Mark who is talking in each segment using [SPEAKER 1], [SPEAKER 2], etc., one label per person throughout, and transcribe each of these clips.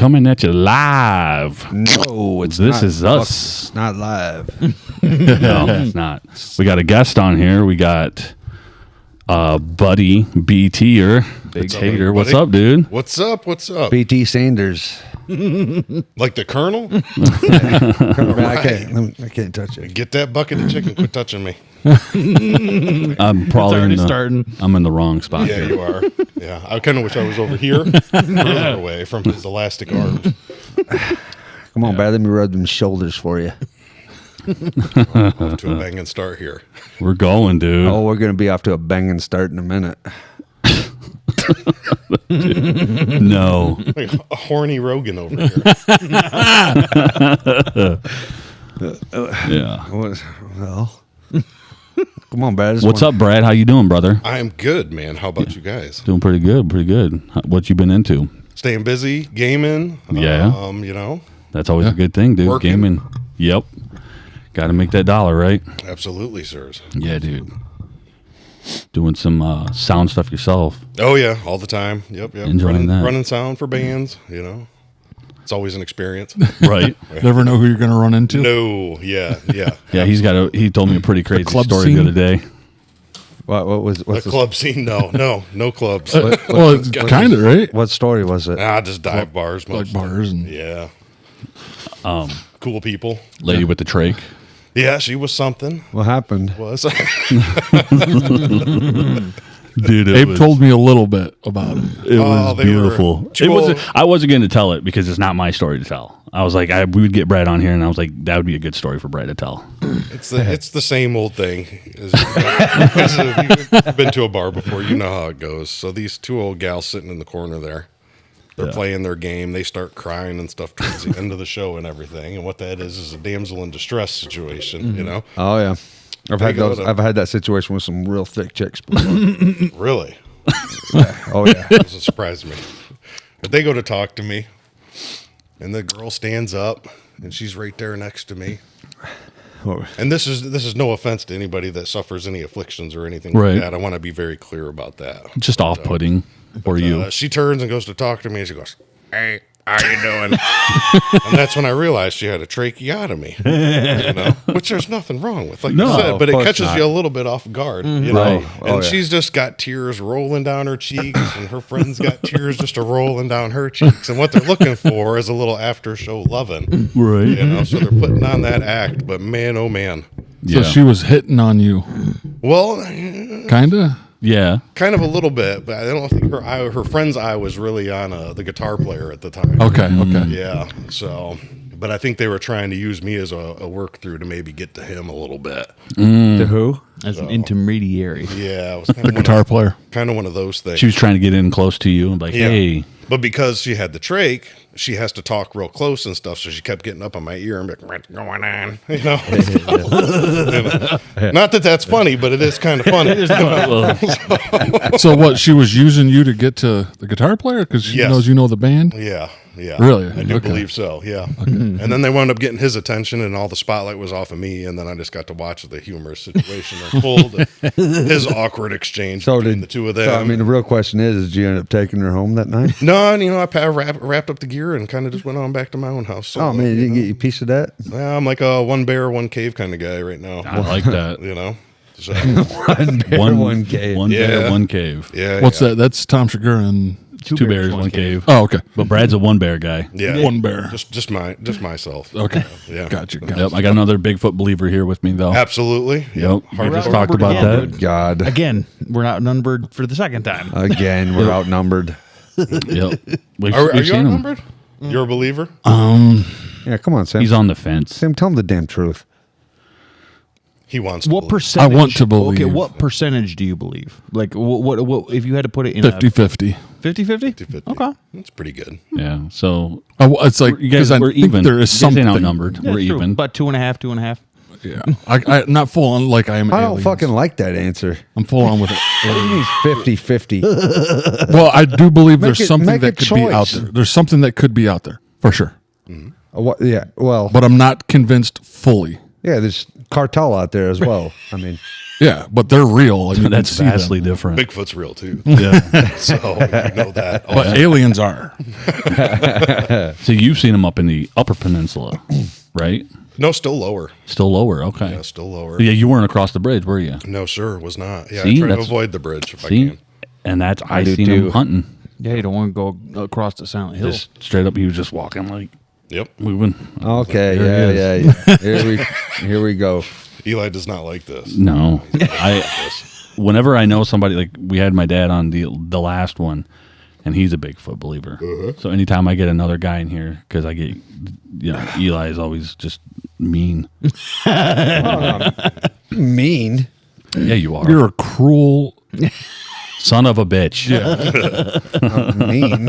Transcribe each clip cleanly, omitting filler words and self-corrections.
[SPEAKER 1] coming at you live.
[SPEAKER 2] No, it's
[SPEAKER 1] This
[SPEAKER 2] not.
[SPEAKER 1] is us.
[SPEAKER 2] It's not live.
[SPEAKER 1] No, it's not. We got a guest on here. We got Buddy BTer, the Tater. What's up, dude?
[SPEAKER 3] What's up? What's up?
[SPEAKER 2] BT Sanders.
[SPEAKER 3] Like the Colonel?
[SPEAKER 2] I can't touch it.
[SPEAKER 3] Get that bucket of chicken. Quit touching me.
[SPEAKER 1] I'm probably
[SPEAKER 4] already
[SPEAKER 1] in the,
[SPEAKER 4] starting.
[SPEAKER 1] I'm in the wrong spot.
[SPEAKER 3] Yeah,
[SPEAKER 1] here.
[SPEAKER 3] you are. Yeah, I kind of wish I was over here, further away from his elastic arms.
[SPEAKER 2] Come on, Brad. Let me rub them shoulders for you.
[SPEAKER 3] Off to a banging start here.
[SPEAKER 1] We're going, dude.
[SPEAKER 2] Oh, we're going to be off to a banging start in a minute.
[SPEAKER 1] No.
[SPEAKER 3] Like a horny Rogan over here.
[SPEAKER 1] Yeah.
[SPEAKER 2] Well, come on, Brad.
[SPEAKER 1] What's up, Brad? How you doing, brother?
[SPEAKER 3] I am good, man. How about you guys?
[SPEAKER 1] Doing pretty good. Pretty good. What you been into?
[SPEAKER 3] Staying busy, gaming.
[SPEAKER 1] Yeah.
[SPEAKER 3] You know,
[SPEAKER 1] That's always a good thing, dude.
[SPEAKER 3] Working.
[SPEAKER 1] Gaming. Yep. Got to make that dollar, right?
[SPEAKER 3] absolutely, sirs.
[SPEAKER 1] Yeah, dude. Doing some sound stuff yourself.
[SPEAKER 3] Oh yeah, all the time. Yep.
[SPEAKER 1] Enjoying that.
[SPEAKER 3] running sound for bands. You know, it's always an experience.
[SPEAKER 1] Right.
[SPEAKER 5] Never know who you're going to run into.
[SPEAKER 3] No, yeah.
[SPEAKER 1] Yeah, he told me a pretty crazy
[SPEAKER 5] club
[SPEAKER 1] story
[SPEAKER 5] scene?
[SPEAKER 1] the other day.
[SPEAKER 2] What's
[SPEAKER 3] The
[SPEAKER 2] this-
[SPEAKER 3] club scene? No clubs.
[SPEAKER 5] Well, it's kind of, right?
[SPEAKER 2] What story was it?
[SPEAKER 3] Just dive bars,
[SPEAKER 5] Like
[SPEAKER 3] mostly.
[SPEAKER 5] bars and
[SPEAKER 3] Yeah. Cool people.
[SPEAKER 1] Lady with the trach.
[SPEAKER 3] Yeah, she was something.
[SPEAKER 2] What happened?
[SPEAKER 3] Was
[SPEAKER 1] Dude,
[SPEAKER 5] Abe told me a little bit about it.
[SPEAKER 1] it was
[SPEAKER 3] they were
[SPEAKER 1] beautiful.
[SPEAKER 3] too
[SPEAKER 1] It wasn't.
[SPEAKER 3] old.
[SPEAKER 1] I wasn't going to tell it because it's not my story to tell. I was like, we would get Brad on here, and I was like, that would be a good story for Brad to tell.
[SPEAKER 3] it's the same old thing. If you've been to a bar before, you know how it goes. So these two old gals sitting in the corner there, they're playing their game. They start crying and stuff towards the end of the show and everything. And what that is a damsel in distress situation. You know,
[SPEAKER 2] Oh yeah,
[SPEAKER 3] They go to-
[SPEAKER 2] I've had that situation with some real thick chicks before.
[SPEAKER 3] really.
[SPEAKER 2] Oh yeah.
[SPEAKER 3] Doesn't surprise me. But they go to talk to me, and the girl stands up, and she's right there next to me. And this is no offense to anybody that suffers any afflictions or anything
[SPEAKER 1] Right.
[SPEAKER 3] like that. I want to be very clear about that.
[SPEAKER 1] Just off-putting for you.
[SPEAKER 3] She turns and goes to talk to me, and she goes, "Hey, how you doing?" And that's when I realized she had a tracheotomy, you know, which there's nothing wrong with, like
[SPEAKER 1] No,
[SPEAKER 3] you said, but
[SPEAKER 2] of
[SPEAKER 3] it
[SPEAKER 2] course
[SPEAKER 3] catches
[SPEAKER 2] not.
[SPEAKER 3] you a little bit off guard, you know.
[SPEAKER 1] Right.
[SPEAKER 3] And
[SPEAKER 2] Oh, yeah.
[SPEAKER 3] she's just got tears rolling down her cheeks, and her friends got tears just a rolling down her cheeks. And what they're looking for is a little after show loving,
[SPEAKER 1] Right.
[SPEAKER 3] you know. So they're putting on that act, but man, oh man.
[SPEAKER 5] So she was hitting on you,
[SPEAKER 3] Well,
[SPEAKER 5] kind of?
[SPEAKER 1] Yeah.
[SPEAKER 3] kind of a little bit, but I don't think her friend's eye was really on the guitar player at the time.
[SPEAKER 5] Okay, okay.
[SPEAKER 3] Yeah. So, but I think they were trying to use me as a work through to maybe get to him a little bit.
[SPEAKER 2] To who?
[SPEAKER 4] As an intermediary.
[SPEAKER 3] Yeah, it was kind
[SPEAKER 5] The guitar player.
[SPEAKER 3] kind of one of those things.
[SPEAKER 1] She was trying to get in close to you and be like,
[SPEAKER 3] Yeah.
[SPEAKER 1] hey.
[SPEAKER 3] But because she had the trach, she has to talk real close and stuff. So she kept getting up on my ear and be like, "What's going on?" You know? Not that that's funny, but it is kind of funny.
[SPEAKER 5] So what, she was using you to get to the guitar player because she
[SPEAKER 3] Yes.
[SPEAKER 5] knows you know the band?
[SPEAKER 3] Yeah.
[SPEAKER 5] Really?
[SPEAKER 3] I do
[SPEAKER 5] Okay.
[SPEAKER 3] believe so. Yeah. And then they wound up getting his attention, and all the spotlight was off of me. And then I just got to watch the humorous situation unfold, his awkward exchange between the two of them.
[SPEAKER 2] So, I mean, the real question is, did you end up taking her home that night?
[SPEAKER 3] No, and I wrapped up the gear and kind of just went on back to my own house. So,
[SPEAKER 2] Oh man, you didn't get a piece of that?
[SPEAKER 3] yeah, I'm like a one bear, one cave kind of guy right now.
[SPEAKER 1] I like that.
[SPEAKER 3] You know, so,
[SPEAKER 2] One cave.
[SPEAKER 1] One bear,
[SPEAKER 3] Yeah.
[SPEAKER 1] one cave.
[SPEAKER 3] yeah.
[SPEAKER 5] What's that? That's Tom Segura and...
[SPEAKER 1] Two bears, one cave.
[SPEAKER 5] Oh, okay.
[SPEAKER 1] But Brad's a one bear guy.
[SPEAKER 3] Yeah,
[SPEAKER 5] One bear.
[SPEAKER 3] just myself.
[SPEAKER 5] Okay.
[SPEAKER 3] Yeah,
[SPEAKER 5] Gotcha.
[SPEAKER 1] Yep. I got another Bigfoot believer here with me, though.
[SPEAKER 3] absolutely.
[SPEAKER 1] Yep. We
[SPEAKER 3] Hard
[SPEAKER 1] just
[SPEAKER 3] to-
[SPEAKER 1] talked about
[SPEAKER 4] again,
[SPEAKER 1] that.
[SPEAKER 2] God.
[SPEAKER 4] Again, we're outnumbered for the second time.
[SPEAKER 2] Again, we're outnumbered.
[SPEAKER 1] Yep. We've
[SPEAKER 3] Are you
[SPEAKER 1] seen him.
[SPEAKER 3] outnumbered? You're a believer?
[SPEAKER 2] Yeah, come on, Sam.
[SPEAKER 1] He's on the fence.
[SPEAKER 2] Sam, tell him the damn truth.
[SPEAKER 3] He wants. To
[SPEAKER 4] What
[SPEAKER 3] believe.
[SPEAKER 4] percentage?
[SPEAKER 5] I want to believe.
[SPEAKER 4] Okay, what percentage do you believe? Like, what if you had to put it in
[SPEAKER 5] 50-50.
[SPEAKER 4] 50-50?
[SPEAKER 3] 50-50.
[SPEAKER 4] Okay.
[SPEAKER 3] That's pretty good.
[SPEAKER 1] Yeah. So
[SPEAKER 5] It's like,
[SPEAKER 1] you guys,
[SPEAKER 5] because I
[SPEAKER 1] we're
[SPEAKER 5] think
[SPEAKER 1] even.
[SPEAKER 5] there is
[SPEAKER 1] You guys
[SPEAKER 5] something.
[SPEAKER 1] ain't outnumbered.
[SPEAKER 4] Yeah,
[SPEAKER 1] We're
[SPEAKER 4] true.
[SPEAKER 1] even.
[SPEAKER 4] But 2.5.
[SPEAKER 5] Yeah. I not full on like I am.
[SPEAKER 2] I don't
[SPEAKER 5] aliens.
[SPEAKER 2] fucking like that answer.
[SPEAKER 5] I'm full on with it.
[SPEAKER 2] What do you mean 50-50?
[SPEAKER 5] Well, I do believe there's
[SPEAKER 2] Make it-
[SPEAKER 5] something
[SPEAKER 2] make
[SPEAKER 5] that
[SPEAKER 2] a
[SPEAKER 5] could be out
[SPEAKER 2] choice.
[SPEAKER 5] there. There's something that could be out there for sure,
[SPEAKER 2] Yeah, well,
[SPEAKER 5] but I'm not convinced fully.
[SPEAKER 2] Yeah, there's cartel out there as well. I mean,
[SPEAKER 5] Yeah, but they're real. And you can
[SPEAKER 1] That's
[SPEAKER 5] see them.
[SPEAKER 1] vastly different.
[SPEAKER 3] Bigfoot's real too.
[SPEAKER 1] Yeah.
[SPEAKER 3] So you know that.
[SPEAKER 5] But aliens are.
[SPEAKER 1] So you've seen them up in the Upper Peninsula, right?
[SPEAKER 3] No, still lower.
[SPEAKER 1] Still lower. Okay.
[SPEAKER 3] Yeah, still lower.
[SPEAKER 1] Yeah, you weren't across the bridge, were you?
[SPEAKER 3] No, sir, was not. Yeah,
[SPEAKER 1] See,
[SPEAKER 3] I try to
[SPEAKER 1] that's-
[SPEAKER 3] avoid the bridge if I
[SPEAKER 1] See,
[SPEAKER 3] can.
[SPEAKER 1] and that's I
[SPEAKER 2] do
[SPEAKER 1] seen
[SPEAKER 2] too.
[SPEAKER 1] him hunting.
[SPEAKER 4] Yeah, you don't want to go across the Silent Hill.
[SPEAKER 1] Just straight up, he was just walking like
[SPEAKER 3] Yep.
[SPEAKER 1] moving.
[SPEAKER 2] okay,
[SPEAKER 1] There he
[SPEAKER 2] yeah. Here we go.
[SPEAKER 3] Eli does not like this.
[SPEAKER 1] No, whenever I know somebody, like we had my dad on the last one, and he's a Bigfoot believer. So anytime I get another guy in here, because I get, Eli is always just mean.
[SPEAKER 2] Mean.
[SPEAKER 1] Yeah, you are.
[SPEAKER 5] You're a cruel.
[SPEAKER 1] Son of a bitch.
[SPEAKER 2] Mean.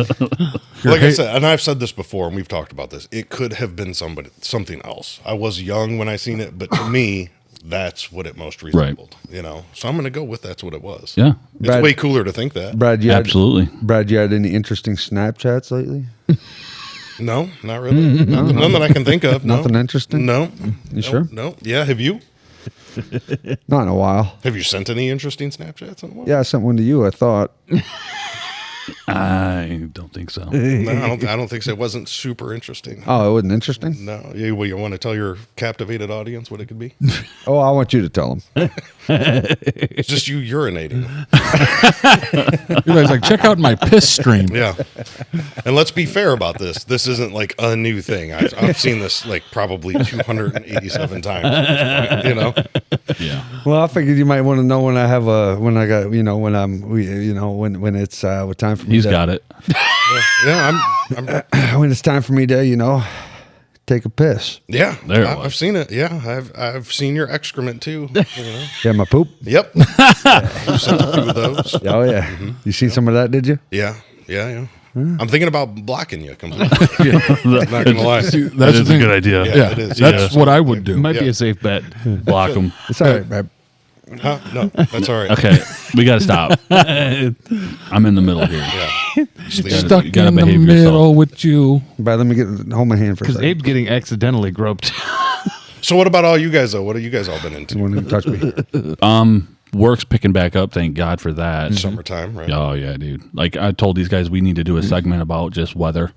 [SPEAKER 3] Like I said, and I've said this before, and we've talked about this. It could have been something else. I was young when I seen it, but to me, that's what it most resembled. So I'm going to go with that's what it was.
[SPEAKER 1] Yeah,
[SPEAKER 3] It's
[SPEAKER 2] Brad-
[SPEAKER 3] way cooler to think that.
[SPEAKER 2] Brad,
[SPEAKER 1] absolutely.
[SPEAKER 2] Brad, you had any interesting Snapchats lately?
[SPEAKER 3] No, not really. None that I can think of. No.
[SPEAKER 2] Nothing interesting?
[SPEAKER 3] No.
[SPEAKER 2] You sure?
[SPEAKER 3] No. Yeah. Have you?
[SPEAKER 2] Not in a while.
[SPEAKER 3] Have you sent any interesting Snapchats in a while?
[SPEAKER 2] Yeah, I sent one to you, I thought.
[SPEAKER 1] I don't think so.
[SPEAKER 3] No, I don't think so. It wasn't super interesting.
[SPEAKER 2] Oh, it wasn't interesting?
[SPEAKER 3] No. You want to tell your captivated audience what it could be?
[SPEAKER 2] Oh, I want you to tell them.
[SPEAKER 3] It's just you urinating.
[SPEAKER 5] You guys like check out my piss stream.
[SPEAKER 3] Yeah. And let's be fair about this. This isn't like a new thing. I've seen this like probably 287 times.
[SPEAKER 1] Yeah.
[SPEAKER 2] Well, I figured you might want to know when I have when it's time for me
[SPEAKER 1] He's
[SPEAKER 2] to,
[SPEAKER 1] got it.
[SPEAKER 3] Yeah, I'm
[SPEAKER 2] when it's time for me to, take a piss.
[SPEAKER 3] yeah.
[SPEAKER 1] There it was.
[SPEAKER 3] I've seen it. Yeah, I've seen your excrement too.
[SPEAKER 2] Yeah, my poop.
[SPEAKER 3] Yep. You sent a few of those.
[SPEAKER 2] Oh yeah. You seen some of that, did you?
[SPEAKER 3] Yeah. I'm thinking about blocking you completely. Not gonna lie.
[SPEAKER 5] See,
[SPEAKER 1] That
[SPEAKER 5] that's
[SPEAKER 1] is
[SPEAKER 5] the
[SPEAKER 1] a
[SPEAKER 5] thing.
[SPEAKER 1] good idea.
[SPEAKER 3] Yeah.
[SPEAKER 5] Yeah,
[SPEAKER 3] it is.
[SPEAKER 5] that's
[SPEAKER 3] Yeah.
[SPEAKER 5] what I would do.
[SPEAKER 4] Might be
[SPEAKER 3] Yeah.
[SPEAKER 4] a safe bet.
[SPEAKER 1] Block him.
[SPEAKER 2] It's all right, babe.
[SPEAKER 3] Huh? No, that's all right.
[SPEAKER 1] Okay, we got to stop. I'm in the middle here.
[SPEAKER 3] Yeah. Just leave it.
[SPEAKER 5] Stuck
[SPEAKER 1] You gotta
[SPEAKER 5] in the
[SPEAKER 1] behave
[SPEAKER 5] middle
[SPEAKER 1] yourself.
[SPEAKER 5] with you.
[SPEAKER 2] But let me hold my hand for a
[SPEAKER 4] Because
[SPEAKER 2] second.
[SPEAKER 4] Abe's getting accidentally groped.
[SPEAKER 3] So what about all you guys though? What have you guys all been into?
[SPEAKER 2] You want to touch me?
[SPEAKER 1] Work's picking back up. Thank God for that.
[SPEAKER 3] Summertime, right?
[SPEAKER 1] Oh yeah, dude. Like I told these guys, we need to do a segment about just weather.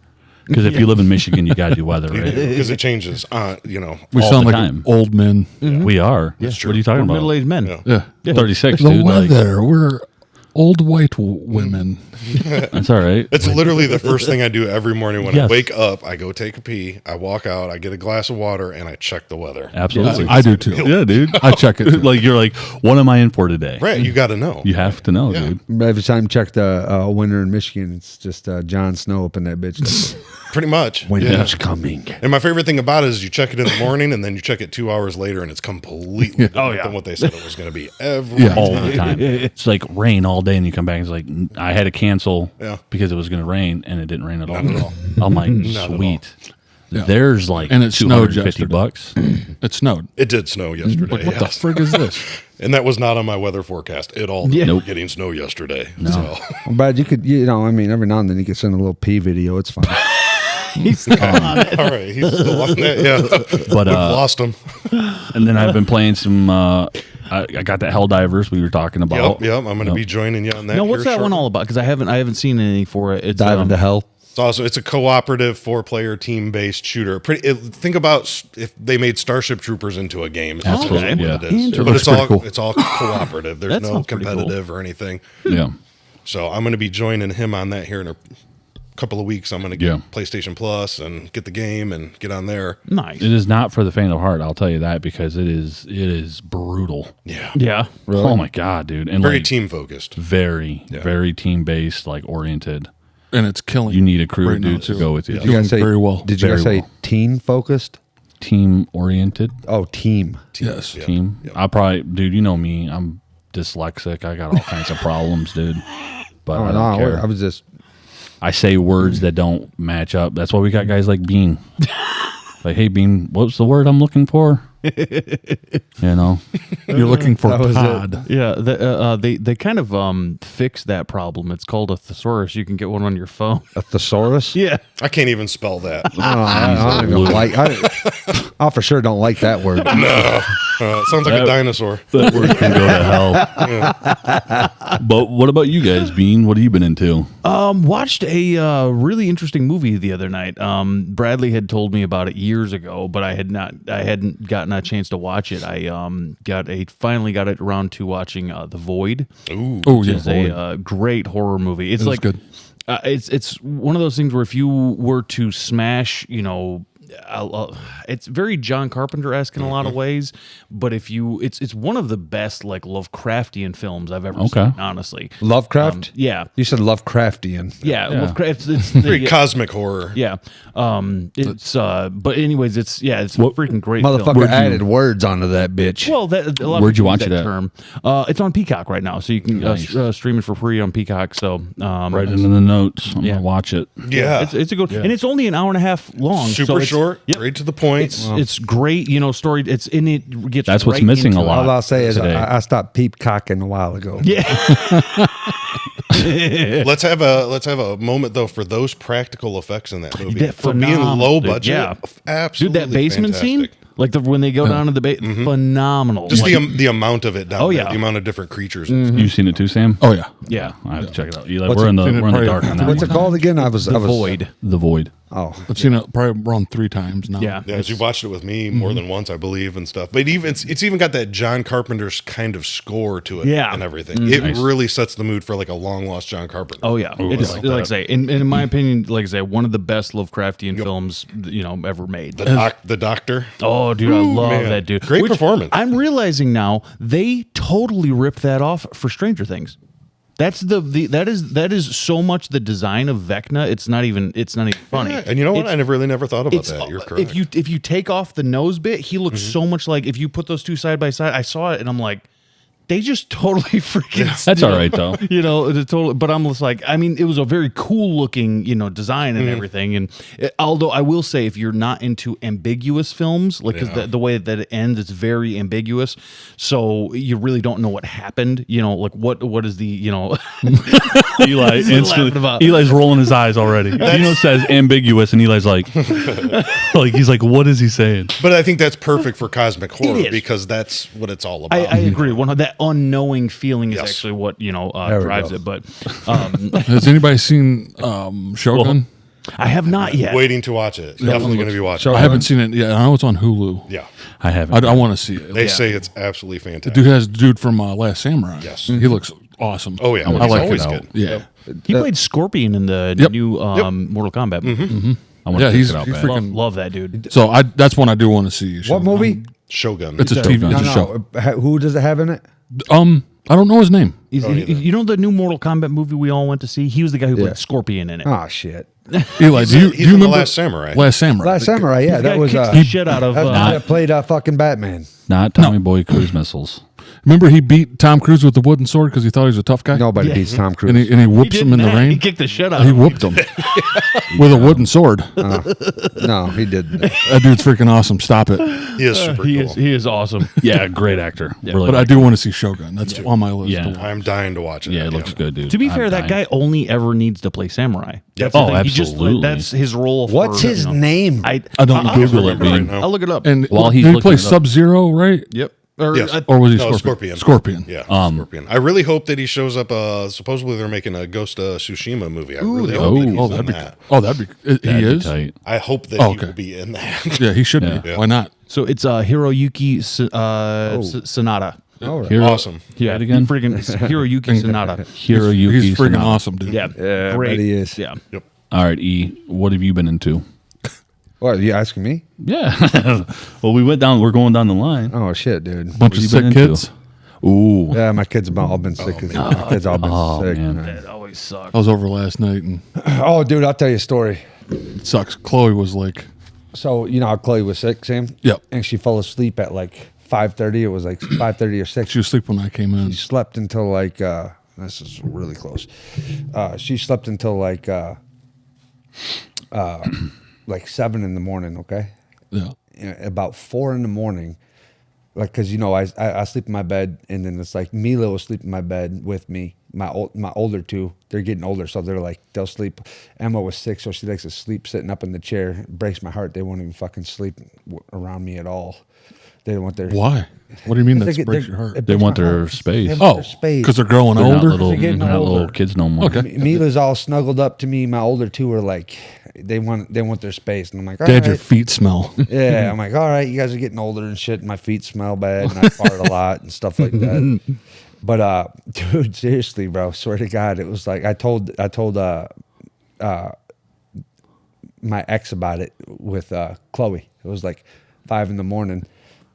[SPEAKER 1] Because if you live in Michigan, you got to do weather, right?
[SPEAKER 3] Because it changes.
[SPEAKER 5] We
[SPEAKER 1] All
[SPEAKER 5] sound
[SPEAKER 1] the
[SPEAKER 5] like
[SPEAKER 1] time.
[SPEAKER 5] old men.
[SPEAKER 1] We are. What are you talking
[SPEAKER 4] We're
[SPEAKER 1] about?
[SPEAKER 4] middle-aged men.
[SPEAKER 3] Yeah.
[SPEAKER 5] Yeah.
[SPEAKER 1] 36,
[SPEAKER 5] The
[SPEAKER 1] dude. Like,
[SPEAKER 5] weather. We're old white women.
[SPEAKER 1] that's all right.
[SPEAKER 3] It's literally the first thing I do every morning when I
[SPEAKER 1] Yes.
[SPEAKER 3] wake up. I go take a pee. I walk out. I get a glass of water and I check the weather.
[SPEAKER 1] Absolutely.
[SPEAKER 5] I do too.
[SPEAKER 1] Yeah, dude.
[SPEAKER 5] I check it. Too.
[SPEAKER 1] Like you're like, what am I in for today?
[SPEAKER 3] Right? You got to know.
[SPEAKER 1] You have to know,
[SPEAKER 3] Yeah.
[SPEAKER 1] dude.
[SPEAKER 2] Every time you check the winter in Michigan, it's just Jon Snow up in that bitch.
[SPEAKER 3] Pretty much.
[SPEAKER 2] Winter's
[SPEAKER 3] Yeah.
[SPEAKER 2] coming.
[SPEAKER 3] And my favorite thing about it is you check it in the morning and then you check it 2 hours later and it's completely different than what they said it was going to be every
[SPEAKER 5] Yeah.
[SPEAKER 1] All the time. It's like rain all day, and you come back and it's like I had to cancel
[SPEAKER 3] Yeah.
[SPEAKER 1] because it was going to rain, and it didn't rain at all.
[SPEAKER 3] Not at all.
[SPEAKER 1] I'm like,
[SPEAKER 3] Not at
[SPEAKER 1] sweet. There's like
[SPEAKER 5] And it snowed
[SPEAKER 1] 250 bucks.
[SPEAKER 5] It snowed.
[SPEAKER 3] It did snow yesterday.
[SPEAKER 5] Like, what the
[SPEAKER 3] yes.
[SPEAKER 5] frig is this?
[SPEAKER 3] And that was not on my weather forecast at all.
[SPEAKER 4] Yeah.
[SPEAKER 3] We were
[SPEAKER 1] Nope.
[SPEAKER 3] getting snow yesterday. So
[SPEAKER 2] Well, Brad, you could, every now and then you could send a little pee video. It's fine.
[SPEAKER 4] He's still on it.
[SPEAKER 3] all right, he's still on that. Yeah,
[SPEAKER 1] But
[SPEAKER 3] we've lost him.
[SPEAKER 1] and then I've been playing some. I got that Helldivers we were talking about.
[SPEAKER 3] Yep. I'm going to be joining you on that.
[SPEAKER 4] No, what's
[SPEAKER 3] here
[SPEAKER 4] that one
[SPEAKER 3] shortly.
[SPEAKER 4] all about? Because I haven't seen anything for it. It's
[SPEAKER 2] Dive into hell.
[SPEAKER 3] It's also it's a cooperative 4-player team-based shooter. Think about if they made Starship Troopers into a game. It's
[SPEAKER 1] Absolutely,
[SPEAKER 3] supposed to be
[SPEAKER 1] yeah.
[SPEAKER 3] what it is.
[SPEAKER 4] Interesting.
[SPEAKER 3] But it's
[SPEAKER 5] Looks
[SPEAKER 3] all
[SPEAKER 5] pretty cool.
[SPEAKER 3] it's all cooperative. There's
[SPEAKER 4] That
[SPEAKER 3] no
[SPEAKER 4] sounds pretty cool.
[SPEAKER 3] competitive or anything.
[SPEAKER 1] Yeah.
[SPEAKER 3] So I'm going to be joining him on that here in a couple of weeks. I'm going to get
[SPEAKER 1] Yeah.
[SPEAKER 3] PlayStation Plus and get the game and get on there.
[SPEAKER 4] Nice.
[SPEAKER 1] It is not for the faint of heart. I'll tell you that because it is brutal.
[SPEAKER 3] Yeah,
[SPEAKER 4] Yeah.
[SPEAKER 1] Oh my god, dude! And
[SPEAKER 3] very
[SPEAKER 1] like,
[SPEAKER 3] team focused.
[SPEAKER 1] very team based, like oriented.
[SPEAKER 5] And it's killing.
[SPEAKER 1] You need a crew
[SPEAKER 5] right
[SPEAKER 1] of
[SPEAKER 5] now,
[SPEAKER 1] dudes to
[SPEAKER 5] too.
[SPEAKER 1] go with you.
[SPEAKER 2] Did you guys say
[SPEAKER 5] very well.
[SPEAKER 2] Did you
[SPEAKER 1] Very
[SPEAKER 2] guys say
[SPEAKER 1] well.
[SPEAKER 2] teen focused?
[SPEAKER 1] Team oriented.
[SPEAKER 2] Oh, team.
[SPEAKER 5] Yes.
[SPEAKER 3] Yeah.
[SPEAKER 1] Team.
[SPEAKER 3] Yep.
[SPEAKER 1] I probably, dude. You know me. I'm dyslexic. I got all kinds of problems, dude. But I don't care.
[SPEAKER 2] I was just.
[SPEAKER 1] I say words that don't match up. That's why we got guys like Bean. Like, hey, Bean, what's the word I'm looking for? You know,
[SPEAKER 5] You're looking for
[SPEAKER 2] That was it.
[SPEAKER 5] Todd.
[SPEAKER 4] Yeah, they kind of fixed that problem. It's called a thesaurus. You can get one on your phone.
[SPEAKER 2] A thesaurus?
[SPEAKER 4] Yeah.
[SPEAKER 3] I can't even spell that.
[SPEAKER 2] I don't even like. I for sure don't like that word.
[SPEAKER 3] It sounds like a dinosaur.
[SPEAKER 1] that word can go to hell. But what about you guys, Bean? What have you been into?
[SPEAKER 4] Watched a really interesting movie the other night. Bradley had told me about it years ago, but I hadn't gotten a chance to watch it. I finally got it around to watching The Void.
[SPEAKER 3] Ooh.
[SPEAKER 5] Oh,
[SPEAKER 4] Which
[SPEAKER 5] yeah.
[SPEAKER 4] is a great horror movie. It's
[SPEAKER 5] It was
[SPEAKER 4] like
[SPEAKER 5] good.
[SPEAKER 4] It's one of those things where if you were to smash, it's very John Carpenter-esque in a lot of ways, but it's one of the best like Lovecraftian films I've ever seen, honestly.
[SPEAKER 2] Lovecraft?
[SPEAKER 4] Yeah.
[SPEAKER 2] You said Lovecraftian.
[SPEAKER 4] Yeah, Lovecraft. It's
[SPEAKER 3] Very cosmic horror.
[SPEAKER 4] yeah. But anyways, it's freaking great film.
[SPEAKER 2] Motherfucker added words onto that bitch.
[SPEAKER 4] Well, a lot of
[SPEAKER 1] Where'd you
[SPEAKER 4] people
[SPEAKER 1] watch
[SPEAKER 4] use
[SPEAKER 1] it
[SPEAKER 4] that
[SPEAKER 1] at?
[SPEAKER 4] term. It's on Peacock right now, so you can stream it for free on Peacock. So
[SPEAKER 1] Write it in the notes. I'm gonna watch it.
[SPEAKER 3] Yeah.
[SPEAKER 4] it's a good, and it's only an hour and a half long.
[SPEAKER 3] Super
[SPEAKER 4] so it's,
[SPEAKER 3] short,
[SPEAKER 4] Yep.
[SPEAKER 3] straight to the point.
[SPEAKER 4] It's great, story. It's in it gets.
[SPEAKER 1] That's what's
[SPEAKER 4] right
[SPEAKER 1] missing
[SPEAKER 4] into
[SPEAKER 1] a lot.
[SPEAKER 2] All I'll say is
[SPEAKER 1] today.
[SPEAKER 2] I stopped peepcocking a while ago.
[SPEAKER 4] Yeah,
[SPEAKER 3] Let's have a moment though for those practical effects in that movie.
[SPEAKER 4] They're
[SPEAKER 3] For being
[SPEAKER 4] phenomenal,
[SPEAKER 3] low
[SPEAKER 4] dude.
[SPEAKER 3] budget,
[SPEAKER 4] Yeah.
[SPEAKER 3] absolutely.
[SPEAKER 4] dude, that basement
[SPEAKER 3] fantastic.
[SPEAKER 4] scene, like when they go down to the phenomenal.
[SPEAKER 3] Just
[SPEAKER 4] Like,
[SPEAKER 3] the amount of it down
[SPEAKER 4] Oh,
[SPEAKER 3] there,
[SPEAKER 4] yeah.
[SPEAKER 3] the amount of different creatures.
[SPEAKER 1] You seen it too, Sam?
[SPEAKER 5] Oh, yeah.
[SPEAKER 4] yeah,
[SPEAKER 1] I have to check it out. Eli,
[SPEAKER 2] What's
[SPEAKER 1] we're
[SPEAKER 2] it-
[SPEAKER 1] in the
[SPEAKER 5] seen it
[SPEAKER 1] dark
[SPEAKER 5] probably-
[SPEAKER 1] on that
[SPEAKER 2] What's
[SPEAKER 1] one.
[SPEAKER 2] it called again? I was
[SPEAKER 4] The Void.
[SPEAKER 1] The Void.
[SPEAKER 2] Oh,
[SPEAKER 5] I've seen it probably around 3 times now.
[SPEAKER 4] Yeah,
[SPEAKER 3] Yeah, you watched it with me more than once, I believe, and stuff. But it's even got that John Carpenter's kind of score to it,
[SPEAKER 4] Yeah.
[SPEAKER 3] and everything. It really sets the mood for like a long lost John Carpenter.
[SPEAKER 4] Oh yeah, it's
[SPEAKER 1] like
[SPEAKER 4] like I
[SPEAKER 1] that.
[SPEAKER 4] say, and in my opinion, like I say, one of the best Lovecraftian films ever made.
[SPEAKER 3] The Doctor.
[SPEAKER 4] Oh, dude, I love
[SPEAKER 3] man.
[SPEAKER 4] that dude.
[SPEAKER 3] Great performance.
[SPEAKER 4] I'm realizing now they totally ripped that off for Stranger Things. That's that is so much the design of Vecna. It's not even funny.
[SPEAKER 3] Yeah, and you know what?
[SPEAKER 4] It's-
[SPEAKER 3] I really never thought about
[SPEAKER 4] it's
[SPEAKER 3] that. You're correct.
[SPEAKER 4] if you take off the nose bit, he looks so much like if you put those two side by side. I saw it and I'm like, they just totally freaking.
[SPEAKER 1] That's all right though.
[SPEAKER 4] The total. But I'm just like, I mean, it was a very cool looking, design and everything. And although I will say, if you're not into ambiguous films, like because the way that it ends, it's very ambiguous. So you really don't know what happened. Like what is the
[SPEAKER 1] Eli
[SPEAKER 4] laughing about?
[SPEAKER 1] Eli's rolling his eyes already. Says ambiguous, and Eli's like he's like, what is he saying?
[SPEAKER 3] But I think that's perfect for cosmic horror
[SPEAKER 4] is.
[SPEAKER 3] because that's what it's all about.
[SPEAKER 4] I agree. That unknowing feeling is
[SPEAKER 3] Yes.
[SPEAKER 4] actually what
[SPEAKER 2] we
[SPEAKER 4] drives
[SPEAKER 2] go.
[SPEAKER 4] it. But
[SPEAKER 5] Has anybody seen Shogun?
[SPEAKER 4] I have not yet.
[SPEAKER 3] Waiting to watch it. Definitely going to be watching.
[SPEAKER 5] I haven't seen it yet. I know it's on Hulu.
[SPEAKER 3] Yeah,
[SPEAKER 1] I haven't.
[SPEAKER 5] I want to see it.
[SPEAKER 3] they say it's absolutely fantastic.
[SPEAKER 5] Dude has dude from Last Samurai.
[SPEAKER 3] Yes.
[SPEAKER 5] He looks awesome.
[SPEAKER 3] Oh yeah,
[SPEAKER 5] I
[SPEAKER 3] he's
[SPEAKER 5] like
[SPEAKER 3] always
[SPEAKER 5] it.
[SPEAKER 3] good.
[SPEAKER 5] Yeah.
[SPEAKER 4] He played Scorpion in the
[SPEAKER 5] Yep.
[SPEAKER 4] new Mortal Kombat movie.
[SPEAKER 1] I want
[SPEAKER 5] Yeah,
[SPEAKER 1] to check
[SPEAKER 5] he's
[SPEAKER 1] it out, man.
[SPEAKER 5] freaking.
[SPEAKER 4] Love that dude.
[SPEAKER 5] So that's one I do want to see.
[SPEAKER 2] what
[SPEAKER 5] Shogun.
[SPEAKER 2] movie?
[SPEAKER 3] Shogun.
[SPEAKER 5] It's a TV.
[SPEAKER 2] No,
[SPEAKER 5] It's a show.
[SPEAKER 2] Who does it have in it?
[SPEAKER 5] I don't know his name.
[SPEAKER 4] You know the new Mortal Kombat movie we all went to see? He was the guy who
[SPEAKER 2] Yeah.
[SPEAKER 4] played Scorpion in it.
[SPEAKER 2] Oh shit!
[SPEAKER 5] Eli, do you
[SPEAKER 3] he's in The
[SPEAKER 5] remember
[SPEAKER 3] Last Samurai.
[SPEAKER 5] Last Samurai.
[SPEAKER 2] Last Samurai. Yeah,
[SPEAKER 4] The
[SPEAKER 2] that
[SPEAKER 4] guy
[SPEAKER 2] was
[SPEAKER 4] kicks the shit out of.
[SPEAKER 2] that's the guy that played fucking Batman.
[SPEAKER 1] Not Tommy Boy cruise missiles.
[SPEAKER 5] Remember he beat Tom Cruise with the wooden sword because he thought he was a tough guy.
[SPEAKER 2] Nobody
[SPEAKER 4] Yeah.
[SPEAKER 2] beats Tom Cruise.
[SPEAKER 5] And he whoops him in the
[SPEAKER 4] He
[SPEAKER 5] rain.
[SPEAKER 4] kicked the shit out
[SPEAKER 5] He
[SPEAKER 4] of him.
[SPEAKER 5] whooped him with a wooden sword.
[SPEAKER 2] No, he didn't.
[SPEAKER 5] That dude's freaking awesome. Stop it.
[SPEAKER 3] He is super cool.
[SPEAKER 4] He is awesome.
[SPEAKER 1] Yeah, great actor. Really
[SPEAKER 5] But I
[SPEAKER 1] like
[SPEAKER 5] do want to see Shogun. That's on my list.
[SPEAKER 1] Yeah.
[SPEAKER 5] to watch.
[SPEAKER 3] I'm dying to watch it.
[SPEAKER 1] Yeah, it looks good, dude.
[SPEAKER 4] To be
[SPEAKER 1] I'm
[SPEAKER 4] fair, that
[SPEAKER 1] dying.
[SPEAKER 4] guy only ever needs to play samurai. That's
[SPEAKER 1] Oh,
[SPEAKER 4] the thing. He just,
[SPEAKER 1] absolutely.
[SPEAKER 4] that's his role.
[SPEAKER 2] What's
[SPEAKER 4] for,
[SPEAKER 2] his name?
[SPEAKER 5] I don't
[SPEAKER 4] I'll
[SPEAKER 1] Google
[SPEAKER 4] look
[SPEAKER 1] it, Bean.
[SPEAKER 3] now.
[SPEAKER 4] I'll look it up.
[SPEAKER 5] And
[SPEAKER 1] While he's
[SPEAKER 5] did he
[SPEAKER 1] looking
[SPEAKER 5] play
[SPEAKER 1] it up-
[SPEAKER 5] Sub-Zero, right?
[SPEAKER 4] Yep. Or,
[SPEAKER 3] Yes.
[SPEAKER 5] Or was he
[SPEAKER 3] No,
[SPEAKER 5] Scorpion?
[SPEAKER 3] Scorpion. Yeah,
[SPEAKER 1] Um,
[SPEAKER 3] Scorpion. I really hope that he shows up. Supposedly they're making a Ghost of Tsushima movie. I really
[SPEAKER 1] oh,
[SPEAKER 3] hope that he's
[SPEAKER 5] Oh,
[SPEAKER 3] in
[SPEAKER 5] that'd be.
[SPEAKER 3] that.
[SPEAKER 5] Oh, that'd be. He
[SPEAKER 1] That'd be
[SPEAKER 5] is.
[SPEAKER 1] tight.
[SPEAKER 3] I hope that
[SPEAKER 5] Oh,
[SPEAKER 3] he
[SPEAKER 5] okay.
[SPEAKER 3] will be in that.
[SPEAKER 5] Yeah, he should
[SPEAKER 1] Yeah.
[SPEAKER 5] be. Why not?
[SPEAKER 4] so it's Hiroyuki Sanada.
[SPEAKER 2] All right.
[SPEAKER 1] Hero,
[SPEAKER 3] Awesome.
[SPEAKER 4] Yeah,
[SPEAKER 1] it again?
[SPEAKER 4] Freaking Hiroyuki Sanada.
[SPEAKER 1] Hiroyuki
[SPEAKER 5] He's freaking
[SPEAKER 1] Sanada.
[SPEAKER 5] awesome, dude.
[SPEAKER 4] Yeah,
[SPEAKER 2] Yeah,
[SPEAKER 4] great.
[SPEAKER 2] but he is.
[SPEAKER 4] Yeah.
[SPEAKER 3] Yep.
[SPEAKER 1] All right, E, what have you been into?
[SPEAKER 2] What, are you asking me?
[SPEAKER 1] Yeah. Well, we're going down the line.
[SPEAKER 2] Oh shit, dude.
[SPEAKER 5] Bunch of
[SPEAKER 1] have you been
[SPEAKER 5] sick
[SPEAKER 1] into?
[SPEAKER 5] kids.
[SPEAKER 1] Ooh.
[SPEAKER 2] Yeah, my kids have all been sick. My kids all been
[SPEAKER 1] Oh,
[SPEAKER 2] sick.
[SPEAKER 1] man.
[SPEAKER 2] man.
[SPEAKER 4] That always sucks.
[SPEAKER 5] I was over last night and
[SPEAKER 2] Oh, dude, I'll tell you a story.
[SPEAKER 5] it sucks. Chloe was like,
[SPEAKER 2] So you know how Chloe was sick, Sam?
[SPEAKER 5] Yep.
[SPEAKER 2] And she fell asleep at like 5:30. It was like 5:30 or 6.
[SPEAKER 5] she was asleep when I came in.
[SPEAKER 2] She slept until like this is really close. She slept until like 7 in the morning. Okay.
[SPEAKER 5] Yeah.
[SPEAKER 2] About 4 in the morning, like, cause I sleep in my bed, and then it's like Mila will sleep in my bed with me. My older two, they're getting older, so they'll sleep. Emma was 6, so she likes to sleep sitting up in the chair. It breaks my heart. They won't even fucking sleep around me at all. They don't want their.
[SPEAKER 5] Why? What do you mean
[SPEAKER 2] They
[SPEAKER 5] that
[SPEAKER 2] get-
[SPEAKER 5] breaks
[SPEAKER 2] they-
[SPEAKER 5] your heart?
[SPEAKER 2] it
[SPEAKER 1] They
[SPEAKER 2] breaks
[SPEAKER 1] want
[SPEAKER 2] my
[SPEAKER 1] their
[SPEAKER 2] heart.
[SPEAKER 1] space.
[SPEAKER 2] They want
[SPEAKER 5] Oh,
[SPEAKER 2] their space.
[SPEAKER 5] because they're growing
[SPEAKER 1] They're not
[SPEAKER 5] older.
[SPEAKER 1] little,
[SPEAKER 2] They're getting
[SPEAKER 1] they're not little
[SPEAKER 2] older.
[SPEAKER 1] kids no more.
[SPEAKER 5] Okay.
[SPEAKER 2] Mila's all snuggled up to me. My older two are like, they want their space, and I'm like, all
[SPEAKER 5] Dad, your
[SPEAKER 2] right.
[SPEAKER 5] feet smell.
[SPEAKER 2] Yeah, I'm like, all right, you guys are getting older and shit. And my feet smell bad, and I fart a lot and stuff like that. But dude, seriously, bro, swear to God, it was like I told my ex about it with Chloe. It was like 5 a.m.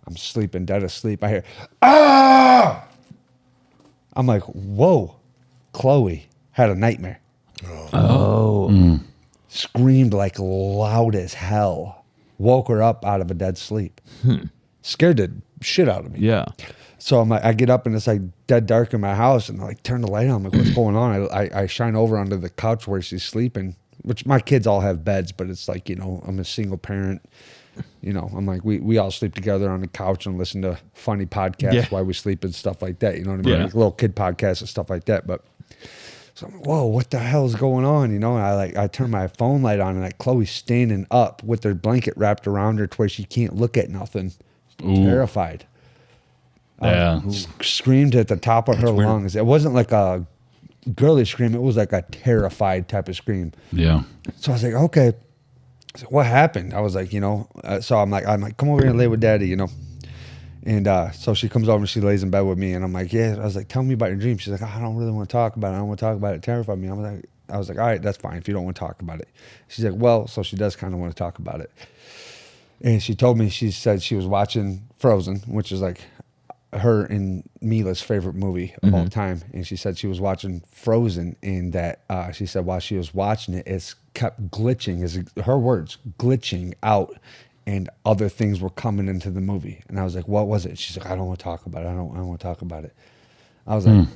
[SPEAKER 2] I'm sleeping, dead asleep. I hear, ah! I'm like, whoa, Chloe had a nightmare. Screamed like loud as hell. Woke her up out of a dead sleep. Scared the shit out of me.
[SPEAKER 4] Yeah.
[SPEAKER 2] So I'm like, I get up and it's like dead dark in my house, and I like turn the light on. I'm like, what's going on? I shine over onto the couch where she's sleeping, which my kids all have beds, but it's like, I'm a single parent. I'm like, we all sleep together on the couch and listen to funny podcasts while we sleep and stuff like that. You know what I mean?
[SPEAKER 4] Yeah.
[SPEAKER 2] Like little kid podcasts and stuff like that. But so I'm like, whoa, what the hell is going on? And I turn my phone light on, and like Chloe's standing up with her blanket wrapped around her to where she can't look at nothing. Terrified.
[SPEAKER 1] Yeah.
[SPEAKER 2] Screamed at the top of her lungs. It wasn't like a girly scream. It was like a terrified type of scream.
[SPEAKER 1] Yeah.
[SPEAKER 2] So I was like, okay. So what happened? I was like, so I'm like, come over here and lay with daddy, And so she comes over and she lays in bed with me, and I'm like, yeah. I was like, tell me about your dream. She's like, I don't really want to talk about it. I don't want to talk about it. It terrified me. I was like, all right, that's fine if you don't want to talk about it. She's like, well, so she does kind of want to talk about it. And she told me, she said she was watching Frozen, which is like her and Mila's favorite movie of all time. And she said she was watching Frozen, and that she said while she was watching it, it's kept glitching, is her words, glitching out, and other things were coming into the movie. And I was like, what was it? She's like, I don't want to talk about it. I don't want to talk about it. I was like,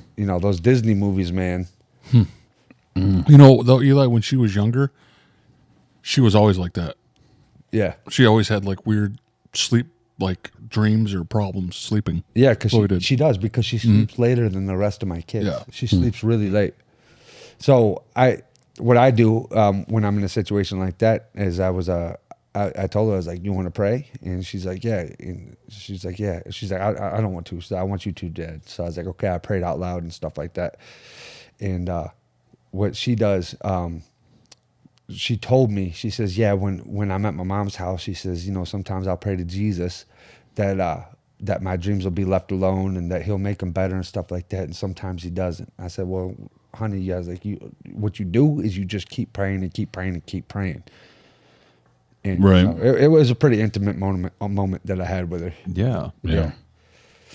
[SPEAKER 2] those Disney movies, man.
[SPEAKER 5] Though, Eli, when she was younger, she was always like that.
[SPEAKER 2] Yeah.
[SPEAKER 5] She always had like weird sleep, like dreams or problems sleeping.
[SPEAKER 2] Yeah, because
[SPEAKER 5] Chloe did.
[SPEAKER 2] she does, because she sleeps later than the rest of my kids.
[SPEAKER 5] Yeah.
[SPEAKER 2] She sleeps really late. So what I do when I'm in a situation like that is I told her, I was like, you want to pray? And she's like, yeah. And she's like, yeah. She's like, I don't want to. So I want you to, Dad. So I was like, okay. I prayed out loud and stuff like that. And what she does, she told me, she says, yeah, when I'm at my mom's house, she says, sometimes I'll pray to Jesus that my dreams will be left alone and that he'll make them better and stuff like that. And sometimes he doesn't. I said, well, honey, I was like, what you do is you just keep praying and keep praying and keep praying. And
[SPEAKER 1] Right.
[SPEAKER 2] so it was a pretty intimate moment that I had with her.
[SPEAKER 4] Yeah.
[SPEAKER 1] Yeah.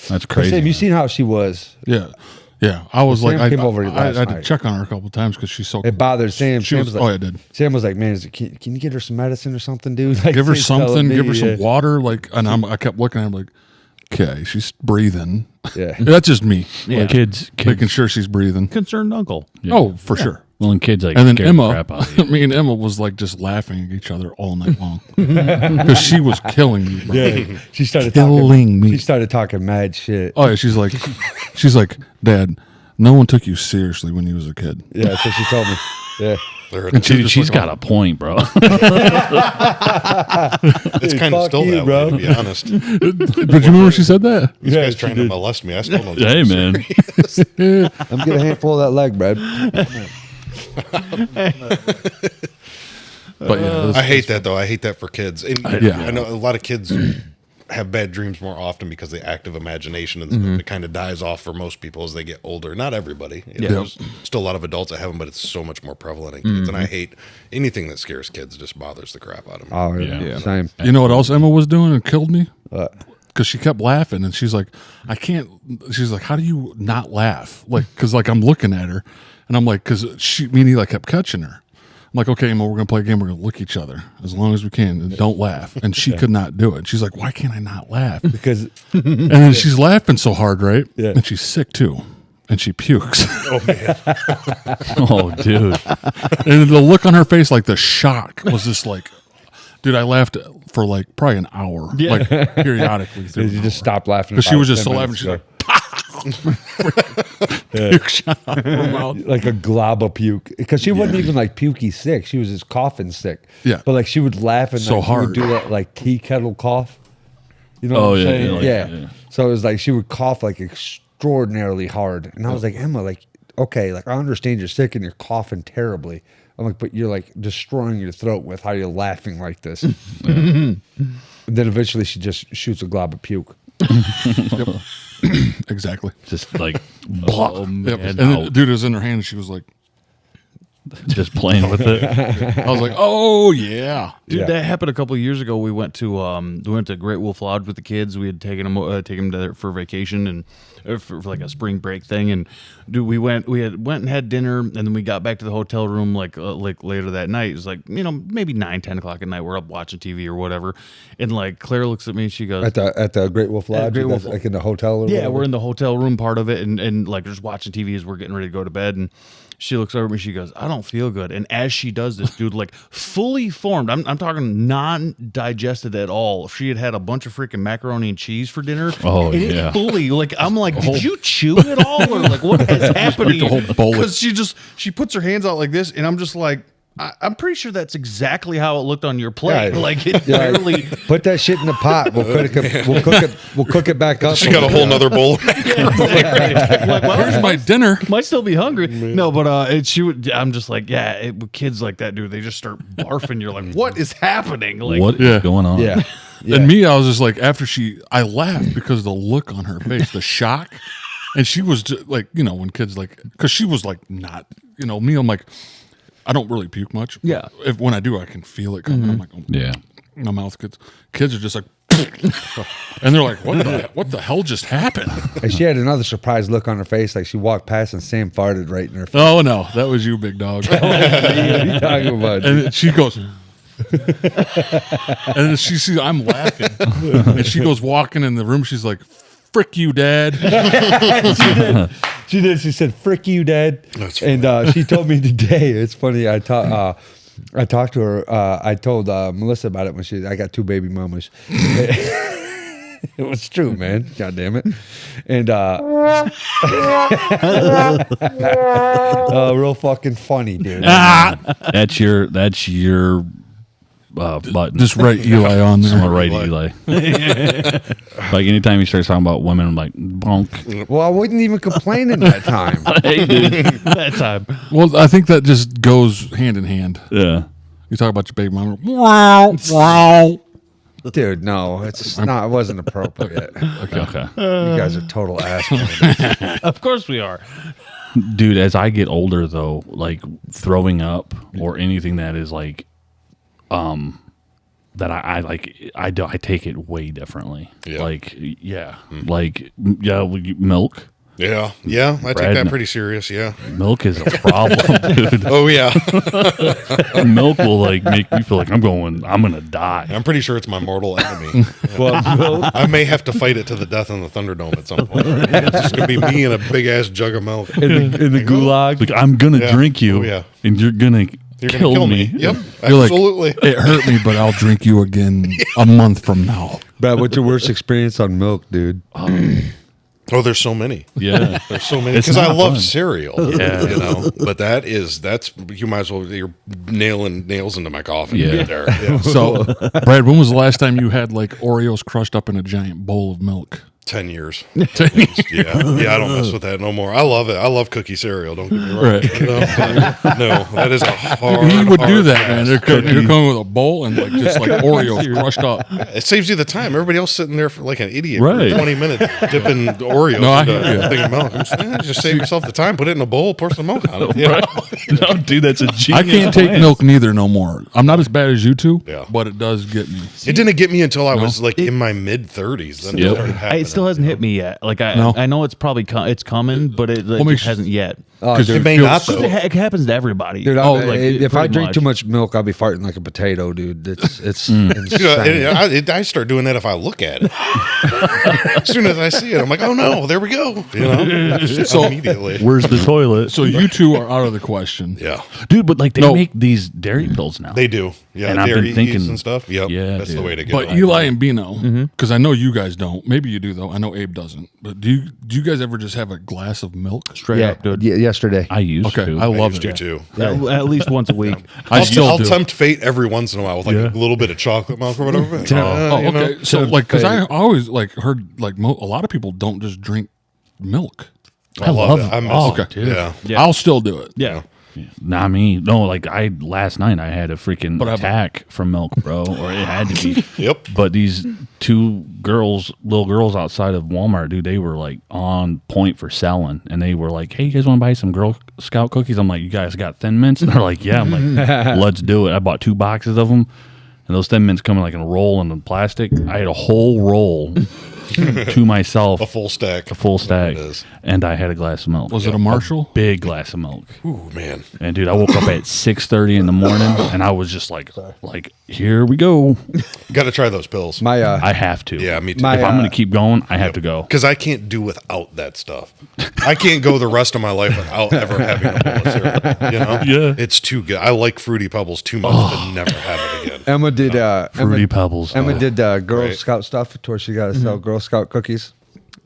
[SPEAKER 1] That's
[SPEAKER 2] Sam,
[SPEAKER 1] crazy.
[SPEAKER 2] you seen how she was?
[SPEAKER 5] Yeah. Yeah. I was
[SPEAKER 2] Sam
[SPEAKER 5] like,
[SPEAKER 2] came over
[SPEAKER 5] I
[SPEAKER 2] last
[SPEAKER 5] had to
[SPEAKER 2] night.
[SPEAKER 5] check on her a couple of times because she's so.
[SPEAKER 2] It bothered Sam.
[SPEAKER 5] She
[SPEAKER 2] Sam
[SPEAKER 5] was,
[SPEAKER 2] like,
[SPEAKER 5] oh, I did.
[SPEAKER 2] Sam was like, man, can you get her some medicine or something, dude? Like,
[SPEAKER 5] Give her
[SPEAKER 2] she's telling
[SPEAKER 5] something.
[SPEAKER 2] me,
[SPEAKER 5] Give her some
[SPEAKER 2] yeah.
[SPEAKER 5] water. Like, and I kept looking at her like, okay, she's breathing.
[SPEAKER 2] Yeah.
[SPEAKER 5] That's just me.
[SPEAKER 4] Yeah.
[SPEAKER 5] Like,
[SPEAKER 1] Kids.
[SPEAKER 5] making sure she's breathing.
[SPEAKER 4] Concerned uncle.
[SPEAKER 5] Oh, for sure.
[SPEAKER 1] Well, and kids like
[SPEAKER 5] And then
[SPEAKER 1] scare the
[SPEAKER 5] Emma,
[SPEAKER 1] crap out of you.
[SPEAKER 5] me and Emma was like just laughing at each other all night long because she was killing me. Bro.
[SPEAKER 2] Yeah, she started
[SPEAKER 5] Killing me.
[SPEAKER 2] She started talking mad shit.
[SPEAKER 5] Oh yeah, she's like, Dad, no one took you seriously when you was a kid.
[SPEAKER 2] Yeah, that's what she told me. Yeah,
[SPEAKER 5] And she
[SPEAKER 1] Dude,
[SPEAKER 5] just
[SPEAKER 1] she's
[SPEAKER 5] looking
[SPEAKER 1] got a point, bro.
[SPEAKER 3] It's kind of
[SPEAKER 2] fuck
[SPEAKER 3] still
[SPEAKER 2] you,
[SPEAKER 3] that
[SPEAKER 2] bro.
[SPEAKER 3] way, to be honest. This
[SPEAKER 5] But you remember she said that?
[SPEAKER 3] guy's
[SPEAKER 2] she
[SPEAKER 3] trying to
[SPEAKER 2] did.
[SPEAKER 3] molest me. I still don't.
[SPEAKER 1] Hey, man.
[SPEAKER 2] I'm getting a handful of that leg, Brad.
[SPEAKER 5] But yeah,
[SPEAKER 3] I hate that though. I hate that for kids. And
[SPEAKER 5] Yeah.
[SPEAKER 3] I know a lot of kids have bad dreams more often because the active imagination and stuff, it kind of dies off for most people as they get older. Not everybody. You know, There's still a lot of adults that have them, but it's so much more prevalent in kids. And I hate anything that scares kids. Just bothers the crap out of me.
[SPEAKER 2] Oh
[SPEAKER 1] Yeah.
[SPEAKER 2] yeah, same.
[SPEAKER 5] you know what else Emma was doing and killed me? Because she kept laughing and she's like, I can't. She's like, how do you not laugh? Like, because like I'm looking at her and I'm like, because me and Eli kept catching her. I'm like, okay, Emma, we're gonna play a game. We're gonna look at each other as long as we can and don't laugh. And she could not do it. She's like, why can't I not laugh?
[SPEAKER 2] Because
[SPEAKER 5] And then she's laughing so hard, right?
[SPEAKER 2] Yeah.
[SPEAKER 5] And she's sick too. And she pukes.
[SPEAKER 3] Oh man,
[SPEAKER 1] Oh, dude.
[SPEAKER 5] And the look on her face, like the shock was just like, Dude, I laughed for like probably an hour, like periodically. Through
[SPEAKER 2] You just stopped laughing.
[SPEAKER 5] because she
[SPEAKER 2] about
[SPEAKER 5] was just
[SPEAKER 2] 10
[SPEAKER 5] so laughing.
[SPEAKER 2] minutes
[SPEAKER 5] She's
[SPEAKER 2] ago.
[SPEAKER 5] like, puke shot out of her mouth.
[SPEAKER 2] Like a glob of puke, because she wasn't even like pukey sick. She was just coughing sick.
[SPEAKER 5] Yeah.
[SPEAKER 2] but like she would laugh and
[SPEAKER 5] So
[SPEAKER 2] like, she would
[SPEAKER 5] hard.
[SPEAKER 2] do that like tea kettle cough. You know
[SPEAKER 1] Oh,
[SPEAKER 2] what I'm
[SPEAKER 1] yeah,
[SPEAKER 2] saying?
[SPEAKER 1] yeah, like-
[SPEAKER 2] Yeah.
[SPEAKER 1] yeah.
[SPEAKER 2] So it was like she would cough like extraordinarily hard, and I was like, Emma, like, okay, like I understand you're sick and you're coughing terribly. I'm like, but you're like destroying your throat with how you're laughing like this. And then eventually she just shoots a glob of puke.
[SPEAKER 5] Exactly.
[SPEAKER 1] Just like
[SPEAKER 4] Oh,
[SPEAKER 5] Yep.
[SPEAKER 4] man.
[SPEAKER 5] And the dude was in her hand, and she was like,
[SPEAKER 1] just playing with it.
[SPEAKER 5] I was like, oh yeah.
[SPEAKER 4] Dude,
[SPEAKER 2] Yeah.
[SPEAKER 4] that happened a couple of years ago. We went to Great Wolf Lodge with the kids. We had taken them there for vacation and for like a spring break thing. And dude, we went and had dinner, and then we got back to the hotel room like later that night. It was like, maybe 9-10 o'clock at night. We're up watching TV or whatever, and like Claire looks at me and she goes,
[SPEAKER 2] At the Great Wolf Lodge,
[SPEAKER 4] Great
[SPEAKER 2] you guys,
[SPEAKER 4] Wolf-
[SPEAKER 2] like in the hotel. Or
[SPEAKER 4] yeah,
[SPEAKER 2] whatever?
[SPEAKER 4] we're in the hotel room part of it, and like just watching TV as we're getting ready to go to bed. And she looks over at me, she goes, I don't feel good. And as she does this, dude, like fully formed, I'm talking non-digested at all. She had a bunch of freaking macaroni and cheese for dinner.
[SPEAKER 1] Oh,
[SPEAKER 4] and
[SPEAKER 1] yeah.
[SPEAKER 4] it fully, like, I'm like, did you chew it all? Or like, what is happening?
[SPEAKER 5] the whole bowl.
[SPEAKER 4] Because she puts her hands out like this, and I'm just like, I'm pretty sure that's exactly how it looked on your plate.
[SPEAKER 2] Yeah.
[SPEAKER 4] Like it
[SPEAKER 2] Yeah.
[SPEAKER 4] barely.
[SPEAKER 2] Put that shit in the pot. We'll cook it back up.
[SPEAKER 3] She got a whole nother bowl.
[SPEAKER 4] Like, well,
[SPEAKER 5] Here's my dinner.
[SPEAKER 4] might still be hungry. No, but she would. I'm just like, yeah. With kids like that, dude, they just start barfing. You're like, what is happening? Like,
[SPEAKER 1] What is
[SPEAKER 5] Yeah.
[SPEAKER 1] going on?
[SPEAKER 2] Yeah. Yeah.
[SPEAKER 5] And me, I was just like, after I laughed because of the look on her face, the shock. And she was just like, when kids like, because she was like, not, me, I'm like, I don't really puke much.
[SPEAKER 4] Yeah.
[SPEAKER 5] When I do, I can feel it coming. I'm like, oh,
[SPEAKER 1] Yeah.
[SPEAKER 5] my mouth gets. Kids are just like, and they're like, what the hell just happened?
[SPEAKER 2] And she had another surprised look on her face, like she walked past and Sam farted right in her face.
[SPEAKER 5] Oh no, that was you, big dog.
[SPEAKER 2] What are you talking about?
[SPEAKER 5] And then she goes, and then she sees I'm laughing, and she goes walking in the room. She's like, "Frick you, Dad."
[SPEAKER 2] She did. She said, "Frick you, Dad."
[SPEAKER 3] That's
[SPEAKER 2] and she told me today. It's funny. I talked to her. I told Melissa about it when I got 2 baby mamas. It was true, man. God damn it. And real fucking funny, dude.
[SPEAKER 1] That's your button.
[SPEAKER 5] Just write Eli on
[SPEAKER 1] I'm
[SPEAKER 5] there.
[SPEAKER 1] gonna write Eli. Like anytime he starts talking about women, I'm like, bonk.
[SPEAKER 2] Well, I wasn't even complaining that time.
[SPEAKER 1] Hey, dude.
[SPEAKER 4] that time.
[SPEAKER 5] Well, I think that just goes hand in hand.
[SPEAKER 1] Yeah.
[SPEAKER 5] You talk about your baby mama. Wow, wow.
[SPEAKER 2] Dude, no, it's not. It wasn't appropriate.
[SPEAKER 1] Okay.
[SPEAKER 2] You guys are total assholes.
[SPEAKER 4] Of course we are.
[SPEAKER 1] Dude, as I get older though, like throwing up or anything that is like that I like I take it way differently.
[SPEAKER 3] Yeah.
[SPEAKER 1] Like like milk.
[SPEAKER 3] Yeah. I take
[SPEAKER 1] Bread.
[SPEAKER 3] that pretty serious. Yeah.
[SPEAKER 1] Milk is a problem, dude.
[SPEAKER 3] Oh yeah.
[SPEAKER 1] Milk will like make me feel like I'm gonna die.
[SPEAKER 3] I'm pretty sure it's my mortal enemy.
[SPEAKER 2] Well,
[SPEAKER 3] I may have to fight it to the death in the Thunderdome at some point. It's just gonna be me and a big ass jug of milk.
[SPEAKER 2] in the gulag.
[SPEAKER 1] Like I'm gonna
[SPEAKER 3] Yeah.
[SPEAKER 1] drink you,
[SPEAKER 3] Oh, yeah.
[SPEAKER 1] and you're gonna
[SPEAKER 3] Kill me. Yep.
[SPEAKER 5] You're like,
[SPEAKER 3] Absolutely.
[SPEAKER 5] it hurt me, but I'll drink you again a month from now.
[SPEAKER 2] Brad, what's your worst experience on milk, dude?
[SPEAKER 3] Oh, there's so many.
[SPEAKER 1] Yeah.
[SPEAKER 3] There's so many
[SPEAKER 1] It's
[SPEAKER 3] because I
[SPEAKER 1] not
[SPEAKER 3] love
[SPEAKER 1] fun.
[SPEAKER 3] cereal.
[SPEAKER 1] Yeah.
[SPEAKER 3] But that's you might as well you're nailing nails into my coffin.
[SPEAKER 1] Yeah.
[SPEAKER 3] Right there. Yeah.
[SPEAKER 5] So, Brad, when was the last time you had like Oreos crushed up in a giant bowl of milk?
[SPEAKER 3] 10 years. Yeah. I don't mess with that no more. I love it. I love cookie cereal. Don't get me wrong.
[SPEAKER 5] Right.
[SPEAKER 3] No, that is a hard.
[SPEAKER 5] He would do
[SPEAKER 3] hard
[SPEAKER 5] that, man.
[SPEAKER 3] task.
[SPEAKER 5] They're coming with a bowl and like just like Oreos crushed up.
[SPEAKER 3] It saves you the time. Everybody else sitting there for like an idiot
[SPEAKER 1] Right.
[SPEAKER 3] for 20 minutes dipping Oreos
[SPEAKER 5] No, I
[SPEAKER 3] into
[SPEAKER 5] hear you.
[SPEAKER 3] a thing of milk. I'm saying, just save yourself the time. Put it in a bowl. Pour some milk on it. You know?
[SPEAKER 1] No, dude, that's a genius.
[SPEAKER 5] I can't take
[SPEAKER 1] plan.
[SPEAKER 5] milk neither no more. I'm not as bad as you two,
[SPEAKER 3] Yeah.
[SPEAKER 5] but it does get me.
[SPEAKER 3] It didn't get me until I was like in my mid 30s. Then it
[SPEAKER 1] Yep.
[SPEAKER 3] started happening.
[SPEAKER 4] It still still hasn't hit me yet. Like
[SPEAKER 5] No.
[SPEAKER 4] I know it's probably it's coming, but it
[SPEAKER 5] make
[SPEAKER 4] just
[SPEAKER 5] sure-
[SPEAKER 4] hasn't yet.
[SPEAKER 2] Oh,
[SPEAKER 5] Because
[SPEAKER 2] dude,
[SPEAKER 3] It may not though.
[SPEAKER 4] It happens to everybody.
[SPEAKER 2] dude, if I
[SPEAKER 4] pretty
[SPEAKER 2] drink
[SPEAKER 4] much.
[SPEAKER 2] too much milk, I'll be farting like a potato, dude. It's
[SPEAKER 3] You know,
[SPEAKER 2] insane.
[SPEAKER 3] I start doing that if I look at it. As soon as I see it, I'm like, oh no, there we go. You know, just
[SPEAKER 5] So-
[SPEAKER 3] immediately.
[SPEAKER 1] Where's the toilet?
[SPEAKER 5] So you two are out of the question.
[SPEAKER 3] Yeah,
[SPEAKER 1] Dude, but like they
[SPEAKER 5] No.
[SPEAKER 1] make these dairy pills now.
[SPEAKER 3] they do. Yeah,
[SPEAKER 1] And I've been
[SPEAKER 3] dairy
[SPEAKER 1] thinking-
[SPEAKER 3] yeast and stuff. Yep,
[SPEAKER 1] Yeah,
[SPEAKER 3] that's the
[SPEAKER 1] dude.
[SPEAKER 3] way to go.
[SPEAKER 5] But Eli and Bino, because I know you guys don't. Maybe you do though. I know Abe doesn't. But do you guys ever just have a glass of milk?
[SPEAKER 4] Straight
[SPEAKER 2] Yeah,
[SPEAKER 4] up, dude.
[SPEAKER 2] yesterday.
[SPEAKER 1] I used
[SPEAKER 5] Okay,
[SPEAKER 1] to.
[SPEAKER 5] I love
[SPEAKER 3] used
[SPEAKER 5] it.
[SPEAKER 3] to too.
[SPEAKER 4] At least once a week.
[SPEAKER 3] I'll
[SPEAKER 5] do.
[SPEAKER 3] tempt fate every once in a while with like a little bit of chocolate milk or whatever.
[SPEAKER 5] Oh,
[SPEAKER 3] You know?
[SPEAKER 5] okay. So like, because I always like heard like a lot of people don't just drink milk.
[SPEAKER 3] I love it. I miss
[SPEAKER 1] oh,
[SPEAKER 3] it.
[SPEAKER 1] dude.
[SPEAKER 3] Yeah.
[SPEAKER 4] Yeah.
[SPEAKER 5] I'll still do it.
[SPEAKER 4] Yeah.
[SPEAKER 1] Not me. No, like last night I had a freaking
[SPEAKER 5] But I've-
[SPEAKER 1] attack from milk, bro, or it had to be.
[SPEAKER 3] Yep.
[SPEAKER 1] But these two little girls outside of Walmart, dude, they were like on point for selling, and they were like, "Hey, you guys want to buy some Girl Scout cookies?" I'm like, "You guys got Thin Mints?" And they're like, "Yeah." I'm like, "Let's do it." I bought 2 boxes of them, and those Thin Mints come in like in a roll in plastic. I had a whole roll to myself,
[SPEAKER 3] A full stack.
[SPEAKER 1] a full stack,
[SPEAKER 3] It is.
[SPEAKER 1] and I had a glass of milk.
[SPEAKER 5] Was it a Marshall?
[SPEAKER 1] Big glass of milk?
[SPEAKER 3] Ooh, man.
[SPEAKER 1] And dude, I woke up at 6:30 in the morning, and I was just like, here we go.
[SPEAKER 3] Got to try those pills.
[SPEAKER 2] My
[SPEAKER 1] I have to.
[SPEAKER 3] Yeah, me too.
[SPEAKER 2] My-
[SPEAKER 1] If I'm gonna keep going, I have to go.
[SPEAKER 3] Because I can't do without that stuff. I can't go the rest of my life without ever having a bowl of cereal. You know?
[SPEAKER 1] Yeah.
[SPEAKER 3] It's too good. I like Fruity Pebbles too much to never have it again.
[SPEAKER 2] Emma did
[SPEAKER 1] Fruity Pebbles.
[SPEAKER 2] Emma did Girl
[SPEAKER 3] Right.
[SPEAKER 2] Scout stuff to where she got to sell Girl Scout cookies,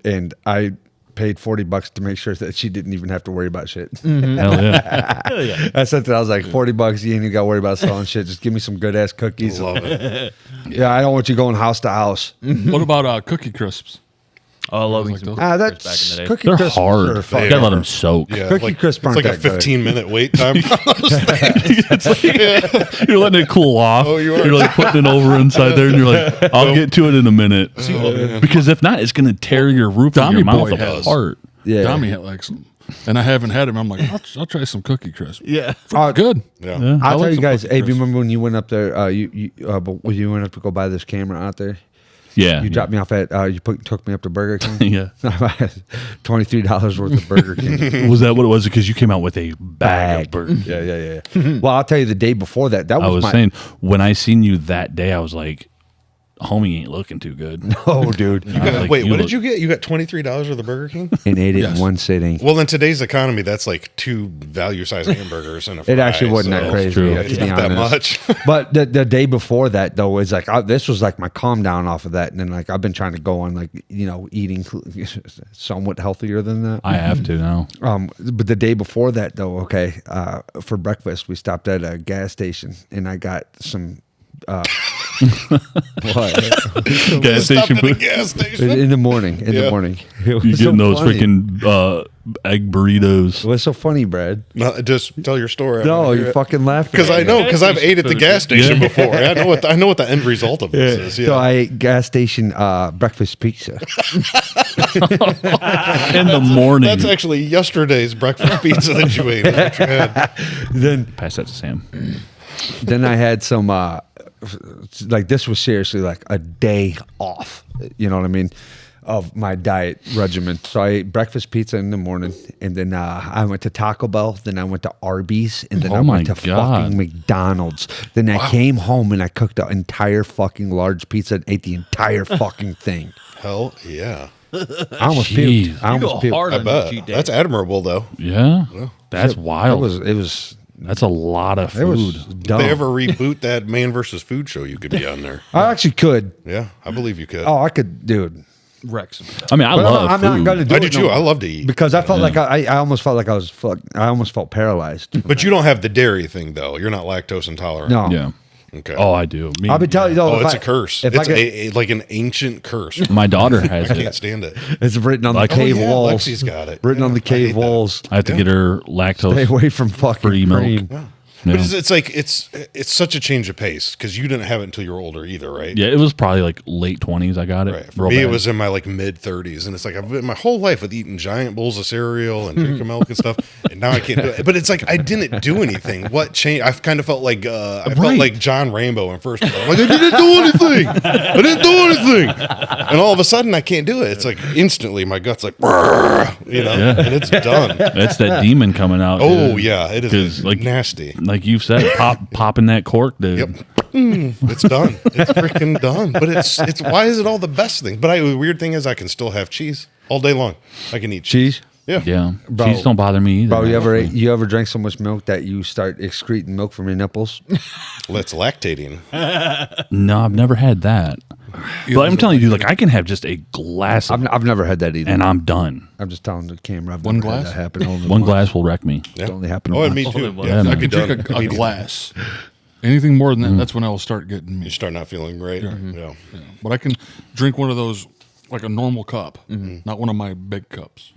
[SPEAKER 2] and I paid $40 to make sure that she didn't even have to worry about shit.
[SPEAKER 1] Hell yeah.
[SPEAKER 2] I said that I was like $40. You ain't got to worry about selling shit. Just give me some good ass cookies.
[SPEAKER 3] Love it.
[SPEAKER 2] Yeah, I don't want you going house to house.
[SPEAKER 5] What about Cookie Crisps?
[SPEAKER 4] Oh, I love me
[SPEAKER 5] like
[SPEAKER 4] some
[SPEAKER 5] those.
[SPEAKER 2] Ah,
[SPEAKER 4] Crisps
[SPEAKER 2] that's
[SPEAKER 4] back in the day.
[SPEAKER 2] cookie
[SPEAKER 1] They're
[SPEAKER 2] crisps
[SPEAKER 1] hard.
[SPEAKER 2] are
[SPEAKER 1] You
[SPEAKER 2] fucking-
[SPEAKER 1] gotta let them soak.
[SPEAKER 3] Yeah,
[SPEAKER 2] Cookie
[SPEAKER 3] like,
[SPEAKER 2] crisp
[SPEAKER 3] it's
[SPEAKER 2] aren't
[SPEAKER 3] like a
[SPEAKER 2] that good.
[SPEAKER 3] 15-minute wait time.
[SPEAKER 1] You're letting it cool off.
[SPEAKER 3] Oh, you are?
[SPEAKER 1] You're like putting it over inside there, and you're like, I'll get to it in a minute. Because if not, it's gonna tear your roof of
[SPEAKER 5] Tommy
[SPEAKER 1] your mouth
[SPEAKER 5] Boy has.
[SPEAKER 1] apart.
[SPEAKER 2] Yeah.
[SPEAKER 5] Tommy had likes them, and I haven't had them. I'm like, I'll try some Cookie Crisp.
[SPEAKER 4] Yeah.
[SPEAKER 5] Good.
[SPEAKER 3] Yeah.
[SPEAKER 2] I'll tell
[SPEAKER 5] like
[SPEAKER 2] you
[SPEAKER 5] some
[SPEAKER 2] guys.
[SPEAKER 5] Cookie
[SPEAKER 2] Hey, do you
[SPEAKER 5] Crisp.
[SPEAKER 2] remember when you went up there? When you went up to go buy this camera out there?
[SPEAKER 1] Yeah.
[SPEAKER 2] You dropped me off at. Took me up to Burger King.
[SPEAKER 1] Yeah.
[SPEAKER 2] $23 worth of Burger King.
[SPEAKER 1] Was that what it was? Because you came out with a bag of burgers.
[SPEAKER 2] Yeah. Well, I'll tell you, the day before that, that was,
[SPEAKER 1] I was
[SPEAKER 2] my.
[SPEAKER 1] saying when I seen you that day, I was like, "Homie ain't looking too good."
[SPEAKER 2] Oh, dude,
[SPEAKER 1] I was like,
[SPEAKER 3] Wait, what
[SPEAKER 1] look-
[SPEAKER 3] did you get? You got $23 of the Burger King?
[SPEAKER 2] and ate it
[SPEAKER 5] Yes.
[SPEAKER 2] in one sitting.
[SPEAKER 3] Well, in today's economy, that's like 2 value-sized hamburgers and a fry.
[SPEAKER 2] It actually wasn't that
[SPEAKER 3] so
[SPEAKER 2] crazy,
[SPEAKER 1] true.
[SPEAKER 2] to
[SPEAKER 3] It's
[SPEAKER 2] be
[SPEAKER 3] not that
[SPEAKER 2] honest.
[SPEAKER 3] much.
[SPEAKER 2] But the day before that, though, is like this was like my calm down off of that, and then like I've been trying to go on like eating somewhat healthier than that.
[SPEAKER 1] I have to now.
[SPEAKER 2] But the day before that, though, okay, for breakfast we stopped at a gas station, and I got some. What?
[SPEAKER 1] Gas
[SPEAKER 3] Stopped
[SPEAKER 1] station
[SPEAKER 3] at a
[SPEAKER 1] food.
[SPEAKER 3] gas station.
[SPEAKER 2] In the morning. In the
[SPEAKER 3] Yeah.
[SPEAKER 2] morning. It
[SPEAKER 1] You
[SPEAKER 2] was
[SPEAKER 1] getting
[SPEAKER 2] so
[SPEAKER 1] those
[SPEAKER 2] funny.
[SPEAKER 1] freaking egg burritos?
[SPEAKER 2] It was so funny, Brad.
[SPEAKER 3] No, just tell your story.
[SPEAKER 2] No, you fucking laughed.
[SPEAKER 3] Because I know, because I've ate at the
[SPEAKER 4] food.
[SPEAKER 3] gas station before. I know what the end result of this is. Yeah.
[SPEAKER 2] So I ate gas station breakfast pizza.
[SPEAKER 1] In the morning.
[SPEAKER 3] That's actually yesterday's breakfast pizza that you ate. Is what you had.
[SPEAKER 2] then
[SPEAKER 1] Pass that to Sam.
[SPEAKER 2] then I had some like this was seriously like a day off. You know what I mean? Of my diet regimen. So I ate breakfast pizza in the morning, and then I went to Taco Bell, then I went to Arby's, and then
[SPEAKER 1] Oh
[SPEAKER 2] I went
[SPEAKER 1] my
[SPEAKER 2] to
[SPEAKER 1] God.
[SPEAKER 2] fucking McDonald's. Then I came home and I cooked an entire fucking large pizza and ate the entire fucking thing.
[SPEAKER 3] Hell yeah.
[SPEAKER 2] I almost
[SPEAKER 1] Jeez.
[SPEAKER 2] puked. I
[SPEAKER 4] You go
[SPEAKER 2] almost puked.
[SPEAKER 4] hard
[SPEAKER 3] I
[SPEAKER 4] on your
[SPEAKER 3] bet.
[SPEAKER 4] cheat day.
[SPEAKER 3] That's admirable, though.
[SPEAKER 1] Yeah. That's
[SPEAKER 2] It
[SPEAKER 1] wild.
[SPEAKER 2] was
[SPEAKER 1] That's a lot of
[SPEAKER 2] it was
[SPEAKER 1] food.
[SPEAKER 2] dumb.
[SPEAKER 3] If they ever reboot that Man versus Food show, you could be on there.
[SPEAKER 2] I actually could.
[SPEAKER 3] Yeah, I believe you could.
[SPEAKER 2] Oh, I could, dude.
[SPEAKER 4] Rex.
[SPEAKER 1] I mean, I
[SPEAKER 2] But
[SPEAKER 1] love
[SPEAKER 2] I'm
[SPEAKER 1] food.
[SPEAKER 2] not gonna do
[SPEAKER 3] I
[SPEAKER 2] it.
[SPEAKER 3] do
[SPEAKER 2] no
[SPEAKER 3] too.
[SPEAKER 2] more.
[SPEAKER 3] I love to eat.
[SPEAKER 2] Because I felt like I almost felt like I almost felt paralyzed.
[SPEAKER 3] But you don't have the dairy thing, though. You're not lactose intolerant.
[SPEAKER 2] No.
[SPEAKER 1] Yeah.
[SPEAKER 3] Okay.
[SPEAKER 1] Oh, I do. Me,
[SPEAKER 2] I'll be telling you though.
[SPEAKER 3] Oh,
[SPEAKER 2] if
[SPEAKER 3] it's
[SPEAKER 2] I-
[SPEAKER 3] a curse.
[SPEAKER 2] If
[SPEAKER 3] It's
[SPEAKER 2] I get,
[SPEAKER 3] like an ancient curse.
[SPEAKER 1] my daughter has
[SPEAKER 3] I can't
[SPEAKER 1] it.
[SPEAKER 3] stand it.
[SPEAKER 2] it's written on
[SPEAKER 1] Like-
[SPEAKER 2] the cave
[SPEAKER 3] Oh, yeah,
[SPEAKER 2] walls.
[SPEAKER 3] Lexi's got it.
[SPEAKER 2] Written on
[SPEAKER 3] Yeah,
[SPEAKER 2] the
[SPEAKER 3] I hate
[SPEAKER 2] cave
[SPEAKER 3] that.
[SPEAKER 2] walls.
[SPEAKER 1] I have to get her
[SPEAKER 2] Stay
[SPEAKER 1] lactose
[SPEAKER 2] away from fucking
[SPEAKER 1] free milk.
[SPEAKER 2] cream.
[SPEAKER 3] But it's like it's such a change of pace because you didn't have it until you were older either, right?
[SPEAKER 1] Yeah, it was probably like late 20s. I got it.
[SPEAKER 3] Right. For
[SPEAKER 1] real
[SPEAKER 3] me, it
[SPEAKER 1] bad.
[SPEAKER 3] was in my like mid 30s, and it's like I've been my whole life with eating giant bowls of cereal and drinking milk and stuff, and now I can't do it. But it's like I didn't do anything. What changed? I've kind of felt like I felt like John Rainbow in First Blood. I'm like, I didn't do anything. I didn't do anything. And all of a sudden, I can't do it. It's like instantly my gut's like, and it's done.
[SPEAKER 1] That's that demon coming out.
[SPEAKER 3] Oh
[SPEAKER 1] dude.
[SPEAKER 3] yeah, it is
[SPEAKER 1] 'Cause, like,
[SPEAKER 3] nasty.
[SPEAKER 1] Like you've said, popping that cork, dude.
[SPEAKER 3] Yep. It's done. It's freaking done. But it's why is it all the best thing? But the weird thing is I can still have cheese all day long. I can eat cheese.
[SPEAKER 2] Cheese?
[SPEAKER 3] Yeah.
[SPEAKER 1] Yeah.
[SPEAKER 2] Bro.
[SPEAKER 1] Cheese don't bother me either.
[SPEAKER 2] Bro, you ever drank so much milk that you start excreting milk from your nipples?
[SPEAKER 3] Well, that's lactating.
[SPEAKER 1] No, I've never had that. But I'm telling you, dude, like I can have just a glass of,
[SPEAKER 2] I've never had that either.
[SPEAKER 1] and I'm done.
[SPEAKER 2] I'm just telling the camera. I've
[SPEAKER 5] One
[SPEAKER 2] never had
[SPEAKER 5] glass?
[SPEAKER 2] that happen. Only
[SPEAKER 1] One
[SPEAKER 2] once.
[SPEAKER 1] glass will wreck me.
[SPEAKER 3] Yeah.
[SPEAKER 2] It's only happened
[SPEAKER 3] Oh,
[SPEAKER 2] once.
[SPEAKER 3] and me too.
[SPEAKER 4] once.
[SPEAKER 3] Yeah,
[SPEAKER 1] Yeah,
[SPEAKER 3] I
[SPEAKER 1] man.
[SPEAKER 3] could
[SPEAKER 5] Drink
[SPEAKER 3] done.
[SPEAKER 5] a glass. Anything more than that, that's when I will start getting me.
[SPEAKER 3] You start not feeling right. Yeah.
[SPEAKER 5] But I can drink one of those like a normal cup, not one of my big cups.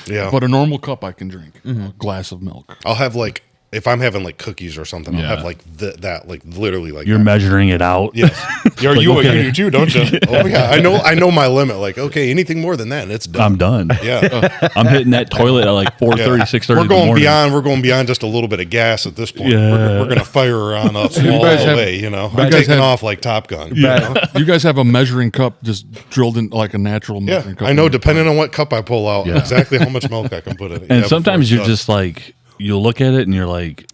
[SPEAKER 3] Yeah.
[SPEAKER 5] But a normal cup I can drink. A glass of milk.
[SPEAKER 3] I'll have like if I'm having like cookies or something, I'll
[SPEAKER 1] Yeah.
[SPEAKER 3] have like that like literally like
[SPEAKER 1] You're
[SPEAKER 3] that.
[SPEAKER 1] measuring it out.
[SPEAKER 3] Yes. You
[SPEAKER 1] okay.
[SPEAKER 3] do too, don't you? Oh yeah. I know my limit. Like, okay, anything more than that, and it's done.
[SPEAKER 1] I'm done.
[SPEAKER 3] Yeah.
[SPEAKER 1] I'm hitting that toilet at like 4:30,
[SPEAKER 3] Yeah.
[SPEAKER 1] 6:30
[SPEAKER 3] We're
[SPEAKER 1] in the
[SPEAKER 3] going
[SPEAKER 1] morning.
[SPEAKER 3] beyond. We're going beyond just a little bit of gas at this point.
[SPEAKER 1] Yeah.
[SPEAKER 3] We're going to fire her on up all
[SPEAKER 5] guys
[SPEAKER 3] the
[SPEAKER 5] have-
[SPEAKER 3] way. You know,
[SPEAKER 5] you
[SPEAKER 3] I'm
[SPEAKER 5] guys
[SPEAKER 3] taking
[SPEAKER 5] have-
[SPEAKER 3] off like Top Gun.
[SPEAKER 5] You guys have a measuring cup just drilled in like a natural
[SPEAKER 3] Yeah,
[SPEAKER 5] measuring cup.
[SPEAKER 3] I know. Depending on what cup I pull out,
[SPEAKER 1] Yeah.
[SPEAKER 3] exactly how much milk I can put in it.
[SPEAKER 1] And
[SPEAKER 3] Yeah,
[SPEAKER 1] sometimes
[SPEAKER 3] before
[SPEAKER 1] you're
[SPEAKER 3] it's
[SPEAKER 1] just like, you look at it and you're like,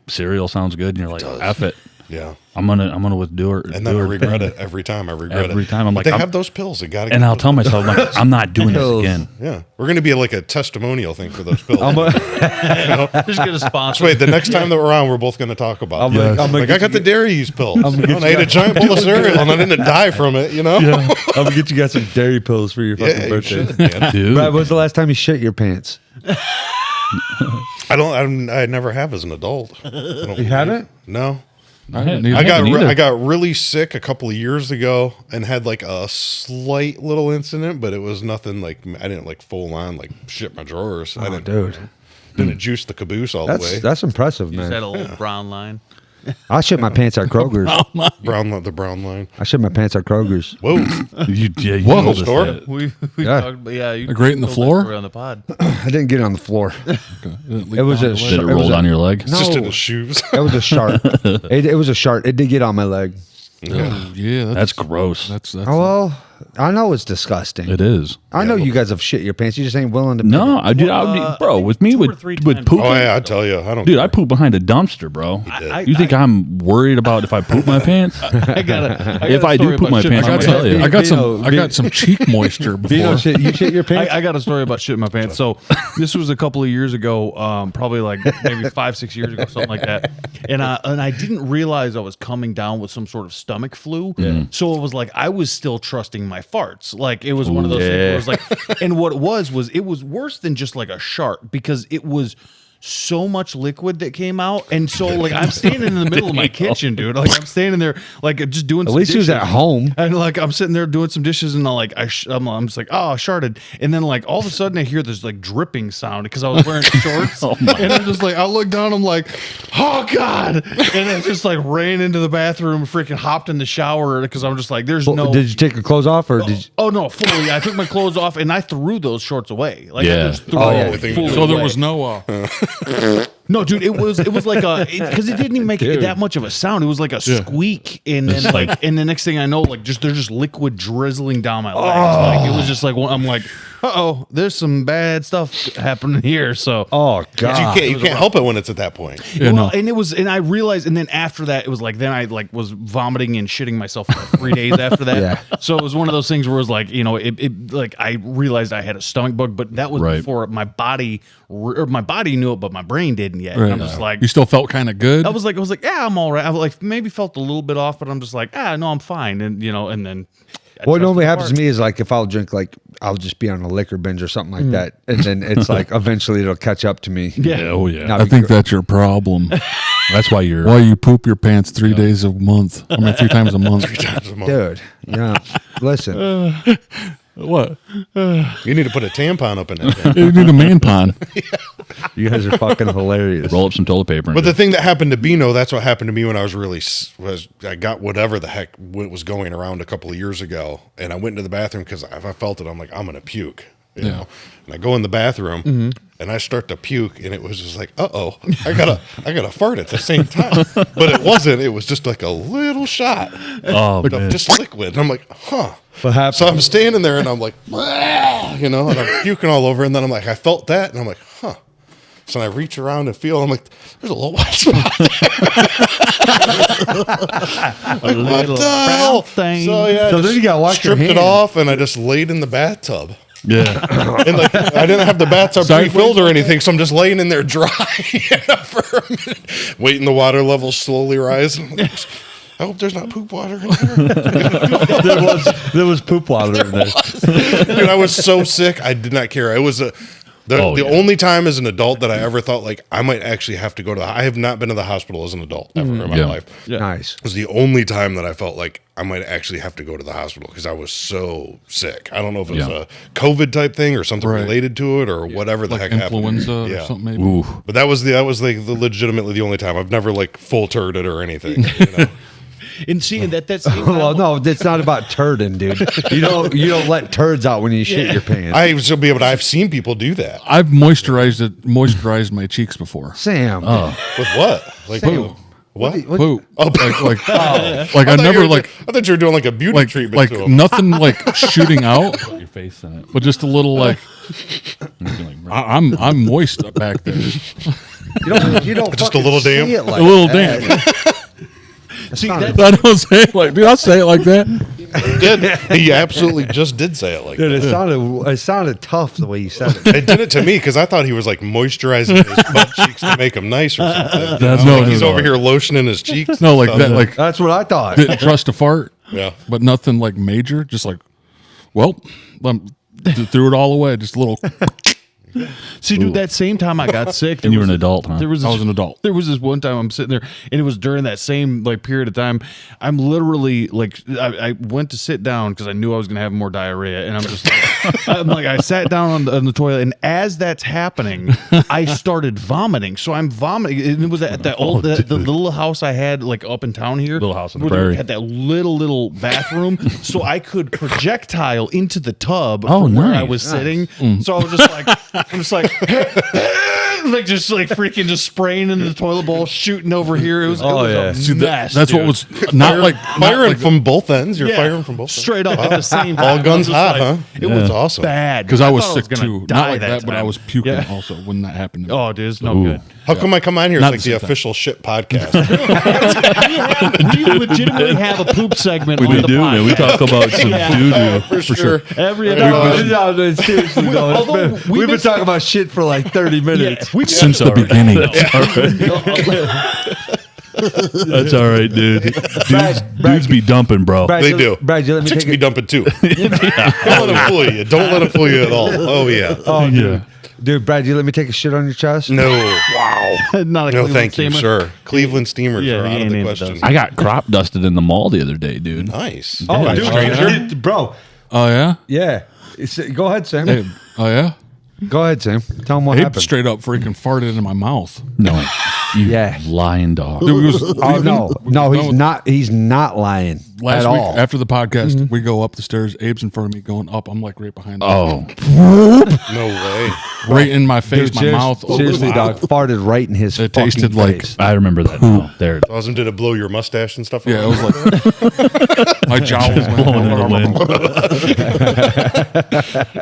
[SPEAKER 1] cereal sounds good, and you're like, F it.
[SPEAKER 3] done. Yeah.
[SPEAKER 1] I'm gonna withdraw it.
[SPEAKER 3] And then I regret it every time. I regret it
[SPEAKER 1] Every time. I'm
[SPEAKER 3] But
[SPEAKER 1] like,
[SPEAKER 3] they
[SPEAKER 1] I'm-
[SPEAKER 3] have those pills. They got to.
[SPEAKER 1] And I'll tell myself, I'm like, I'm not doing this
[SPEAKER 2] Pills.
[SPEAKER 1] again.
[SPEAKER 3] Yeah, we're going to be like a testimonial thing for those pills.
[SPEAKER 4] Just get a sponsor.
[SPEAKER 3] Wait, the next time that we're on, we're both going to talk about.
[SPEAKER 2] I'm
[SPEAKER 3] it.
[SPEAKER 2] gonna- I'm gonna
[SPEAKER 3] like I
[SPEAKER 2] get
[SPEAKER 3] got the
[SPEAKER 2] you-
[SPEAKER 3] dairy yeast pill. And I ate a giant bowl of cereal, and I didn't die from it. You know.
[SPEAKER 2] I'm gonna get you guys some dairy pills for your fucking
[SPEAKER 3] Yeah, you
[SPEAKER 2] birthday.
[SPEAKER 3] should, man.
[SPEAKER 1] Dude.
[SPEAKER 2] Brad, when's the last time you shit your pants?
[SPEAKER 3] I never have as an adult.
[SPEAKER 2] You haven't?
[SPEAKER 3] No.
[SPEAKER 5] I didn't either.
[SPEAKER 3] I got
[SPEAKER 1] neither.
[SPEAKER 3] I got really sick a couple of years ago and had like a slight little incident, but it was nothing like I didn't like full on like shit my drawers. I didn't juice the caboose all the way.
[SPEAKER 2] That's impressive,
[SPEAKER 4] You just had
[SPEAKER 2] man.
[SPEAKER 4] a little brown line.
[SPEAKER 2] I shit my pants at Kroger's.
[SPEAKER 3] The brown line.
[SPEAKER 2] I shit my pants at Kroger's.
[SPEAKER 3] Whoa.
[SPEAKER 1] You
[SPEAKER 5] Whoa.
[SPEAKER 1] told us
[SPEAKER 3] Store?
[SPEAKER 1] that.
[SPEAKER 4] We
[SPEAKER 2] Yeah.
[SPEAKER 4] talked about, yeah. You
[SPEAKER 5] Like in the
[SPEAKER 4] told that
[SPEAKER 5] floor?
[SPEAKER 4] story on the pod.
[SPEAKER 2] I didn't get it on the floor.
[SPEAKER 5] It
[SPEAKER 2] was a
[SPEAKER 1] Did
[SPEAKER 2] It
[SPEAKER 1] it
[SPEAKER 2] was
[SPEAKER 1] roll
[SPEAKER 2] a-
[SPEAKER 1] down your leg?
[SPEAKER 3] It's just in
[SPEAKER 2] No.
[SPEAKER 3] his shoes.
[SPEAKER 2] It was a shark. It was a shark. It did get on my leg.
[SPEAKER 5] Yeah,
[SPEAKER 1] That's gross.
[SPEAKER 5] That's
[SPEAKER 2] Oh, well, I know it's disgusting.
[SPEAKER 1] It is.
[SPEAKER 2] I know you guys have shit your pants. You just ain't willing to.
[SPEAKER 1] No, I do. Bro, with me,
[SPEAKER 4] 2 or
[SPEAKER 1] with
[SPEAKER 4] 3
[SPEAKER 1] with
[SPEAKER 4] times.
[SPEAKER 1] pooping.
[SPEAKER 3] Oh yeah, I tell you, I don't.
[SPEAKER 1] Dude,
[SPEAKER 3] care.
[SPEAKER 1] I poop behind a dumpster, bro.
[SPEAKER 4] I-
[SPEAKER 1] You think I'm worried about if I poop my pants?
[SPEAKER 4] I got
[SPEAKER 1] If I do poop my pants,
[SPEAKER 5] I
[SPEAKER 1] I'm
[SPEAKER 5] got
[SPEAKER 1] gonna tell you.
[SPEAKER 5] some. I got
[SPEAKER 2] Vino,
[SPEAKER 5] some. I got some cheek moisture
[SPEAKER 2] Vino,
[SPEAKER 5] before.
[SPEAKER 2] you shit your pants.
[SPEAKER 4] I got a story about shitting my pants. So this was a couple of years ago, probably like maybe 5-6 years ago, something like that. And I didn't realize I was coming down with some sort of stomach flu. So it was like I was still trusting my farts. Like it was one of those things where it was like, and what it was it was worse than just like a shark because it was so much liquid that came out, and so like I'm standing in the middle of my kitchen, dude. Like I'm standing there, like just doing.
[SPEAKER 2] At
[SPEAKER 4] some
[SPEAKER 2] least he was
[SPEAKER 4] dishes.
[SPEAKER 2] at home.
[SPEAKER 4] And like I'm sitting there doing some dishes, and I'm just like, oh, I sharted. And then like all of a sudden I hear this like dripping sound because I was wearing shorts, and I'm just like, I look down, I'm like, oh god, and I just like ran into the bathroom, freaking hopped in the shower because I'm just like, there's no.
[SPEAKER 2] Did you take your clothes off or did you?
[SPEAKER 4] Oh no, fully. I took my clothes off and I threw those shorts away. Like
[SPEAKER 1] Yeah.
[SPEAKER 4] I just threw
[SPEAKER 2] Oh, yeah.
[SPEAKER 4] them fully
[SPEAKER 5] So there
[SPEAKER 4] away.
[SPEAKER 5] was no.
[SPEAKER 4] No, dude, it was like a because it didn't even make that much of a sound. It was like a squeak, and then like, and the next thing I know, like there's just liquid drizzling down my legs. Like it was just like I'm like, there's some bad stuff happening here. So
[SPEAKER 2] Oh god!
[SPEAKER 3] You can't help it when it's at that point.
[SPEAKER 5] Yeah, no.
[SPEAKER 4] and I realized, and then after that, it was like then I like was vomiting and shitting myself for like 3 days after that.
[SPEAKER 2] Yeah.
[SPEAKER 4] So it was one of those things where it was like it like I realized I had a stomach bug, but that was
[SPEAKER 1] Right.
[SPEAKER 4] before my body knew it, but my brain didn't yet. And I'm just like.
[SPEAKER 5] You still felt kind of good.
[SPEAKER 4] I was like, yeah, I'm all right. I like maybe felt a little bit off, but I'm just like, no, I'm fine. And and then
[SPEAKER 2] What normally happens to me is like if I'll drink, like I'll just be on a liquor binge or something like that, and then it's like eventually it'll catch up to me.
[SPEAKER 4] Yeah.
[SPEAKER 1] Oh yeah.
[SPEAKER 2] Not
[SPEAKER 5] I think that's your problem.
[SPEAKER 1] That's why you're.
[SPEAKER 5] Why you poop your pants 3 days a month? I mean, 3 times a month.
[SPEAKER 2] Dude, yeah. Listen,
[SPEAKER 5] What?
[SPEAKER 3] You need to put a tampon up in that thing.
[SPEAKER 5] You need a man pond.
[SPEAKER 2] You guys are fucking hilarious.
[SPEAKER 1] Roll up some toilet paper.
[SPEAKER 3] But the thing that happened to Bino, that's what happened to me when I was I got whatever the heck was going around a couple of years ago, and I went into the bathroom because if I felt it, I'm like, I'm gonna puke, you know. And I go in the bathroom and I start to puke, and it was just like, I gotta fart at the same time, but it wasn't. It was just like a little shot
[SPEAKER 1] oh,
[SPEAKER 3] of
[SPEAKER 1] man.
[SPEAKER 3] just liquid. And I'm like, huh.
[SPEAKER 2] What happened?
[SPEAKER 3] So I'm standing there and I'm like, you know, and I'm puking all over, and then I'm like, I felt that, and I'm like, huh. So I reach around and feel, I'm like, there's a little white spot. Like, what the hell?
[SPEAKER 4] thing.
[SPEAKER 3] So yeah,
[SPEAKER 2] So
[SPEAKER 3] I
[SPEAKER 2] then you gotta wash your
[SPEAKER 3] stripped it
[SPEAKER 2] hands.
[SPEAKER 3] off, and I just laid in the bathtub.
[SPEAKER 1] Yeah.
[SPEAKER 3] And like, I didn't have the bathtub
[SPEAKER 5] Sideways
[SPEAKER 3] pre-filled or anything, so I'm just laying in there dry for a minute, waiting the water levels slowly rise. I hope there's not poop water in there.
[SPEAKER 2] there was poop water in there.
[SPEAKER 3] Dude, I was so sick. I did not care. It was the only time as an adult that I ever thought like I might actually have to go to I have not been to the hospital as an adult ever in my life.
[SPEAKER 2] Nice.
[SPEAKER 3] It was the only time that I felt like I might actually have to go to the hospital because I was so sick. I don't know if it was a COVID type thing or something related to it or whatever the
[SPEAKER 5] Like
[SPEAKER 3] heck
[SPEAKER 5] influenza
[SPEAKER 3] happened.
[SPEAKER 5] or something maybe.
[SPEAKER 1] Ooh.
[SPEAKER 3] But that was like the legitimately the only time. I've never like full turded or anything. You know?
[SPEAKER 4] And see, that's
[SPEAKER 2] Well, no, it's not about turding, dude. You don't let turds out when you shit your pants.
[SPEAKER 3] I've seen people do that.
[SPEAKER 5] I've moisturized my cheeks before.
[SPEAKER 2] Sam.
[SPEAKER 3] With what? Like
[SPEAKER 2] Sam.
[SPEAKER 3] what?
[SPEAKER 5] Poop.
[SPEAKER 3] Oh,
[SPEAKER 5] Like I
[SPEAKER 3] thought
[SPEAKER 5] never
[SPEAKER 3] you were-
[SPEAKER 5] like
[SPEAKER 3] I thought you were doing like a beauty treatment
[SPEAKER 5] like
[SPEAKER 3] to them.
[SPEAKER 5] nothing like shooting out,
[SPEAKER 1] Put your face in it.
[SPEAKER 5] but just a little like I'm moist back there.
[SPEAKER 2] You don't
[SPEAKER 3] Just a
[SPEAKER 2] fucking
[SPEAKER 3] little
[SPEAKER 2] say
[SPEAKER 3] damp.
[SPEAKER 2] it like
[SPEAKER 5] A little
[SPEAKER 2] that.
[SPEAKER 5] damp.
[SPEAKER 4] see
[SPEAKER 2] not
[SPEAKER 4] that,
[SPEAKER 5] I don't say it like, dude. I say it like that.
[SPEAKER 3] He absolutely just did say it like
[SPEAKER 2] Dude,
[SPEAKER 3] that.
[SPEAKER 2] it sounded tough the way you said it.
[SPEAKER 3] It did it to me because I thought he was like moisturizing his butt cheeks to make them nice or something.
[SPEAKER 5] That's
[SPEAKER 3] Like
[SPEAKER 5] no,
[SPEAKER 3] he's
[SPEAKER 5] no,
[SPEAKER 3] over here lotioning his cheeks.
[SPEAKER 5] No,
[SPEAKER 3] and
[SPEAKER 5] like
[SPEAKER 3] stuff.
[SPEAKER 5] that. Like
[SPEAKER 2] That's what I thought.
[SPEAKER 5] didn't trust a fart.
[SPEAKER 3] Yeah.
[SPEAKER 5] But nothing like major. Just like, well, threw it all away. Just a little.
[SPEAKER 4] see, dude, that same time I got sick,
[SPEAKER 1] And you were an adult, huh?
[SPEAKER 4] There was
[SPEAKER 5] I was an adult.
[SPEAKER 4] There was this one time I'm sitting there, and it was during that same like period of time. I'm literally like, I went to sit down because I knew I was gonna have more diarrhea, and I'm just, like, I sat down on the toilet, and as that's happening, I started vomiting. So I'm vomiting, and it was at that old the little house I had like up in town here,
[SPEAKER 1] Little house on the
[SPEAKER 4] where they
[SPEAKER 1] prairie.
[SPEAKER 4] had that little bathroom, so I could projectile into the tub
[SPEAKER 1] Oh,
[SPEAKER 4] from where I
[SPEAKER 1] nice.
[SPEAKER 4] was sitting. So I was just like, like just like freaking just spraying into the toilet bowl, shooting over here. It was,
[SPEAKER 2] Oh,
[SPEAKER 4] it
[SPEAKER 2] yeah.
[SPEAKER 4] was a
[SPEAKER 5] See,
[SPEAKER 4] mess.
[SPEAKER 5] that's what
[SPEAKER 4] dude.
[SPEAKER 5] was not like
[SPEAKER 3] Firing
[SPEAKER 5] like,
[SPEAKER 3] from both ends. You're
[SPEAKER 4] Yeah,
[SPEAKER 3] firing from both ends.
[SPEAKER 4] straight up at the same time.
[SPEAKER 3] All guns
[SPEAKER 4] I was just
[SPEAKER 3] hot,
[SPEAKER 4] like,
[SPEAKER 3] huh?
[SPEAKER 4] It was
[SPEAKER 3] awesome.
[SPEAKER 4] bad
[SPEAKER 5] because I was
[SPEAKER 4] thought
[SPEAKER 5] sick
[SPEAKER 4] gonna
[SPEAKER 5] too.
[SPEAKER 4] die
[SPEAKER 5] Not like that, but I
[SPEAKER 4] time.
[SPEAKER 5] was puking
[SPEAKER 4] Yeah.
[SPEAKER 5] also when that happened. To me.
[SPEAKER 4] Oh, dude, it's no
[SPEAKER 1] Ooh.
[SPEAKER 4] good.
[SPEAKER 3] How come I come on here? It's
[SPEAKER 5] Not
[SPEAKER 3] like
[SPEAKER 5] the
[SPEAKER 3] the
[SPEAKER 5] same time.
[SPEAKER 3] official shit podcast.
[SPEAKER 4] We legitimately have a poop segment
[SPEAKER 1] We
[SPEAKER 4] on
[SPEAKER 1] do,
[SPEAKER 4] the
[SPEAKER 1] man.
[SPEAKER 4] podcast.
[SPEAKER 1] We talk about some
[SPEAKER 4] Yeah.
[SPEAKER 1] doo-doo.
[SPEAKER 3] For sure.
[SPEAKER 4] Every
[SPEAKER 2] No, seriously, though.
[SPEAKER 4] although
[SPEAKER 2] We've
[SPEAKER 4] we've
[SPEAKER 2] been
[SPEAKER 4] been-
[SPEAKER 2] talking about shit for like 30 minutes.
[SPEAKER 4] we
[SPEAKER 5] Since the beginning.
[SPEAKER 1] That's all right, dude. Dudes be dumping, bro.
[SPEAKER 2] Brad,
[SPEAKER 3] They
[SPEAKER 2] you-
[SPEAKER 3] do.
[SPEAKER 2] Brad, you let me
[SPEAKER 3] Chicks
[SPEAKER 2] take
[SPEAKER 3] be
[SPEAKER 2] a,
[SPEAKER 3] dumping too. Don't let them fool you. Don't let them fool you at all. Oh yeah.
[SPEAKER 2] Oh, dude.
[SPEAKER 1] Yeah.
[SPEAKER 2] Dude, Brad, you let me take a shit on your chest?
[SPEAKER 3] No. Wow.
[SPEAKER 4] not a
[SPEAKER 3] No,
[SPEAKER 4] Cleveland
[SPEAKER 3] thank you,
[SPEAKER 4] steamer.
[SPEAKER 3] sir. Cleveland steamers
[SPEAKER 4] Yeah,
[SPEAKER 3] are
[SPEAKER 4] he
[SPEAKER 3] out of
[SPEAKER 4] ain't
[SPEAKER 3] the
[SPEAKER 4] into
[SPEAKER 3] question.
[SPEAKER 4] those.
[SPEAKER 1] I got crop dusted in the mall the other day, dude.
[SPEAKER 3] Nice.
[SPEAKER 2] Oh,
[SPEAKER 3] Yeah,
[SPEAKER 2] dude,
[SPEAKER 3] stranger.
[SPEAKER 2] bro.
[SPEAKER 5] Oh yeah.
[SPEAKER 2] Yeah. Go ahead, Sam.
[SPEAKER 5] Hey, oh yeah.
[SPEAKER 2] Go ahead, Sam. Tell him what
[SPEAKER 5] Abe
[SPEAKER 2] happened.
[SPEAKER 5] straight up freaking farted into my mouth.
[SPEAKER 1] No. You
[SPEAKER 2] Yeah.
[SPEAKER 1] lying dog.
[SPEAKER 5] Dude, it was
[SPEAKER 2] Oh no, he's not. He's not lying
[SPEAKER 5] Last
[SPEAKER 2] at
[SPEAKER 5] week
[SPEAKER 2] all.
[SPEAKER 5] after the podcast, we go up the stairs. Abe's in front of me, going up. I'm like right behind him.
[SPEAKER 1] Oh.
[SPEAKER 3] No way.
[SPEAKER 5] Right in my face,
[SPEAKER 2] Dude,
[SPEAKER 5] my mouth.
[SPEAKER 2] Seriously,
[SPEAKER 5] Wow.
[SPEAKER 2] dog, farted right in his.
[SPEAKER 5] It
[SPEAKER 2] fucking
[SPEAKER 5] tasted like-
[SPEAKER 2] face.
[SPEAKER 1] I remember that now. There it is.
[SPEAKER 3] Awesome. Did it blow your mustache and stuff?
[SPEAKER 5] Yeah, it was like my jowls
[SPEAKER 1] Blowing in the
[SPEAKER 5] went.
[SPEAKER 1] wind.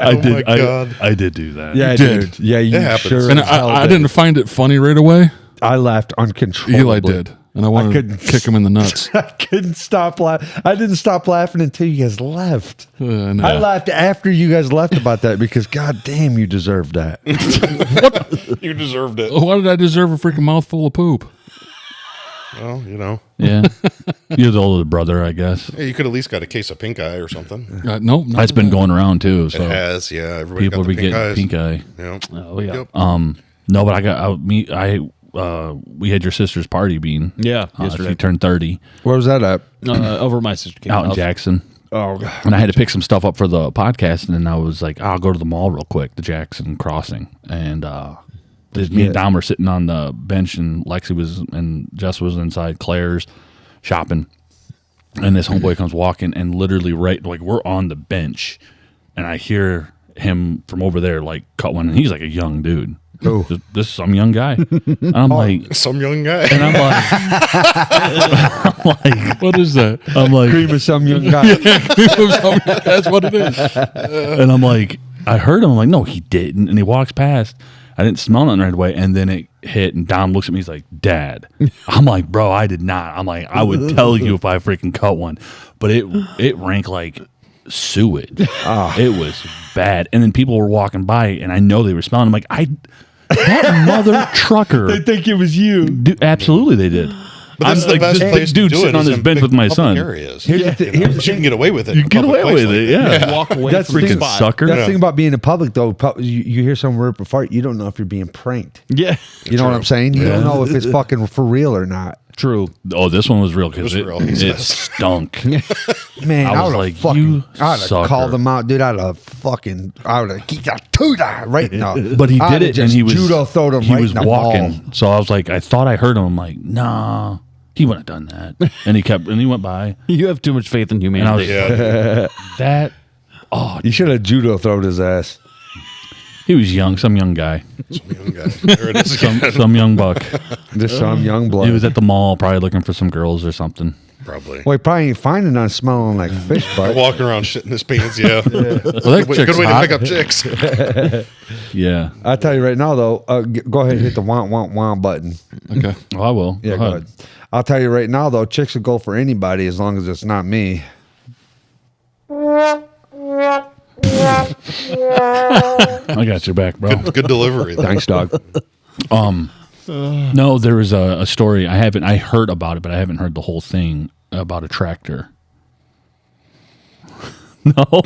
[SPEAKER 3] Oh my God.
[SPEAKER 1] I did do that.
[SPEAKER 2] Yeah,
[SPEAKER 5] did.
[SPEAKER 2] dude. Yeah, you
[SPEAKER 3] It happens.
[SPEAKER 2] sure.
[SPEAKER 5] And
[SPEAKER 2] as hell
[SPEAKER 5] I
[SPEAKER 2] did.
[SPEAKER 5] didn't find it funny right away.
[SPEAKER 2] I laughed uncontrollably.
[SPEAKER 5] Eli did, and I wanted
[SPEAKER 2] couldn't-
[SPEAKER 5] to kick him in the nuts.
[SPEAKER 2] I couldn't stop laughing. I didn't stop laughing until you guys left.
[SPEAKER 5] And,
[SPEAKER 2] I laughed after you guys left about that because god damn, you deserved that.
[SPEAKER 3] You deserved it.
[SPEAKER 5] why did I deserve a freaking mouthful of poop?
[SPEAKER 3] Well, you know.
[SPEAKER 1] Yeah. You're the older brother, I guess.
[SPEAKER 3] Yeah, you could at least got a case of pink eye or something.
[SPEAKER 5] Nope. not
[SPEAKER 1] That's been
[SPEAKER 5] that.
[SPEAKER 1] going around too. So
[SPEAKER 3] It has, yeah. Everybody
[SPEAKER 1] people
[SPEAKER 3] got
[SPEAKER 1] be
[SPEAKER 3] the pink
[SPEAKER 1] getting
[SPEAKER 3] eyes.
[SPEAKER 1] pink eye.
[SPEAKER 3] Yeah.
[SPEAKER 4] Oh yeah.
[SPEAKER 3] Yep.
[SPEAKER 1] No, but we had your sister's party being.
[SPEAKER 4] Yeah,
[SPEAKER 1] She
[SPEAKER 4] yesterday.
[SPEAKER 1] turned 30
[SPEAKER 2] Where was that at?
[SPEAKER 4] Over at my sister.
[SPEAKER 1] out in Jackson.
[SPEAKER 2] Oh, God.
[SPEAKER 1] And I had to pick some stuff up for the podcast, and then I was like, I'll go to the mall real quick, the Jackson Crossing. And me and Dom were sitting on the bench, and Lexi was, and Jess was inside Claire's shopping. And this homeboy comes walking, and literally we're on the bench, and I hear him from over there, like, cut one, and he's like a young dude.
[SPEAKER 2] Oh.
[SPEAKER 1] This is some young guy. And I'm like,
[SPEAKER 3] Some young guy.
[SPEAKER 1] and I'm like,
[SPEAKER 5] What is that?
[SPEAKER 1] I'm like,
[SPEAKER 2] Cream of some young guy.
[SPEAKER 5] That's what it is.
[SPEAKER 1] and I'm like, I heard him. I'm like, no, he didn't. And he walks past. I didn't smell nothing right away. And then it hit, and Dom looks at me. He's like, Dad. I'm like, bro, I did not. I'm like, I would tell you if I freaking cut one. But it ranked like sewage. It was bad. And then people were walking by, and I know they were smelling. I'm like, that mother trucker.
[SPEAKER 2] think it was you.
[SPEAKER 1] Absolutely, they did.
[SPEAKER 3] But that's the
[SPEAKER 1] like,
[SPEAKER 3] best
[SPEAKER 1] this
[SPEAKER 3] place
[SPEAKER 1] dude
[SPEAKER 3] to do
[SPEAKER 1] sitting
[SPEAKER 3] it
[SPEAKER 1] on
[SPEAKER 3] is
[SPEAKER 1] this
[SPEAKER 3] in
[SPEAKER 1] bench
[SPEAKER 3] big
[SPEAKER 1] with my
[SPEAKER 3] public
[SPEAKER 1] son.
[SPEAKER 3] Areas.
[SPEAKER 2] Here's the thing. Here's the
[SPEAKER 3] You can
[SPEAKER 2] thing.
[SPEAKER 3] get away with it.
[SPEAKER 1] You can get away with it, yeah.
[SPEAKER 4] Walk away
[SPEAKER 2] That's
[SPEAKER 4] from
[SPEAKER 2] the
[SPEAKER 4] the
[SPEAKER 2] thing.
[SPEAKER 4] spot.
[SPEAKER 1] Sucker.
[SPEAKER 2] That's the thing about being in public, though. You hear some rip apart, you don't know if you're being pranked.
[SPEAKER 4] Yeah,
[SPEAKER 2] You know what I'm saying? You don't know if it's fucking for real or not.
[SPEAKER 4] true.
[SPEAKER 1] Oh, this one was real because
[SPEAKER 3] It
[SPEAKER 1] it,
[SPEAKER 3] was real, he says.
[SPEAKER 1] stunk.
[SPEAKER 2] Man,
[SPEAKER 1] I
[SPEAKER 2] I
[SPEAKER 1] was
[SPEAKER 2] would
[SPEAKER 1] like,
[SPEAKER 2] have fucking,
[SPEAKER 1] you
[SPEAKER 2] I would
[SPEAKER 1] sucker.
[SPEAKER 2] have called them out, dude. I would have keep that tuda right now.
[SPEAKER 1] But he
[SPEAKER 2] I'd
[SPEAKER 1] did
[SPEAKER 2] have
[SPEAKER 1] it, and
[SPEAKER 2] just
[SPEAKER 1] he was
[SPEAKER 2] judo throwed him
[SPEAKER 1] he
[SPEAKER 2] right
[SPEAKER 1] was
[SPEAKER 2] in the
[SPEAKER 1] walking.
[SPEAKER 2] ball.
[SPEAKER 1] So I was like, I thought I heard him. I'm like, nah, he wouldn't have done that. And he went by,
[SPEAKER 4] You have too much faith in
[SPEAKER 1] and I
[SPEAKER 4] humanity.
[SPEAKER 1] was
[SPEAKER 3] Yeah.
[SPEAKER 1] that.
[SPEAKER 2] You should have judo thrown his ass.
[SPEAKER 1] He was young, some young guy,
[SPEAKER 3] Some young guy. There it is again.
[SPEAKER 1] some young buck.
[SPEAKER 2] Just some young blood.
[SPEAKER 1] He was at the mall, probably looking for some girls or something.
[SPEAKER 3] Probably.
[SPEAKER 2] Well, he probably ain't finding none smelling like fish butt.
[SPEAKER 3] Walking around shitting his pants, yeah.
[SPEAKER 5] Well, that
[SPEAKER 3] Good
[SPEAKER 5] chick's
[SPEAKER 3] way to
[SPEAKER 5] hot.
[SPEAKER 3] pick up chicks.
[SPEAKER 1] Yeah.
[SPEAKER 2] I'll tell you right now, though. Go ahead and hit the want button.
[SPEAKER 5] Okay.
[SPEAKER 1] Oh, I will.
[SPEAKER 2] Yeah, go ahead. I'll tell you right now, though. Chicks will go for anybody as long as it's not me.
[SPEAKER 1] I got your back, bro.
[SPEAKER 3] Good delivery. though.
[SPEAKER 2] Thanks, dog.
[SPEAKER 1] No, there was a story. I heard about it, but I haven't heard the whole thing about a tractor. No. All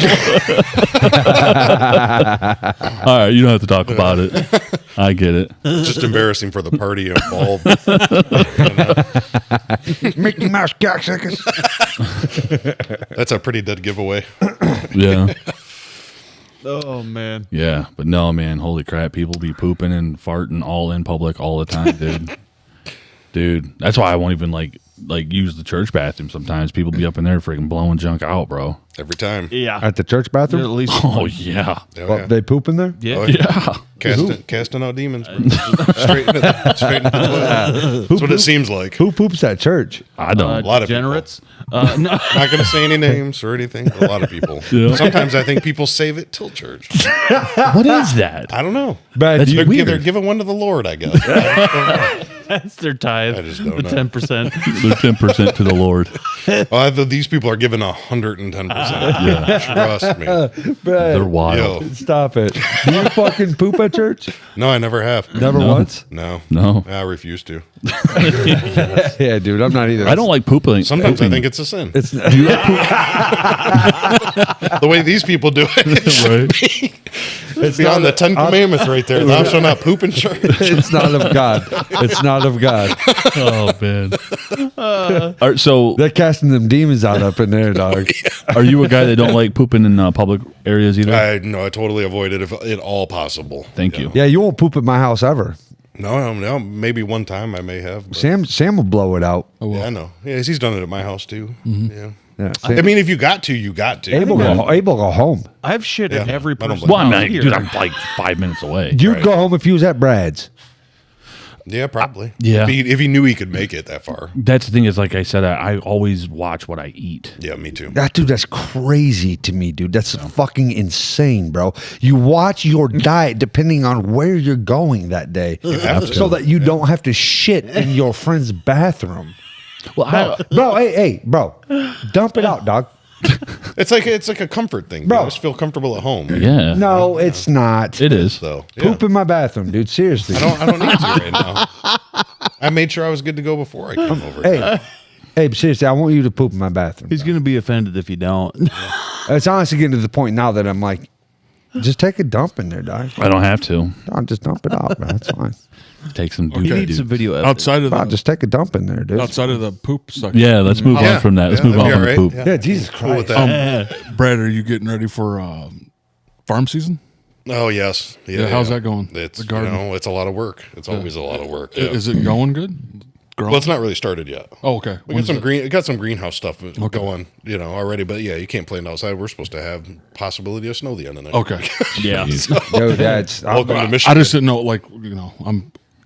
[SPEAKER 1] right, you don't have to talk about it. I get it.
[SPEAKER 3] It's just embarrassing for the party involved.
[SPEAKER 2] Mickey Mouse cocksuckers.
[SPEAKER 3] That's a pretty dead giveaway.
[SPEAKER 1] Yeah.
[SPEAKER 4] Oh man.
[SPEAKER 1] Yeah, but no, man, holy crap, people be pooping and farting all in public all the time, dude. Dude, that's why I won't even like use the church bathroom sometimes. People be up in there freaking blowing junk out, bro.
[SPEAKER 3] Every time.
[SPEAKER 4] Yeah.
[SPEAKER 2] At the church
[SPEAKER 4] At
[SPEAKER 2] bathroom?
[SPEAKER 4] least.
[SPEAKER 1] Oh yeah.
[SPEAKER 3] Oh,
[SPEAKER 2] Well,
[SPEAKER 3] yeah.
[SPEAKER 2] they poop in there?
[SPEAKER 4] Yeah.
[SPEAKER 3] Oh,
[SPEAKER 1] Yeah.
[SPEAKER 3] Casting out demons. straight into the toilet. That's what it seems like.
[SPEAKER 2] Who poops at church?
[SPEAKER 1] I don't.
[SPEAKER 3] A lot of
[SPEAKER 4] degenerates. No.
[SPEAKER 3] Not going to say any names or anything. A lot of people.
[SPEAKER 1] Yeah.
[SPEAKER 3] Sometimes I think people save it till church.
[SPEAKER 1] What is that?
[SPEAKER 3] I don't know.
[SPEAKER 2] Bad
[SPEAKER 1] That's
[SPEAKER 3] They're,
[SPEAKER 1] weird.
[SPEAKER 3] they're giving one to the Lord, I guess.
[SPEAKER 4] That's their tithe.
[SPEAKER 3] I just don't
[SPEAKER 4] the
[SPEAKER 3] know.
[SPEAKER 4] 10%.
[SPEAKER 1] They're 10% to the Lord.
[SPEAKER 3] These people are giving 110%. Trust me.
[SPEAKER 1] They're wild.
[SPEAKER 3] Yo.
[SPEAKER 2] Stop it. Do you fucking poop at church?
[SPEAKER 3] No, I never have.
[SPEAKER 2] Never
[SPEAKER 1] No.
[SPEAKER 2] once?
[SPEAKER 3] No.
[SPEAKER 1] No.
[SPEAKER 3] I refuse to.
[SPEAKER 2] Yeah, dude, I'm not either.
[SPEAKER 1] I don't like pooping.
[SPEAKER 3] Sometimes I think it's a sin.
[SPEAKER 2] It's
[SPEAKER 3] The way these people do it. It's beyond the Ten Commandments right there. Thou shalt not poop in church.
[SPEAKER 2] it's not of God. It's not of God.
[SPEAKER 1] Oh man. All right, so
[SPEAKER 2] They're casting them demons out up in there, dog.
[SPEAKER 1] are you a guy that don't like pooping in public areas either?
[SPEAKER 3] I totally avoid it if at all possible.
[SPEAKER 1] Thank you.
[SPEAKER 2] Yeah, you won't poop at my house ever.
[SPEAKER 3] No. Maybe one time I may have. But
[SPEAKER 2] Sam will blow it out.
[SPEAKER 3] yeah, I know. Yeah, he's done it at my house too. Yeah.
[SPEAKER 2] Yeah,
[SPEAKER 3] I mean, if you got to, you got to.
[SPEAKER 2] Abel go home.
[SPEAKER 4] I've shit in
[SPEAKER 3] Yeah,
[SPEAKER 4] every
[SPEAKER 3] I don't
[SPEAKER 4] person.
[SPEAKER 3] blame
[SPEAKER 1] Well, I'm
[SPEAKER 4] out
[SPEAKER 1] not,
[SPEAKER 4] here.
[SPEAKER 1] dude, I'm like 5 minutes away.
[SPEAKER 2] You'd
[SPEAKER 3] Right.
[SPEAKER 2] go home if you was at Brad's.
[SPEAKER 3] Yeah, probably.
[SPEAKER 1] Yeah.
[SPEAKER 3] If he knew he could make it that far.
[SPEAKER 1] That's the thing is, like I said, I always watch what I eat.
[SPEAKER 3] Yeah, me too.
[SPEAKER 2] That's crazy to me, dude. That's fucking insane, bro. You watch your diet depending on where you're going that day,
[SPEAKER 3] have to.
[SPEAKER 2] so that you don't have to shit in your friend's bathroom.
[SPEAKER 1] Well,
[SPEAKER 2] Bro, hey, bro, dump it out, dog.
[SPEAKER 3] It's like a comfort thing.
[SPEAKER 2] Bro.
[SPEAKER 3] You just feel comfortable at home.
[SPEAKER 1] yeah,
[SPEAKER 2] No, it's not.
[SPEAKER 1] it is.
[SPEAKER 3] So yeah.
[SPEAKER 2] Poop in my bathroom, dude. Seriously.
[SPEAKER 3] I don't need to right now. I made sure I was good to go before I came over.
[SPEAKER 2] Hey, but seriously, I want you to poop in my bathroom.
[SPEAKER 4] He's going to be offended if you don't.
[SPEAKER 2] It's honestly getting to the point now that I'm like, just take a dump in there, dog.
[SPEAKER 1] I don't have to.
[SPEAKER 2] I'll just dump it out, bro. That's fine.
[SPEAKER 1] Take some.
[SPEAKER 4] You
[SPEAKER 1] Goofy
[SPEAKER 4] need some
[SPEAKER 1] dudes.
[SPEAKER 4] video evidence.
[SPEAKER 5] outside of
[SPEAKER 2] Wow,
[SPEAKER 5] the
[SPEAKER 2] just take a dump in there, dude.
[SPEAKER 5] outside of the poop section.
[SPEAKER 1] Yeah, let's move
[SPEAKER 3] Yeah.
[SPEAKER 1] on from that. Let's
[SPEAKER 3] Yeah,
[SPEAKER 1] move on
[SPEAKER 3] that'd
[SPEAKER 1] from
[SPEAKER 3] be
[SPEAKER 1] the
[SPEAKER 3] all
[SPEAKER 1] poop.
[SPEAKER 3] right.
[SPEAKER 2] Yeah, Jesus
[SPEAKER 3] Cool with
[SPEAKER 2] Christ.
[SPEAKER 3] that.
[SPEAKER 5] Brad, are you getting ready for farm season?
[SPEAKER 3] Oh yes.
[SPEAKER 5] Yeah, how's that going?
[SPEAKER 3] It's
[SPEAKER 5] The garden.
[SPEAKER 3] it's a lot of work. It's always a lot of work. Yeah.
[SPEAKER 5] Is it going good? Growing?
[SPEAKER 3] Well, it's not really started yet.
[SPEAKER 5] Oh, okay.
[SPEAKER 3] We got some greenhouse stuff going, already. But yeah, you can't plant outside. We're supposed to have possibility of snow the end of next
[SPEAKER 5] Okay.
[SPEAKER 3] week.
[SPEAKER 4] Yeah.
[SPEAKER 2] Dude, that's
[SPEAKER 3] Welcome to
[SPEAKER 5] I
[SPEAKER 3] Michigan.
[SPEAKER 5] just didn't know,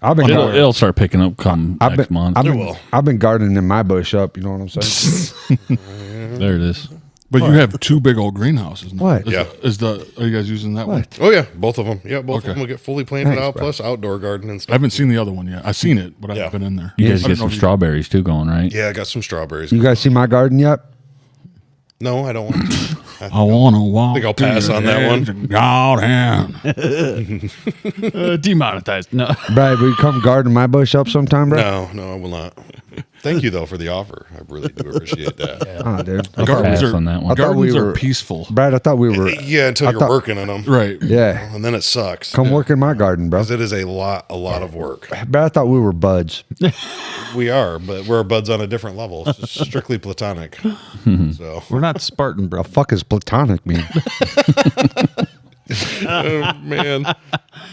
[SPEAKER 2] I've been
[SPEAKER 1] It'll start picking up come next month.
[SPEAKER 2] I've been gardening my bush up. You know what I'm saying?
[SPEAKER 1] There it is.
[SPEAKER 5] but you have two big old greenhouses. Now.
[SPEAKER 2] What?
[SPEAKER 3] Yeah.
[SPEAKER 5] Are you guys using that one?
[SPEAKER 2] What?
[SPEAKER 3] Oh yeah, both of them. Yeah, both
[SPEAKER 5] Okay.
[SPEAKER 3] of them will get fully planted
[SPEAKER 2] Thanks,
[SPEAKER 3] out,
[SPEAKER 2] bro.
[SPEAKER 3] plus outdoor garden and
[SPEAKER 5] I
[SPEAKER 3] stuff.
[SPEAKER 5] haven't seen the other one yet. I've seen it, but I
[SPEAKER 3] Yeah.
[SPEAKER 5] haven't been in there.
[SPEAKER 1] You guys
[SPEAKER 5] I don't
[SPEAKER 1] get
[SPEAKER 5] know
[SPEAKER 1] some
[SPEAKER 5] if you-
[SPEAKER 1] strawberries too going, right?
[SPEAKER 3] Yeah, I got some strawberries.
[SPEAKER 2] You guys see my garden yet?
[SPEAKER 3] No, I don't want.
[SPEAKER 5] I want to walk.
[SPEAKER 3] think I'll pass
[SPEAKER 5] to
[SPEAKER 3] on
[SPEAKER 5] the
[SPEAKER 3] that one.
[SPEAKER 5] edge of God hand.
[SPEAKER 4] Demonetized. No.
[SPEAKER 2] Brad, will you come garden my bush up sometime, bro?
[SPEAKER 3] No, I will not. Thank you though for the offer. I really do appreciate that.
[SPEAKER 2] Oh, dude.
[SPEAKER 5] Gardens
[SPEAKER 1] pass
[SPEAKER 5] are
[SPEAKER 1] on that one.
[SPEAKER 2] I thought we
[SPEAKER 5] Gardens are
[SPEAKER 2] were-
[SPEAKER 5] peaceful.
[SPEAKER 2] Brad, I thought we were.
[SPEAKER 3] Yeah, until
[SPEAKER 2] I
[SPEAKER 3] you're
[SPEAKER 2] thought-
[SPEAKER 3] working in them,
[SPEAKER 5] Right.
[SPEAKER 2] Yeah.
[SPEAKER 3] and then it sucks.
[SPEAKER 2] Come work in my garden, bro.
[SPEAKER 3] Because it is a lot of work.
[SPEAKER 2] Brad, I thought we were buds.
[SPEAKER 3] We are, but we're buds on a different level. It's just strictly platonic. So,
[SPEAKER 4] We're not Spartan, bro.
[SPEAKER 2] The fuck is platonic mean?
[SPEAKER 3] oh, man.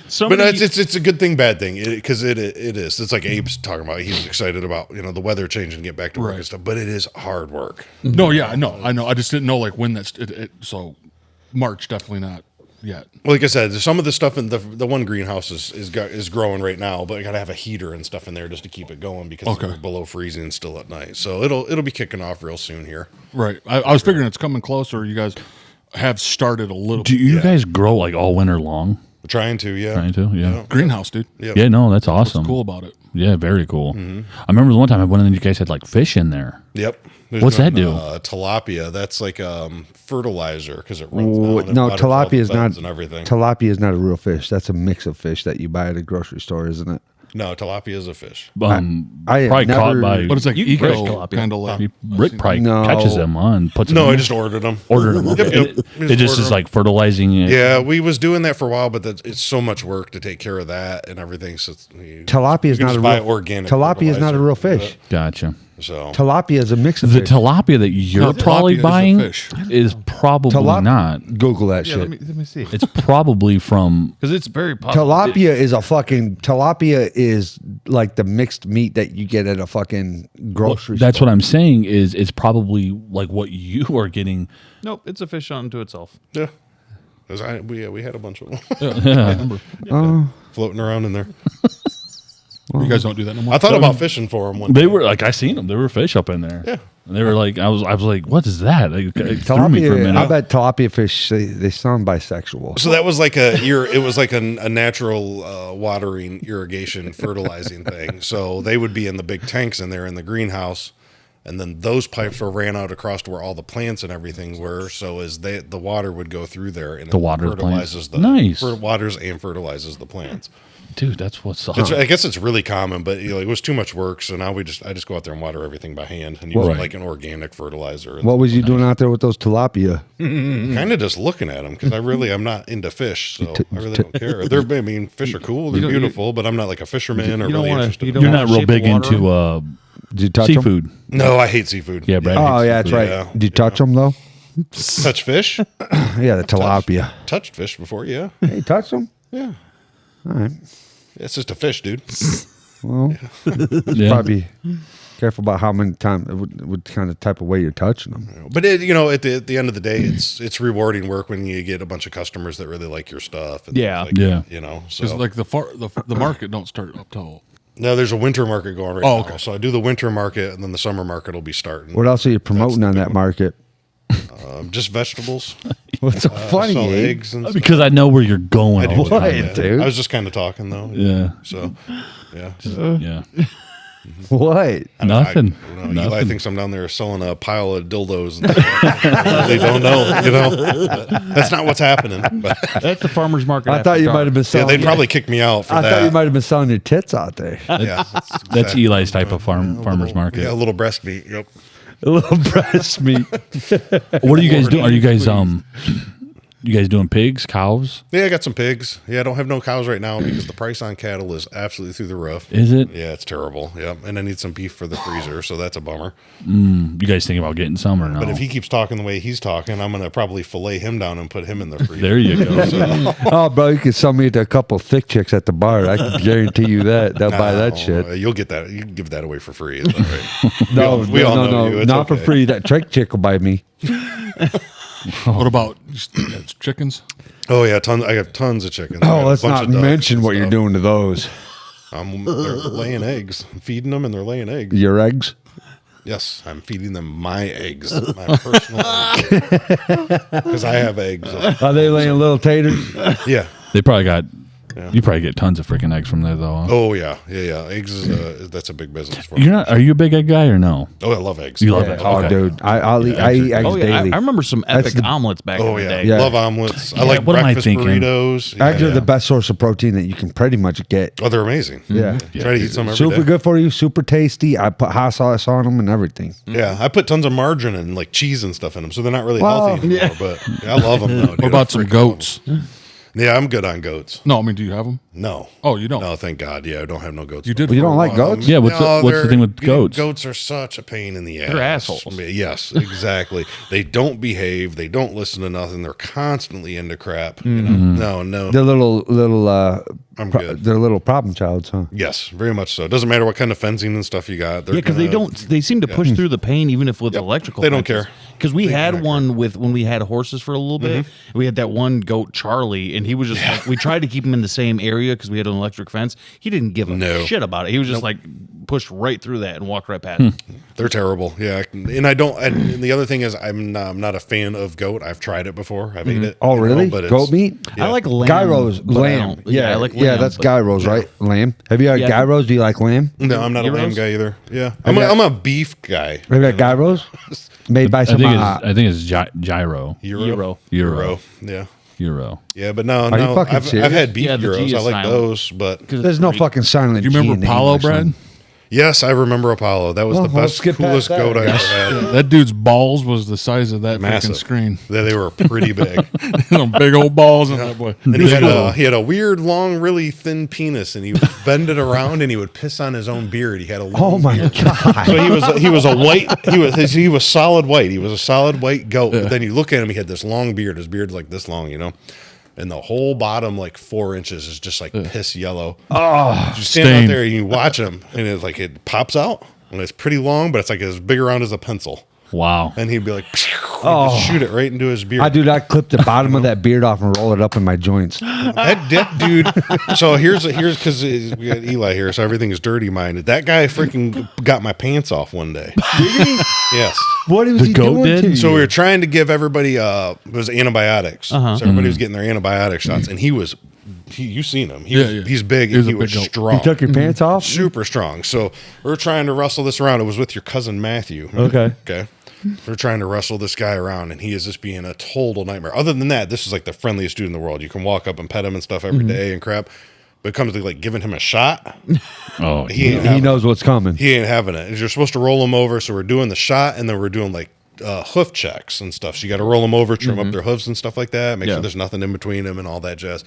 [SPEAKER 4] So
[SPEAKER 3] But
[SPEAKER 4] many-
[SPEAKER 3] it's a good thing, bad thing, because it is. It's like Abe's talking about. He was excited about the weather change and get back to work
[SPEAKER 5] Right.
[SPEAKER 3] and stuff. But it is hard work.
[SPEAKER 5] No, yeah, I know. I just didn't know when that's so March definitely not yet.
[SPEAKER 3] Like I said, some of the stuff in the one greenhouse is growing right now, but I gotta have a heater and stuff in there just to keep it going because
[SPEAKER 5] Okay.
[SPEAKER 3] it's below freezing still at night. So it'll be kicking off real soon here.
[SPEAKER 5] Right. I was figuring it's coming closer. You guys have started a little
[SPEAKER 1] Do you guys grow like all winter long?
[SPEAKER 3] We're trying to, yeah.
[SPEAKER 1] Trying to, yeah.
[SPEAKER 5] greenhouse, dude.
[SPEAKER 3] Yep.
[SPEAKER 1] Yeah, no, that's awesome.
[SPEAKER 5] Cool about it.
[SPEAKER 1] Yeah, very cool. I remember the one time I went in and you guys had like fish in there.
[SPEAKER 3] Yep. There's
[SPEAKER 1] What's that do?
[SPEAKER 3] Tilapia. That's like fertilizer because it runs down and
[SPEAKER 2] No,
[SPEAKER 3] waters all
[SPEAKER 2] tilapia
[SPEAKER 3] the
[SPEAKER 2] is not.
[SPEAKER 3] beds and everything.
[SPEAKER 2] Tilapia is not a real fish. That's a mix of fish that you buy at a grocery store, isn't it?
[SPEAKER 3] No, tilapia is a fish.
[SPEAKER 2] I have
[SPEAKER 1] Probably caught
[SPEAKER 2] never-
[SPEAKER 1] by
[SPEAKER 5] But it's like
[SPEAKER 4] You can catch
[SPEAKER 5] eco
[SPEAKER 4] tilapia.
[SPEAKER 5] kind of like.
[SPEAKER 1] Rick probably
[SPEAKER 2] No.
[SPEAKER 1] catches them on, puts them
[SPEAKER 3] No,
[SPEAKER 1] in
[SPEAKER 3] I just ordered them.
[SPEAKER 1] ordered them.
[SPEAKER 3] Yep,
[SPEAKER 1] Okay.
[SPEAKER 3] yep.
[SPEAKER 1] It just is like fertilizing it.
[SPEAKER 3] Yeah, we was doing that for a while, but it's so much work to take care of that and everything. So
[SPEAKER 2] Tilapia is
[SPEAKER 3] you can
[SPEAKER 2] not a
[SPEAKER 3] just buy
[SPEAKER 2] real.
[SPEAKER 3] organic.
[SPEAKER 2] Tilapia is not a real
[SPEAKER 3] fertilizer.
[SPEAKER 2] fish.
[SPEAKER 1] Gotcha.
[SPEAKER 3] So
[SPEAKER 2] Tilapia is a mix of
[SPEAKER 1] The
[SPEAKER 2] fish.
[SPEAKER 1] tilapia that you're
[SPEAKER 5] No,
[SPEAKER 1] probably
[SPEAKER 5] tilapia is a
[SPEAKER 1] buying
[SPEAKER 5] fish.
[SPEAKER 1] is probably not.
[SPEAKER 2] Google that
[SPEAKER 4] Yeah,
[SPEAKER 2] shit.
[SPEAKER 4] let me see.
[SPEAKER 1] It's probably from
[SPEAKER 4] Because it's very possible.
[SPEAKER 2] Tilapia is a fucking tilapia is like the mixed meat that you get at a fucking grocery
[SPEAKER 1] that's
[SPEAKER 2] store.
[SPEAKER 1] what I'm saying is it's probably like what you are getting.
[SPEAKER 4] Nope, it's a fish unto itself.
[SPEAKER 3] yeah, 'Cause we had a bunch of them
[SPEAKER 1] Yeah.
[SPEAKER 3] floating around in there.
[SPEAKER 5] You guys don't do that no more.
[SPEAKER 3] I thought about fishing for them one
[SPEAKER 1] They
[SPEAKER 3] day.
[SPEAKER 1] were like I seen them. There were fish up in there.
[SPEAKER 3] Yeah.
[SPEAKER 1] And they were like I was like, what is that? It threw me for a
[SPEAKER 2] Tilapia,
[SPEAKER 1] minute.
[SPEAKER 2] I bet tilapia fish they sound bisexual.
[SPEAKER 3] So that was like it was like a natural watering, irrigation, fertilizing thing. So they would be in the big tanks in there in the greenhouse, and then those pipes were ran out across to where all the plants and everything were. So as the water would go through there, and
[SPEAKER 1] The
[SPEAKER 3] it
[SPEAKER 1] water the plants.
[SPEAKER 3] fertilizes
[SPEAKER 1] Nice.
[SPEAKER 3] waters and fertilizes the plants.
[SPEAKER 1] Dude, that's what's up.
[SPEAKER 3] I guess it's really common, but it was too much work. So now I just go out there and water everything by hand and use
[SPEAKER 1] Right.
[SPEAKER 3] like an organic fertilizer.
[SPEAKER 2] What was you doing out there with those tilapia?
[SPEAKER 3] Kind of just looking at them because I'm not into fish, so I really don't care. Fish are cool, they're
[SPEAKER 4] don't-
[SPEAKER 3] beautiful, but I'm not like a fisherman or
[SPEAKER 4] you don't
[SPEAKER 3] really
[SPEAKER 4] wanna-
[SPEAKER 3] interested.
[SPEAKER 4] you
[SPEAKER 3] in
[SPEAKER 4] don't
[SPEAKER 1] You're
[SPEAKER 3] that.
[SPEAKER 1] not
[SPEAKER 4] wanna
[SPEAKER 1] real
[SPEAKER 4] shape
[SPEAKER 1] big
[SPEAKER 4] the water
[SPEAKER 1] into
[SPEAKER 2] Did you touch them?
[SPEAKER 1] seafood.
[SPEAKER 3] No, I hate seafood.
[SPEAKER 1] Yeah, Brad.
[SPEAKER 2] Oh
[SPEAKER 1] hates
[SPEAKER 2] yeah, that's
[SPEAKER 1] seafood.
[SPEAKER 2] right.
[SPEAKER 3] Yeah.
[SPEAKER 2] Did you touch them though?
[SPEAKER 3] Touch fish?
[SPEAKER 2] Yeah, the tilapia.
[SPEAKER 3] Touched fish before, yeah.
[SPEAKER 2] Hey, touch them.
[SPEAKER 3] Yeah.
[SPEAKER 2] All right.
[SPEAKER 3] It's just a fish, dude.
[SPEAKER 2] Well,
[SPEAKER 1] Yeah.
[SPEAKER 2] probably careful about how many times, what kind of type of way you're touching them.
[SPEAKER 3] But at the end of the day, it's rewarding work when you get a bunch of customers that really like your stuff. And
[SPEAKER 4] Yeah.
[SPEAKER 3] things like
[SPEAKER 1] Yeah.
[SPEAKER 3] that,
[SPEAKER 5] Because
[SPEAKER 3] so
[SPEAKER 5] like the market don't start up till.
[SPEAKER 3] no, there's a winter market going right
[SPEAKER 5] Oh,
[SPEAKER 3] now.
[SPEAKER 5] okay.
[SPEAKER 3] So I do the winter market, and then the summer market will be starting.
[SPEAKER 2] What else are you promoting
[SPEAKER 3] the
[SPEAKER 2] on
[SPEAKER 3] big
[SPEAKER 2] that
[SPEAKER 3] one.
[SPEAKER 2] market?
[SPEAKER 3] Just vegetables,
[SPEAKER 2] What's so funny,
[SPEAKER 3] sell
[SPEAKER 2] Abe?
[SPEAKER 3] eggs, and stuff.
[SPEAKER 1] Because I know where you're going.
[SPEAKER 3] I
[SPEAKER 1] all
[SPEAKER 3] do
[SPEAKER 1] the
[SPEAKER 3] too,
[SPEAKER 1] time.
[SPEAKER 2] What, dude?
[SPEAKER 3] I was just kind of talking though.
[SPEAKER 1] Yeah.
[SPEAKER 3] So, yeah.
[SPEAKER 1] Yeah.
[SPEAKER 2] What?
[SPEAKER 1] Nothing.
[SPEAKER 3] I don't know. Eli
[SPEAKER 1] Nothing.
[SPEAKER 3] thinks I'm down there selling a pile of dildos. And I really don't know. That's not what's happening. But
[SPEAKER 4] That's the farmer's market.
[SPEAKER 2] I
[SPEAKER 4] after
[SPEAKER 2] thought you
[SPEAKER 4] dark.
[SPEAKER 2] might have been
[SPEAKER 3] yeah,
[SPEAKER 2] selling.
[SPEAKER 3] they'd probably kick me out for
[SPEAKER 2] I
[SPEAKER 3] that.
[SPEAKER 2] thought you might have been selling your tits out there.
[SPEAKER 3] Yeah,
[SPEAKER 1] That's Eli's type of farmer's market.
[SPEAKER 3] Yeah, a little breast meat. Yep.
[SPEAKER 2] A little breast meat.
[SPEAKER 1] What are you guys doing? Are you guys You guys doing pigs, cows?
[SPEAKER 3] Yeah, I got some pigs. Yeah, I don't have no cows right now because the price on cattle is absolutely through the roof.
[SPEAKER 1] Is it?
[SPEAKER 3] Yeah, it's terrible. Yeah, and I need some beef for the freezer, so that's a bummer.
[SPEAKER 1] You guys thinking about getting some or no?
[SPEAKER 3] But if he keeps talking the way he's talking, I'm gonna probably fillet him down and put him in the freezer.
[SPEAKER 1] there you go.
[SPEAKER 2] Oh, bro, you could sell me to a couple thick chicks at the bar. I can guarantee you that they'll buy that shit.
[SPEAKER 3] You'll get that. You can give that away for free. It's all right.
[SPEAKER 2] No,
[SPEAKER 3] we all know you. It's
[SPEAKER 2] not for
[SPEAKER 3] okay.
[SPEAKER 2] free. That trick chick will buy me.
[SPEAKER 5] What about chickens?
[SPEAKER 3] Oh yeah, tons. I have tons of chickens. I
[SPEAKER 2] Oh,
[SPEAKER 3] got a
[SPEAKER 2] let's
[SPEAKER 3] bunch
[SPEAKER 2] not
[SPEAKER 3] of ducks
[SPEAKER 2] mention
[SPEAKER 3] and
[SPEAKER 2] what you're
[SPEAKER 3] stuff.
[SPEAKER 2] doing to those.
[SPEAKER 3] They're laying eggs. I'm feeding them, and they're laying eggs.
[SPEAKER 2] Your eggs.
[SPEAKER 3] Yes, I'm feeding them my eggs, my personal eggs, because I have eggs.
[SPEAKER 2] Are they laying little taters?
[SPEAKER 3] Yeah.
[SPEAKER 1] They probably got. You probably get tons of freaking eggs from there, though. Huh?
[SPEAKER 3] Oh yeah. Eggs is that's a big business for me.
[SPEAKER 1] You're not? Are you a big egg guy or no?
[SPEAKER 3] Oh, I love eggs.
[SPEAKER 1] You love
[SPEAKER 2] Yeah.
[SPEAKER 1] eggs?
[SPEAKER 2] Oh,
[SPEAKER 1] Okay.
[SPEAKER 2] dude, I eat eggs
[SPEAKER 4] Oh yeah,
[SPEAKER 2] daily.
[SPEAKER 4] I remember some
[SPEAKER 2] That's
[SPEAKER 4] epic
[SPEAKER 2] the-
[SPEAKER 4] omelets back in
[SPEAKER 3] Oh
[SPEAKER 4] the
[SPEAKER 3] yeah.
[SPEAKER 4] day.
[SPEAKER 2] Yeah.
[SPEAKER 3] Love omelets. I like
[SPEAKER 1] what am I
[SPEAKER 3] breakfast
[SPEAKER 1] thinking?
[SPEAKER 3] burritos.
[SPEAKER 2] Eggs
[SPEAKER 3] Yeah.
[SPEAKER 2] are the best source of protein that you can pretty much get.
[SPEAKER 3] Oh, they're amazing.
[SPEAKER 2] Yeah.
[SPEAKER 3] Try to eat some every
[SPEAKER 2] Super
[SPEAKER 3] day.
[SPEAKER 2] good for you, super tasty. I put hot sauce on them and everything.
[SPEAKER 3] Yeah, I put tons of margarine and like cheese and stuff in them, so they're not really
[SPEAKER 2] Wow.
[SPEAKER 3] healthy anymore. But I love them though. Dude.
[SPEAKER 5] What about
[SPEAKER 3] I
[SPEAKER 5] some
[SPEAKER 3] freaking love
[SPEAKER 5] goats?
[SPEAKER 3] 'em. Yeah, I'm good on goats.
[SPEAKER 5] No, I mean, do you have them?
[SPEAKER 3] No.
[SPEAKER 5] Oh, you don't.
[SPEAKER 3] No, thank God. Yeah, I don't have no goats.
[SPEAKER 5] You did.
[SPEAKER 2] You
[SPEAKER 5] for a
[SPEAKER 2] don't like
[SPEAKER 5] while.
[SPEAKER 2] goats?
[SPEAKER 1] Yeah, what's the
[SPEAKER 3] they're-
[SPEAKER 1] thing with goats?
[SPEAKER 3] Goats are such a pain in the ass.
[SPEAKER 4] They're assholes.
[SPEAKER 3] Yes, exactly. They don't behave. They don't listen to nothing. They're constantly into crap. You know? No.
[SPEAKER 2] They're little.
[SPEAKER 3] I'm good.
[SPEAKER 2] They're little problem childs, huh?
[SPEAKER 3] Yes, very much so. It doesn't matter what kind of fencing and stuff you got.
[SPEAKER 4] Yeah, because they don't. They seem to push through the pain even if with electrical.
[SPEAKER 3] They don't care.
[SPEAKER 4] Because we had
[SPEAKER 3] not
[SPEAKER 4] one with when we had horses for a little bit. We had that one goat Charlie, and he was just like we tried to keep him in the same area because we had an electric fence. He didn't give a
[SPEAKER 3] No.
[SPEAKER 4] shit about it. He was just like pushed right through that and walked right past it.
[SPEAKER 3] They're terrible. Yeah, and I don't. And the other thing is, I'm not a fan of goat. I've tried it before. I've ate it.
[SPEAKER 2] Oh,
[SPEAKER 3] you know,
[SPEAKER 2] really?
[SPEAKER 3] but
[SPEAKER 2] Goat meat?
[SPEAKER 4] I like lamb.
[SPEAKER 2] Gyros,
[SPEAKER 4] but I
[SPEAKER 2] lamb.
[SPEAKER 4] don't- Yeah, I like lamb.
[SPEAKER 2] Yeah, that's
[SPEAKER 4] but-
[SPEAKER 2] gyros, right? Lamb. Have you had
[SPEAKER 4] Yeah.
[SPEAKER 2] gyros? Do you like lamb?
[SPEAKER 3] No, I'm not a lamb
[SPEAKER 4] Gyros?
[SPEAKER 3] guy either. Yeah,
[SPEAKER 2] Have you-
[SPEAKER 3] I'm a beef guy.
[SPEAKER 2] Have you had gyros? Made by
[SPEAKER 1] I
[SPEAKER 2] some.
[SPEAKER 1] think it's gyro.
[SPEAKER 4] Gyro.
[SPEAKER 3] Euro. Yeah.
[SPEAKER 1] Euro.
[SPEAKER 3] Yeah, but no,
[SPEAKER 2] Are you
[SPEAKER 3] no.
[SPEAKER 2] fucking
[SPEAKER 3] I've
[SPEAKER 2] serious?
[SPEAKER 3] had beef
[SPEAKER 4] Yeah, the G
[SPEAKER 3] gyros. I
[SPEAKER 4] is
[SPEAKER 3] like
[SPEAKER 4] silent.
[SPEAKER 3] those, but
[SPEAKER 2] There's no fucking silent.
[SPEAKER 5] Do you
[SPEAKER 2] G
[SPEAKER 5] remember
[SPEAKER 2] in the
[SPEAKER 5] Apollo,
[SPEAKER 2] English,
[SPEAKER 5] Brad?
[SPEAKER 2] son.
[SPEAKER 3] yes, I remember Apollo. That was
[SPEAKER 2] Well,
[SPEAKER 3] the
[SPEAKER 2] we'll
[SPEAKER 3] best,
[SPEAKER 2] skip past
[SPEAKER 3] coolest
[SPEAKER 2] that,
[SPEAKER 3] goat
[SPEAKER 2] I
[SPEAKER 3] I
[SPEAKER 2] guess.
[SPEAKER 3] ever had.
[SPEAKER 5] That dude's balls was the size of that freaking
[SPEAKER 3] Massive.
[SPEAKER 5] screen.
[SPEAKER 3] Yeah, they were pretty big.
[SPEAKER 5] Them big old balls in that boy.
[SPEAKER 3] And he had a weird, long, really thin penis, and he would bend it around, and he would piss on his own beard. He had a long
[SPEAKER 2] Oh my
[SPEAKER 3] beard.
[SPEAKER 2] god!
[SPEAKER 3] So he was a white. He was solid white. He was a solid white goat. But then you look at him, he had this long beard. His beard's like this long, you know. And the whole bottom, like 4 inches, is just like piss yellow. Oh, you stand
[SPEAKER 5] Stain.
[SPEAKER 3] out there and you watch him, and it's like it pops out, and it's pretty long, but it's like as big around as a pencil.
[SPEAKER 1] Wow.
[SPEAKER 3] And he'd be like, he'd just shoot it right into his beard.
[SPEAKER 2] I do not clip the bottom of that beard off and roll it up in my joints.
[SPEAKER 3] That dude. So here's because we got Eli here, so everything is dirty minded. That guy freaking got my pants off one day. Yes.
[SPEAKER 2] What was
[SPEAKER 1] The
[SPEAKER 2] he
[SPEAKER 1] goat
[SPEAKER 2] doing
[SPEAKER 1] did?
[SPEAKER 2] to you?
[SPEAKER 3] So we were trying to give everybody it was antibiotics. So everybody was getting their antibiotic shots, and you seen him. He's big
[SPEAKER 5] He was
[SPEAKER 3] and
[SPEAKER 5] a
[SPEAKER 3] he was
[SPEAKER 5] big goat.
[SPEAKER 3] strong.
[SPEAKER 2] You took your pants off?
[SPEAKER 3] Super strong. So we were trying to wrestle this around. It was with your cousin Matthew.
[SPEAKER 2] Okay.
[SPEAKER 3] Okay. We're trying to wrestle this guy around, and he is just being a total nightmare. Other than that, this is like the friendliest dude in the world. You can walk up and pet him and stuff every day and crap. But it comes to like giving him a shot.
[SPEAKER 1] Oh,
[SPEAKER 3] He ain't
[SPEAKER 2] He
[SPEAKER 3] having
[SPEAKER 2] knows what's coming.
[SPEAKER 3] He ain't having it. You're supposed to roll him over, so we're doing the shot, and then we're doing like hoof checks and stuff. So you got to roll them over, trim up their hoofs and stuff like that. Make sure there's nothing in between them and all that jazz.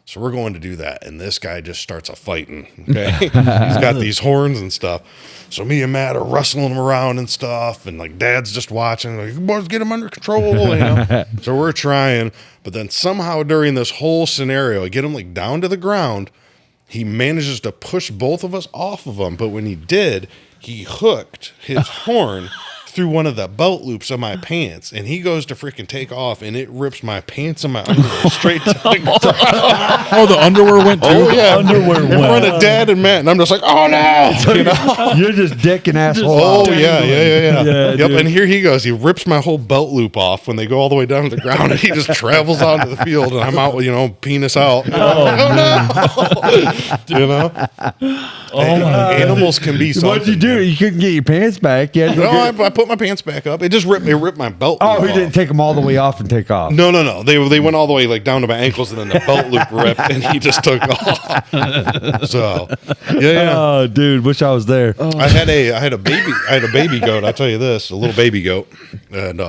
[SPEAKER 3] So we're going to do that, and this guy just starts a fighting. Okay, he's got these horns and stuff. So me and Matt are wrestling him around and stuff, and like Dad's just watching. Like, you boys get him under control, you know. So we're trying, but then somehow during this whole scenario, I get him like down to the ground. He manages to push both of us off of him, but when he did, he hooked his horn through one of the belt loops of my pants, and he goes to freaking take off, and it rips my pants and my underwear straight to the ground.
[SPEAKER 5] Oh, the underwear went too?
[SPEAKER 3] Oh yeah,
[SPEAKER 1] Underwear
[SPEAKER 3] in front of Dad and Matt, and I'm just like, oh no, you know?
[SPEAKER 2] You're just dick and asshole.
[SPEAKER 3] Oh yeah. Yep.
[SPEAKER 1] dude.
[SPEAKER 3] And here he goes. He rips my whole belt loop off when they go all the way down to the ground, and he just travels onto the field, and I'm out, you know, penis out. Oh, no, you know. Animals can be something.
[SPEAKER 2] What'd you do?
[SPEAKER 3] man.
[SPEAKER 2] You couldn't get your pants back. You had to
[SPEAKER 3] No,
[SPEAKER 2] go get-
[SPEAKER 3] I put my pants back up. It just ripped my belt.
[SPEAKER 2] Oh,
[SPEAKER 3] loop
[SPEAKER 2] he
[SPEAKER 3] off.
[SPEAKER 2] didn't take them all the way off and take off.
[SPEAKER 3] No. They went all the way like down to my ankles, and then the belt loop ripped, and he just took off. So, yeah.
[SPEAKER 2] Oh, dude, wish I was there.
[SPEAKER 3] I had a baby goat. I'll tell you this, a little baby goat, and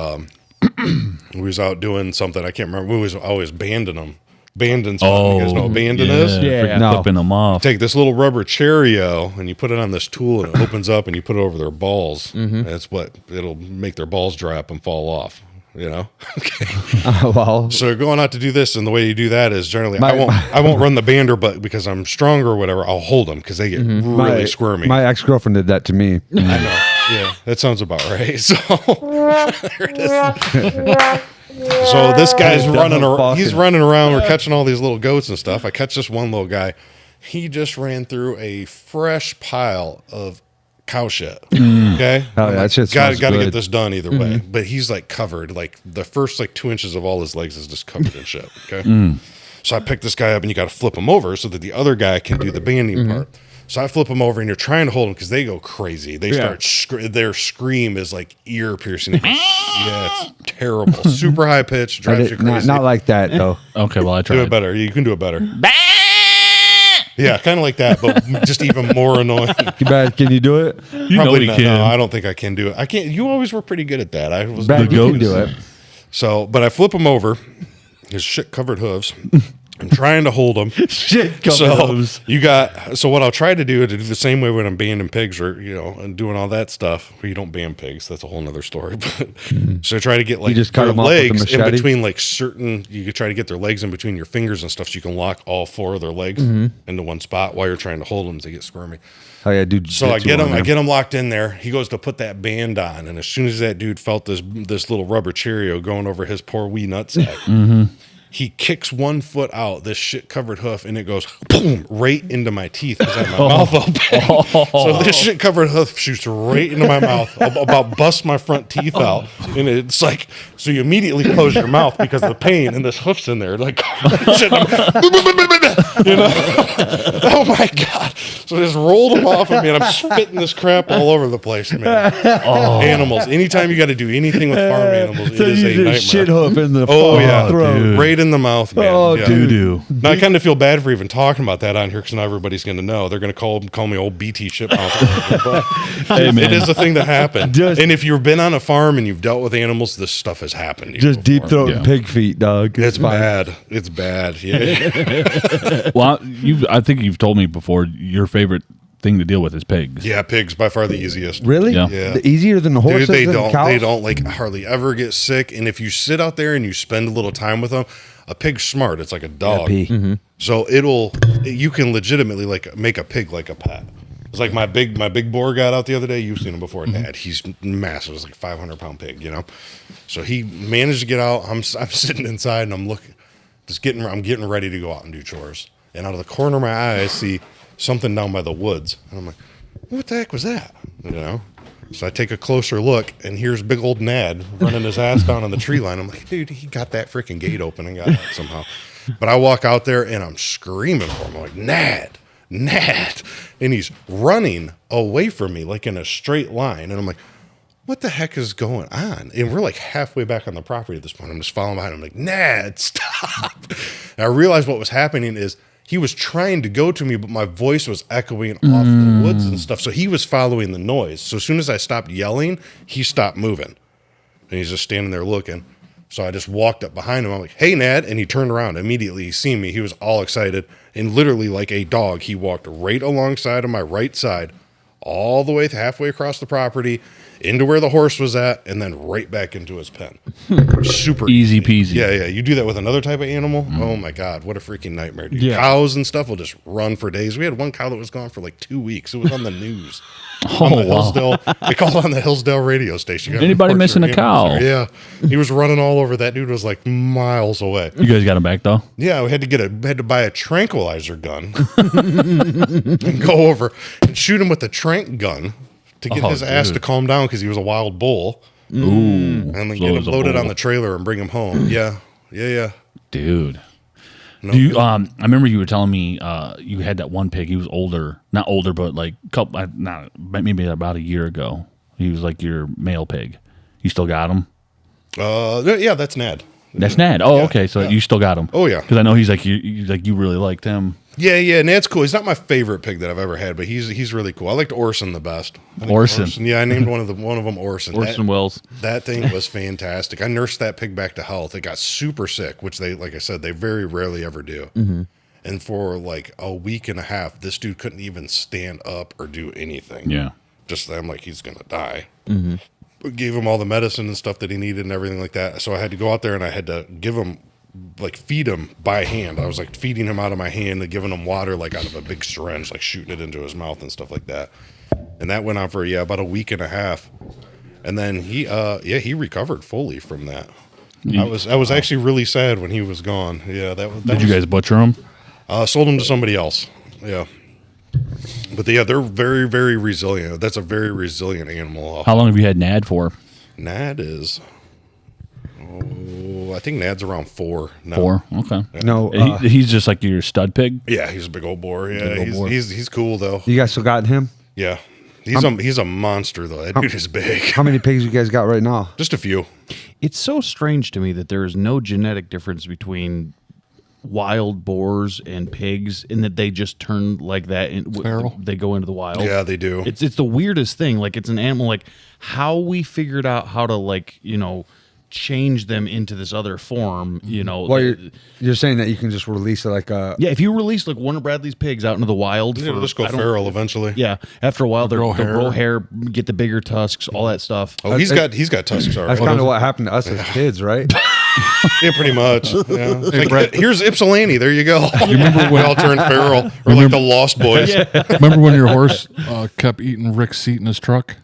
[SPEAKER 3] We was out doing something. I can't remember. We was always banding them. Banding spot. You guys know what banding is?
[SPEAKER 4] Yeah.
[SPEAKER 1] freaking
[SPEAKER 2] No.
[SPEAKER 1] clipping them off.
[SPEAKER 3] Take this little rubber Cheerio and you put it on this tool and it opens up and you put it over their balls. That's what it'll make their balls dry up and fall off. You know. Okay.
[SPEAKER 2] Well,
[SPEAKER 3] So you're going out to do this, and the way you do that is generally
[SPEAKER 2] My-
[SPEAKER 3] I won't run the bander, but because I'm stronger or whatever, I'll hold them because they get really squirmy.
[SPEAKER 2] My ex girlfriend did that to me.
[SPEAKER 3] I know. Yeah, that sounds about right. So there it is. So this guy's running around. He's running around. We're catching all these little goats and stuff. I catch this one little guy. He just ran through a fresh pile of cow shit. Okay,
[SPEAKER 2] Oh, yeah, that shit
[SPEAKER 3] got
[SPEAKER 2] smells
[SPEAKER 3] to get
[SPEAKER 2] good.
[SPEAKER 3] this done either way. But he's like covered. Like the first like 2 inches of all his legs is just covered in shit. Okay, so I pick this guy up and you got to flip him over so that the other guy can do the banding part. So I flip them over, and you're trying to hold them because they go crazy. They start their scream is like ear piercing. Yeah, it's terrible. Super high pitch, drives you crazy.
[SPEAKER 2] Not like that though.
[SPEAKER 1] Okay, well I
[SPEAKER 3] do
[SPEAKER 1] tried.
[SPEAKER 3] it better. You can do it better. Yeah, kind of like that, but just even more annoying.
[SPEAKER 2] Can you do it?
[SPEAKER 1] You know
[SPEAKER 3] Probably
[SPEAKER 1] he
[SPEAKER 3] not.
[SPEAKER 1] can.
[SPEAKER 3] No, I don't think I can do it. I can't. You always were pretty good at that. I was.
[SPEAKER 2] Bad, you can do it.
[SPEAKER 3] So, but I flip him over. His shit covered hooves. I'm trying to hold him.
[SPEAKER 2] Shit,
[SPEAKER 3] So you got. So what I'll try to do the same way when I'm banding pigs or and doing all that stuff. Well, you don't band pigs. That's a whole nother story. But so I try to get like
[SPEAKER 2] just cut
[SPEAKER 3] their
[SPEAKER 2] them off with a
[SPEAKER 3] legs in
[SPEAKER 2] machete?
[SPEAKER 3] between like certain. You could try to get their legs in between your fingers and stuff, so you can lock all 4 of their legs into one spot while you're trying to hold them. They get squirmy.
[SPEAKER 2] Oh yeah, dude.
[SPEAKER 3] So I get him locked in there. He goes to put that band on, and as soon as that dude felt this little rubber Cheerio going over his poor wee nutsack, he kicks 1 foot out, this shit covered hoof, and it goes boom right into my teeth because I have my mouth open. So this shit covered hoof shoots right into my mouth, about bust my front teeth out, and it's like so you immediately close your mouth because of the pain, and this hoof's in there like shit, oh my god! So I just rolled them off of me, and I'm spitting this crap all over the place, man. Animals. Anytime you got to do anything with farm animals, it is a nightmare.
[SPEAKER 2] shit hoof in the
[SPEAKER 3] Oh yeah,
[SPEAKER 2] throat.
[SPEAKER 3] right in the mouth, man.
[SPEAKER 2] Oh,
[SPEAKER 3] yeah.
[SPEAKER 2] dude.
[SPEAKER 1] Doo-doo.
[SPEAKER 3] Now I kind of feel bad for even talking about that on here because now everybody's going to know. They're going to call me old BT shitmouth. But
[SPEAKER 1] Hey, man.
[SPEAKER 3] it is a thing that happened.
[SPEAKER 2] Just-
[SPEAKER 3] and if you've been on a farm and you've dealt with animals, this stuff has happened. to you
[SPEAKER 2] Just deep
[SPEAKER 3] before.
[SPEAKER 2] throat and pig feet, dog.
[SPEAKER 3] It's
[SPEAKER 2] fine.
[SPEAKER 3] bad. It's bad. Yeah.
[SPEAKER 1] Well, I think you've told me before your favorite thing to deal with is pigs.
[SPEAKER 3] Yeah, pigs by far the easiest.
[SPEAKER 2] Really?
[SPEAKER 1] Yeah.
[SPEAKER 3] Yeah.
[SPEAKER 2] Easier than the horses
[SPEAKER 3] Dude,
[SPEAKER 2] and cows?
[SPEAKER 3] they don't like hardly ever get sick. And if you sit out there and you spend a little time with them, a pig's smart. It's like a dog.
[SPEAKER 2] pee.
[SPEAKER 3] So you can legitimately like make a pig like a pet. It's like my big boar got out the other day. You've seen him before, Dad. He's massive. It's like a 500-pound pig, So he managed to get out. I'm sitting inside and I'm looking, I'm getting ready to go out and do chores. And out of the corner of my eye, I see something down by the woods. And I'm like, what the heck was that? So I take a closer look, and here's big old Nad running his ass down on the tree line. I'm like, dude, he got that freaking gate open and got out somehow. But I walk out there, and I'm screaming for him. I'm like, Nad. And he's running away from me, like in a straight line. And I'm like, what the heck is going on? And we're like halfway back on the property at this point. I'm just following behind him. I'm like, Nad, stop. And I realized what was happening is he was trying to go to me, but my voice was echoing off the woods and stuff. So he was following the noise. So as soon as I stopped yelling, he stopped moving. And he's just standing there looking. So I just walked up behind him. I'm like, hey, Nad. And he turned around. Immediately he seen me. He was all excited. And literally like a dog, he walked right alongside of my right side, all the way halfway across the property, into where the horse was at, and then right back into his pen. Super
[SPEAKER 1] Easy peasy.
[SPEAKER 3] Yeah. You do that with another type of animal. Oh my God, what a freaking nightmare, dude.
[SPEAKER 4] Yeah.
[SPEAKER 3] Cows and stuff will just run for days. We had one cow that was gone for like 2 weeks. It was on the news.
[SPEAKER 1] Oh,
[SPEAKER 3] On the
[SPEAKER 1] wow.
[SPEAKER 3] Hillsdale, they called on the Hillsdale radio station. Got
[SPEAKER 1] Anybody
[SPEAKER 3] reports
[SPEAKER 1] missing
[SPEAKER 3] there.
[SPEAKER 1] a cow?
[SPEAKER 3] Yeah, he was running all over. That dude was like miles away.
[SPEAKER 1] You guys got him back though?
[SPEAKER 3] Yeah, we had to buy a tranquilizer gun and go over and shoot him with the trank gun to get
[SPEAKER 1] Oh,
[SPEAKER 3] his ass
[SPEAKER 1] dude.
[SPEAKER 3] to calm down because he was a wild bull,
[SPEAKER 1] Ooh.
[SPEAKER 3] and then
[SPEAKER 1] So
[SPEAKER 3] get
[SPEAKER 1] it
[SPEAKER 3] him
[SPEAKER 1] was a
[SPEAKER 3] loaded
[SPEAKER 1] bull.
[SPEAKER 3] on the trailer and bring him home. Yeah.
[SPEAKER 1] Dude.
[SPEAKER 3] No,
[SPEAKER 1] Do you? I remember you were telling me you had that one pig. He was not older, but like maybe about a year ago. He was like your male pig. You still got him?
[SPEAKER 3] yeah, that's Nad.
[SPEAKER 1] That's Nad. Oh,
[SPEAKER 3] Yeah,
[SPEAKER 1] okay. So
[SPEAKER 3] yeah.
[SPEAKER 1] you still got him?
[SPEAKER 3] Oh, yeah.
[SPEAKER 1] Because I know he's like you really liked him.
[SPEAKER 3] Yeah, Nad's cool. He's not my favorite pig that I've ever had, but he's really cool. I liked Orson the best.
[SPEAKER 1] Orson.
[SPEAKER 3] Yeah, I named one of them Orson.
[SPEAKER 4] Orson Welles.
[SPEAKER 3] That thing was fantastic. I nursed that pig back to health. It got super sick, which they, like I said, they very rarely ever do.
[SPEAKER 4] Mm-hmm.
[SPEAKER 3] And for like a week and a half, this dude couldn't even stand up or do anything.
[SPEAKER 1] Yeah.
[SPEAKER 3] Just I'm like, he's gonna die. Mm-hmm. Gave him all the medicine and stuff that he needed and everything like that. So I had to go out there and I had to give him, like, feed him by hand. I was like feeding him out of my hand and giving him water like out of a big syringe, like shooting it into his mouth and stuff like that. And that went on for about a week and a half. And then he recovered fully from that. I was actually really sad when he was gone. Yeah,
[SPEAKER 1] Did you guys butcher them?
[SPEAKER 3] sold them to somebody else. Yeah. But they're very, very resilient. That's a very resilient animal.
[SPEAKER 1] How long have you had Nad for?
[SPEAKER 3] Nad is, I think Nad's around 4 now.
[SPEAKER 1] 4. Okay.
[SPEAKER 2] No,
[SPEAKER 1] He's just like your stud pig.
[SPEAKER 3] Yeah, he's a big old boar. Yeah,
[SPEAKER 1] Big old boar.
[SPEAKER 3] he's cool though.
[SPEAKER 2] you guys still got him?
[SPEAKER 3] Yeah, he's a monster though. That dude is big.
[SPEAKER 2] How many pigs you guys got right now?
[SPEAKER 3] Just a few.
[SPEAKER 4] It's so strange to me that there is no genetic difference between wild boars and pigs, in that they just turn like that and
[SPEAKER 5] Feral?
[SPEAKER 4] they go into the wild.
[SPEAKER 3] Yeah, they do.
[SPEAKER 4] It's the weirdest thing. Like, it's an animal. Like, how we figured out how to, like, change them into this other form.
[SPEAKER 2] Well, you're saying that you can just release it like a.
[SPEAKER 4] Yeah, if you release like one of Bradley's pigs out into the wild,
[SPEAKER 3] It'll just go feral eventually.
[SPEAKER 4] Yeah, after a while they'll
[SPEAKER 5] grow
[SPEAKER 4] grow hair, get the bigger tusks, all that stuff.
[SPEAKER 3] Oh, he's got tusks
[SPEAKER 2] That's
[SPEAKER 3] already.
[SPEAKER 2] kind of what happened to us as kids, right?
[SPEAKER 3] Yeah, pretty much. Yeah. Like,
[SPEAKER 5] Brett.
[SPEAKER 3] here's Ypsilanti. There you go. You remember when we all turned feral, or like the Lost Boys?
[SPEAKER 5] Remember when your horse kept eating Rick's seat in his truck?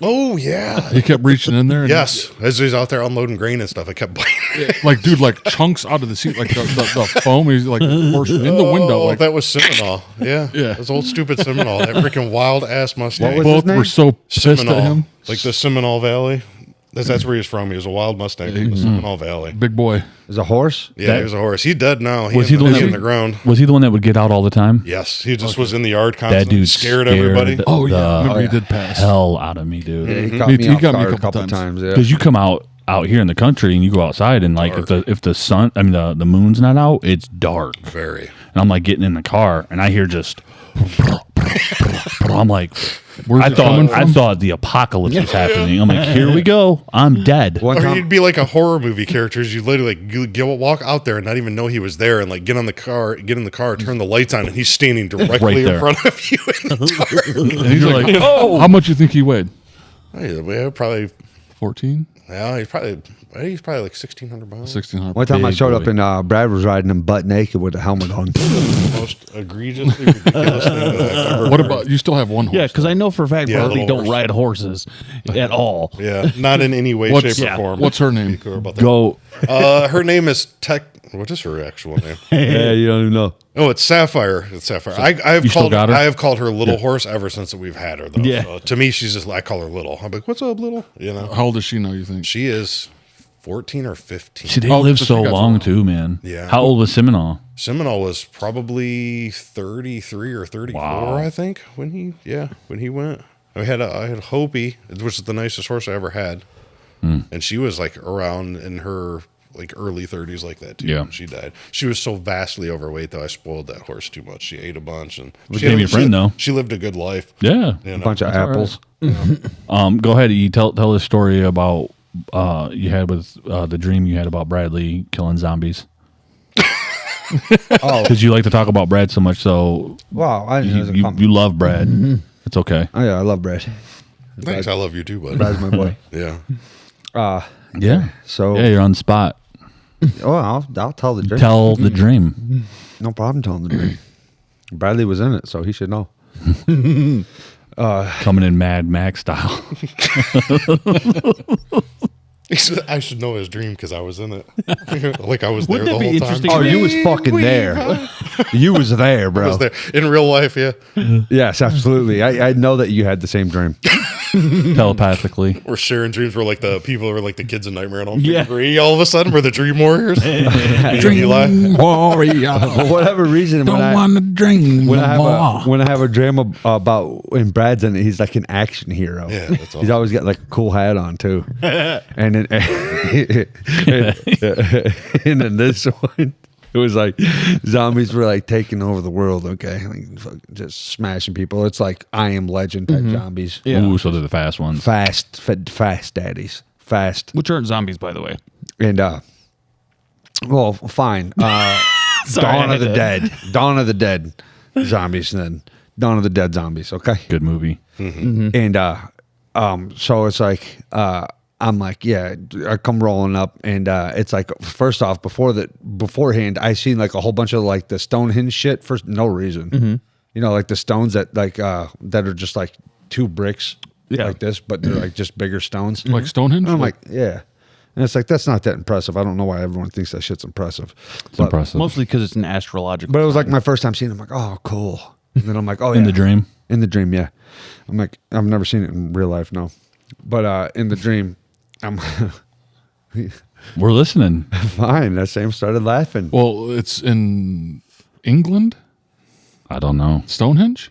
[SPEAKER 3] Oh yeah.
[SPEAKER 5] He kept reaching in there. And
[SPEAKER 3] Yes, as he's out there unloading grain and stuff, I kept biting.
[SPEAKER 5] like, dude, like chunks out of the seat, like the foam. He's like horse in the window.
[SPEAKER 3] Oh,
[SPEAKER 5] Like
[SPEAKER 3] that was Seminole. Yeah,
[SPEAKER 5] Yeah.
[SPEAKER 3] This old stupid Seminole, that freaking wild ass Mustang.
[SPEAKER 2] What was his
[SPEAKER 5] both were
[SPEAKER 2] name?
[SPEAKER 5] so pissed at
[SPEAKER 3] Seminole,
[SPEAKER 5] him.
[SPEAKER 3] like the Seminole Valley. That's where he was from. He was a wild Mustang from the Seminole Valley.
[SPEAKER 5] Big boy.
[SPEAKER 2] Is a horse?
[SPEAKER 3] Yeah, he was a horse. He's dead now.
[SPEAKER 1] Was he the one
[SPEAKER 3] in
[SPEAKER 1] that-
[SPEAKER 3] the ground?
[SPEAKER 1] Was he the one that would get out all the time?
[SPEAKER 3] Yes, he just was in the yard
[SPEAKER 1] That
[SPEAKER 3] constantly,
[SPEAKER 1] dude
[SPEAKER 3] scared everybody.
[SPEAKER 1] the-
[SPEAKER 5] Oh yeah,
[SPEAKER 1] the
[SPEAKER 5] remember he did pass.
[SPEAKER 1] hell out of me, dude.
[SPEAKER 2] Yeah, he
[SPEAKER 5] Me
[SPEAKER 2] caught
[SPEAKER 5] too.
[SPEAKER 2] me
[SPEAKER 5] He
[SPEAKER 2] off
[SPEAKER 5] got me a
[SPEAKER 2] guard a
[SPEAKER 5] couple
[SPEAKER 2] couple
[SPEAKER 5] times.
[SPEAKER 2] times. Yeah.
[SPEAKER 1] Because you come out here in the country and you go outside and like if the sun, I mean the moon's not out, it's dark.
[SPEAKER 3] Very.
[SPEAKER 1] And I'm like getting in the car and I hear just. I'm like,
[SPEAKER 5] Where's it coming from?
[SPEAKER 1] I thought the apocalypse was happening. I'm like, here we go. I'm dead.
[SPEAKER 2] One
[SPEAKER 3] Or
[SPEAKER 2] time,
[SPEAKER 3] you'd be like a horror movie characters. You literally like walk out there and not even know he was there, and like get in the car, turn the lights on, and he's standing directly
[SPEAKER 1] Right
[SPEAKER 3] in
[SPEAKER 1] there.
[SPEAKER 3] front of you in the dark.
[SPEAKER 5] And he's like, oh, how much you think he weighed?
[SPEAKER 3] Yeah, probably.
[SPEAKER 5] 14,
[SPEAKER 3] Yeah, he's probably like 1,600 pounds.
[SPEAKER 5] 1,600.
[SPEAKER 2] one time I
[SPEAKER 1] Big
[SPEAKER 2] showed up
[SPEAKER 1] boy.
[SPEAKER 2] and Brad was riding him butt naked with a helmet on.
[SPEAKER 3] Most egregiously ridiculous thing that I've ever
[SPEAKER 5] What
[SPEAKER 3] heard.
[SPEAKER 5] about you? Still have one horse?
[SPEAKER 4] Yeah, because I know for a fact
[SPEAKER 3] Yeah,
[SPEAKER 4] Bradley
[SPEAKER 3] little
[SPEAKER 4] don't
[SPEAKER 3] horse.
[SPEAKER 4] ride horses at all.
[SPEAKER 3] Yeah, not in any way,
[SPEAKER 5] What's-
[SPEAKER 3] shape, or
[SPEAKER 4] yeah.
[SPEAKER 3] form.
[SPEAKER 5] What's her name?
[SPEAKER 3] Cool about that.
[SPEAKER 1] Go.
[SPEAKER 3] Her name is Tech. What is her actual name?
[SPEAKER 2] Yeah, you don't even know.
[SPEAKER 3] Oh, it's Sapphire. It's Sapphire. I have
[SPEAKER 1] you still got her?
[SPEAKER 3] I have called her Little Horse ever since we've had her though.
[SPEAKER 4] Yeah.
[SPEAKER 3] So, to me, she's just I call her Little. I'm like, what's up, Little? You know,
[SPEAKER 5] How old does she know? You think?
[SPEAKER 3] she is 14 or 15.
[SPEAKER 1] See, they
[SPEAKER 5] Oh,
[SPEAKER 1] live
[SPEAKER 5] so
[SPEAKER 1] so
[SPEAKER 5] she got
[SPEAKER 1] long
[SPEAKER 5] some-
[SPEAKER 1] too, man.
[SPEAKER 3] Yeah.
[SPEAKER 1] How old was Seminole?
[SPEAKER 3] Seminole was probably 33 or 34,
[SPEAKER 1] Wow.
[SPEAKER 3] I think, when he went. I had Hopi, which is the nicest horse I ever had, and she was like around in her like early 30s, like that too.
[SPEAKER 1] Yeah.
[SPEAKER 3] when she died. She was so vastly overweight though. I spoiled that horse too much. She ate a bunch, and
[SPEAKER 1] became your friend, though.
[SPEAKER 3] She lived a good life.
[SPEAKER 1] Yeah.
[SPEAKER 3] You
[SPEAKER 2] A
[SPEAKER 3] know?
[SPEAKER 2] bunch of apples.
[SPEAKER 1] Go ahead. You tell the story about you had with the dream you had about Bradley killing zombies.
[SPEAKER 2] Oh,
[SPEAKER 1] Because you like to talk about Brad so much, so
[SPEAKER 2] wow. I didn't know it was a
[SPEAKER 1] you
[SPEAKER 2] compliment.
[SPEAKER 1] love Brad. It's okay.
[SPEAKER 2] Oh, yeah, I love Brad.
[SPEAKER 3] Thanks, I love you too, bud.
[SPEAKER 2] Brad's my boy.
[SPEAKER 3] Yeah.
[SPEAKER 1] Yeah.
[SPEAKER 2] So,
[SPEAKER 1] Yeah, you're on the spot.
[SPEAKER 2] I'll tell the dream.
[SPEAKER 1] Tell the dream.
[SPEAKER 2] No problem telling the dream. Bradley was in it, so he should know.
[SPEAKER 1] Coming in Mad Max style.
[SPEAKER 3] I should know his dream because I was in it. Like I was there
[SPEAKER 4] Wouldn't
[SPEAKER 3] the
[SPEAKER 4] that be
[SPEAKER 3] whole time.
[SPEAKER 4] interesting?
[SPEAKER 2] Oh, you was fucking there. You was there,
[SPEAKER 3] I
[SPEAKER 2] bro.
[SPEAKER 3] was there in real life. Yeah,
[SPEAKER 2] Yes, absolutely. I know that you had the same dream.
[SPEAKER 1] Telepathically.
[SPEAKER 3] we're sharing dreams. We're like the people who are like the kids in Nightmare on Elm
[SPEAKER 4] Yeah.
[SPEAKER 3] Street 3. All of a sudden, we're the Dream Warriors. Dream
[SPEAKER 5] Warrior.
[SPEAKER 2] For whatever reason,
[SPEAKER 5] Don't want to dream
[SPEAKER 2] when
[SPEAKER 5] no
[SPEAKER 2] I
[SPEAKER 5] more.
[SPEAKER 2] have a dream about when Brad's in it, he's like an action hero.
[SPEAKER 3] Yeah, that's
[SPEAKER 2] He's
[SPEAKER 3] awesome.
[SPEAKER 2] always got like a cool hat on too. And then and then this one, It was like zombies were like taking over the world. Okay, like fucking just smashing people. It's like I Am Legend type zombies.
[SPEAKER 4] Yeah.
[SPEAKER 1] Ooh, so they're the fast ones.
[SPEAKER 2] Fast daddies. Fast.
[SPEAKER 4] Which aren't zombies, by the way.
[SPEAKER 2] And well, fine.
[SPEAKER 4] Sorry,
[SPEAKER 2] Dawn
[SPEAKER 4] I
[SPEAKER 2] of the
[SPEAKER 4] had
[SPEAKER 2] Dead. Dawn of the Dead zombies. Then Dawn of the Dead zombies. Okay.
[SPEAKER 1] Good movie.
[SPEAKER 2] And so it's like I'm like, yeah, I come rolling up, and it's like, first off, beforehand, I seen like a whole bunch of like the Stonehenge shit for no reason. You know, like the stones that like that are just like two bricks like this, but they're like just bigger stones.
[SPEAKER 5] Like Stonehenge?
[SPEAKER 2] And I'm like, yeah. And it's like, that's not that impressive. I don't know why everyone thinks that shit's impressive.
[SPEAKER 1] It's impressive.
[SPEAKER 4] Mostly because it's an astrological.
[SPEAKER 2] But it was like my first time seeing it. I'm like, oh, cool. And then I'm like, oh,
[SPEAKER 1] In
[SPEAKER 2] yeah.
[SPEAKER 1] the dream.
[SPEAKER 2] In the dream, yeah. I'm like, I've never seen it in real life, no. But in the dream, I'm
[SPEAKER 1] We're listening.
[SPEAKER 2] fine. That Sam started laughing.
[SPEAKER 5] Well, it's in England,
[SPEAKER 1] I don't know.
[SPEAKER 5] Stonehenge.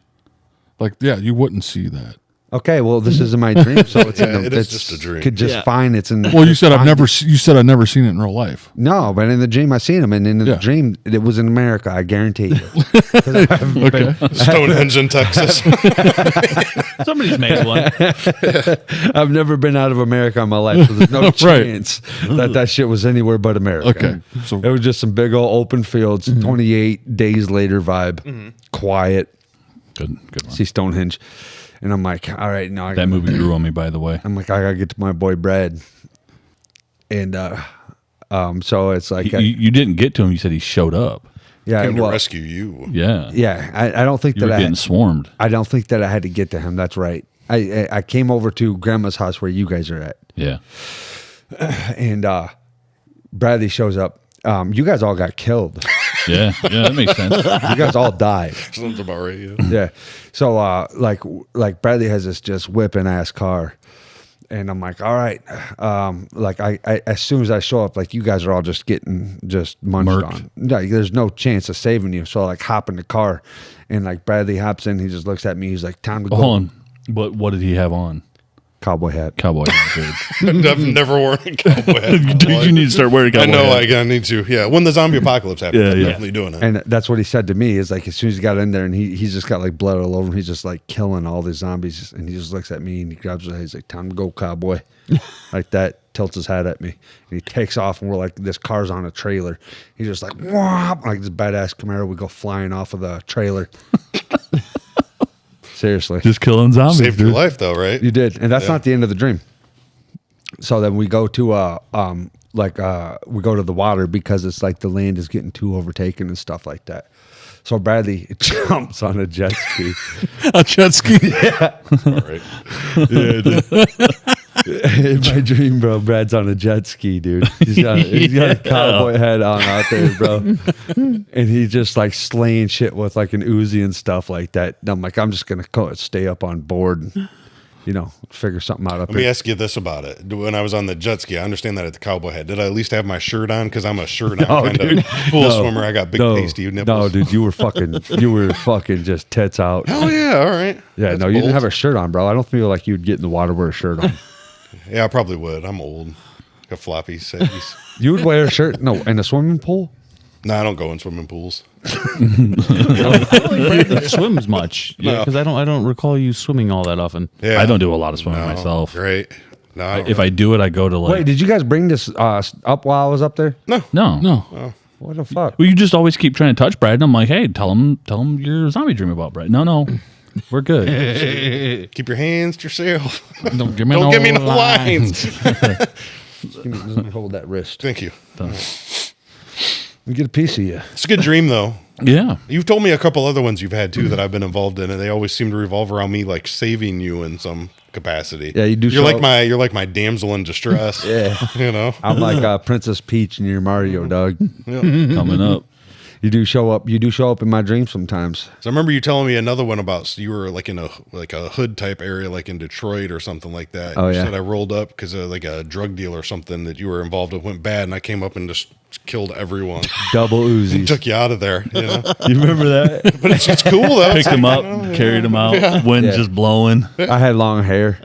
[SPEAKER 5] Like, yeah, you wouldn't see that.
[SPEAKER 2] Okay, well, this is in my dream, so it's in
[SPEAKER 3] Yeah,
[SPEAKER 2] the,
[SPEAKER 3] it is
[SPEAKER 2] it's
[SPEAKER 3] just a dream.
[SPEAKER 2] Could just fine. It's in. The,
[SPEAKER 5] Well, you said I've
[SPEAKER 2] fine.
[SPEAKER 5] never. You said I've never seen it in real life.
[SPEAKER 2] No, but in the dream I seen him, and in the
[SPEAKER 5] Yeah.
[SPEAKER 2] dream it was in America. I guarantee you.
[SPEAKER 5] Okay.
[SPEAKER 3] Stonehenge in Texas.
[SPEAKER 4] Somebody's made one.
[SPEAKER 2] I've never been out of America in my life, so there's no
[SPEAKER 5] Right.
[SPEAKER 2] chance that shit was anywhere but America.
[SPEAKER 5] Okay, so-
[SPEAKER 2] it was just some big old open fields. 28 days later vibe, quiet.
[SPEAKER 1] Good one.
[SPEAKER 2] See Stonehenge, and I'm like, all right, now
[SPEAKER 1] That movie grew on me, by the way.
[SPEAKER 2] I'm like, I gotta get to my boy Brad, and so it's like,
[SPEAKER 1] You didn't get to him. You said he showed up.
[SPEAKER 2] yeah,
[SPEAKER 3] Came to
[SPEAKER 2] well,
[SPEAKER 3] rescue you.
[SPEAKER 1] Yeah.
[SPEAKER 2] yeah. I don't think
[SPEAKER 1] You were
[SPEAKER 2] that
[SPEAKER 1] getting swarmed.
[SPEAKER 2] I don't think that I had to get to him. That's right. I came over to Grandma's house where you guys are at,
[SPEAKER 1] Yeah.
[SPEAKER 2] and Bradley shows up. You guys all got killed.
[SPEAKER 1] Yeah. Yeah. That makes sense.
[SPEAKER 2] You guys all died.
[SPEAKER 3] Sounds about right. Yeah.
[SPEAKER 2] Yeah. So like Bradley has this just whipping ass car, and I'm like, all right. Like I as soon as I show up, like you guys are all just getting just munched
[SPEAKER 1] Murked.
[SPEAKER 2] on. Like there's no chance of saving you. So I like hop in the car, and like Bradley hops in. He just looks at me. He's like, time to go.
[SPEAKER 1] Hold on. What did he have on?
[SPEAKER 2] Cowboy hat.
[SPEAKER 1] Cowboy hat. Good.
[SPEAKER 3] I've never worn a cowboy hat.
[SPEAKER 1] You need to start wearing a
[SPEAKER 3] I
[SPEAKER 1] cowboy
[SPEAKER 3] know.
[SPEAKER 1] hat.
[SPEAKER 3] I need to. Yeah. When the zombie apocalypse happens,
[SPEAKER 1] Yeah,
[SPEAKER 3] I'm
[SPEAKER 1] yeah.
[SPEAKER 3] definitely doing it.
[SPEAKER 2] And that's what he said to me. Is like as soon as he got in there, and he's just got like blood all over him. He's just like killing all these zombies, and he just looks at me and he grabs his head. He's like, "Time to go, cowboy!" Like that. Tilts his hat at me, and he takes off. And we're like, this car's on a trailer. He's just like, whop, like this badass Camaro. We go flying off of the trailer. Seriously,
[SPEAKER 1] Just killing zombies.
[SPEAKER 3] Saved your
[SPEAKER 1] dude.
[SPEAKER 3] life, though, right?
[SPEAKER 2] you did, and that's
[SPEAKER 3] Yeah.
[SPEAKER 2] not the end of the dream. So then we go to we go to the water because it's like the land is getting too overtaken and stuff like that. So Bradley jumps on a jet ski.
[SPEAKER 5] A jet ski.
[SPEAKER 3] All right.
[SPEAKER 2] In my dream, bro, Brad's on a jet ski, dude. He's got a cowboy hat on out there, bro. And he's just like slaying shit with like an Uzi and stuff like that. And I'm like, I'm just gonna stay up on board and, you know, figure something out up
[SPEAKER 3] Let me
[SPEAKER 2] there.
[SPEAKER 3] ask you this about it. When I was on the jet ski, I understand that at the cowboy hat. Did I at least have my shirt on? Because I'm a shirt on kind
[SPEAKER 2] dude.
[SPEAKER 3] of pool swimmer. I got big pasty nipples.
[SPEAKER 2] No, dude, you were fucking just tits out.
[SPEAKER 3] Oh yeah, all right.
[SPEAKER 2] Yeah,
[SPEAKER 3] That's
[SPEAKER 2] no, you didn't
[SPEAKER 3] bold.
[SPEAKER 2] have a shirt on, bro. I don't feel like you'd get in the water with a shirt on.
[SPEAKER 3] Yeah, I probably would. I'm old. Like a floppy setties.
[SPEAKER 2] You would wear a shirt? No, in a swimming pool?
[SPEAKER 3] No, I don't go in swimming pools.
[SPEAKER 4] Brad swims much. Yeah, because I don't recall you swimming all that often.
[SPEAKER 3] Yeah,
[SPEAKER 1] I don't do a lot of swimming
[SPEAKER 3] No,
[SPEAKER 1] myself.
[SPEAKER 3] Great. No, I don't
[SPEAKER 1] If I do it, I go to like.
[SPEAKER 2] Wait, did you guys bring this up while I was up there?
[SPEAKER 3] no.
[SPEAKER 1] No.
[SPEAKER 2] What the fuck?
[SPEAKER 1] Well, you just always keep trying to touch Brad, and I'm like, hey, tell him your zombie dream about Brad. No, we're good.
[SPEAKER 3] Keep your hands to yourself.
[SPEAKER 5] Don't give me
[SPEAKER 3] Don't
[SPEAKER 5] no
[SPEAKER 3] give me no
[SPEAKER 5] lines.
[SPEAKER 3] lines.
[SPEAKER 2] Let me hold that wrist.
[SPEAKER 3] Thank you.
[SPEAKER 2] Let me get a piece of you.
[SPEAKER 3] It's a good dream, though.
[SPEAKER 1] Yeah.
[SPEAKER 3] You've told me a couple other ones you've had too that I've been involved in, and they always seem to revolve around me, like saving you in some capacity.
[SPEAKER 2] Yeah, you do
[SPEAKER 3] You're
[SPEAKER 2] show
[SPEAKER 3] like
[SPEAKER 2] up-
[SPEAKER 3] you're like my damsel in distress.
[SPEAKER 2] Yeah.
[SPEAKER 3] You know.
[SPEAKER 2] I'm like Princess Peach in your Mario, dog.
[SPEAKER 1] Coming up.
[SPEAKER 2] You do show up in my dreams sometimes.
[SPEAKER 3] So I remember you telling me another one about you were like in a hood type area, like in Detroit or something like that.
[SPEAKER 2] Oh,
[SPEAKER 3] You
[SPEAKER 2] yeah.
[SPEAKER 3] said I rolled up because like a drug deal or something that you were involved with went bad, and I came up and just killed everyone.
[SPEAKER 2] Double Uzis.
[SPEAKER 3] Took you out of there. You know.
[SPEAKER 2] You remember that?
[SPEAKER 3] But it's cool though.
[SPEAKER 1] Picked him up, carried him out, wind's just blowing.
[SPEAKER 2] I had long hair.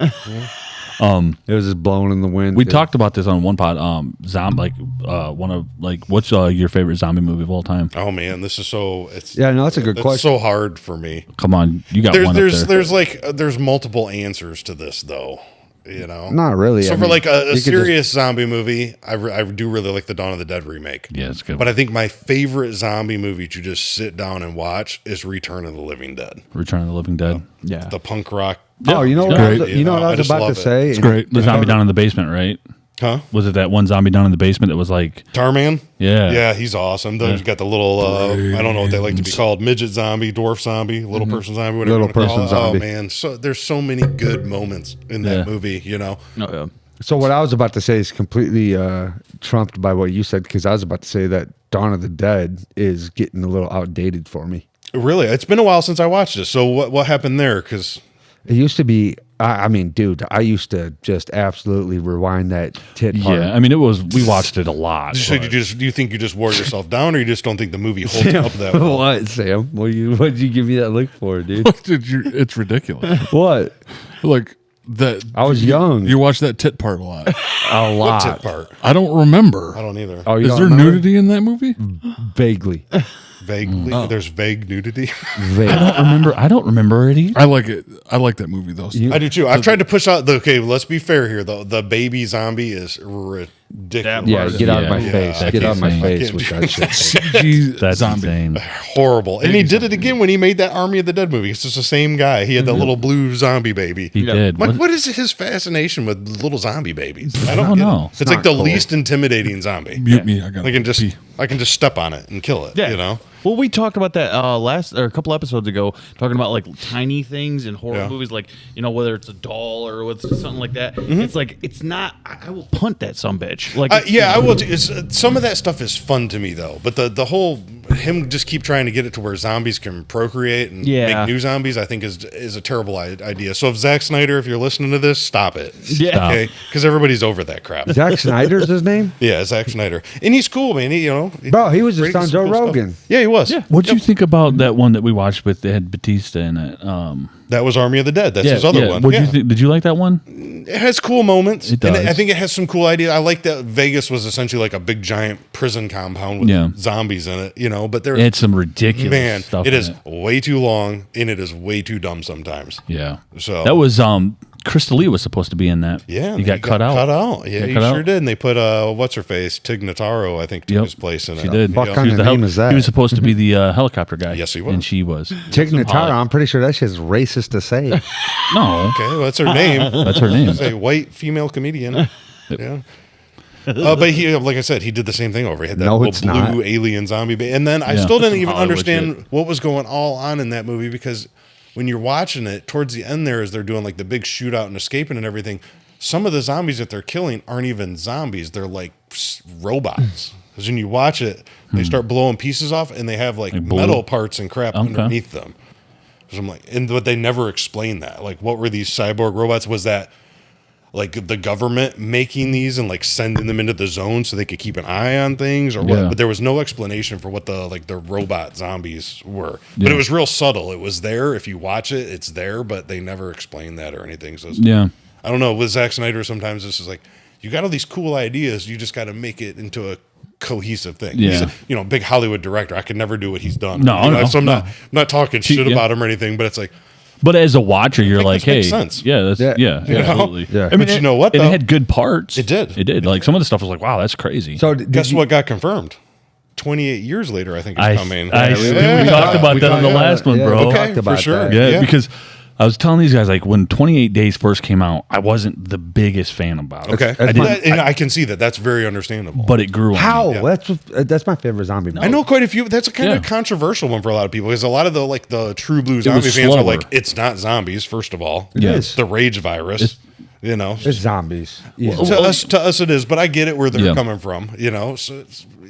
[SPEAKER 2] It was just blowing in the wind.
[SPEAKER 1] We
[SPEAKER 2] dude.
[SPEAKER 1] talked about this on one pod. Zombie, what's your favorite zombie movie of all time?
[SPEAKER 3] Oh man, this is so. It's
[SPEAKER 2] Yeah, no, that's a good
[SPEAKER 3] it's
[SPEAKER 2] question.
[SPEAKER 3] so hard for me.
[SPEAKER 1] Come on, you got one up there.
[SPEAKER 3] There's multiple answers to this though. You know,
[SPEAKER 2] Not really.
[SPEAKER 3] So
[SPEAKER 2] I
[SPEAKER 3] for
[SPEAKER 2] mean,
[SPEAKER 3] like
[SPEAKER 2] you
[SPEAKER 3] a
[SPEAKER 2] could just-
[SPEAKER 3] serious zombie movie, I do really like the Dawn of the Dead remake.
[SPEAKER 1] Yeah, it's good.
[SPEAKER 3] But I think my favorite zombie movie to just sit down and watch is Return of the Living Dead.
[SPEAKER 1] Return of the Living Dead.
[SPEAKER 4] Yeah.
[SPEAKER 3] The punk rock.
[SPEAKER 2] Oh, you know what?
[SPEAKER 5] Great.
[SPEAKER 2] You know what I
[SPEAKER 3] I
[SPEAKER 2] was
[SPEAKER 3] just
[SPEAKER 2] about
[SPEAKER 3] love
[SPEAKER 2] to
[SPEAKER 3] it.
[SPEAKER 2] say.
[SPEAKER 5] It's great.
[SPEAKER 1] The zombie down in the basement, right?
[SPEAKER 3] Huh?
[SPEAKER 1] Was it that one zombie down in the basement that was like,
[SPEAKER 3] Tarman?
[SPEAKER 1] Yeah.
[SPEAKER 3] Yeah, he's awesome. He's got the little, I don't know what they like to be called, midget zombie, dwarf zombie, little person zombie, whatever
[SPEAKER 2] Little
[SPEAKER 3] you wanna call
[SPEAKER 2] person
[SPEAKER 3] it.
[SPEAKER 2] zombie.
[SPEAKER 3] Oh, man. So there's so many good moments in that
[SPEAKER 1] Yeah.
[SPEAKER 3] movie, you know?
[SPEAKER 4] Oh, yeah.
[SPEAKER 2] So what I was about to say is completely trumped by what you said, because I was about to say that Dawn of the Dead is getting a little outdated for me.
[SPEAKER 3] Really? It's been a while since I watched this. So what happened there? Because
[SPEAKER 2] It used to be. I mean, dude, I used to just absolutely rewind that tit part.
[SPEAKER 1] yeah, I mean, we watched it a lot.
[SPEAKER 3] so
[SPEAKER 1] but-
[SPEAKER 3] do you think you just wore yourself down, or you just don't think the movie holds up that well?
[SPEAKER 2] What, Sam? What'd you give me that look for, dude?
[SPEAKER 5] What did you? It's ridiculous.
[SPEAKER 2] What?
[SPEAKER 5] Like that.
[SPEAKER 2] I was young.
[SPEAKER 5] You watch that tit part a lot.
[SPEAKER 2] A lot.
[SPEAKER 3] What's that part?
[SPEAKER 5] I don't remember.
[SPEAKER 3] I don't either.
[SPEAKER 2] Oh, you
[SPEAKER 5] Is
[SPEAKER 2] don't
[SPEAKER 5] there
[SPEAKER 2] remember?
[SPEAKER 5] nudity in that movie?
[SPEAKER 2] Vaguely.
[SPEAKER 3] Vaguely, there's vague nudity.
[SPEAKER 1] I don't remember it either.
[SPEAKER 5] I like it. I like that movie though.
[SPEAKER 3] I do too. I've tried to push out. Okay, let's be fair here though. The baby zombie is ridiculous.
[SPEAKER 2] Yeah, get out of my
[SPEAKER 1] Yeah,
[SPEAKER 2] face.
[SPEAKER 1] that's
[SPEAKER 2] Get out of my
[SPEAKER 1] insane.
[SPEAKER 2] face with that shit.
[SPEAKER 5] CG
[SPEAKER 1] That's
[SPEAKER 5] zombie.
[SPEAKER 1] insane.
[SPEAKER 3] Horrible. And he did it again when he made that Army of the Dead movie. It's just the same guy. He had the little blue zombie baby.
[SPEAKER 1] He did.
[SPEAKER 3] Like, what is his fascination with little zombie babies? I
[SPEAKER 1] don't
[SPEAKER 3] get it.
[SPEAKER 1] know.
[SPEAKER 3] It's like the
[SPEAKER 2] cool.
[SPEAKER 3] least intimidating zombie.
[SPEAKER 5] Mute me. I got.
[SPEAKER 3] I can just step on it and kill it.
[SPEAKER 4] Yeah.
[SPEAKER 3] You know.
[SPEAKER 4] Well, we talked about that a couple episodes ago, talking about like tiny things in horror
[SPEAKER 3] Yeah.
[SPEAKER 4] movies, like whether it's a doll or what's something like that. It's like it's not. I will punt that sumbitch. Like
[SPEAKER 3] Yeah, I will. Some of that stuff is fun to me though, but the whole him just keep trying to get it to where zombies can procreate and
[SPEAKER 4] Yeah.
[SPEAKER 3] make new zombies, I think is a terrible idea. So if Zack Snyder, if you're listening to this, stop it.
[SPEAKER 4] Yeah.
[SPEAKER 3] Okay, because everybody's over that crap.
[SPEAKER 2] Zack Snyder's his name?
[SPEAKER 3] Yeah, Zack Snyder, and he's cool, man.
[SPEAKER 2] Bro, he was just
[SPEAKER 3] created
[SPEAKER 2] on
[SPEAKER 3] some
[SPEAKER 2] Joe
[SPEAKER 3] cool stuff.
[SPEAKER 2] Rogan.
[SPEAKER 3] Yeah, he was.
[SPEAKER 1] Yeah. What'd you think about that one that we watched with that had Batista in it?
[SPEAKER 3] That was Army of the Dead. That's his other one.
[SPEAKER 1] What'd
[SPEAKER 3] Yeah.
[SPEAKER 1] you think? Did you like that one?
[SPEAKER 3] It has cool moments.
[SPEAKER 1] It
[SPEAKER 3] And
[SPEAKER 1] does.
[SPEAKER 3] I think it has some cool ideas. I like that Vegas was essentially like a big giant prison compound with
[SPEAKER 1] Yeah.
[SPEAKER 3] zombies in it, but there
[SPEAKER 1] It had some ridiculous
[SPEAKER 3] man,
[SPEAKER 1] stuff.
[SPEAKER 3] it
[SPEAKER 1] in
[SPEAKER 3] is way too long and it is way too dumb sometimes.
[SPEAKER 1] Yeah.
[SPEAKER 3] So-
[SPEAKER 1] that was Krista Lee was supposed to be in that.
[SPEAKER 3] Yeah,
[SPEAKER 1] he got cut out.
[SPEAKER 3] Cut out. Yeah,
[SPEAKER 1] Got
[SPEAKER 3] he
[SPEAKER 1] cut
[SPEAKER 3] sure
[SPEAKER 1] out.
[SPEAKER 3] did. And they put what's her face, Tig Notaro, I think, took
[SPEAKER 1] Yep.
[SPEAKER 3] his place in it.
[SPEAKER 1] She did.
[SPEAKER 2] Fuck
[SPEAKER 3] Yep.
[SPEAKER 2] kind
[SPEAKER 1] She
[SPEAKER 2] of
[SPEAKER 1] was the
[SPEAKER 2] name is that?
[SPEAKER 1] He was supposed to be the helicopter guy.
[SPEAKER 3] Yes, he was.
[SPEAKER 1] and she was.
[SPEAKER 2] Tig Notaro, I'm pretty sure that shit's racist to say.
[SPEAKER 1] No,
[SPEAKER 3] Okay, well, that's her name.
[SPEAKER 1] that's her name.
[SPEAKER 3] She's a white female comedian. Yeah. But he, like I said, he did the same thing over. He had that
[SPEAKER 2] No,
[SPEAKER 3] little
[SPEAKER 2] it's
[SPEAKER 3] blue
[SPEAKER 2] not.
[SPEAKER 3] alien zombie. And then I
[SPEAKER 1] Yeah.
[SPEAKER 3] still didn't
[SPEAKER 4] Some
[SPEAKER 3] even
[SPEAKER 4] Hollywood
[SPEAKER 3] understand
[SPEAKER 4] shit.
[SPEAKER 3] what was going all on in that movie because when you're watching it, towards the end there, as they're doing like the big shootout and escaping and everything, some of the zombies that they're killing aren't even zombies. They're like robots. Because when you watch it, they start blowing pieces off and they have like
[SPEAKER 1] blue?
[SPEAKER 3] metal parts and crap
[SPEAKER 1] Okay.
[SPEAKER 3] underneath them. So I'm like, but they never explain that. Like, what were these cyborg robots? Was that like the government making these and like sending them into the zone so they could keep an eye on things or what?
[SPEAKER 1] Yeah.
[SPEAKER 3] But there was no explanation for what the robot zombies were. But
[SPEAKER 1] Yeah.
[SPEAKER 3] it was real subtle. It was there. If you watch it, it's there, but they never explained that or anything. So
[SPEAKER 1] Yeah,
[SPEAKER 3] I don't know. With Zack Snyder, sometimes this is like, you got all these cool ideas. You just got to make it into a cohesive thing.
[SPEAKER 1] Yeah.
[SPEAKER 3] He's a, big Hollywood director. I could never do what he's done.
[SPEAKER 1] No, no,
[SPEAKER 3] so I'm
[SPEAKER 1] no.
[SPEAKER 3] not talking shit
[SPEAKER 1] yeah.
[SPEAKER 3] about him or anything, but it's like,
[SPEAKER 1] but as a watcher, you're
[SPEAKER 3] think
[SPEAKER 1] like,
[SPEAKER 3] this
[SPEAKER 1] hey,
[SPEAKER 3] makes sense.
[SPEAKER 1] yeah, that's
[SPEAKER 2] Yeah.
[SPEAKER 1] yeah,
[SPEAKER 3] You know?
[SPEAKER 1] absolutely.
[SPEAKER 2] Yeah.
[SPEAKER 1] I mean,
[SPEAKER 3] But you know what,
[SPEAKER 1] And
[SPEAKER 3] though?
[SPEAKER 1] it had good parts.
[SPEAKER 3] It did.
[SPEAKER 1] It did. Like some of the stuff was like, wow, that's crazy.
[SPEAKER 2] So did
[SPEAKER 3] Guess
[SPEAKER 2] you-
[SPEAKER 3] what got confirmed? 28 years later, I think it's coming.
[SPEAKER 1] we talked about
[SPEAKER 2] We
[SPEAKER 1] that on the
[SPEAKER 2] talked-
[SPEAKER 1] last one,
[SPEAKER 2] yeah,
[SPEAKER 1] bro.
[SPEAKER 2] we
[SPEAKER 3] Okay,
[SPEAKER 2] talked
[SPEAKER 3] for
[SPEAKER 2] about
[SPEAKER 3] sure.
[SPEAKER 2] that.
[SPEAKER 1] Yeah,
[SPEAKER 3] Yeah.
[SPEAKER 1] because I was telling these guys like when 28 Days first came out, I wasn't the biggest fan about it.
[SPEAKER 3] Okay. I can see that. That's very understandable.
[SPEAKER 1] but it grew on me.
[SPEAKER 2] How?
[SPEAKER 3] Yeah.
[SPEAKER 2] That's my favorite zombie movie.
[SPEAKER 3] I know quite a few. That's a kind
[SPEAKER 1] Yeah.
[SPEAKER 3] of controversial one for a lot of people because a lot of the true blue zombie
[SPEAKER 1] was
[SPEAKER 3] fans are
[SPEAKER 1] slower.
[SPEAKER 3] like, it's not zombies. First of all,
[SPEAKER 1] Yeah.
[SPEAKER 3] it's the rage virus.
[SPEAKER 2] It's zombies. Yeah.
[SPEAKER 3] To us it is, but I get it where they're
[SPEAKER 1] Yeah.
[SPEAKER 3] coming from. So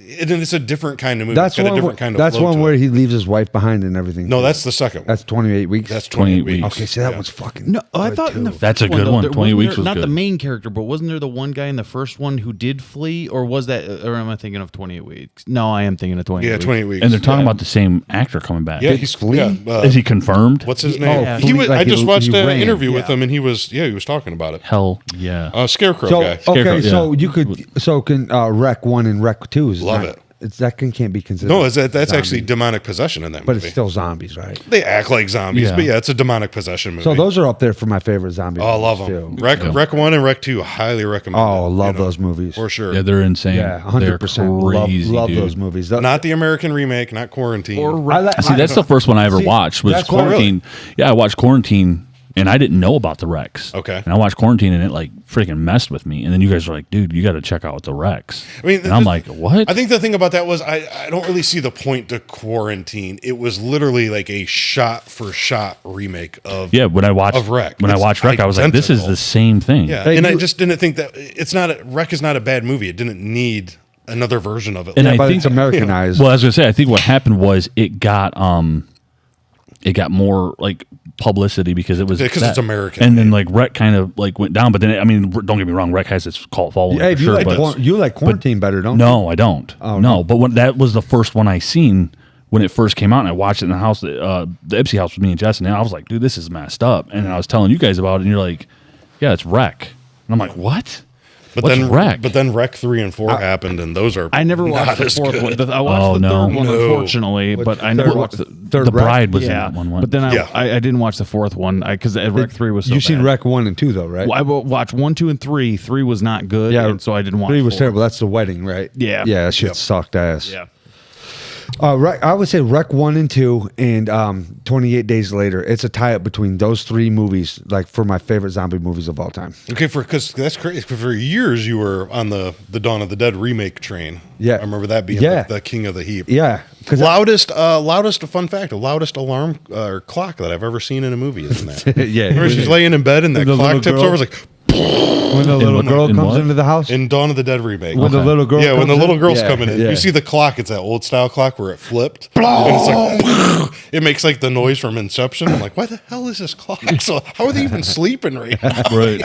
[SPEAKER 3] it's a different kind of movie.
[SPEAKER 2] That's
[SPEAKER 3] it's got
[SPEAKER 2] one.
[SPEAKER 3] a different kind of.
[SPEAKER 2] That's
[SPEAKER 3] flow
[SPEAKER 2] one
[SPEAKER 3] to
[SPEAKER 2] where
[SPEAKER 3] it.
[SPEAKER 2] he leaves his wife behind and everything.
[SPEAKER 3] No, that's the second one.
[SPEAKER 2] That's 28 weeks.
[SPEAKER 3] That's 28
[SPEAKER 1] 28
[SPEAKER 3] weeks.
[SPEAKER 2] Okay, so that
[SPEAKER 3] Yeah.
[SPEAKER 2] one's fucking.
[SPEAKER 4] No, I
[SPEAKER 2] good,
[SPEAKER 4] thought in the
[SPEAKER 2] too.
[SPEAKER 1] That's a
[SPEAKER 4] first
[SPEAKER 1] good
[SPEAKER 4] though,
[SPEAKER 1] one.
[SPEAKER 4] there
[SPEAKER 1] 20
[SPEAKER 4] wasn't
[SPEAKER 1] weeks
[SPEAKER 4] there-
[SPEAKER 1] was
[SPEAKER 4] not the
[SPEAKER 1] good.
[SPEAKER 4] main character, but wasn't there the one guy in the first one who did flee, or was that, or am I thinking of 28 weeks? No, I am thinking of 28.
[SPEAKER 3] Yeah,
[SPEAKER 4] weeks.
[SPEAKER 3] 28 weeks.
[SPEAKER 1] And they're talking about the same actor coming back.
[SPEAKER 3] Yeah, he's
[SPEAKER 2] Flea?
[SPEAKER 3] yeah,
[SPEAKER 1] Is he confirmed?
[SPEAKER 3] What's his
[SPEAKER 2] Oh,
[SPEAKER 3] name?
[SPEAKER 2] yeah.
[SPEAKER 3] He was.
[SPEAKER 2] Like
[SPEAKER 3] I just
[SPEAKER 2] he
[SPEAKER 3] watched an
[SPEAKER 2] ran.
[SPEAKER 3] interview with
[SPEAKER 4] Yeah.
[SPEAKER 3] him, and he was talking about it.
[SPEAKER 1] Hell yeah.
[SPEAKER 3] Scarecrow
[SPEAKER 2] So
[SPEAKER 3] guy.
[SPEAKER 2] okay,
[SPEAKER 1] Scarecrow,
[SPEAKER 2] so
[SPEAKER 1] yeah.
[SPEAKER 2] you could can Rec 1 and Rec 2 is
[SPEAKER 3] Love
[SPEAKER 2] not,
[SPEAKER 3] it.
[SPEAKER 2] That can't be considered.
[SPEAKER 3] No, that's actually
[SPEAKER 2] zombie,
[SPEAKER 3] demonic possession in that
[SPEAKER 2] but
[SPEAKER 3] movie.
[SPEAKER 2] it's still zombies, right?
[SPEAKER 3] They act like zombies,
[SPEAKER 1] Yeah.
[SPEAKER 3] but yeah, it's a demonic possession movie.
[SPEAKER 2] So those are up there for my favorite zombie.
[SPEAKER 3] Oh, I love
[SPEAKER 2] movies,
[SPEAKER 3] them.
[SPEAKER 2] too.
[SPEAKER 3] Rec 1 and Rec 2, highly recommend.
[SPEAKER 2] Oh,
[SPEAKER 3] them,
[SPEAKER 2] love those movies.
[SPEAKER 3] for sure.
[SPEAKER 1] Yeah, they're insane.
[SPEAKER 2] Yeah,
[SPEAKER 1] They're
[SPEAKER 2] 100%.
[SPEAKER 1] crazy,
[SPEAKER 2] Love
[SPEAKER 1] dude.
[SPEAKER 2] those movies.
[SPEAKER 3] Not the American remake, not Quarantine.
[SPEAKER 1] See, that's the first one I ever
[SPEAKER 2] See,
[SPEAKER 1] watched was
[SPEAKER 2] that's cool.
[SPEAKER 1] Quarantine. Yeah, I watched Quarantine, and I didn't know about the Rex.
[SPEAKER 3] Okay.
[SPEAKER 1] And I watched Quarantine, and it like freaking messed with me. And then you guys were like, "Dude, you got to check out the Rex."
[SPEAKER 3] I mean,
[SPEAKER 1] and I'm like, "What?"
[SPEAKER 3] I think the thing about that was I don't really see the point to Quarantine. It was literally like a shot-for-shot remake of
[SPEAKER 1] yeah, when I watched
[SPEAKER 3] Rec.
[SPEAKER 1] when I
[SPEAKER 3] It's
[SPEAKER 1] watched Rec, I was like, "This is
[SPEAKER 3] identical.
[SPEAKER 1] the same thing."
[SPEAKER 3] Yeah,
[SPEAKER 2] Hey,
[SPEAKER 3] and I
[SPEAKER 2] you-
[SPEAKER 3] just didn't think that it's not Rec is not a bad movie. It didn't need another version of it.
[SPEAKER 1] And
[SPEAKER 2] Yeah,
[SPEAKER 1] I
[SPEAKER 2] but
[SPEAKER 1] think
[SPEAKER 2] it's Americanized.
[SPEAKER 1] Well, I was gonna say, I think what happened was it got more like publicity because it was
[SPEAKER 3] Because it's
[SPEAKER 1] that.
[SPEAKER 3] American.
[SPEAKER 1] and then like Rec kind of like went down. But then I mean, don't get me wrong, Rec has its cult following.
[SPEAKER 2] Hey,
[SPEAKER 1] for
[SPEAKER 2] you
[SPEAKER 1] sure,
[SPEAKER 2] like
[SPEAKER 1] but
[SPEAKER 2] you like Quarantine better, don't you?
[SPEAKER 1] no, I don't.
[SPEAKER 2] Oh,
[SPEAKER 1] no,
[SPEAKER 2] no.
[SPEAKER 1] but when that was the first one I seen when it first came out, and I watched it in the house, the Ipsy house with me and Jess, and I was like, dude, this is messed up. And then I was telling you guys about it, and you're like, yeah, it's Rec. And I'm like, what?
[SPEAKER 3] But
[SPEAKER 1] What's
[SPEAKER 3] then
[SPEAKER 1] Rec?
[SPEAKER 3] But then Rec 3 and 4 happened, and those are
[SPEAKER 4] I never
[SPEAKER 3] not
[SPEAKER 4] watched the
[SPEAKER 3] as
[SPEAKER 4] fourth
[SPEAKER 3] good.
[SPEAKER 4] one. I watched
[SPEAKER 1] Oh,
[SPEAKER 4] the
[SPEAKER 1] no.
[SPEAKER 4] third one,
[SPEAKER 3] No.
[SPEAKER 4] unfortunately, but I
[SPEAKER 2] third
[SPEAKER 4] never
[SPEAKER 2] one?
[SPEAKER 4] watched the.
[SPEAKER 2] Third
[SPEAKER 1] The
[SPEAKER 2] Rec?
[SPEAKER 1] Bride was
[SPEAKER 4] Yeah,
[SPEAKER 1] in that one.
[SPEAKER 4] but then
[SPEAKER 3] Yeah.
[SPEAKER 4] I didn't watch the fourth one because Rec 3 was so
[SPEAKER 2] You've seen
[SPEAKER 4] bad.
[SPEAKER 2] Rec 1 and 2 though, right?
[SPEAKER 4] Well, I watched 1, 2, and 3. 3 was not good, and so I didn't watch
[SPEAKER 2] 3 was
[SPEAKER 4] 4.
[SPEAKER 2] terrible. That's the wedding, right?
[SPEAKER 4] Yeah.
[SPEAKER 2] Yeah, that shit sucked ass.
[SPEAKER 4] Yeah.
[SPEAKER 2] I would say Rec 1 and 2 and 28 Days Later. It's a tie-up between those three movies, like for my favorite zombie movies of all time.
[SPEAKER 3] Okay, because that's crazy. For years, you were on the Dawn of the Dead remake train.
[SPEAKER 2] Yeah.
[SPEAKER 3] I remember that being
[SPEAKER 2] Yeah.
[SPEAKER 3] the king of the heap.
[SPEAKER 2] Yeah. Because
[SPEAKER 3] Loudest fun fact, the loudest alarm or clock that I've ever seen in a movie is in that.
[SPEAKER 2] yeah.
[SPEAKER 3] Remember she's laying in bed and that
[SPEAKER 2] the
[SPEAKER 3] clock
[SPEAKER 2] little
[SPEAKER 3] tips
[SPEAKER 2] girl-
[SPEAKER 3] over. It's like
[SPEAKER 2] when the little
[SPEAKER 1] what-
[SPEAKER 2] girl
[SPEAKER 1] in
[SPEAKER 2] comes
[SPEAKER 1] what?
[SPEAKER 2] into the house.
[SPEAKER 3] in Dawn of the Dead remake.
[SPEAKER 2] When the little girl
[SPEAKER 3] Yeah, when
[SPEAKER 2] comes
[SPEAKER 3] the little
[SPEAKER 2] in?
[SPEAKER 3] girl's
[SPEAKER 2] Yeah,
[SPEAKER 3] coming in,
[SPEAKER 2] yeah.
[SPEAKER 3] you see the clock. It's that old style clock where it flipped. And it's like it makes like the noise from Inception. I'm like, why the hell is this clock? So how are they even sleeping right now?
[SPEAKER 1] Right.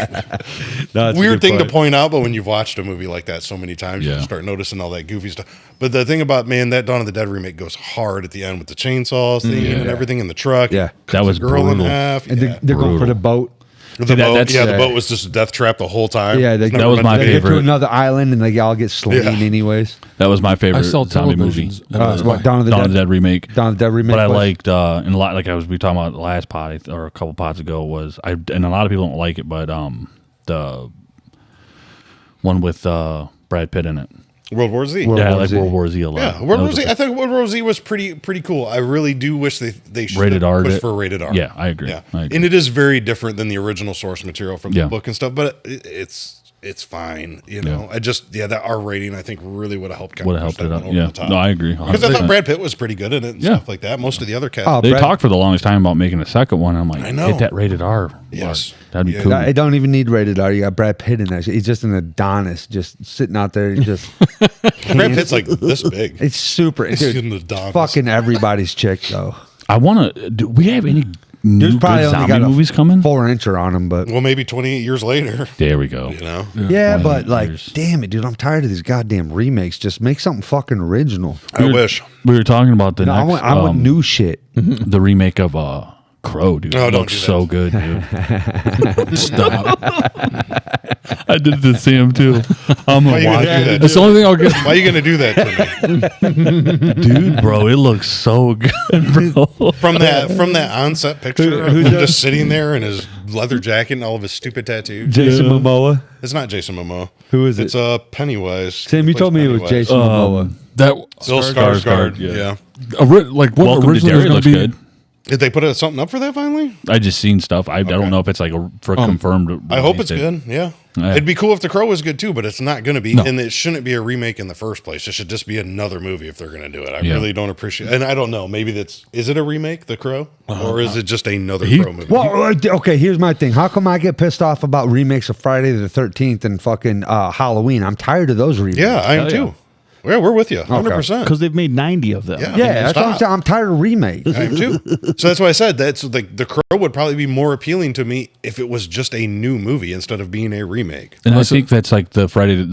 [SPEAKER 2] No, it's a
[SPEAKER 3] Weird
[SPEAKER 2] good
[SPEAKER 3] thing to
[SPEAKER 2] point.
[SPEAKER 3] point out, but when you've watched a movie like that so many times, you
[SPEAKER 1] Yeah.
[SPEAKER 3] start noticing all that goofy stuff. But the thing about that Dawn of the Dead remake goes hard at the end with the chainsaws theme and everything in the truck.
[SPEAKER 2] Yeah.
[SPEAKER 1] That was
[SPEAKER 3] The girl in
[SPEAKER 1] brutal.
[SPEAKER 3] half.
[SPEAKER 2] And
[SPEAKER 3] Yeah.
[SPEAKER 2] they're going for the
[SPEAKER 1] Brutal.
[SPEAKER 2] boat.
[SPEAKER 3] The
[SPEAKER 1] See,
[SPEAKER 3] boat,
[SPEAKER 1] that's-
[SPEAKER 3] the boat was just a death trap the whole time.
[SPEAKER 2] Yeah,
[SPEAKER 3] It's
[SPEAKER 2] that
[SPEAKER 3] never
[SPEAKER 1] was
[SPEAKER 3] meant
[SPEAKER 1] my
[SPEAKER 3] to
[SPEAKER 2] They
[SPEAKER 3] be.
[SPEAKER 2] get to
[SPEAKER 1] favorite.
[SPEAKER 2] another island and they all get slain
[SPEAKER 3] Yeah.
[SPEAKER 2] anyways.
[SPEAKER 1] That was my favorite
[SPEAKER 5] I sell
[SPEAKER 1] zombie movie.
[SPEAKER 5] televisions. and that's
[SPEAKER 2] What,
[SPEAKER 5] why.
[SPEAKER 2] Dawn of the
[SPEAKER 1] Dawn
[SPEAKER 2] Dead?
[SPEAKER 1] of the Dead remake.
[SPEAKER 2] Dawn of the Dead remake.
[SPEAKER 1] But I
[SPEAKER 2] was?
[SPEAKER 1] liked and a lot like we talking about the last pod or a couple pods ago was and a lot of people don't like it, but the one with Brad Pitt in it.
[SPEAKER 3] World War Z.
[SPEAKER 2] World
[SPEAKER 1] Yeah, I
[SPEAKER 2] War
[SPEAKER 1] like
[SPEAKER 2] Z.
[SPEAKER 1] World War Z a lot.
[SPEAKER 3] Yeah,
[SPEAKER 1] That
[SPEAKER 3] World War
[SPEAKER 1] was
[SPEAKER 3] Z.
[SPEAKER 1] a-
[SPEAKER 3] I think World War Z was pretty cool. I really do wish they should
[SPEAKER 1] Rated R
[SPEAKER 3] push
[SPEAKER 1] it.
[SPEAKER 3] for rated R.
[SPEAKER 1] Yeah, I agree.
[SPEAKER 3] Yeah,
[SPEAKER 1] I agree.
[SPEAKER 3] and it is very different than the original source material from
[SPEAKER 1] Yeah.
[SPEAKER 3] the book and stuff. But it's fine. You know, I just that R rating I think really would have helped.
[SPEAKER 1] Would have helped it up. Yeah. No, I agree.
[SPEAKER 3] Because I
[SPEAKER 1] 100%.
[SPEAKER 3] thought Brad Pitt was pretty good in it and
[SPEAKER 1] Yeah.
[SPEAKER 3] stuff like that. Most of the other cast.
[SPEAKER 2] Oh,
[SPEAKER 1] They
[SPEAKER 2] Brad-
[SPEAKER 1] talked for the longest time about making a second one. I'm like,
[SPEAKER 3] I know.
[SPEAKER 1] hit that rated R.
[SPEAKER 3] Yes.
[SPEAKER 1] That'd be
[SPEAKER 3] Yeah.
[SPEAKER 1] cool.
[SPEAKER 2] I don't even need rated R. You got Brad Pitt in there. He's just an Adonis, just sitting out there. He's just
[SPEAKER 3] Brad Pitt's like this big.
[SPEAKER 2] it's super.
[SPEAKER 3] He's
[SPEAKER 2] Dude,
[SPEAKER 3] in the Adonis.
[SPEAKER 2] fucking everybody's chick though.
[SPEAKER 1] I want to. Do we have any new
[SPEAKER 2] There's probably
[SPEAKER 1] good
[SPEAKER 2] only
[SPEAKER 1] zombie
[SPEAKER 2] got a
[SPEAKER 1] movies coming?
[SPEAKER 2] 4-incher on him, but
[SPEAKER 3] Well, maybe 28 years later.
[SPEAKER 1] There we go.
[SPEAKER 3] You know.
[SPEAKER 2] yeah,
[SPEAKER 1] 20
[SPEAKER 2] but like,
[SPEAKER 1] years.
[SPEAKER 2] damn it, dude, I'm tired of these goddamn remakes. Just make something fucking original.
[SPEAKER 3] I wish.
[SPEAKER 1] We were talking about the
[SPEAKER 2] No, I
[SPEAKER 1] next,
[SPEAKER 2] want new shit.
[SPEAKER 1] the remake of Crow, dude.
[SPEAKER 3] No,
[SPEAKER 1] It
[SPEAKER 3] don't
[SPEAKER 1] looks
[SPEAKER 3] do that.
[SPEAKER 1] so good, dude. Stop. I did it to Sam too. I'm
[SPEAKER 3] Why
[SPEAKER 1] gonna
[SPEAKER 3] you gonna
[SPEAKER 1] watch
[SPEAKER 3] do that?
[SPEAKER 1] it,
[SPEAKER 5] That's the only thing I'll get.
[SPEAKER 3] Why are you going to do that to me?
[SPEAKER 1] dude, bro. It looks so good, bro.
[SPEAKER 3] From that on-set picture of him just sitting there in his leather jacket and all of his stupid tattoos.
[SPEAKER 2] Jason Momoa.
[SPEAKER 3] It's not Jason Momoa.
[SPEAKER 2] Who is it?
[SPEAKER 3] It's Pennywise.
[SPEAKER 2] Sam, you
[SPEAKER 3] Plays
[SPEAKER 2] told me it was
[SPEAKER 3] Pennywise.
[SPEAKER 2] Jason Momoa.
[SPEAKER 5] That
[SPEAKER 3] Bill
[SPEAKER 1] Skarsgård,
[SPEAKER 3] Skarsgård.
[SPEAKER 1] yeah.
[SPEAKER 3] Yeah.
[SPEAKER 5] like what
[SPEAKER 1] Welcome to
[SPEAKER 5] originally was
[SPEAKER 1] Derry
[SPEAKER 5] going
[SPEAKER 1] looks
[SPEAKER 5] to be.
[SPEAKER 1] good.
[SPEAKER 3] Did they put something up for that finally?
[SPEAKER 1] I just seen stuff. I don't know if it's like for confirmed.
[SPEAKER 3] I hope it's good. Yeah.
[SPEAKER 1] Yeah.
[SPEAKER 3] It'd be cool if The Crow was good too, but it's not going to be.
[SPEAKER 1] No.
[SPEAKER 3] And it shouldn't be a remake in the first place. It should just be another movie if they're going to do it. I
[SPEAKER 1] Yeah.
[SPEAKER 3] really don't appreciate. And I don't know. Maybe is it a remake, The Crow, or is it just another Crow movie?
[SPEAKER 2] Well, okay, here's my thing. How come I get pissed off about remakes of Friday the 13th and fucking Halloween? I'm tired of those remakes.
[SPEAKER 3] Yeah, I am
[SPEAKER 4] Hell
[SPEAKER 3] too.
[SPEAKER 4] yeah.
[SPEAKER 3] Yeah, we're with you, 100%.
[SPEAKER 4] Because they've made 90 of them.
[SPEAKER 3] Yeah.
[SPEAKER 2] Yeah, that's what I'm
[SPEAKER 3] Stop.
[SPEAKER 2] saying. I'm tired of remakes.
[SPEAKER 3] I am too. So that's why I said that's like The Crow would probably be more appealing to me if it was just a new movie instead of being a remake.
[SPEAKER 1] And I think that's like the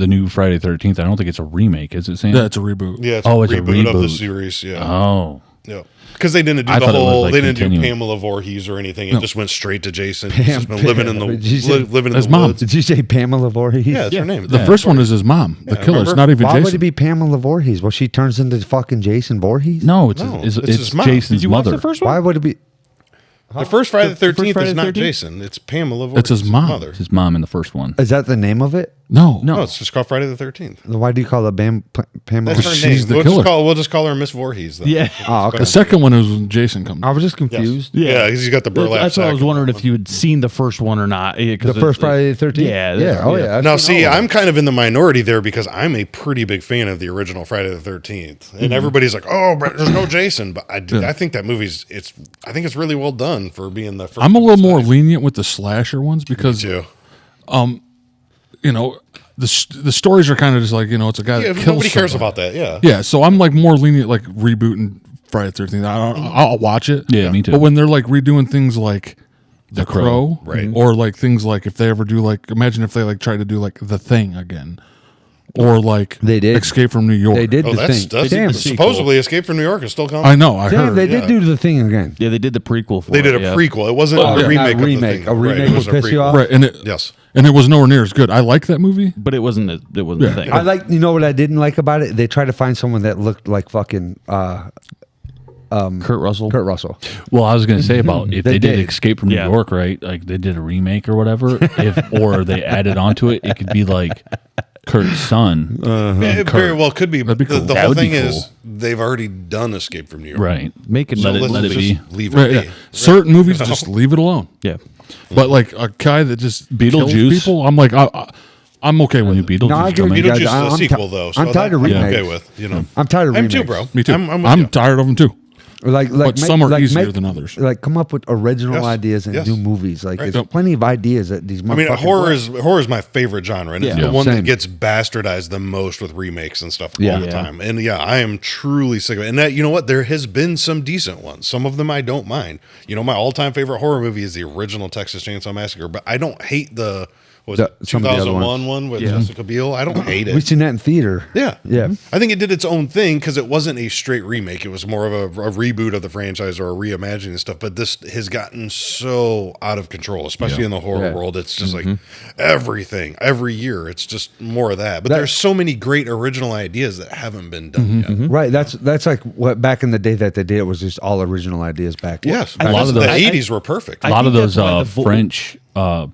[SPEAKER 1] new Friday 13th. I don't think it's a remake. Is it Sam?
[SPEAKER 5] Yeah, it's a reboot.
[SPEAKER 3] Yeah, it's
[SPEAKER 1] Oh, it's a
[SPEAKER 3] of the
[SPEAKER 1] reboot.
[SPEAKER 3] series. Yeah.
[SPEAKER 1] Oh,
[SPEAKER 3] Yeah, because they didn't do
[SPEAKER 1] I
[SPEAKER 3] the
[SPEAKER 1] thought it was,
[SPEAKER 3] whole.
[SPEAKER 1] like,
[SPEAKER 3] They didn't do
[SPEAKER 1] continuing.
[SPEAKER 3] Pamela Voorhees or anything. It
[SPEAKER 5] No.
[SPEAKER 3] just went straight to Jason. He's just been
[SPEAKER 2] Pam-
[SPEAKER 3] living in the
[SPEAKER 2] Did you say-
[SPEAKER 3] living in
[SPEAKER 5] His
[SPEAKER 3] the
[SPEAKER 5] mom.
[SPEAKER 3] woods.
[SPEAKER 2] Did you say Pamela Voorhees?
[SPEAKER 3] Yeah, that's her name.
[SPEAKER 5] The first one is his mom, the killer. It's
[SPEAKER 3] remember?
[SPEAKER 5] not even
[SPEAKER 2] Why
[SPEAKER 5] Jason.
[SPEAKER 2] would it be Pamela Voorhees? Well, she turns into fucking Jason Voorhees.
[SPEAKER 1] No, it's
[SPEAKER 3] No,
[SPEAKER 1] it's,
[SPEAKER 3] it's
[SPEAKER 1] it's
[SPEAKER 3] his mom.
[SPEAKER 1] Jason's
[SPEAKER 4] Did you watch
[SPEAKER 1] mother.
[SPEAKER 4] the first one?
[SPEAKER 2] Why would it be?
[SPEAKER 3] The first Friday the
[SPEAKER 4] The first
[SPEAKER 3] 13th
[SPEAKER 4] Friday
[SPEAKER 3] is
[SPEAKER 4] the
[SPEAKER 3] not
[SPEAKER 4] 13th?
[SPEAKER 3] Jason. It's Pamela Voorhees.
[SPEAKER 5] It's his mom.
[SPEAKER 3] Mother.
[SPEAKER 1] It's his mom in the first one.
[SPEAKER 2] Is that the name of it?
[SPEAKER 5] No,
[SPEAKER 1] No.
[SPEAKER 3] No, it's just called Friday the 13th.
[SPEAKER 2] Why do you call it Pamela?
[SPEAKER 3] That's her
[SPEAKER 5] she's
[SPEAKER 3] name.
[SPEAKER 5] the
[SPEAKER 3] We'll
[SPEAKER 5] killer.
[SPEAKER 3] just call her Miss Voorhees. Then.
[SPEAKER 4] Yeah.
[SPEAKER 2] Oh, okay.
[SPEAKER 5] the second one is when Jason comes.
[SPEAKER 2] I was just
[SPEAKER 3] Yes.
[SPEAKER 2] confused.
[SPEAKER 3] Yeah, because he's got the burlap.
[SPEAKER 4] That's why I was
[SPEAKER 3] sack.
[SPEAKER 4] wondering if you had seen the first one or not. Yeah, 'cause
[SPEAKER 2] The first Friday the 13th?
[SPEAKER 4] Yeah.
[SPEAKER 2] Yeah. Oh, yeah. I've
[SPEAKER 3] Now,
[SPEAKER 2] seen
[SPEAKER 3] see,
[SPEAKER 2] all of
[SPEAKER 3] I'm
[SPEAKER 2] them.
[SPEAKER 3] kind of in the minority there because I'm a pretty big fan of the original Friday the 13th, and everybody's like, "Oh, but there's no Jason." But I think that movie's I think it's really well done for being the first.
[SPEAKER 5] I'm a
[SPEAKER 3] one
[SPEAKER 5] little
[SPEAKER 3] of
[SPEAKER 5] more
[SPEAKER 3] its
[SPEAKER 5] lenient with the slasher ones because
[SPEAKER 3] type, too.
[SPEAKER 5] you know the stories are kind of just like it's a guy
[SPEAKER 3] Yeah,
[SPEAKER 5] that kills.
[SPEAKER 3] nobody cares
[SPEAKER 5] somebody.
[SPEAKER 3] about that. Yeah,
[SPEAKER 5] Yeah, so I'm like more lenient, like rebooting Friday the 13th. I'll watch it.
[SPEAKER 1] Yeah, me too.
[SPEAKER 5] But when they're like redoing things like The Crow,
[SPEAKER 3] Right.
[SPEAKER 5] or like things like if they ever do like, imagine if they like try to do like The Thing again, or like
[SPEAKER 2] They did.
[SPEAKER 5] Escape from New York.
[SPEAKER 2] They did
[SPEAKER 3] Oh,
[SPEAKER 2] the
[SPEAKER 3] that's,
[SPEAKER 2] thing.
[SPEAKER 3] that's
[SPEAKER 2] Damn,
[SPEAKER 3] supposedly Escape from New York is still coming.
[SPEAKER 5] I know. I
[SPEAKER 2] damn,
[SPEAKER 5] heard.
[SPEAKER 2] they did
[SPEAKER 3] yeah.
[SPEAKER 2] do the thing again.
[SPEAKER 4] Yeah, they did the prequel for
[SPEAKER 3] They did
[SPEAKER 4] it.
[SPEAKER 3] a
[SPEAKER 4] yeah.
[SPEAKER 3] prequel. It wasn't
[SPEAKER 2] yeah.
[SPEAKER 3] a remake.
[SPEAKER 2] Not
[SPEAKER 3] Of the
[SPEAKER 2] remake.
[SPEAKER 3] thing.
[SPEAKER 2] A remake
[SPEAKER 3] Right, it
[SPEAKER 2] would
[SPEAKER 3] was a
[SPEAKER 2] piss you
[SPEAKER 3] prequel.
[SPEAKER 2] off?
[SPEAKER 5] Right, and it
[SPEAKER 3] Yes.
[SPEAKER 5] and it was nowhere near as good. I like that movie.
[SPEAKER 4] But it wasn't. It wasn't
[SPEAKER 5] Yeah.
[SPEAKER 4] the thing.
[SPEAKER 2] I like. You know what I didn't like about it? They tried to find someone that looked like fucking
[SPEAKER 4] Kurt Russell.
[SPEAKER 2] Kurt Russell.
[SPEAKER 1] Well, I was going to say about if
[SPEAKER 2] They
[SPEAKER 1] they, did
[SPEAKER 2] did.
[SPEAKER 1] Escape from
[SPEAKER 4] Yeah.
[SPEAKER 1] New York, right? Like they did a remake or whatever, or they added onto it, it could be like Kurt's son,
[SPEAKER 3] It very well could be. But
[SPEAKER 5] be
[SPEAKER 3] the,
[SPEAKER 5] cool.
[SPEAKER 3] the
[SPEAKER 1] That
[SPEAKER 3] whole
[SPEAKER 1] would be
[SPEAKER 3] thing is
[SPEAKER 1] cool.
[SPEAKER 3] they've already done Escape from New York.
[SPEAKER 1] right?
[SPEAKER 4] Make it.
[SPEAKER 3] So
[SPEAKER 1] Let it-
[SPEAKER 3] let's
[SPEAKER 1] let it
[SPEAKER 3] just
[SPEAKER 1] be.
[SPEAKER 3] leave it
[SPEAKER 5] Right,
[SPEAKER 3] be.
[SPEAKER 5] yeah. Certain movies just leave it alone.
[SPEAKER 4] Yeah.
[SPEAKER 5] But like a guy that just kills
[SPEAKER 1] Beetlejuice.
[SPEAKER 5] people, I'm like, I'm okay with
[SPEAKER 1] When
[SPEAKER 5] it.
[SPEAKER 1] Beetlejuice
[SPEAKER 2] No, I agree
[SPEAKER 1] come
[SPEAKER 2] with
[SPEAKER 1] in.
[SPEAKER 2] you
[SPEAKER 3] Beetlejuice
[SPEAKER 2] guys,
[SPEAKER 3] is a
[SPEAKER 2] I'm
[SPEAKER 3] sequel,
[SPEAKER 2] ti-
[SPEAKER 3] though. So
[SPEAKER 2] I'm tired of
[SPEAKER 3] that I'm
[SPEAKER 2] remakes.
[SPEAKER 3] okay with.
[SPEAKER 2] I'm tired of
[SPEAKER 3] I'm
[SPEAKER 2] remakes.
[SPEAKER 3] too, bro.
[SPEAKER 5] Me too.
[SPEAKER 3] I'm with
[SPEAKER 5] I'm
[SPEAKER 3] you.
[SPEAKER 5] tired of them too.
[SPEAKER 2] Like
[SPEAKER 5] But some are easier than others.
[SPEAKER 2] Like, come up with original
[SPEAKER 3] Yes,
[SPEAKER 2] ideas and
[SPEAKER 3] yes.
[SPEAKER 2] new movies. Like,
[SPEAKER 3] Right.
[SPEAKER 2] there's plenty of ideas that these.
[SPEAKER 3] I mean,
[SPEAKER 2] motherfuckers
[SPEAKER 3] horror is my favorite genre, and it's
[SPEAKER 2] Yeah.
[SPEAKER 3] the one
[SPEAKER 2] Same.
[SPEAKER 3] that gets bastardized the most with remakes and stuff
[SPEAKER 2] Yeah.
[SPEAKER 3] all the
[SPEAKER 4] Yeah.
[SPEAKER 3] time. And yeah, I am truly sick of it. And that, you know what? There has been some decent ones. Some of them I don't mind. You know, my all-time favorite horror movie is the original Texas Chainsaw Massacre, but I don't hate the what was it,
[SPEAKER 2] Some of the other
[SPEAKER 3] 2001 one with
[SPEAKER 4] Yeah.
[SPEAKER 3] Jessica Biel. I don't hate it.
[SPEAKER 2] We've seen that in theater.
[SPEAKER 3] Yeah.
[SPEAKER 2] Yeah.
[SPEAKER 3] I think it did its own thing because it wasn't a straight remake. It was more of a reboot of the franchise or a reimagining of stuff. But this has gotten so out of control, especially in the horror
[SPEAKER 2] Yeah.
[SPEAKER 3] world. It's just like everything, every year. It's just more of that. But there's so many great original ideas that haven't been done yet.
[SPEAKER 2] Right. That's like what back in the day that they did. It was just all original ideas back.
[SPEAKER 3] Yes.
[SPEAKER 1] A lot of
[SPEAKER 3] the
[SPEAKER 1] those-
[SPEAKER 3] 80s were perfect.
[SPEAKER 1] A lot of
[SPEAKER 4] think
[SPEAKER 1] those
[SPEAKER 4] that's why the vo-
[SPEAKER 1] French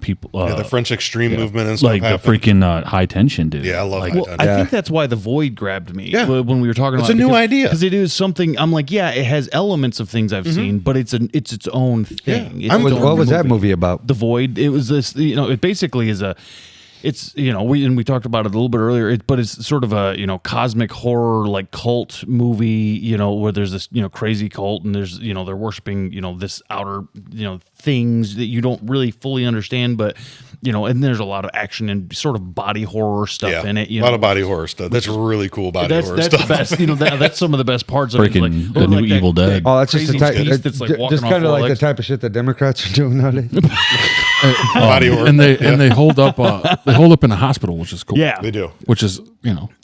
[SPEAKER 1] people,
[SPEAKER 3] the French extreme movement and stuff.
[SPEAKER 1] like the
[SPEAKER 3] happened.
[SPEAKER 1] freaking high tension dude.
[SPEAKER 3] Yeah, I love
[SPEAKER 1] like,
[SPEAKER 3] High
[SPEAKER 4] Well,
[SPEAKER 3] Tension.
[SPEAKER 4] I think that's why the Void grabbed me.
[SPEAKER 3] Yeah.
[SPEAKER 4] When we were talking
[SPEAKER 3] It's
[SPEAKER 4] about
[SPEAKER 3] a new idea.
[SPEAKER 4] because it is something. I'm like, yeah, it has elements of things I've seen, but it's its own thing. It's
[SPEAKER 3] I'm-
[SPEAKER 4] its own
[SPEAKER 2] What was that movie about?
[SPEAKER 4] The Void. It was this. It basically is a. It's we talked about it a little bit earlier, but it's sort of a cosmic horror like cult movie, where there's this crazy cult and there's they're worshiping this outer things that you don't really fully understand, but and there's a lot of action and sort of body horror stuff
[SPEAKER 3] Yeah,
[SPEAKER 4] in it.
[SPEAKER 3] a lot of body horror stuff. That's really cool body horror
[SPEAKER 4] That's
[SPEAKER 3] stuff.
[SPEAKER 4] the best. That's some of the best parts of it.
[SPEAKER 1] Freaking
[SPEAKER 4] Like,
[SPEAKER 1] the
[SPEAKER 4] or
[SPEAKER 1] new
[SPEAKER 4] like that-
[SPEAKER 1] Evil Dead.
[SPEAKER 2] Oh, that's just the
[SPEAKER 4] crazy
[SPEAKER 2] type.
[SPEAKER 4] beast that's like walking
[SPEAKER 2] just
[SPEAKER 4] on
[SPEAKER 2] kind of
[SPEAKER 4] four
[SPEAKER 2] like the
[SPEAKER 4] legs.
[SPEAKER 2] type of shit the Democrats are doing nowadays.
[SPEAKER 3] Body horror.
[SPEAKER 5] And they hold up in a hospital, which is cool.
[SPEAKER 4] Yeah,
[SPEAKER 3] They do.
[SPEAKER 5] Which is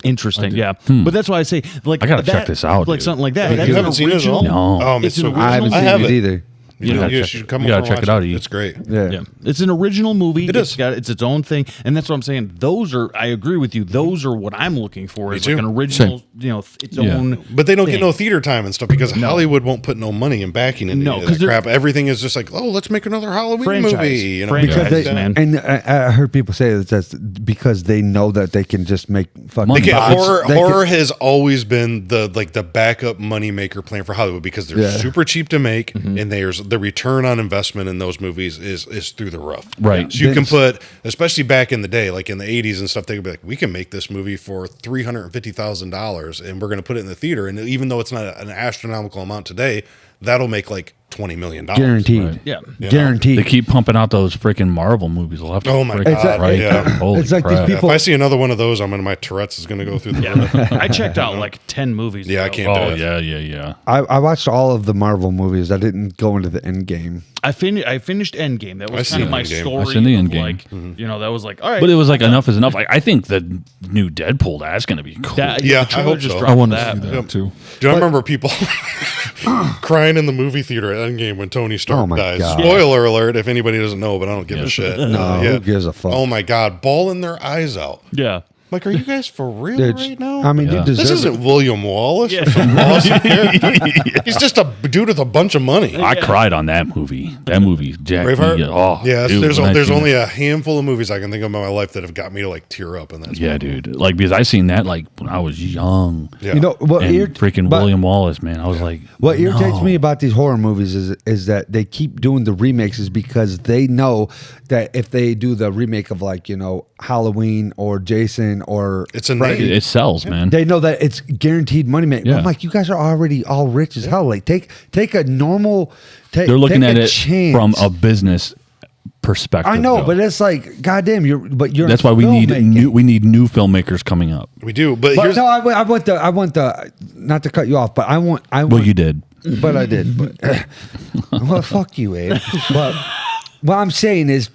[SPEAKER 4] interesting. Yeah, but that's why I say like
[SPEAKER 1] I gotta
[SPEAKER 4] that-
[SPEAKER 1] check this out,
[SPEAKER 4] like
[SPEAKER 1] dude.
[SPEAKER 4] something like that.
[SPEAKER 3] You
[SPEAKER 4] That's
[SPEAKER 3] haven't seen it at all?
[SPEAKER 4] original.
[SPEAKER 1] No.
[SPEAKER 3] Oh, it's
[SPEAKER 4] It's an
[SPEAKER 3] so
[SPEAKER 4] original-
[SPEAKER 2] I haven't
[SPEAKER 3] I
[SPEAKER 2] seen
[SPEAKER 3] have
[SPEAKER 2] it
[SPEAKER 3] it.
[SPEAKER 2] either.
[SPEAKER 3] You
[SPEAKER 1] gotta check
[SPEAKER 3] should
[SPEAKER 1] it-
[SPEAKER 3] come
[SPEAKER 1] you gotta
[SPEAKER 3] over
[SPEAKER 1] check
[SPEAKER 3] and
[SPEAKER 1] it
[SPEAKER 3] watch
[SPEAKER 1] out, E.
[SPEAKER 3] It's great.
[SPEAKER 2] Yeah.
[SPEAKER 4] Yeah, it's an original movie.
[SPEAKER 3] It is.
[SPEAKER 4] It's its own thing, and that's what I'm saying. Those are. I agree with you. Those are what I'm looking for. Is like
[SPEAKER 3] too.
[SPEAKER 4] an original, its
[SPEAKER 1] Yeah.
[SPEAKER 4] own.
[SPEAKER 3] But they don't get
[SPEAKER 4] thing.
[SPEAKER 3] no theater time and stuff because Hollywood won't put no money in backing into
[SPEAKER 4] No,
[SPEAKER 3] any of
[SPEAKER 4] 'cause
[SPEAKER 3] that
[SPEAKER 4] they're-
[SPEAKER 3] crap. Everything is just like, oh, let's make another Halloween
[SPEAKER 4] Franchise.
[SPEAKER 3] movie. You know,
[SPEAKER 4] Franchise.
[SPEAKER 2] Because
[SPEAKER 3] guys,
[SPEAKER 2] they,
[SPEAKER 4] man.
[SPEAKER 2] and I heard people say that's because they know that they can just make fucking
[SPEAKER 1] Money.
[SPEAKER 3] They
[SPEAKER 1] It's-
[SPEAKER 3] horror
[SPEAKER 2] they can-
[SPEAKER 3] horror has always been the backup money maker plan for Hollywood because they're
[SPEAKER 2] Yeah.
[SPEAKER 3] super cheap to make and there's the return on investment in those movies is through the roof.
[SPEAKER 1] Right.
[SPEAKER 3] So you can
[SPEAKER 2] Vince-
[SPEAKER 3] put, especially back in the day, like in the 80s and stuff, they could be like, we can make this movie for $350,000 and we're going to put it in the theater. And even though it's not an astronomical amount today, that'll make like $20 million.
[SPEAKER 2] guaranteed.
[SPEAKER 1] Right.
[SPEAKER 4] Yeah.
[SPEAKER 2] Guaranteed.
[SPEAKER 1] They keep pumping out those freaking Marvel movies left.
[SPEAKER 3] Oh my
[SPEAKER 1] freaking
[SPEAKER 3] God,
[SPEAKER 1] Right.
[SPEAKER 3] yeah.
[SPEAKER 1] Holy
[SPEAKER 2] It's like these
[SPEAKER 1] crap.
[SPEAKER 2] people-
[SPEAKER 3] If I see another one of those, my Tourette's is going to go through the roof.
[SPEAKER 4] I checked out like 10 movies.
[SPEAKER 3] Yeah, I
[SPEAKER 4] ago.
[SPEAKER 3] can't do
[SPEAKER 1] Oh
[SPEAKER 3] it.
[SPEAKER 1] yeah.
[SPEAKER 2] I watched all of the Marvel movies. I didn't go into the end game.
[SPEAKER 4] I finished Endgame. That was
[SPEAKER 3] I
[SPEAKER 4] kind of
[SPEAKER 3] seen
[SPEAKER 4] my
[SPEAKER 3] Endgame.
[SPEAKER 4] story.
[SPEAKER 1] I seen the
[SPEAKER 4] of,
[SPEAKER 1] Endgame.
[SPEAKER 4] Like, that was like, all right.
[SPEAKER 1] But it was like enough is enough. I think the new Deadpool that's gonna be cool.
[SPEAKER 4] That,
[SPEAKER 3] Yeah,
[SPEAKER 4] the
[SPEAKER 3] I
[SPEAKER 4] trailer
[SPEAKER 3] hope
[SPEAKER 4] just
[SPEAKER 3] so.
[SPEAKER 4] dropped
[SPEAKER 5] I want to
[SPEAKER 4] that.
[SPEAKER 5] see that too.
[SPEAKER 3] Do I remember people? crying in the movie theater at Endgame when Tony Stark
[SPEAKER 2] Oh my
[SPEAKER 3] dies.
[SPEAKER 2] God.
[SPEAKER 3] Spoiler alert! If anybody doesn't know, but I don't give a shit.
[SPEAKER 2] No, who gives a fuck?
[SPEAKER 3] Oh my God, bawling their eyes out.
[SPEAKER 4] Yeah.
[SPEAKER 3] Like, are you guys for real
[SPEAKER 2] Dude,
[SPEAKER 3] right now?
[SPEAKER 2] I mean, you deserve
[SPEAKER 3] this
[SPEAKER 2] it.
[SPEAKER 3] isn't William Wallace. Or some awesome character. He's just a dude with a bunch of money.
[SPEAKER 1] I cried on that movie. That movie, Jack.
[SPEAKER 3] Braveheart.
[SPEAKER 1] Oh,
[SPEAKER 3] yeah.
[SPEAKER 1] dude,
[SPEAKER 3] There's
[SPEAKER 1] when I
[SPEAKER 3] there's
[SPEAKER 1] seen
[SPEAKER 3] only
[SPEAKER 1] that-
[SPEAKER 3] a handful of movies I can think of in my life that have got me to like tear up, and that's
[SPEAKER 1] Yeah, dude. Like because I seen that like when I was young.
[SPEAKER 3] Yeah.
[SPEAKER 2] You know what?
[SPEAKER 1] And freaking William Wallace, man. I was like,
[SPEAKER 2] What irritates
[SPEAKER 1] no.
[SPEAKER 2] me about these horror movies is that they keep doing the remakes is because they know that if they do the remake of like, you know, Halloween or Jason or
[SPEAKER 3] It's a
[SPEAKER 2] Freddy,
[SPEAKER 3] name.
[SPEAKER 1] It sells, man.
[SPEAKER 2] they know that it's guaranteed money making.
[SPEAKER 1] Yeah.
[SPEAKER 2] I'm like, you guys are already all rich as hell. Like take a normal
[SPEAKER 1] They're looking
[SPEAKER 2] take
[SPEAKER 1] at
[SPEAKER 2] a
[SPEAKER 1] it
[SPEAKER 2] chance.
[SPEAKER 1] from a business perspective.
[SPEAKER 2] I know,
[SPEAKER 1] though.
[SPEAKER 2] but it's like, goddamn, you're
[SPEAKER 1] that's why we need new filmmakers coming up.
[SPEAKER 3] We do, but
[SPEAKER 2] But
[SPEAKER 3] here's
[SPEAKER 2] no, I want the not to cut you off, but I want
[SPEAKER 1] Well, you did.
[SPEAKER 2] but I did. But well, fuck you, Abe. But what I'm saying is,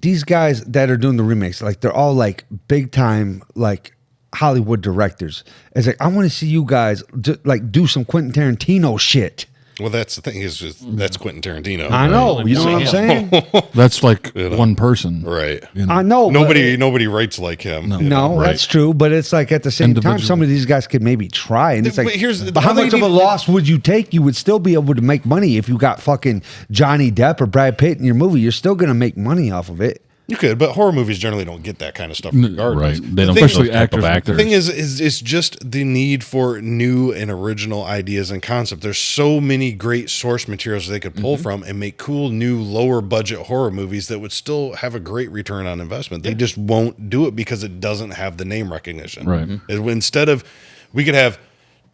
[SPEAKER 2] these guys that are doing the remakes, like they're all like big time, like Hollywood directors. It's like I want to see you guys do some Quentin Tarantino shit.
[SPEAKER 3] well, that's the thing. Is just that's Quentin Tarantino.
[SPEAKER 2] I know, you know what I'm saying?
[SPEAKER 5] That's like one person.
[SPEAKER 3] Right.
[SPEAKER 5] You know?
[SPEAKER 2] I know. but-
[SPEAKER 3] Nobody writes like him. you
[SPEAKER 2] No,
[SPEAKER 3] know?
[SPEAKER 2] that's true, but it's like at the same time,
[SPEAKER 5] Individual.
[SPEAKER 2] some of these guys could maybe try, and it's
[SPEAKER 3] But
[SPEAKER 2] like,
[SPEAKER 3] here's the-
[SPEAKER 2] but how
[SPEAKER 3] how they
[SPEAKER 2] much of a
[SPEAKER 3] need-
[SPEAKER 2] loss would you take? You would still be able to make money if you got fucking Johnny Depp or Brad Pitt in your movie. You're still gonna make money off of it.
[SPEAKER 3] You could, but horror movies generally don't get that kind of stuff regardless.
[SPEAKER 1] Right. They
[SPEAKER 3] The
[SPEAKER 1] don't
[SPEAKER 3] thing-
[SPEAKER 1] especially
[SPEAKER 5] those type of
[SPEAKER 1] actors.
[SPEAKER 3] The thing is it's just the need for new and original ideas and concept. There's so many great source materials they could pull from and make cool new lower budget horror movies that would still have a great return on investment. They just won't do it because it doesn't have the name recognition.
[SPEAKER 1] Right.
[SPEAKER 3] Instead of we could have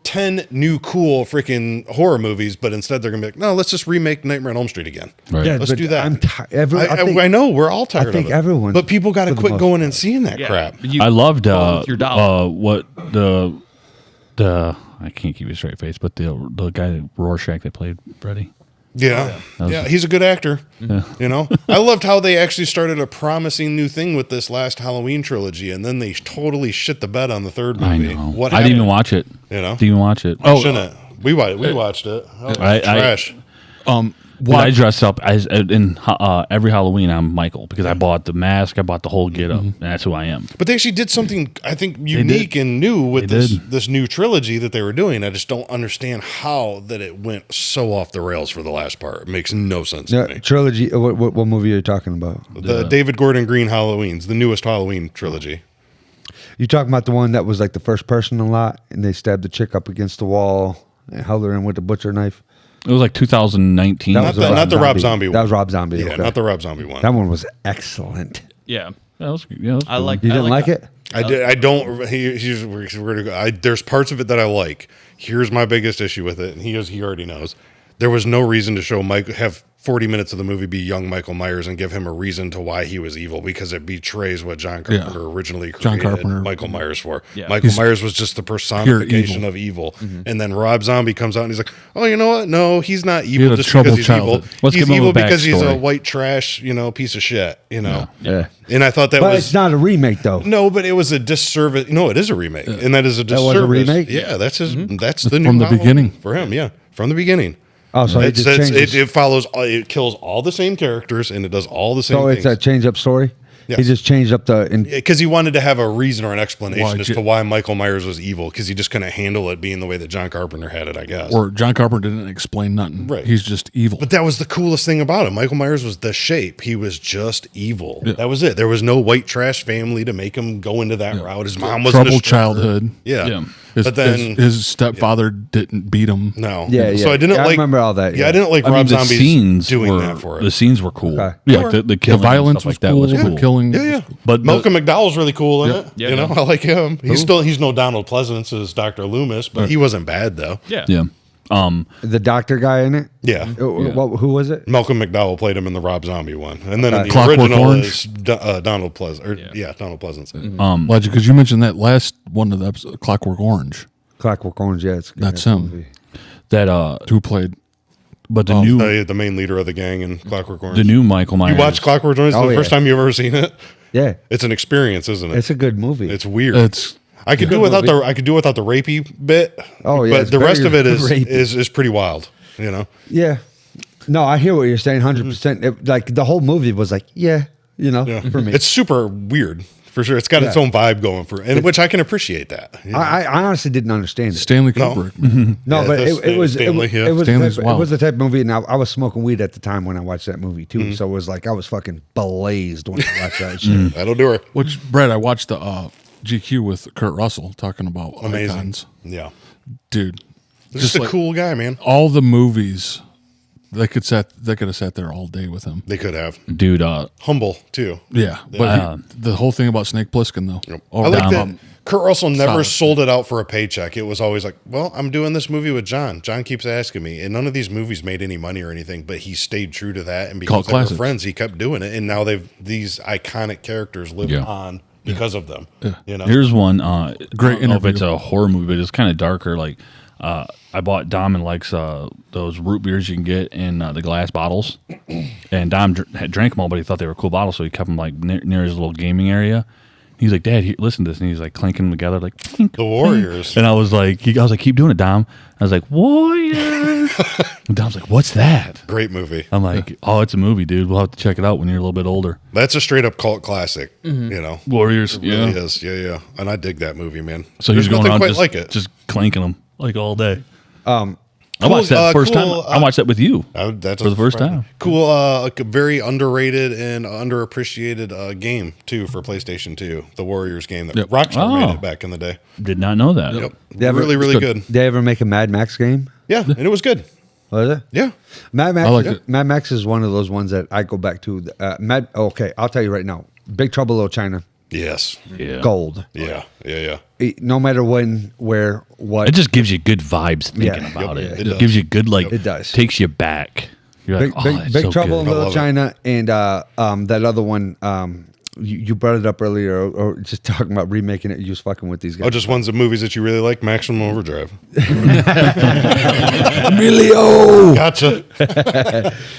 [SPEAKER 3] 10 new cool freaking horror movies, but instead they're gonna be like, no, let's just remake Nightmare on Elm Street again.
[SPEAKER 1] Right.
[SPEAKER 2] Yeah,
[SPEAKER 3] Let's
[SPEAKER 2] but
[SPEAKER 3] do that.
[SPEAKER 2] I'm
[SPEAKER 3] I know we're all tired
[SPEAKER 2] I think
[SPEAKER 3] of it.
[SPEAKER 2] everyone,
[SPEAKER 3] but people got to
[SPEAKER 2] for the
[SPEAKER 3] quit
[SPEAKER 2] most
[SPEAKER 3] going and seeing that crap.
[SPEAKER 4] You
[SPEAKER 1] I loved
[SPEAKER 4] fall with your dollar.
[SPEAKER 1] what the I can't keep a straight face, but the guy Rorschach that played Freddy.
[SPEAKER 3] Yeah. Yeah, he's a good actor. You know? I loved how they actually started a promising new thing with this last Halloween trilogy, and then they totally shit the bed on the third movie.
[SPEAKER 1] I know.
[SPEAKER 3] What
[SPEAKER 1] I didn't even
[SPEAKER 3] happened?
[SPEAKER 1] watch it.
[SPEAKER 3] You know?
[SPEAKER 1] Didn't even watch it.
[SPEAKER 3] Oh, shouldn't it? We watched it. Oh, trash.
[SPEAKER 1] I dressed up as in every Halloween. I'm Michael because I bought the mask. I bought the whole get up, and that's who I am.
[SPEAKER 3] But they actually did something, I think, unique and new with
[SPEAKER 1] They did.
[SPEAKER 3] this new trilogy that they were doing. I just don't understand how that it went so off the rails for the last part. It makes no sense to me.
[SPEAKER 2] trilogy. What movie are you talking about?
[SPEAKER 3] The David Gordon Green Halloweens, the newest Halloween trilogy.
[SPEAKER 2] You talking about the one that was like the first person a lot, and they stabbed the chick up against the wall and held her in with the butcher knife.
[SPEAKER 1] It was like 2019.
[SPEAKER 2] That was
[SPEAKER 3] Not the Rob Zombie one.
[SPEAKER 2] That was Rob Zombie.
[SPEAKER 3] Yeah,
[SPEAKER 2] okay.
[SPEAKER 3] not the Rob Zombie one.
[SPEAKER 2] That one was excellent.
[SPEAKER 4] Yeah.
[SPEAKER 1] That was, yeah, that was
[SPEAKER 4] I
[SPEAKER 1] cool.
[SPEAKER 4] like
[SPEAKER 2] You didn't like
[SPEAKER 4] that.
[SPEAKER 2] it?
[SPEAKER 3] I did. I don't. We're gonna go. There's parts of it that I like. Here's my biggest issue with it, and he already knows. There was no reason to show have 40 minutes of the movie be young Michael Myers and give him a reason to why he was evil, because it betrays what John Carpenter originally created Michael Myers for.
[SPEAKER 4] Yeah.
[SPEAKER 3] Michael Myers was just the personification of evil. And then Rob Zombie comes out and he's like, oh, you know what? No, he's not evil
[SPEAKER 5] had a
[SPEAKER 3] just
[SPEAKER 5] troubled
[SPEAKER 3] because he's evil.
[SPEAKER 5] childhood.
[SPEAKER 1] Let's
[SPEAKER 3] He's
[SPEAKER 1] give him a
[SPEAKER 3] evil because he's a
[SPEAKER 1] backstory.
[SPEAKER 3] white trash, piece of shit,
[SPEAKER 2] Yeah.
[SPEAKER 3] And I thought that
[SPEAKER 2] But
[SPEAKER 3] was
[SPEAKER 2] it's not a remake though.
[SPEAKER 3] no, but it was a disservice. No, it is a remake, and that is a disservice.
[SPEAKER 2] was a remake?
[SPEAKER 3] Yeah, that's his. That's the new
[SPEAKER 5] From the
[SPEAKER 3] Halloween
[SPEAKER 5] beginning.
[SPEAKER 3] for him. Yeah, from the beginning.
[SPEAKER 2] Oh, so it just changes.
[SPEAKER 3] It follows. It kills all the same characters, and it does all the same
[SPEAKER 2] So it's a
[SPEAKER 3] things.
[SPEAKER 2] change up story. He
[SPEAKER 3] Yes.
[SPEAKER 2] just changed up the.
[SPEAKER 3] Because he wanted to have a reason or an explanation
[SPEAKER 5] Why
[SPEAKER 3] as
[SPEAKER 5] J-
[SPEAKER 3] to why Michael Myers was evil, because he just couldn't handle it being the way that John Carpenter had it, I guess.
[SPEAKER 5] Or John Carpenter didn't explain nothing.
[SPEAKER 3] Right.
[SPEAKER 5] He's just evil.
[SPEAKER 3] But that was the coolest thing about it. Michael Myers was the shape. He was just evil. That was it. There was no white trash family to make him go into that route. His mom was
[SPEAKER 5] Troubled childhood.
[SPEAKER 3] Yeah.
[SPEAKER 1] Yeah.
[SPEAKER 3] But then
[SPEAKER 5] his stepfather didn't beat him.
[SPEAKER 3] no.
[SPEAKER 2] Yeah,
[SPEAKER 3] So
[SPEAKER 2] yeah.
[SPEAKER 3] I didn't
[SPEAKER 2] Yeah, I
[SPEAKER 3] like.
[SPEAKER 2] remember all that,
[SPEAKER 3] Yeah,
[SPEAKER 2] yeah.
[SPEAKER 3] I didn't like
[SPEAKER 1] I mean,
[SPEAKER 3] Rob
[SPEAKER 1] the
[SPEAKER 3] Zombie's
[SPEAKER 1] scenes
[SPEAKER 3] doing
[SPEAKER 1] were
[SPEAKER 3] that for it.
[SPEAKER 1] the scenes were cool.
[SPEAKER 2] Okay.
[SPEAKER 1] Yeah, the
[SPEAKER 5] The
[SPEAKER 1] killing and
[SPEAKER 5] violence
[SPEAKER 1] stuff
[SPEAKER 5] was
[SPEAKER 1] like that
[SPEAKER 5] cool.
[SPEAKER 1] was
[SPEAKER 5] The
[SPEAKER 1] cool.
[SPEAKER 5] killing.
[SPEAKER 3] Yeah, yeah.
[SPEAKER 1] But
[SPEAKER 3] Malcolm McDowell's really cool in it.
[SPEAKER 4] Yeah.
[SPEAKER 3] You know, I like him. He's no Donald Pleasance as Dr. Loomis, but he wasn't bad though.
[SPEAKER 4] Yeah.
[SPEAKER 1] Yeah.
[SPEAKER 2] The doctor guy in it.
[SPEAKER 3] Yeah.
[SPEAKER 2] Who was it?
[SPEAKER 3] Malcolm McDowell played him in the Rob Zombie one, and then in the
[SPEAKER 5] Clockwork
[SPEAKER 3] original
[SPEAKER 5] Orange?
[SPEAKER 3] is Donald Pleasance. Donald Pleasance.
[SPEAKER 5] Because you mentioned that last one of the episodes, Clockwork Orange.
[SPEAKER 2] Clockwork Orange. Yeah, it's
[SPEAKER 5] That's
[SPEAKER 2] a
[SPEAKER 5] him.
[SPEAKER 2] movie.
[SPEAKER 1] That
[SPEAKER 5] Who played?
[SPEAKER 1] but the new
[SPEAKER 3] The main leader of the gang in Clockwork Orange.
[SPEAKER 1] the new Michael Myers.
[SPEAKER 3] You watch Clockwork Orange
[SPEAKER 2] Oh,
[SPEAKER 3] the
[SPEAKER 2] yeah.
[SPEAKER 3] first time you've ever seen it?
[SPEAKER 2] Yeah,
[SPEAKER 3] It's an experience, isn't it?
[SPEAKER 2] it's a good movie.
[SPEAKER 3] It's weird.
[SPEAKER 5] It's
[SPEAKER 3] I could do without the rapey bit.
[SPEAKER 2] Oh, yeah,
[SPEAKER 3] but
[SPEAKER 2] it's
[SPEAKER 3] the rest of
[SPEAKER 2] very
[SPEAKER 3] it
[SPEAKER 2] rapey.
[SPEAKER 3] is pretty wild. You know.
[SPEAKER 2] Yeah. No, I hear what you're saying 100%. Like the whole movie was like, for me.
[SPEAKER 3] It's super weird for sure. It's got its own vibe going for, and which I can appreciate that. You know?
[SPEAKER 2] I honestly didn't understand it.
[SPEAKER 5] Stanley Kubrick. Man.
[SPEAKER 2] No,
[SPEAKER 3] Yeah,
[SPEAKER 2] but
[SPEAKER 3] that's
[SPEAKER 2] it was
[SPEAKER 3] Stanley, yeah.
[SPEAKER 2] it was
[SPEAKER 5] Stanley's
[SPEAKER 2] it
[SPEAKER 5] wild.
[SPEAKER 2] was the type of movie, and I was smoking weed at the time when I watched that movie too. So it was like I was fucking blazed when I watched that shit.
[SPEAKER 3] That'll do her.
[SPEAKER 5] Which Brett, I watched the GQ with Kurt Russell talking about
[SPEAKER 3] Amazing.
[SPEAKER 5] icons.
[SPEAKER 3] Yeah.
[SPEAKER 5] Dude.
[SPEAKER 3] Just a cool guy, man.
[SPEAKER 5] All the movies they could have sat there all day with him.
[SPEAKER 3] They could have.
[SPEAKER 1] Dude,
[SPEAKER 3] Humble, too.
[SPEAKER 5] Yeah. But the whole thing about Snake Plissken though.
[SPEAKER 3] Yep.
[SPEAKER 5] Oh,
[SPEAKER 3] I like
[SPEAKER 5] damn.
[SPEAKER 3] that Kurt Russell never
[SPEAKER 5] Solid.
[SPEAKER 3] sold it out for a paycheck. It was always like, well, I'm doing this movie with John. John keeps asking me. And none of these movies made any money or anything, but he stayed true to that. And
[SPEAKER 5] Cult
[SPEAKER 3] because they were
[SPEAKER 5] classics.
[SPEAKER 3] friends, he kept doing it. And now these iconic characters live
[SPEAKER 1] Yeah.
[SPEAKER 3] on because of them. You know?
[SPEAKER 1] here's one.
[SPEAKER 5] Great
[SPEAKER 1] I don't know if
[SPEAKER 5] interview.
[SPEAKER 1] it's a horror movie, but it's kind of darker. Like, I bought Dom and likes those root beers you can get in the glass bottles, and Dom had drank them all, but he thought they were cool bottles, so he kept them like near his little gaming area. He's like, Dad, listen to this, and he's like clinking them together, like clink,
[SPEAKER 3] The Warriors.
[SPEAKER 1] and I was like, keep doing it, Dom. I was like, Warriors. And Dom's like, what's that?
[SPEAKER 3] Great movie.
[SPEAKER 1] I'm like, oh, it's a movie, dude. We'll have to check it out when you're a little bit older.
[SPEAKER 3] That's a straight up cult classic. You know?
[SPEAKER 1] Warriors,
[SPEAKER 3] It really is. Yeah. And I dig that movie, man.
[SPEAKER 1] So
[SPEAKER 3] There's
[SPEAKER 1] he's going
[SPEAKER 3] nothing
[SPEAKER 1] around
[SPEAKER 3] quite
[SPEAKER 1] just,
[SPEAKER 3] like it.
[SPEAKER 1] just clinking them like all day. I
[SPEAKER 3] Cool,
[SPEAKER 1] watched that first
[SPEAKER 3] cool,
[SPEAKER 1] time. I watched that with you.
[SPEAKER 3] That's
[SPEAKER 1] For the first time.
[SPEAKER 3] Cool, a very underrated and underappreciated game too for PlayStation 2. The Warriors game that Rockstar made
[SPEAKER 1] Oh.
[SPEAKER 3] it back in the day.
[SPEAKER 1] Did not know that.
[SPEAKER 3] Yep,
[SPEAKER 2] They ever-
[SPEAKER 3] really, really good.
[SPEAKER 2] Did they ever make a Mad Max game?
[SPEAKER 3] Yeah, and it was good.
[SPEAKER 2] Was it?
[SPEAKER 3] Yeah,
[SPEAKER 2] Mad Max.
[SPEAKER 5] I liked it.
[SPEAKER 2] Mad Max is one of those ones that I go back to. Okay, I'll tell you right now. Big Trouble in Little China,
[SPEAKER 3] yes,
[SPEAKER 1] Yeah.
[SPEAKER 2] gold.
[SPEAKER 3] yeah.
[SPEAKER 2] No matter when, where, what.
[SPEAKER 1] It just gives you good vibes thinking
[SPEAKER 2] Yeah.
[SPEAKER 1] about
[SPEAKER 3] Yep,
[SPEAKER 1] it.
[SPEAKER 3] it
[SPEAKER 1] It
[SPEAKER 3] does.
[SPEAKER 1] gives you good like.
[SPEAKER 2] It does.
[SPEAKER 1] Takes you back. You're like,
[SPEAKER 2] Big
[SPEAKER 1] so
[SPEAKER 2] Trouble in
[SPEAKER 1] good.
[SPEAKER 2] Little
[SPEAKER 3] love it.
[SPEAKER 2] China, and that other one. You brought it up earlier, or just talking about remaking it. You just fucking with these guys.
[SPEAKER 3] Oh, just ones of movies that you really like. Maximum Overdrive.
[SPEAKER 2] Emilio.
[SPEAKER 3] Gotcha.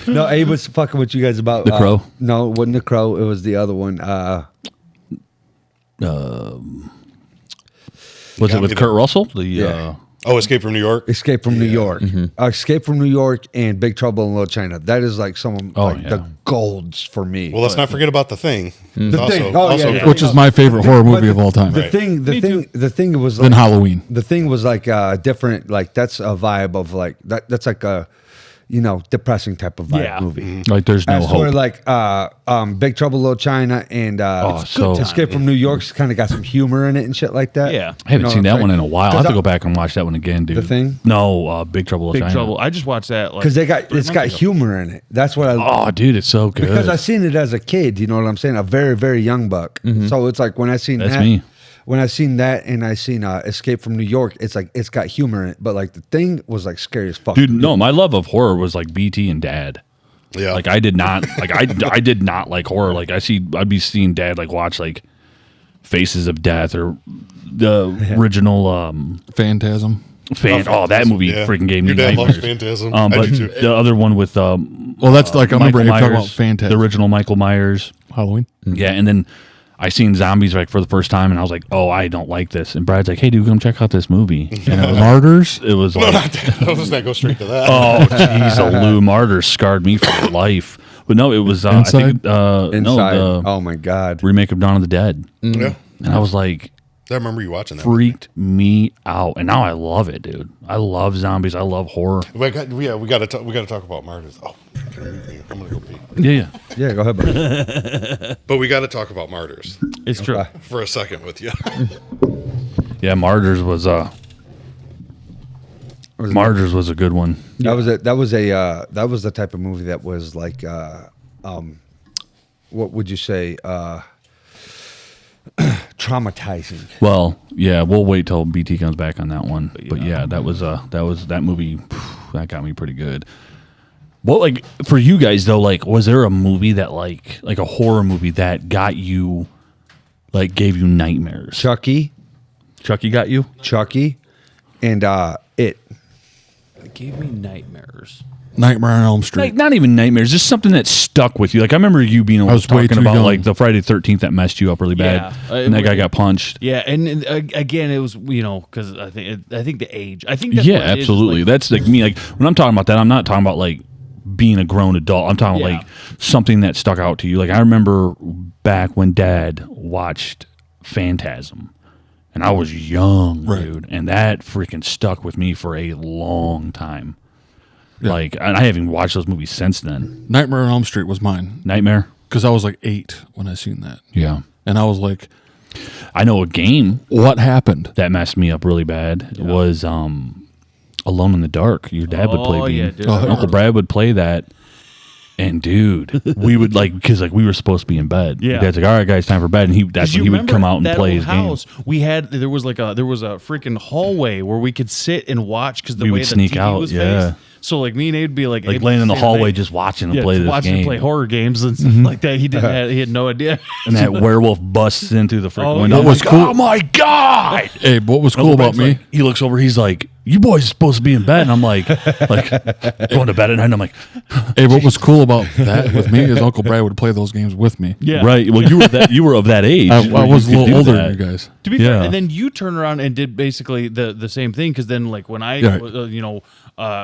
[SPEAKER 2] No, he was fucking with you guys about
[SPEAKER 1] The Crow?
[SPEAKER 2] No, it wasn't The Crow. It was the other one.
[SPEAKER 1] Was
[SPEAKER 3] got
[SPEAKER 1] it with
[SPEAKER 3] me
[SPEAKER 1] Kurt
[SPEAKER 3] there.
[SPEAKER 1] Russell? The
[SPEAKER 2] Yeah.
[SPEAKER 3] Oh, Escape from New York.
[SPEAKER 2] Escape from New York. Escape from New York and Big Trouble in Little China. That is like some
[SPEAKER 1] Oh,
[SPEAKER 2] like
[SPEAKER 1] yeah.
[SPEAKER 2] the golds for me.
[SPEAKER 3] Well, let's not forget about The Thing.
[SPEAKER 2] The
[SPEAKER 3] Also-
[SPEAKER 2] Thing. Oh,
[SPEAKER 3] also
[SPEAKER 2] yeah,
[SPEAKER 3] great.
[SPEAKER 5] Which is my favorite horror movie of all time.
[SPEAKER 2] The thing was
[SPEAKER 5] Then
[SPEAKER 2] like
[SPEAKER 5] Halloween.
[SPEAKER 2] the thing was like different. Like that's a vibe of like that. That's like a depressing type of vibe
[SPEAKER 1] Yeah.
[SPEAKER 2] movie.
[SPEAKER 1] Like there's no
[SPEAKER 2] As for
[SPEAKER 1] hope.
[SPEAKER 2] like Big Trouble in Little China and
[SPEAKER 1] so-
[SPEAKER 2] Escape from New York's kind of got some humor in it and shit like that.
[SPEAKER 4] Yeah.
[SPEAKER 1] I haven't seen that one in a while. I have to
[SPEAKER 2] 'Cause
[SPEAKER 1] go back and watch that one again, dude.
[SPEAKER 2] The Thing?
[SPEAKER 1] No, Big Trouble in
[SPEAKER 4] Big
[SPEAKER 1] China.
[SPEAKER 4] Trouble. I just watched that like
[SPEAKER 2] because it's got
[SPEAKER 4] months ago.
[SPEAKER 2] humor in it. That's what I.
[SPEAKER 1] Oh, dude, it's so good.
[SPEAKER 2] Because I seen it as a kid, you know what I'm saying? A very, very young buck. So it's like when I seen
[SPEAKER 1] That's
[SPEAKER 2] that,
[SPEAKER 1] me.
[SPEAKER 2] when I seen that and I seen Escape from New York, it's like it's got humor in it, but like the thing was like scary as fuck.
[SPEAKER 1] Dude, no, my love of horror was like BT and Dad.
[SPEAKER 3] Yeah.
[SPEAKER 1] Like I did not like I did not like horror. Like I'd be seeing Dad like watch like Faces of Death or the original
[SPEAKER 5] Phantasm.
[SPEAKER 1] that movie
[SPEAKER 3] Yeah.
[SPEAKER 1] freaking gave me
[SPEAKER 3] Your dad
[SPEAKER 1] nightmares.
[SPEAKER 3] loves Phantasm. I
[SPEAKER 1] But
[SPEAKER 3] do too.
[SPEAKER 1] the other one with
[SPEAKER 5] Well, that's like I remember
[SPEAKER 1] Michael
[SPEAKER 5] you talking about
[SPEAKER 1] Myers,
[SPEAKER 5] Phantasm.
[SPEAKER 1] the original Michael Myers.
[SPEAKER 5] Halloween.
[SPEAKER 1] Yeah, and then I seen zombies like for the first time, and I was like, "Oh, I don't like this." And Brad's like, "Hey, dude, come check out this movie." And
[SPEAKER 5] Martyrs.
[SPEAKER 1] it was like,
[SPEAKER 3] Let's not go straight to that.
[SPEAKER 1] "Oh, jeez, Lou Martyr scarred me for life." But no, it was I think
[SPEAKER 2] Inside.
[SPEAKER 1] no, the
[SPEAKER 2] Oh my god.
[SPEAKER 1] remake of Dawn of the Dead,
[SPEAKER 3] Yeah.
[SPEAKER 1] and I was like,
[SPEAKER 3] I remember you watching that.
[SPEAKER 1] freaked me out, and now I love it, dude. I love zombies. I love horror.
[SPEAKER 3] We got to talk about Martyrs. Oh, I'm gonna go pee.
[SPEAKER 1] Yeah,
[SPEAKER 2] Yeah, go ahead, buddy.
[SPEAKER 3] But we got to talk about Martyrs
[SPEAKER 4] It's true.
[SPEAKER 3] for a second with you.
[SPEAKER 1] yeah. Martyrs was Martyrs was a good one.
[SPEAKER 2] That was the type of movie that was like what would you say? Traumatizing.
[SPEAKER 1] Well, yeah, we'll wait till BT comes back on that one. But yeah, that was that movie that got me pretty good. Well, like for you guys though, like was there a movie that like a horror movie that got you like gave you nightmares?
[SPEAKER 2] Chucky,
[SPEAKER 1] Got you?
[SPEAKER 2] and It.
[SPEAKER 4] It gave me nightmares.
[SPEAKER 5] Nightmare on Elm Street.
[SPEAKER 1] Like, not even nightmares, just something that stuck with you. Like I remember you being
[SPEAKER 5] was way
[SPEAKER 1] talking
[SPEAKER 5] too
[SPEAKER 1] about
[SPEAKER 5] young.
[SPEAKER 1] like the Friday the 13th that messed you up really bad,
[SPEAKER 4] Yeah.
[SPEAKER 1] and that guy got punched.
[SPEAKER 4] Yeah, and again, it was because I think the age. I think that's
[SPEAKER 1] Yeah,
[SPEAKER 4] what it is,
[SPEAKER 1] absolutely.
[SPEAKER 4] like,
[SPEAKER 1] That's like me. Like when I'm talking about that, I'm not talking about like being a grown adult. I'm talking
[SPEAKER 4] Yeah.
[SPEAKER 1] like something that stuck out to you. Like I remember back when Dad watched Phantasm, and I was young,
[SPEAKER 5] Right.
[SPEAKER 1] dude, and that freaking stuck with me for a long time. Like, and I haven't watched those movies since then.
[SPEAKER 5] Nightmare on Elm Street was mine
[SPEAKER 1] Nightmare.
[SPEAKER 5] because I was like 8 when I seen that,
[SPEAKER 1] Yeah,
[SPEAKER 5] and I was like,
[SPEAKER 1] I know a game
[SPEAKER 5] "What happened?"
[SPEAKER 1] that messed me up really bad was Alone in the Dark. Your dad would
[SPEAKER 4] Oh,
[SPEAKER 1] play
[SPEAKER 4] yeah,
[SPEAKER 1] Bean.
[SPEAKER 4] dude.
[SPEAKER 1] Uncle Brad would play that. And dude, we would like because like we were supposed to be in bed.
[SPEAKER 4] Yeah.
[SPEAKER 1] Dad's like, all right, guys, time for bed, and that's when he would come out and
[SPEAKER 4] that
[SPEAKER 1] play
[SPEAKER 4] old
[SPEAKER 1] his game.
[SPEAKER 4] house. We had there was a freaking hallway where we could sit and watch because the
[SPEAKER 1] We
[SPEAKER 4] way
[SPEAKER 1] would
[SPEAKER 4] the
[SPEAKER 1] sneak
[SPEAKER 4] TV
[SPEAKER 1] out,
[SPEAKER 4] was
[SPEAKER 1] yeah.
[SPEAKER 4] faced. So like me and Abe would be like
[SPEAKER 1] Like
[SPEAKER 4] Abe
[SPEAKER 1] laying in the
[SPEAKER 4] would stay
[SPEAKER 1] hallway,
[SPEAKER 4] night-
[SPEAKER 1] just watching him play this
[SPEAKER 4] watching
[SPEAKER 1] game.
[SPEAKER 4] him play horror games and stuff like that. He didn't. He had no idea.
[SPEAKER 1] And that werewolf busts in through the freaking
[SPEAKER 4] Oh,
[SPEAKER 1] window.
[SPEAKER 4] yeah.
[SPEAKER 1] I'm
[SPEAKER 5] What was
[SPEAKER 1] like,
[SPEAKER 5] cool-
[SPEAKER 1] Oh my god!
[SPEAKER 5] Hey, what was cool
[SPEAKER 1] Uncle
[SPEAKER 5] about
[SPEAKER 1] Brad's
[SPEAKER 5] me?
[SPEAKER 1] like- he looks over. He's like, "You boys are supposed to be in bed," and I'm like going to bed at night. And I'm like,
[SPEAKER 5] Hey, what was cool about that with me is Uncle Brad would play those games with me.
[SPEAKER 4] Yeah.
[SPEAKER 1] right. Well, you were of that age.
[SPEAKER 5] I
[SPEAKER 1] where
[SPEAKER 5] was a
[SPEAKER 1] you could
[SPEAKER 5] little
[SPEAKER 1] do
[SPEAKER 5] older
[SPEAKER 1] that.
[SPEAKER 5] than you guys.
[SPEAKER 4] To be
[SPEAKER 1] Yeah.
[SPEAKER 4] fair, and then you turn around and did basically the same thing because then like when I
[SPEAKER 5] Yeah.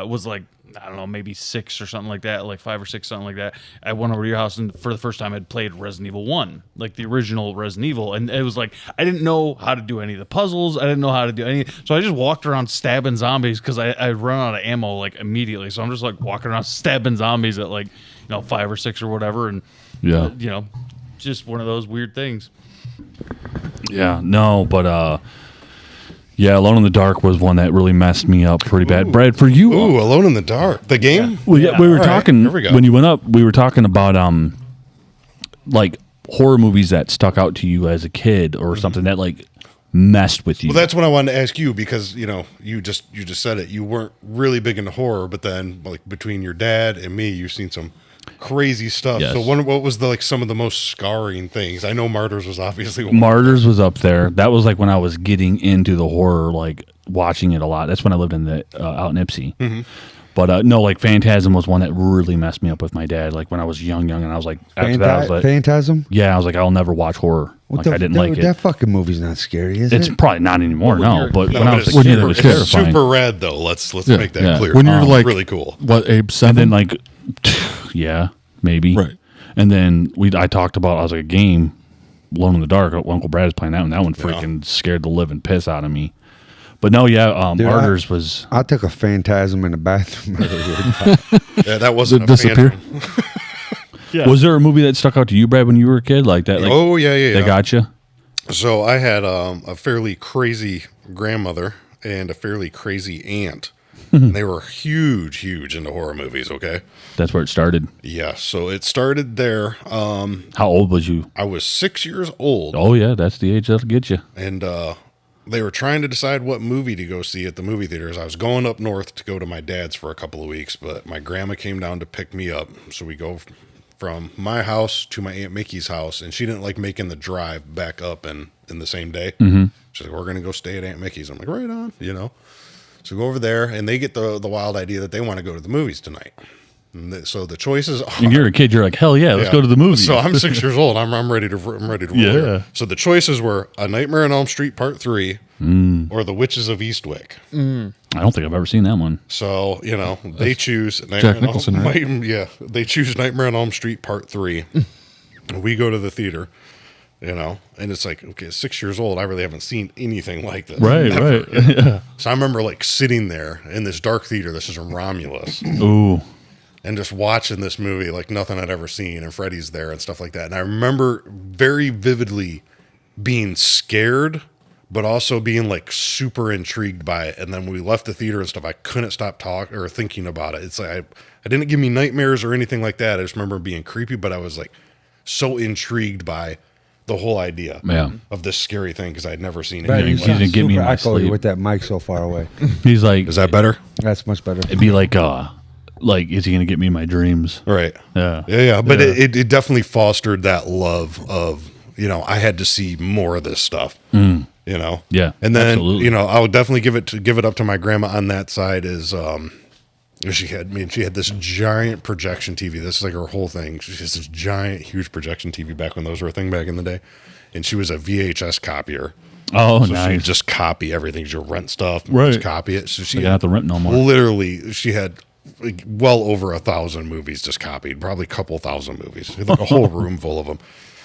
[SPEAKER 4] was like I don't know maybe 6 or something like that, like 5 or 6 something like that. I went over to your house and for the first time I'd played Resident Evil 1, like the original Resident Evil, and it was like I didn't know how to do any of the puzzles. I didn't know how to do any, so I just walked around stabbing zombies because I run out of ammo like immediately. So I'm just like walking around stabbing zombies at like 5 or 6 or whatever, and
[SPEAKER 1] Yeah.
[SPEAKER 4] just one of those weird things.
[SPEAKER 1] Yeah, no, but yeah, Alone in the Dark was one that really messed me up pretty bad. Brad, for you,
[SPEAKER 3] Ooh, Alone in the Dark. The game?
[SPEAKER 1] well, yeah, we were
[SPEAKER 3] All right,
[SPEAKER 1] talking
[SPEAKER 3] here we go.
[SPEAKER 1] when you went up. We were talking about like horror movies that stuck out to you as a kid, or something that like messed with you.
[SPEAKER 3] Well, that's what I wanted to ask you because you just said it. You weren't really big into horror, but then like between your dad and me, you've seen some crazy stuff.
[SPEAKER 1] Yes.
[SPEAKER 3] So what was some of the most scarring things? I know Martyrs was obviously one.
[SPEAKER 1] Martyrs was up there. That was like when I was getting into the horror, like watching it a lot. That's when I lived in the out in Ipsy.
[SPEAKER 3] Mm-hmm.
[SPEAKER 1] But no, like Phantasm was one that really messed me up with my dad. Like when I was young, and I was like, after that, I was like,
[SPEAKER 2] Phantasm.
[SPEAKER 1] yeah, I was like, I'll never watch horror.
[SPEAKER 2] What
[SPEAKER 1] Like
[SPEAKER 2] the-
[SPEAKER 1] I didn't
[SPEAKER 2] that,
[SPEAKER 1] like
[SPEAKER 2] That
[SPEAKER 1] it.
[SPEAKER 2] fucking movie's not scary, is
[SPEAKER 1] It's
[SPEAKER 2] it?
[SPEAKER 1] probably not anymore,
[SPEAKER 4] when
[SPEAKER 1] no.
[SPEAKER 4] you're-
[SPEAKER 1] But
[SPEAKER 3] No,
[SPEAKER 1] when I
[SPEAKER 3] but
[SPEAKER 1] was
[SPEAKER 3] it's
[SPEAKER 1] a kid,
[SPEAKER 3] super,
[SPEAKER 1] it was
[SPEAKER 3] it's
[SPEAKER 1] terrifying.
[SPEAKER 3] super rad though. Let's
[SPEAKER 1] Yeah,
[SPEAKER 3] make that
[SPEAKER 1] yeah.
[SPEAKER 3] clear.
[SPEAKER 5] When you're like
[SPEAKER 3] really cool.
[SPEAKER 5] what, Abe, 7?
[SPEAKER 1] And then like, yeah, maybe.
[SPEAKER 5] Right.
[SPEAKER 1] And then I talked about, I was like, a game, Alone in the Dark. Uncle Brad was playing that, and that one freaking scared the living piss out of me. But no, yeah,
[SPEAKER 2] Dude,
[SPEAKER 1] Martyrs was.
[SPEAKER 2] I took a Phantasm in the bathroom.
[SPEAKER 3] Yeah, that wasn't
[SPEAKER 5] Does it
[SPEAKER 3] a
[SPEAKER 5] disappear?
[SPEAKER 3] phantom.
[SPEAKER 1] Was there a movie that stuck out to you, Brad, when you were a kid, like that? Like,
[SPEAKER 3] Oh yeah.
[SPEAKER 1] that got you.
[SPEAKER 3] So I had a fairly crazy grandmother and a fairly crazy aunt. And they were huge into horror movies. Okay.
[SPEAKER 1] That's where it started.
[SPEAKER 3] Yeah. So it started there.
[SPEAKER 1] How old was you?
[SPEAKER 3] I was 6 years old.
[SPEAKER 1] Oh yeah, that's the age that'll get you.
[SPEAKER 3] And they were trying to decide what movie to go see at the movie theaters. I was going up north to go to my dad's for a couple of weeks, but my grandma came down to pick me up. So we go from my house to my Aunt Mickey's house, and she didn't like making the drive back up in the same day. Mm-hmm. She's like, we're going to go stay at Aunt Mickey's. I'm like, right on, So we go over there, and they get the wild idea that they want to go to the movies tonight. And so the choices are...
[SPEAKER 1] When you're a kid, you're like, hell yeah, let's
[SPEAKER 3] Yeah.
[SPEAKER 1] go to the movies.
[SPEAKER 3] So I'm 6 years old. I'm ready to roll.
[SPEAKER 1] Yeah.
[SPEAKER 3] Here. So the choices were A Nightmare on Elm Street Part 3 or The Witches of Eastwick.
[SPEAKER 1] I don't think I've ever seen that one.
[SPEAKER 3] So, they choose
[SPEAKER 5] Jack Nicholson, right?
[SPEAKER 3] They choose Nightmare on Elm Street Part 3. We go to the theater, and it's like, okay, 6 years old, I really haven't seen anything like this. ever.
[SPEAKER 1] Yeah.
[SPEAKER 3] So I remember like sitting there in this dark theater, this is in Romulus,
[SPEAKER 1] Ooh.
[SPEAKER 3] and just watching this movie like nothing I'd ever seen, and Freddy's there and stuff like that. And I remember very vividly being scared, but also being like super intrigued by it. And then when we left the theater and stuff, I couldn't stop talking or thinking about it. It's like I didn't give me nightmares or anything like that. I just remember being creepy, but I was like so intrigued by the whole idea of this scary thing because I'd never seen
[SPEAKER 2] Brad,
[SPEAKER 3] anything
[SPEAKER 2] you
[SPEAKER 1] He's
[SPEAKER 3] like
[SPEAKER 1] gonna
[SPEAKER 2] sound
[SPEAKER 1] get me in
[SPEAKER 2] super
[SPEAKER 1] my
[SPEAKER 2] echoey
[SPEAKER 1] sleep.
[SPEAKER 2] with that mic so far away.
[SPEAKER 1] He's like,
[SPEAKER 3] Is that better?
[SPEAKER 2] That's much better.
[SPEAKER 1] it'd be like is he gonna get me in my dreams?
[SPEAKER 3] Right.
[SPEAKER 1] Yeah.
[SPEAKER 3] Yeah. But it definitely fostered that love of, I had to see more of this stuff.
[SPEAKER 1] Yeah,
[SPEAKER 3] And then,
[SPEAKER 1] absolutely.
[SPEAKER 3] I would definitely give it up to my grandma on that side is, She had this giant projection TV. This is like her whole thing. She has this giant, huge projection TV back when those were a thing back in the day. And she was a VHS copier.
[SPEAKER 1] Oh,
[SPEAKER 3] So
[SPEAKER 1] nice.
[SPEAKER 3] she'd just copy everything. She'd rent stuff,
[SPEAKER 1] Right.
[SPEAKER 3] just copy it. So she
[SPEAKER 1] You don't have to rent no more.
[SPEAKER 3] literally, she had like well over 1,000 movies just copied, probably a couple thousand movies, like a whole room full of them.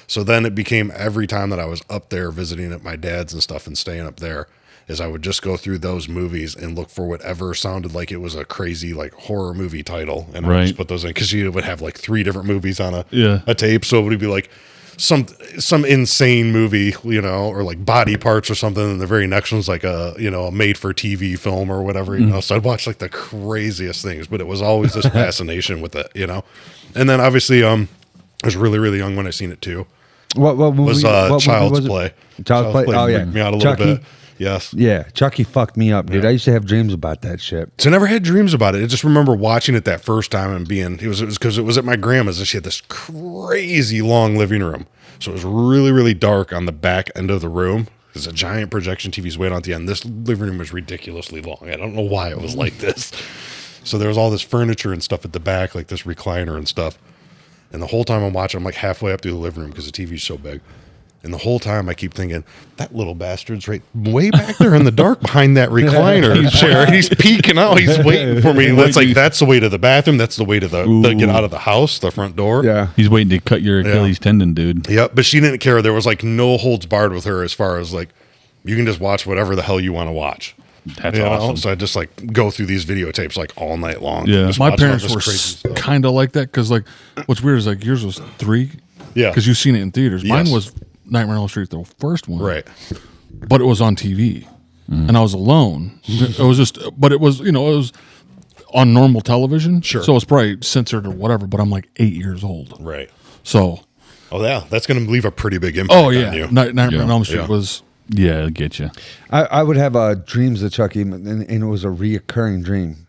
[SPEAKER 3] So then it became every time that I was up there visiting at my dad's and stuff and staying up there, is I would just go through those movies and look for whatever sounded like it was a crazy like horror movie title, and I would
[SPEAKER 1] Right.
[SPEAKER 3] just put those in because she would have like 3 different movies on
[SPEAKER 1] Yeah.
[SPEAKER 3] a tape, so it would be like some insane movie, you know, or like Body Parts or something, and the very next one's like a made for TV film or whatever, you know. So I'd watch like the craziest things, but it was always this fascination with it, you know. And then obviously I was really, really young when I seen it too.
[SPEAKER 2] What movie?
[SPEAKER 3] Was
[SPEAKER 2] what movie
[SPEAKER 3] Child's
[SPEAKER 2] was it?
[SPEAKER 3] Play.
[SPEAKER 2] Child's Play. Oh yeah,
[SPEAKER 3] freaked me out a
[SPEAKER 2] Chucky?
[SPEAKER 3] little bit. Yes.
[SPEAKER 2] Yeah, Chucky fucked me up, dude. I used to have dreams about that shit.
[SPEAKER 3] So I never had dreams about it. I just remember watching it that first time and it was because it was at my grandma's and she had this crazy long living room. So it was really, really dark on the back end of the room. There's a giant projection TV's way on at the end. This living room was ridiculously long. I don't know why it was like this. So there was all this furniture and stuff at the back, like this recliner and stuff. And the whole time I'm watching, I'm like halfway up through the living room because the TV's so big. And the whole time I keep thinking, that little bastard's right way back there in the dark behind that recliner chair. He's peeking out. He's waiting for me. That's the way to the bathroom. That's the way to the get out of the house, the front door.
[SPEAKER 2] Yeah.
[SPEAKER 1] He's waiting to cut your Achilles tendon, dude.
[SPEAKER 3] Yep. But she didn't care. There was like no holds barred with her as far as like, you can just watch whatever the hell you want to watch.
[SPEAKER 1] That's
[SPEAKER 3] You know?
[SPEAKER 1] awesome.
[SPEAKER 3] So I just like go through these videotapes like all night long.
[SPEAKER 1] Yeah.
[SPEAKER 3] Just
[SPEAKER 5] My
[SPEAKER 3] watching all
[SPEAKER 5] parents
[SPEAKER 3] this
[SPEAKER 5] were
[SPEAKER 3] crazy stuff.
[SPEAKER 5] kind of like that because, like, what's weird is like yours was 3.
[SPEAKER 3] Yeah.
[SPEAKER 5] Because you've seen it in theaters. Mine
[SPEAKER 3] Yes.
[SPEAKER 5] was Nightmare on Elm Street, the first one.
[SPEAKER 3] Right.
[SPEAKER 5] But it was on TV, and I was alone. It was just, but it was, it was on normal television.
[SPEAKER 3] Sure.
[SPEAKER 5] So it's probably censored or whatever. But I'm like 8 years old.
[SPEAKER 3] Right.
[SPEAKER 5] So.
[SPEAKER 3] Oh yeah, that's going to leave a pretty big impact.
[SPEAKER 5] Oh
[SPEAKER 3] on
[SPEAKER 5] yeah.
[SPEAKER 3] you.
[SPEAKER 5] Nightmare on Elm Street
[SPEAKER 3] Yeah.
[SPEAKER 5] was.
[SPEAKER 1] Yeah, I get you.
[SPEAKER 2] I would have dreams of Chucky, and it was a reoccurring dream.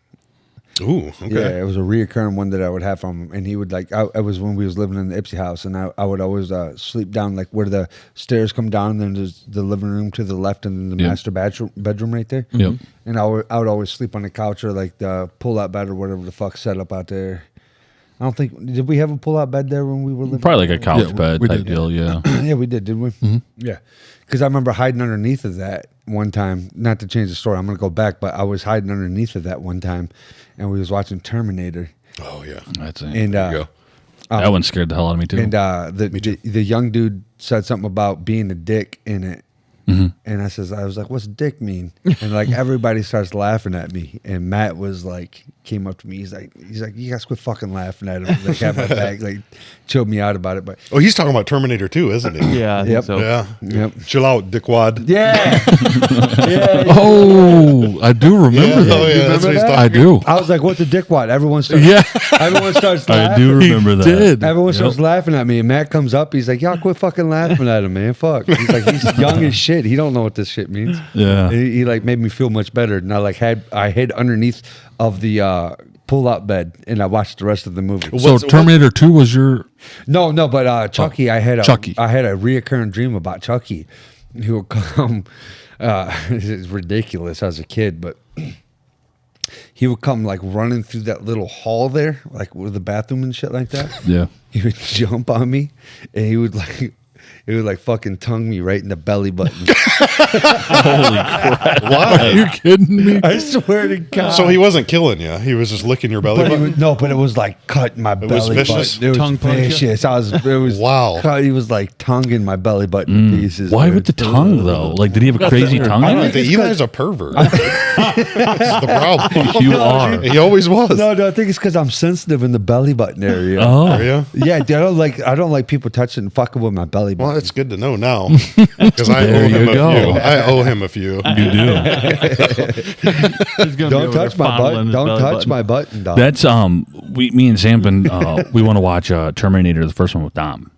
[SPEAKER 3] Ooh. Okay.
[SPEAKER 2] Yeah, it was a reoccurring one that I would have from him, and he would like. I was when we was living in the Ipsy house, and I would always sleep down like where the stairs come down, and then there's the living room to the left, and then the
[SPEAKER 1] Yep.
[SPEAKER 2] master bedroom right there.
[SPEAKER 1] Yep.
[SPEAKER 2] And I would always sleep on the couch or like the pull out bed or whatever the fuck set up out there. I don't think did we have a pull out bed there when we were living?
[SPEAKER 1] Probably like a couch
[SPEAKER 5] Yeah,
[SPEAKER 1] bed
[SPEAKER 5] we
[SPEAKER 1] type
[SPEAKER 5] did.
[SPEAKER 1] deal, yeah.
[SPEAKER 2] Yeah, we did, didn't we? Mm-hmm. Yeah, because I remember hiding underneath of that one time. Not to change the story, I'm gonna go back, but I was hiding underneath of that one time, and we was watching Terminator,
[SPEAKER 3] Oh yeah.
[SPEAKER 1] That's it.
[SPEAKER 2] and
[SPEAKER 3] There you go.
[SPEAKER 1] that one scared the hell out of me too.
[SPEAKER 2] and the young dude said something about being a dick in it. And I was like, what's dick mean? And like everybody starts laughing at me. And Matt was like, came up to me. He's like, you guys quit fucking laughing at him. Like had my back, like chilled me out about it. But
[SPEAKER 3] Oh, he's talking about Terminator 2, isn't he?
[SPEAKER 4] Yeah, I think
[SPEAKER 2] Yep.
[SPEAKER 4] so.
[SPEAKER 3] Yeah.
[SPEAKER 2] Yep.
[SPEAKER 3] Chill out, dickwad.
[SPEAKER 2] yeah,
[SPEAKER 5] Oh, I do remember that.
[SPEAKER 3] Oh yeah. That's what he's
[SPEAKER 2] that?
[SPEAKER 3] talking.
[SPEAKER 5] I do.
[SPEAKER 2] I was like, what's a dickwad? Everyone starts.
[SPEAKER 5] Yeah.
[SPEAKER 2] Everyone starts
[SPEAKER 1] I
[SPEAKER 2] laughing.
[SPEAKER 1] do remember that.
[SPEAKER 5] did.
[SPEAKER 2] Everyone starts laughing at me, and Matt comes up. He's like, "Y'all quit fucking laughing at him, man. Fuck." He's like, "He's young as shit. He don't know what this shit means."
[SPEAKER 1] Yeah.
[SPEAKER 2] He like made me feel much better. And I hid underneath of the pull out bed, and I watched the rest of the movie.
[SPEAKER 5] So Terminator 2 was your.
[SPEAKER 2] No, but Chucky. I had a
[SPEAKER 5] Chucky.
[SPEAKER 2] reoccurring dream about Chucky. He would come. It's ridiculous as a kid, but. He would come like running through that little hall there, like with the bathroom and shit like that.
[SPEAKER 1] Yeah.
[SPEAKER 2] He would jump on me, and he would like fucking tongue me right in the belly button.
[SPEAKER 5] Are
[SPEAKER 3] Why?
[SPEAKER 5] you kidding me?
[SPEAKER 2] I swear to God.
[SPEAKER 3] So he wasn't killing you. He was just licking your belly
[SPEAKER 2] but
[SPEAKER 3] button.
[SPEAKER 2] but it was like cutting my belly
[SPEAKER 3] was vicious?
[SPEAKER 2] button. It was
[SPEAKER 4] Tongue punch you?
[SPEAKER 2] vicious. It was
[SPEAKER 3] Wow.
[SPEAKER 2] He was like tonguing my belly button to pieces.
[SPEAKER 1] Why with the tongue though? Like, did he have a crazy tongue?
[SPEAKER 2] I
[SPEAKER 1] on
[SPEAKER 2] don't
[SPEAKER 1] it?
[SPEAKER 2] think
[SPEAKER 3] Eli's a pervert. That's the problem.
[SPEAKER 1] You are.
[SPEAKER 3] He always was.
[SPEAKER 2] No, I think it's because I'm sensitive in the belly button area.
[SPEAKER 1] Oh,
[SPEAKER 3] Are you?
[SPEAKER 2] Yeah, dude, I don't like people touching and fucking with my belly button.
[SPEAKER 3] Well, it's good to know now because I
[SPEAKER 1] There
[SPEAKER 3] owe him
[SPEAKER 1] you
[SPEAKER 3] a
[SPEAKER 1] go.
[SPEAKER 3] few. I owe him a few.
[SPEAKER 1] you do.
[SPEAKER 4] He's gonna be
[SPEAKER 2] Don't
[SPEAKER 4] over there
[SPEAKER 2] touch my
[SPEAKER 4] fondling
[SPEAKER 2] button.
[SPEAKER 4] his
[SPEAKER 2] Don't
[SPEAKER 4] belly
[SPEAKER 2] touch
[SPEAKER 4] button.
[SPEAKER 2] my button, dog.
[SPEAKER 1] That's me and Sam been we want to watch Terminator, the first one with Dom.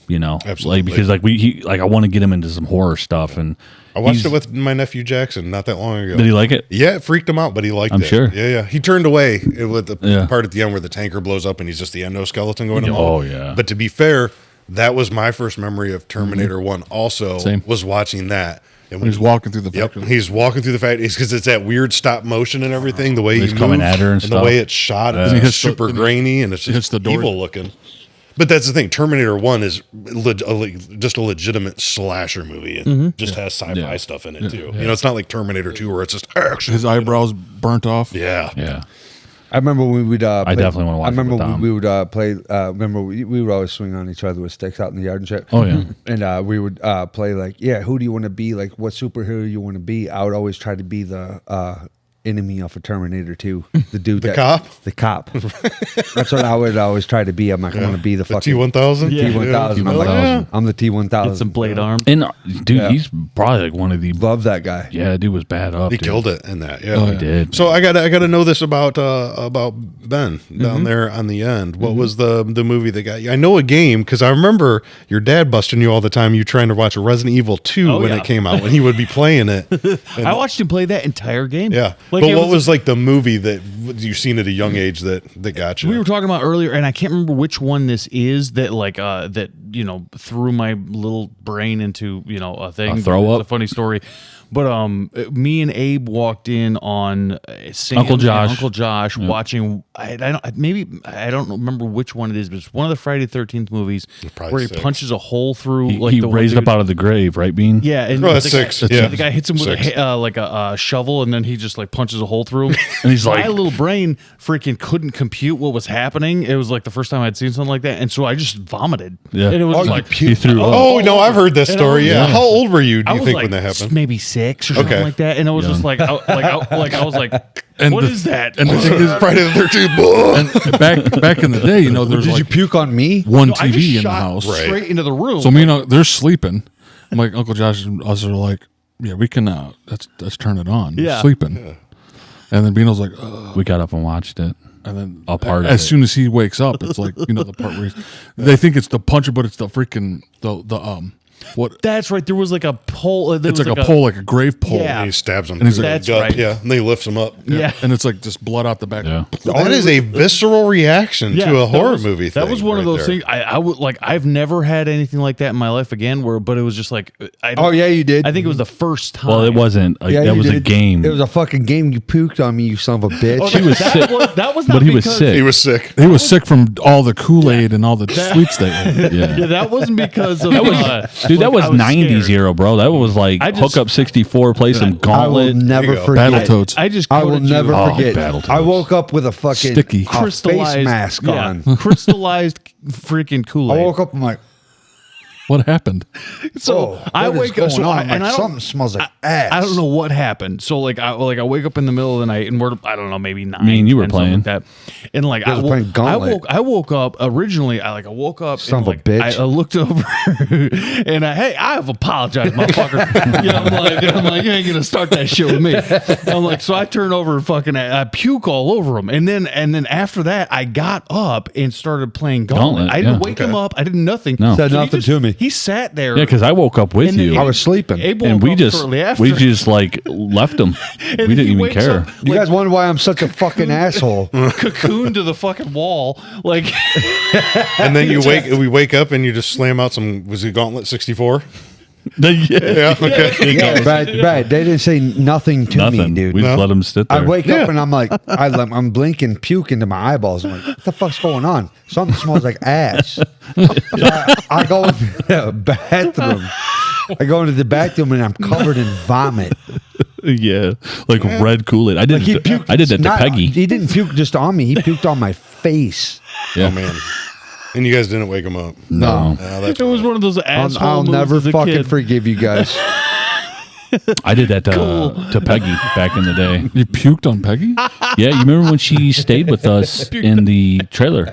[SPEAKER 1] You know,
[SPEAKER 3] Absolutely.
[SPEAKER 1] like because like I want to get him into some horror stuff, and
[SPEAKER 3] I watched
[SPEAKER 1] he's-
[SPEAKER 3] it with my nephew Jackson not that long ago.
[SPEAKER 1] Did he like it?
[SPEAKER 3] Yeah, it freaked him out, but he liked
[SPEAKER 1] I'm
[SPEAKER 3] it.
[SPEAKER 1] sure.
[SPEAKER 3] Yeah. He turned away with the
[SPEAKER 1] Yeah.
[SPEAKER 3] part at the end where the tanker blows up and he's just the endoskeleton going along.
[SPEAKER 1] Oh, yeah.
[SPEAKER 3] But to be fair, that was my first memory of Terminator 1 also
[SPEAKER 1] Same.
[SPEAKER 3] was watching that. And
[SPEAKER 5] When he's walking through the
[SPEAKER 3] Yep,
[SPEAKER 5] factory.
[SPEAKER 3] he's walking through the factory because it's that weird stop motion and everything. The way
[SPEAKER 1] He's
[SPEAKER 3] he
[SPEAKER 1] coming
[SPEAKER 3] moves
[SPEAKER 1] at her and
[SPEAKER 3] the
[SPEAKER 1] stuff.
[SPEAKER 3] way it's shot,
[SPEAKER 1] Yeah.
[SPEAKER 5] He
[SPEAKER 3] it's
[SPEAKER 5] hits the-
[SPEAKER 3] super
[SPEAKER 5] and he-
[SPEAKER 3] grainy and it's
[SPEAKER 5] he hits
[SPEAKER 3] just
[SPEAKER 5] the door.
[SPEAKER 3] evil looking. But that's the thing. Terminator 1 is just a legitimate slasher movie. It just has sci-fi
[SPEAKER 1] Yeah.
[SPEAKER 3] stuff in it too. You know, it's not like Terminator 2 where it's just action.
[SPEAKER 5] His eyebrows burnt off.
[SPEAKER 3] Yeah.
[SPEAKER 1] Yeah.
[SPEAKER 2] I remember when we would. Play,
[SPEAKER 1] definitely wanna watch
[SPEAKER 2] I
[SPEAKER 1] it
[SPEAKER 2] remember
[SPEAKER 1] with Dom.
[SPEAKER 2] we would play. Remember we would always swing on each other with sticks out in the yard and shit.
[SPEAKER 1] Oh, yeah.
[SPEAKER 2] And we would play like, yeah, who do you want to be? Like, what superhero you want to be? I would always try to be the enemy of a Terminator 2. The dude,
[SPEAKER 3] The cop?
[SPEAKER 2] the cop. That's what I would always try to be. I'm like, I want to be the
[SPEAKER 3] The
[SPEAKER 2] fucking
[SPEAKER 3] T1000.
[SPEAKER 2] T1000. I'm like,
[SPEAKER 1] T1000.
[SPEAKER 2] I'm the T1000.
[SPEAKER 4] Get some blade arm.
[SPEAKER 1] And dude,
[SPEAKER 2] Yeah.
[SPEAKER 1] he's probably like one of the.
[SPEAKER 2] Love that guy.
[SPEAKER 1] Yeah, dude was bad up.
[SPEAKER 3] He
[SPEAKER 1] dude.
[SPEAKER 3] killed it in that. Yeah,
[SPEAKER 1] Oh, he did.
[SPEAKER 3] So I got to know this about Ben down there on the end. What was the movie that got you? I know a game because I remember your dad busting you all the time. You trying to watch a Resident Evil 2
[SPEAKER 4] Oh,
[SPEAKER 3] when
[SPEAKER 4] yeah.
[SPEAKER 3] it came out, when he would be playing it.
[SPEAKER 4] I watched him play that entire game.
[SPEAKER 3] Yeah,
[SPEAKER 4] Like,
[SPEAKER 3] but
[SPEAKER 4] it
[SPEAKER 3] what was like the movie that you've seen at a young age that got you?
[SPEAKER 4] we were talking about earlier, and I can't remember which one this is that that threw my little brain into a thing.
[SPEAKER 1] A throw
[SPEAKER 4] It's
[SPEAKER 1] up?
[SPEAKER 4] a funny story. But me and Abe walked in on Sam
[SPEAKER 1] Uncle
[SPEAKER 4] and
[SPEAKER 1] Josh.
[SPEAKER 4] Uncle Josh watching. I don't remember which one it is, but it's one of the Friday the 13th movies
[SPEAKER 3] Probably
[SPEAKER 4] where he
[SPEAKER 3] 6.
[SPEAKER 4] punches a hole through.
[SPEAKER 1] He
[SPEAKER 4] the one
[SPEAKER 1] raised
[SPEAKER 4] dude-
[SPEAKER 1] up out of the grave, right, Bean?
[SPEAKER 4] Yeah, and
[SPEAKER 3] Oh, that's
[SPEAKER 4] the
[SPEAKER 3] 6.
[SPEAKER 4] Guy,
[SPEAKER 3] Yeah.
[SPEAKER 4] the guy hits him with
[SPEAKER 3] 6.
[SPEAKER 4] a shovel, and then he just like punches a hole through him.
[SPEAKER 1] And he's like-
[SPEAKER 4] my little brain freaking couldn't compute what was happening. It was like the first time I'd seen something like that, and so I just vomited.
[SPEAKER 1] Yeah.
[SPEAKER 4] and it was
[SPEAKER 2] Oh,
[SPEAKER 4] just
[SPEAKER 2] you
[SPEAKER 4] like
[SPEAKER 1] He threw up.
[SPEAKER 3] Oh no, I've heard this
[SPEAKER 4] And I
[SPEAKER 3] story.
[SPEAKER 4] was-
[SPEAKER 3] Yeah.
[SPEAKER 4] yeah.
[SPEAKER 3] How old were you? Do
[SPEAKER 4] I
[SPEAKER 3] you
[SPEAKER 4] was
[SPEAKER 3] think
[SPEAKER 4] like
[SPEAKER 3] when that happened?
[SPEAKER 4] maybe 6 or something
[SPEAKER 3] Okay.
[SPEAKER 4] like that, and it was just like, I was like, what is that?
[SPEAKER 5] And the thing is,
[SPEAKER 3] Friday the 13th.
[SPEAKER 5] and back in the day, there's
[SPEAKER 2] Did you
[SPEAKER 5] like
[SPEAKER 2] puke on me?
[SPEAKER 5] one
[SPEAKER 4] I just
[SPEAKER 5] TV in the
[SPEAKER 4] shot
[SPEAKER 5] house.
[SPEAKER 4] straight into the room.
[SPEAKER 5] So they're sleeping. I'm like, Uncle Josh and us are like, yeah, we can. Let's turn it on. They're
[SPEAKER 4] Yeah.
[SPEAKER 5] sleeping. And then Bino's like, ugh.
[SPEAKER 1] We got up and watched it.
[SPEAKER 5] And then
[SPEAKER 1] A part of
[SPEAKER 5] as
[SPEAKER 1] it.
[SPEAKER 5] soon as he wakes up, it's like the part where they think it's the puncher, but it's the freaking what?
[SPEAKER 4] That's right. There was like a pole. There
[SPEAKER 5] It's
[SPEAKER 4] was
[SPEAKER 5] like a pole, like a grave pole.
[SPEAKER 4] Yeah.
[SPEAKER 3] He stabs him.
[SPEAKER 5] And he's
[SPEAKER 3] through
[SPEAKER 5] like-
[SPEAKER 3] the
[SPEAKER 4] That's
[SPEAKER 3] gut.
[SPEAKER 4] right.
[SPEAKER 3] Yeah, and they lifts him up.
[SPEAKER 4] Yeah.
[SPEAKER 5] And it's like just blood out the back.
[SPEAKER 1] Yeah.
[SPEAKER 3] That is a visceral reaction to a
[SPEAKER 4] that
[SPEAKER 3] horror
[SPEAKER 4] was-
[SPEAKER 3] movie.
[SPEAKER 4] That was one of
[SPEAKER 3] right
[SPEAKER 4] those
[SPEAKER 3] there.
[SPEAKER 4] things. I would like. I've never had anything like that in my life again. But it was just like.
[SPEAKER 2] Oh yeah, you did.
[SPEAKER 4] I think it was the first time.
[SPEAKER 1] Well, it wasn't. Like,
[SPEAKER 2] Yeah,
[SPEAKER 1] that
[SPEAKER 2] you
[SPEAKER 1] was a
[SPEAKER 2] did.
[SPEAKER 1] game.
[SPEAKER 2] It was a fucking game. You puked on me, you son of a bitch.
[SPEAKER 1] He was sick.
[SPEAKER 4] That was not
[SPEAKER 1] But he was
[SPEAKER 4] because-
[SPEAKER 1] sick.
[SPEAKER 3] He was sick.
[SPEAKER 5] He was sick from all the Kool-Aid and all the sweets they ate.
[SPEAKER 1] Yeah.
[SPEAKER 4] Yeah, that wasn't because of.
[SPEAKER 1] Dude, that
[SPEAKER 4] like,
[SPEAKER 1] was
[SPEAKER 4] I was
[SPEAKER 1] 90s
[SPEAKER 4] scared.
[SPEAKER 1] era, bro. That was like
[SPEAKER 4] I just-
[SPEAKER 1] hook up 64, play some
[SPEAKER 2] I will
[SPEAKER 1] Gauntlet.
[SPEAKER 2] never
[SPEAKER 3] There you go.
[SPEAKER 2] forget.
[SPEAKER 5] Battletoads.
[SPEAKER 4] I just.
[SPEAKER 2] I will
[SPEAKER 4] quoted you.
[SPEAKER 2] never
[SPEAKER 1] Oh,
[SPEAKER 2] forget.
[SPEAKER 1] Battletoads.
[SPEAKER 2] I woke up with a fucking
[SPEAKER 5] Sticky.
[SPEAKER 2] face mask
[SPEAKER 4] yeah,
[SPEAKER 2] on.
[SPEAKER 4] crystallized freaking Kool
[SPEAKER 2] I
[SPEAKER 4] Aid.
[SPEAKER 2] woke up. I'm like,
[SPEAKER 5] What happened?
[SPEAKER 4] So I
[SPEAKER 2] what is
[SPEAKER 4] wake up. So
[SPEAKER 2] going on?
[SPEAKER 4] I,
[SPEAKER 2] I'm
[SPEAKER 4] and
[SPEAKER 2] like,
[SPEAKER 4] I don't,
[SPEAKER 2] something smells like ass.
[SPEAKER 4] I don't know what happened. So I wake up in the middle of the night and we're I don't know maybe 9.
[SPEAKER 1] Me and you were
[SPEAKER 4] 10, something
[SPEAKER 1] playing.
[SPEAKER 4] like that, and like
[SPEAKER 2] guys were playing Gauntlet.
[SPEAKER 4] I woke up originally. I woke up
[SPEAKER 2] Son
[SPEAKER 4] and
[SPEAKER 2] of a bitch.
[SPEAKER 4] I looked over and hey, I have apologized, motherfucker. I'm like you ain't gonna start that shit with me. I'm like so I turn over and fucking I puke all over him, and then after that I got up and started playing Gauntlet.
[SPEAKER 1] Gauntlet,
[SPEAKER 4] I didn't
[SPEAKER 1] yeah.
[SPEAKER 4] wake him up. I did nothing.
[SPEAKER 1] No.
[SPEAKER 2] Said
[SPEAKER 4] he
[SPEAKER 2] nothing to me.
[SPEAKER 4] He sat there.
[SPEAKER 1] Yeah, because I woke up with
[SPEAKER 4] And then
[SPEAKER 1] you.
[SPEAKER 2] I was sleeping.
[SPEAKER 4] Abe
[SPEAKER 1] and
[SPEAKER 4] woke
[SPEAKER 1] we
[SPEAKER 4] up
[SPEAKER 1] just
[SPEAKER 4] shortly after.
[SPEAKER 1] like left him. We
[SPEAKER 4] then
[SPEAKER 1] didn't
[SPEAKER 4] he
[SPEAKER 1] even
[SPEAKER 4] wakes
[SPEAKER 1] care.
[SPEAKER 4] up,
[SPEAKER 2] You guys wonder why I'm such a fucking asshole?
[SPEAKER 4] cocoon to the fucking wall. Like,
[SPEAKER 3] And then we wake up and you just slam out some. Was it Gauntlet 64?
[SPEAKER 1] yeah.
[SPEAKER 3] Yeah. Okay.
[SPEAKER 2] Yeah, Brad, they didn't say nothing to me,
[SPEAKER 1] Nothing.
[SPEAKER 2] dude.
[SPEAKER 1] We just let him sit there.
[SPEAKER 2] I wake up and I'm like, I'm blinking puke into my eyeballs. I'm like, what the fuck's going on? Something smells like ass. So I go into the bathroom. I go into the bathroom and I'm covered in vomit.
[SPEAKER 1] Yeah, like red Kool-Aid. I did.
[SPEAKER 2] He puked.
[SPEAKER 1] I did that to
[SPEAKER 2] not-
[SPEAKER 1] Peggy.
[SPEAKER 2] He didn't puke just on me. He puked on my face.
[SPEAKER 1] Yeah.
[SPEAKER 3] Oh man. And you guys didn't wake him up.
[SPEAKER 1] No,
[SPEAKER 3] Oh, that's
[SPEAKER 4] it was one of those asshole
[SPEAKER 2] I'll
[SPEAKER 4] moves
[SPEAKER 2] never
[SPEAKER 4] as a
[SPEAKER 2] fucking
[SPEAKER 4] kid.
[SPEAKER 2] forgive you guys.
[SPEAKER 1] I did that to Peggy back in the day.
[SPEAKER 5] You puked on Peggy?
[SPEAKER 1] Yeah, you remember when she stayed with us in the trailer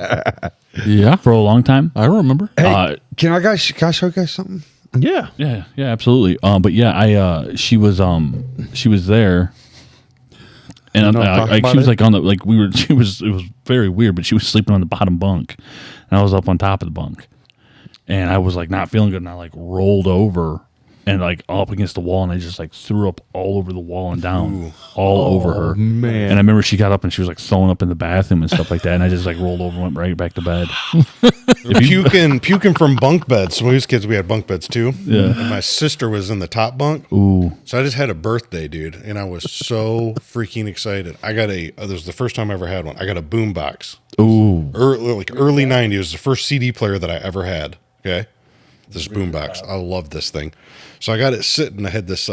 [SPEAKER 5] Yeah,
[SPEAKER 1] for a long time?
[SPEAKER 5] I remember.
[SPEAKER 2] Hey, can I show you guys something?
[SPEAKER 4] Yeah.
[SPEAKER 1] Yeah, absolutely. But yeah, she was there, and
[SPEAKER 2] You know what I'm talking
[SPEAKER 1] she
[SPEAKER 2] about
[SPEAKER 1] was
[SPEAKER 2] it?
[SPEAKER 1] like on the like we were. It was very weird, but she was sleeping on the bottom bunk, and I was up on top of the bunk, and I was like not feeling good, and I like rolled over and like up against the wall, and I just like threw up all over the wall and down, all over her.
[SPEAKER 4] man.
[SPEAKER 1] And I remember she got up and she was like sewing up in the bathroom and stuff like that, and I just like rolled over and went right back to bed.
[SPEAKER 3] Puking from bunk beds. So when we was kids, we had bunk beds too.
[SPEAKER 1] Yeah.
[SPEAKER 3] And my sister was in the top bunk.
[SPEAKER 1] Ooh,
[SPEAKER 3] So I just had a birthday, dude, and I was so freaking excited. I got this was the first time I ever had one. I got a boombox.
[SPEAKER 1] ooh,
[SPEAKER 3] Early 90s. It was the first CD player that I ever had. Okay. This boombox. I love this thing. So I got it sitting. I had this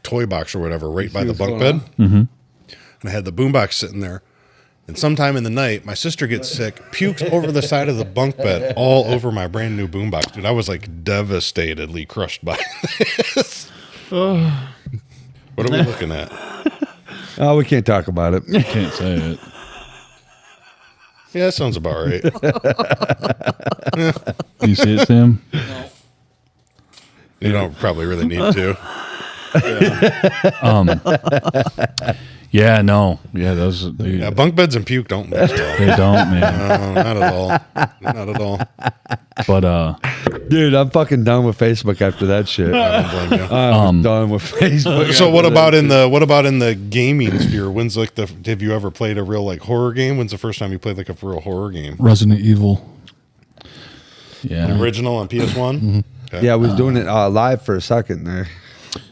[SPEAKER 3] toy box or whatever right by the bunk bed. And I had the boombox sitting there. And sometime in the night, my sister gets sick, pukes over the side of the bunk bed, all over my brand new boombox. Dude, I was like devastatedly crushed by this. What are we looking at?
[SPEAKER 2] Oh, we can't talk about it.
[SPEAKER 1] can't say it.
[SPEAKER 3] Yeah, that sounds about right.
[SPEAKER 1] You see it, Sam?
[SPEAKER 3] You don't probably really need to.
[SPEAKER 1] Yeah, no, yeah, those
[SPEAKER 3] Yeah, bunk beds and puke don't mix well.
[SPEAKER 1] they don't, man.
[SPEAKER 3] No, not at all. Not at all.
[SPEAKER 1] But
[SPEAKER 2] Dude, I'm fucking done with Facebook after that shit.
[SPEAKER 3] I don't blame you.
[SPEAKER 2] I'm done with Facebook.
[SPEAKER 3] So what about in the gaming sphere? When's like have you ever played a real like horror game? When's the first time you played like a real horror game?
[SPEAKER 5] Resident Evil.
[SPEAKER 1] yeah,
[SPEAKER 3] Original on PS1? Okay.
[SPEAKER 2] Yeah, I was doing it live for a second there.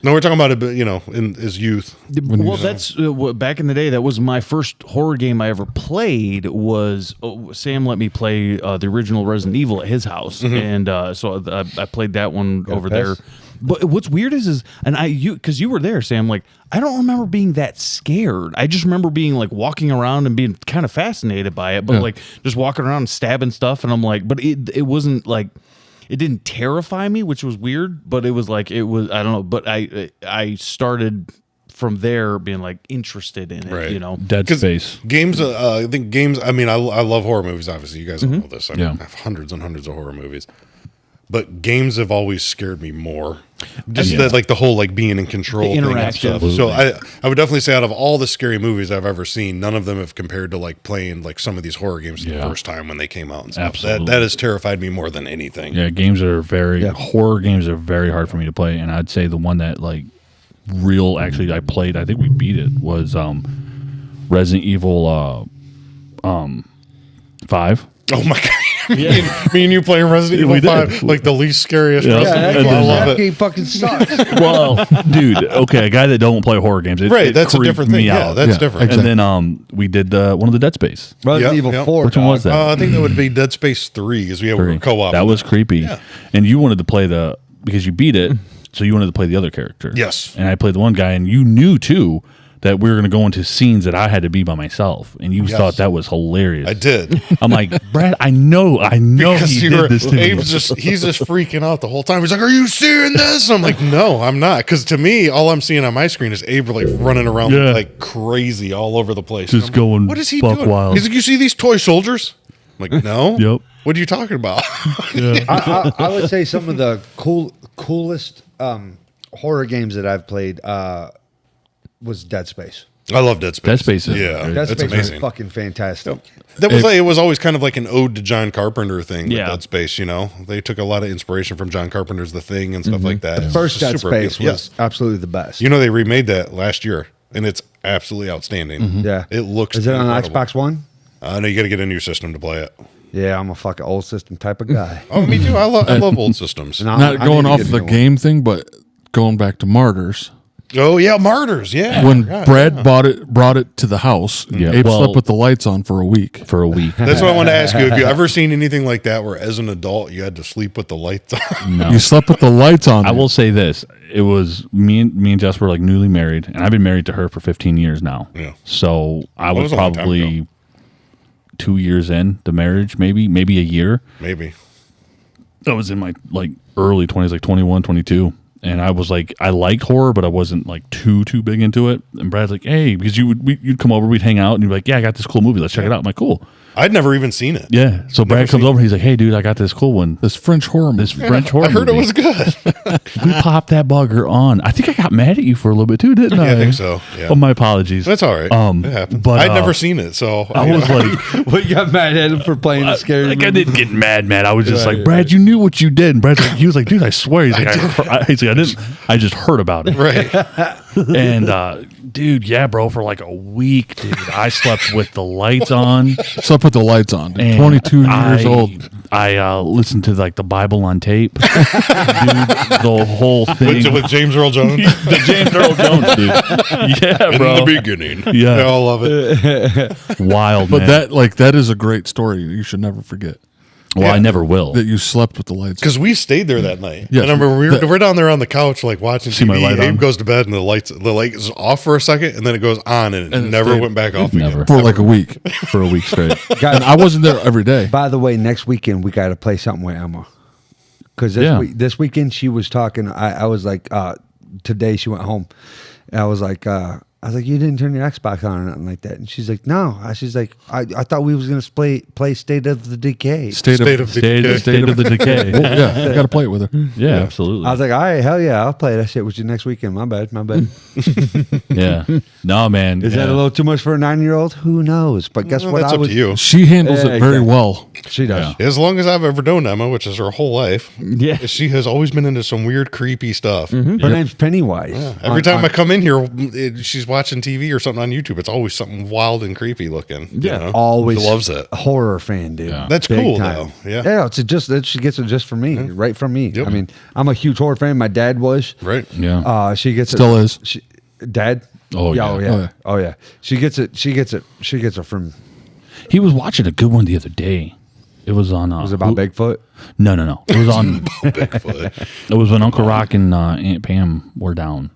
[SPEAKER 3] No, we're talking about it, you know, in his youth.
[SPEAKER 4] Well, that's back in the day. That was my first horror game I ever played. Sam let me play the original Resident Evil at his house, and so I played that one over there. But what's weird is because you were there, Sam. Like, I don't remember being that scared. I just remember being like walking around and being kind of fascinated by it, but like just walking around and stabbing stuff, and I'm like, but it wasn't like. It didn't terrify me, which was weird, but it was like I don't know. But I started from there being like interested in it,
[SPEAKER 3] Right.
[SPEAKER 4] you know.
[SPEAKER 1] Dead Space.
[SPEAKER 3] Games, I think games. I mean, I love horror movies. Obviously, you guys all know this. I
[SPEAKER 1] Yeah.
[SPEAKER 3] have hundreds and hundreds of horror movies, but games have always scared me more. Just that, like the whole like being in control,
[SPEAKER 4] The
[SPEAKER 3] thing and
[SPEAKER 4] interaction.
[SPEAKER 3] stuff. So I would definitely say out of all the scary movies I've ever seen, none of them have compared to like playing like some of these horror games the
[SPEAKER 1] Yeah.
[SPEAKER 3] first time when they came out and stuff.
[SPEAKER 1] Absolutely.
[SPEAKER 3] That has terrified me more than anything.
[SPEAKER 1] Yeah, games are horror games are very hard for me to play, and I'd say the one that like actually I played, I think we beat it, was Resident Evil 5.
[SPEAKER 3] Oh my god. Me and you playing Resident Evil
[SPEAKER 1] We did.
[SPEAKER 3] 5, like the least scariest
[SPEAKER 1] Yeah.
[SPEAKER 3] Resident
[SPEAKER 1] Yeah,
[SPEAKER 3] Evil. I
[SPEAKER 1] and
[SPEAKER 3] love
[SPEAKER 2] that
[SPEAKER 3] it.
[SPEAKER 2] game fucking sucks.
[SPEAKER 1] Well, dude, okay, a guy that don't play horror games,
[SPEAKER 3] Right, that's a
[SPEAKER 1] creeped
[SPEAKER 3] different thing.
[SPEAKER 1] me
[SPEAKER 3] Yeah,
[SPEAKER 1] out.
[SPEAKER 3] that's
[SPEAKER 5] Yeah,
[SPEAKER 3] different.
[SPEAKER 5] exactly.
[SPEAKER 1] And then we did one of the Dead Space.
[SPEAKER 2] Resident Evil 4.
[SPEAKER 1] Which one was that?
[SPEAKER 3] I think that would be Dead Space 3 because we were co-op.
[SPEAKER 1] That was creepy. And you wanted to play because you beat it, so you wanted to play the other character.
[SPEAKER 3] Yes.
[SPEAKER 1] And I played the one guy, and you knew too that we were going to go into scenes that I had to be by myself, and you thought that was hilarious.
[SPEAKER 3] I did.
[SPEAKER 1] I'm like, Brad, I know
[SPEAKER 3] Because
[SPEAKER 1] he did this to me.
[SPEAKER 3] he's just freaking out the whole time. He's like, "Are you seeing this?" I'm like, "No, I'm not." Because to me, all I'm seeing on my screen is Abe like running around
[SPEAKER 1] Yeah.
[SPEAKER 3] like crazy all over the place.
[SPEAKER 1] Just
[SPEAKER 3] And I'm like,
[SPEAKER 1] going
[SPEAKER 3] what is he
[SPEAKER 1] buck
[SPEAKER 3] doing?
[SPEAKER 1] wild.
[SPEAKER 3] He's like, "You see these toy soldiers?" I'm like, "No."
[SPEAKER 1] Yep.
[SPEAKER 3] What are you talking about?
[SPEAKER 2] I would say some of the coolest horror games that I've played was Dead Space.
[SPEAKER 3] I love Dead Space.
[SPEAKER 1] Dead Space is
[SPEAKER 3] yeah,
[SPEAKER 1] great.
[SPEAKER 2] Dead
[SPEAKER 3] that's
[SPEAKER 2] Space
[SPEAKER 3] amazing.
[SPEAKER 2] was fucking fantastic.
[SPEAKER 3] That was it was always kind of like an ode to John Carpenter thing.
[SPEAKER 4] Yeah.
[SPEAKER 3] With Dead Space, you know, they took a lot of inspiration from John Carpenter's The Thing and stuff like that. It's
[SPEAKER 2] First
[SPEAKER 3] just
[SPEAKER 2] Dead
[SPEAKER 3] super
[SPEAKER 2] Space
[SPEAKER 3] appealing.
[SPEAKER 2] was absolutely the best.
[SPEAKER 3] You know, they remade that last year, and it's absolutely outstanding.
[SPEAKER 2] Yeah.
[SPEAKER 3] It looks.
[SPEAKER 2] Is it on
[SPEAKER 3] incredible.
[SPEAKER 2] Xbox One?
[SPEAKER 3] No, you got to get a new system to play it.
[SPEAKER 2] Yeah, I'm a fucking old system type of guy.
[SPEAKER 3] Oh, me too. I love old systems.
[SPEAKER 2] And I
[SPEAKER 5] Not
[SPEAKER 2] need
[SPEAKER 5] going
[SPEAKER 2] to
[SPEAKER 5] off
[SPEAKER 2] get a
[SPEAKER 5] the
[SPEAKER 2] new one.
[SPEAKER 5] game thing, but going back to Martyrs.
[SPEAKER 3] Oh yeah, Martyrs. Yeah.
[SPEAKER 5] When
[SPEAKER 3] Yeah,
[SPEAKER 5] Brad
[SPEAKER 3] yeah.
[SPEAKER 5] brought it to the house,
[SPEAKER 1] Yeah,
[SPEAKER 5] Abe
[SPEAKER 1] well-
[SPEAKER 5] slept with the lights on for a week.
[SPEAKER 1] For a week.
[SPEAKER 3] That's what I wanted to ask you. Have you ever seen anything like that where, as an adult, you had to sleep with the lights on?
[SPEAKER 1] No.
[SPEAKER 5] You slept with the lights on.
[SPEAKER 1] I will say this: it was me and Jess were like newly married, and I've been married to her for 15 years now.
[SPEAKER 3] Yeah.
[SPEAKER 1] So I
[SPEAKER 3] That
[SPEAKER 1] was
[SPEAKER 3] was a long time
[SPEAKER 1] probably
[SPEAKER 3] ago.
[SPEAKER 1] 2 years in the marriage, maybe a year.
[SPEAKER 3] Maybe.
[SPEAKER 1] I was in my like early 20s, like 21, 22. And I was like, I liked horror, but I wasn't like too big into it. And Brad's like, hey, because you'd come over, we'd hang out, and you'd be like, yeah, I got this cool movie, let's check it out. I'm like, cool.
[SPEAKER 3] I'd never even seen it.
[SPEAKER 1] Yeah. So Brad comes over. He's like, "Hey, dude, I got this cool one.
[SPEAKER 5] This French horror movie.
[SPEAKER 1] This French horror
[SPEAKER 3] I heard
[SPEAKER 1] movie.
[SPEAKER 3] it was good.
[SPEAKER 1] We popped that bugger on. I think I got mad at you for a little bit too, didn't I?
[SPEAKER 3] Yeah, I think so. Yeah.
[SPEAKER 1] Oh, my apologies.
[SPEAKER 3] That's all right. It happened.
[SPEAKER 1] but
[SPEAKER 3] I'd never seen it, so
[SPEAKER 1] I was like,
[SPEAKER 2] What, you got mad at him for playing a scary
[SPEAKER 1] like I
[SPEAKER 2] movie?
[SPEAKER 1] didn't get mad. I was just like, Brad, you knew what you did. And Brad's like, he was like, dude, I swear. He's like, he's like, I didn't. I just heard about it.
[SPEAKER 3] right.
[SPEAKER 1] And dude, yeah, bro, for like a week, dude, I slept with the lights on.
[SPEAKER 5] So I put the lights on.
[SPEAKER 1] And
[SPEAKER 5] 22 years old.
[SPEAKER 1] I listened to like the Bible on tape, dude. The whole thing.
[SPEAKER 3] With James Earl Jones.
[SPEAKER 1] the James Earl Jones, dude. Yeah, bro.
[SPEAKER 3] In the beginning.
[SPEAKER 1] Yeah.
[SPEAKER 3] I all love it.
[SPEAKER 1] Wild,
[SPEAKER 5] But
[SPEAKER 1] man.
[SPEAKER 5] that is a great story. You should never forget
[SPEAKER 1] Well, I never will.
[SPEAKER 5] that you slept with the lights.
[SPEAKER 3] Because we stayed there that night.
[SPEAKER 5] Yes.
[SPEAKER 3] And I remember we're down there on the couch, like watching
[SPEAKER 1] See my
[SPEAKER 3] TV.
[SPEAKER 1] light
[SPEAKER 3] Abe
[SPEAKER 1] on?
[SPEAKER 3] goes to bed and the light is off for a second, and then it goes on, and it
[SPEAKER 5] And it
[SPEAKER 3] never
[SPEAKER 5] stayed.
[SPEAKER 3] went back off
[SPEAKER 1] Never.
[SPEAKER 3] again.
[SPEAKER 5] For like a week.
[SPEAKER 1] For a week straight.
[SPEAKER 5] And I wasn't there every day.
[SPEAKER 2] By the way, next weekend we got to play something with Emma. Because
[SPEAKER 1] Yeah.
[SPEAKER 2] this weekend she was talking. I was like, today she went home. And I was like, you didn't turn your Xbox on or nothing like that. And she's like, no. She's like, I thought we was gonna play State of the Decay.
[SPEAKER 5] State of
[SPEAKER 1] State of the Decay.
[SPEAKER 5] yeah, I got to play it with her.
[SPEAKER 1] Yeah, absolutely.
[SPEAKER 2] I was like, all right, hell yeah, I'll play that shit with you next weekend. My bad.
[SPEAKER 1] Yeah. No, man.
[SPEAKER 2] Is that a little too much for a 9-year-old? Who knows? But guess what?
[SPEAKER 3] That's
[SPEAKER 2] I
[SPEAKER 3] up
[SPEAKER 2] was.
[SPEAKER 3] to you.
[SPEAKER 5] She handles
[SPEAKER 2] Yeah,
[SPEAKER 5] it very
[SPEAKER 2] exactly.
[SPEAKER 5] well.
[SPEAKER 2] She does.
[SPEAKER 1] Yeah.
[SPEAKER 3] As long as I've ever known Emma, which is her whole life,
[SPEAKER 4] Yeah.
[SPEAKER 3] she has always been into some weird, creepy stuff.
[SPEAKER 2] Her name's Pennywise.
[SPEAKER 3] Every time I come in here, she's watching TV or something on YouTube. It's always something wild and creepy looking.
[SPEAKER 4] Yeah.
[SPEAKER 3] you know?
[SPEAKER 2] Always
[SPEAKER 3] She loves it.
[SPEAKER 2] a horror fan, dude.
[SPEAKER 1] Yeah.
[SPEAKER 3] That's
[SPEAKER 2] Big
[SPEAKER 3] cool,
[SPEAKER 2] time.
[SPEAKER 3] though. Yeah.
[SPEAKER 2] Yeah, she gets it just for me, right from me.
[SPEAKER 3] Yep.
[SPEAKER 2] I mean, I'm a huge horror fan. My dad was.
[SPEAKER 3] Right.
[SPEAKER 1] Yeah.
[SPEAKER 2] She gets
[SPEAKER 5] Still
[SPEAKER 2] it.
[SPEAKER 5] is.
[SPEAKER 2] Dad.
[SPEAKER 1] Oh, yeah.
[SPEAKER 2] Oh yeah.
[SPEAKER 5] Oh, yeah.
[SPEAKER 2] Oh yeah. She gets it. She gets it from.
[SPEAKER 1] He was watching a good one the other day. It was on.
[SPEAKER 2] Was it about Bigfoot?
[SPEAKER 1] No. It was on.
[SPEAKER 3] Bigfoot.
[SPEAKER 1] It was when Uncle Rock and Aunt Pam were down.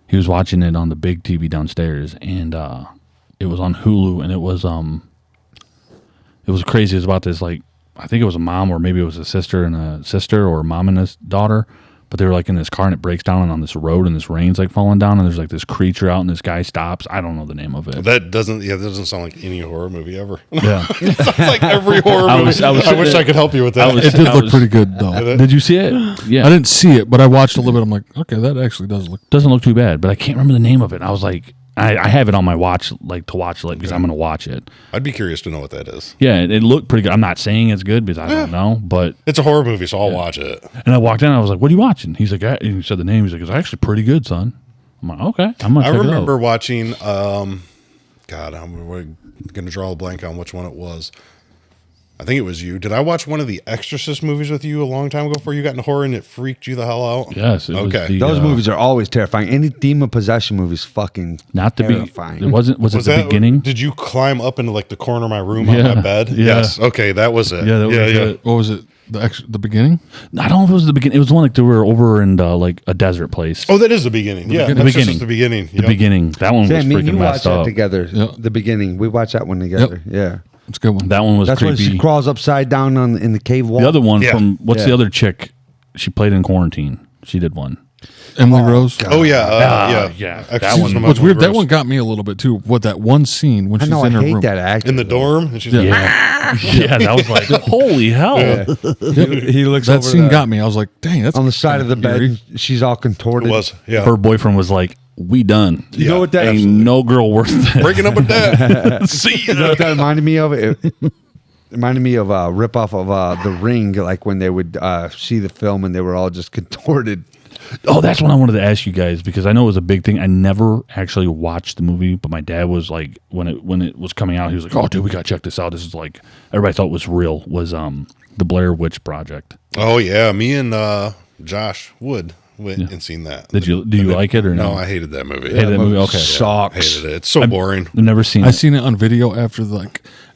[SPEAKER 1] He was watching it on the big TV downstairs, and it was on Hulu, and it was crazy. It was about this, like, I think it was a mom, or maybe it was a sister or a mom and a daughter, but they were like in this car and it breaks down on this road and this rain's like falling down and there's like this creature out and this guy stops. I don't know the name of it.
[SPEAKER 3] That doesn't sound like any horror movie ever.
[SPEAKER 1] Yeah.
[SPEAKER 3] It sounds like every horror movie.
[SPEAKER 1] I
[SPEAKER 3] wish I could help you with that.
[SPEAKER 1] was-
[SPEAKER 5] It did
[SPEAKER 1] I
[SPEAKER 5] look
[SPEAKER 1] was-
[SPEAKER 5] pretty good, though.
[SPEAKER 1] Did you see it? Yeah.
[SPEAKER 5] I didn't see it, but I watched a little bit. I'm like, okay, that actually does look.
[SPEAKER 1] Doesn't look too bad, but I can't remember the name of it. I was like, I have it on my watch, like to watch it because I'm going to watch it.
[SPEAKER 3] I'd be curious to know what that is.
[SPEAKER 1] Yeah, it looked pretty good. I'm not saying it's good because I don't know, but
[SPEAKER 3] It's a horror movie, so I'll watch it.
[SPEAKER 1] and I walked in, I was like, "What are you watching?" He's like, and he said the name. He's like, "It's actually pretty good, son." I'm like, "Okay, I'm gonna."
[SPEAKER 3] I
[SPEAKER 1] check
[SPEAKER 3] remember
[SPEAKER 1] It out.
[SPEAKER 3] watching. God, we're gonna draw a blank on which one it was. I think it was you. Did I watch one of the Exorcist movies with you a long time ago before you got into horror and it freaked you the hell out?
[SPEAKER 1] Yes. It was
[SPEAKER 3] Okay.
[SPEAKER 1] the,
[SPEAKER 2] Those movies are always terrifying. Any demon possession movie's fucking
[SPEAKER 1] Not the
[SPEAKER 2] terrifying.
[SPEAKER 1] It wasn't. Was it the beginning?
[SPEAKER 3] Did you climb up into like the corner of my room
[SPEAKER 1] Yeah,
[SPEAKER 3] on my bed?
[SPEAKER 1] yeah.
[SPEAKER 3] Yes. Okay, that was it.
[SPEAKER 1] Yeah, that was it.
[SPEAKER 5] What was it? The beginning?
[SPEAKER 1] I don't know if it was the beginning. It was one like they were over in like a desert place.
[SPEAKER 3] Oh, that is the beginning. Yeah,
[SPEAKER 1] beginning.
[SPEAKER 3] that's just the beginning.
[SPEAKER 1] The beginning. That one was
[SPEAKER 2] Yeah, me and you
[SPEAKER 1] freaking
[SPEAKER 2] watched
[SPEAKER 1] messed
[SPEAKER 2] that
[SPEAKER 1] up.
[SPEAKER 2] together.
[SPEAKER 5] Yep.
[SPEAKER 2] The beginning. We watched that one together. Yeah.
[SPEAKER 5] It's a good one.
[SPEAKER 1] That one was
[SPEAKER 2] That's when
[SPEAKER 1] creepy.
[SPEAKER 2] she crawls upside down in the cave wall.
[SPEAKER 1] The other one
[SPEAKER 3] Yeah.
[SPEAKER 1] from what's
[SPEAKER 2] Yeah.
[SPEAKER 1] the other chick? She played in Quarantine. She did one.
[SPEAKER 5] Emily Rose.
[SPEAKER 3] Oh yeah,
[SPEAKER 1] yeah, that
[SPEAKER 3] Exorcism
[SPEAKER 1] one
[SPEAKER 3] of
[SPEAKER 5] What's
[SPEAKER 3] Emily
[SPEAKER 5] weird, that
[SPEAKER 3] Rose.
[SPEAKER 5] one got me a little bit too. What, that one scene when
[SPEAKER 2] I
[SPEAKER 5] she's
[SPEAKER 2] know. I
[SPEAKER 5] in her
[SPEAKER 2] hate
[SPEAKER 5] room.
[SPEAKER 2] that actor.
[SPEAKER 3] in the dorm, and she's
[SPEAKER 1] Yeah. Yeah, that was like, holy hell.
[SPEAKER 2] He looks
[SPEAKER 5] That
[SPEAKER 2] over
[SPEAKER 5] scene got me. I was like, dang, that's
[SPEAKER 2] on the side of the bed.
[SPEAKER 5] eerie.
[SPEAKER 2] And she's all
[SPEAKER 3] It
[SPEAKER 2] contorted.
[SPEAKER 3] was. Yeah,
[SPEAKER 1] Her boyfriend was like, we done.
[SPEAKER 2] You know what that?
[SPEAKER 1] Ain't no girl worth it.
[SPEAKER 3] breaking up with that. See
[SPEAKER 2] You know
[SPEAKER 3] ya.
[SPEAKER 2] what that reminded me of? It reminded me of a ripoff of The Ring, like when they would see the film and they were all just contorted.
[SPEAKER 1] Oh, that's what I wanted to ask you guys because I know it was a big thing. I never actually watched the movie, but my dad was like, when it was coming out, he was like, "Oh, dude, we gotta check this out. This is like everybody thought was real." Was the Blair Witch Project?
[SPEAKER 3] Oh yeah, me and Josh Wood went and seen that.
[SPEAKER 1] Do you like it or no?
[SPEAKER 3] No, I hated that movie.
[SPEAKER 1] Hated that movie. Okay,
[SPEAKER 2] Sucks.
[SPEAKER 3] Hated it. It's so boring.
[SPEAKER 1] I've never seen
[SPEAKER 5] I
[SPEAKER 1] it.
[SPEAKER 5] seen it on video after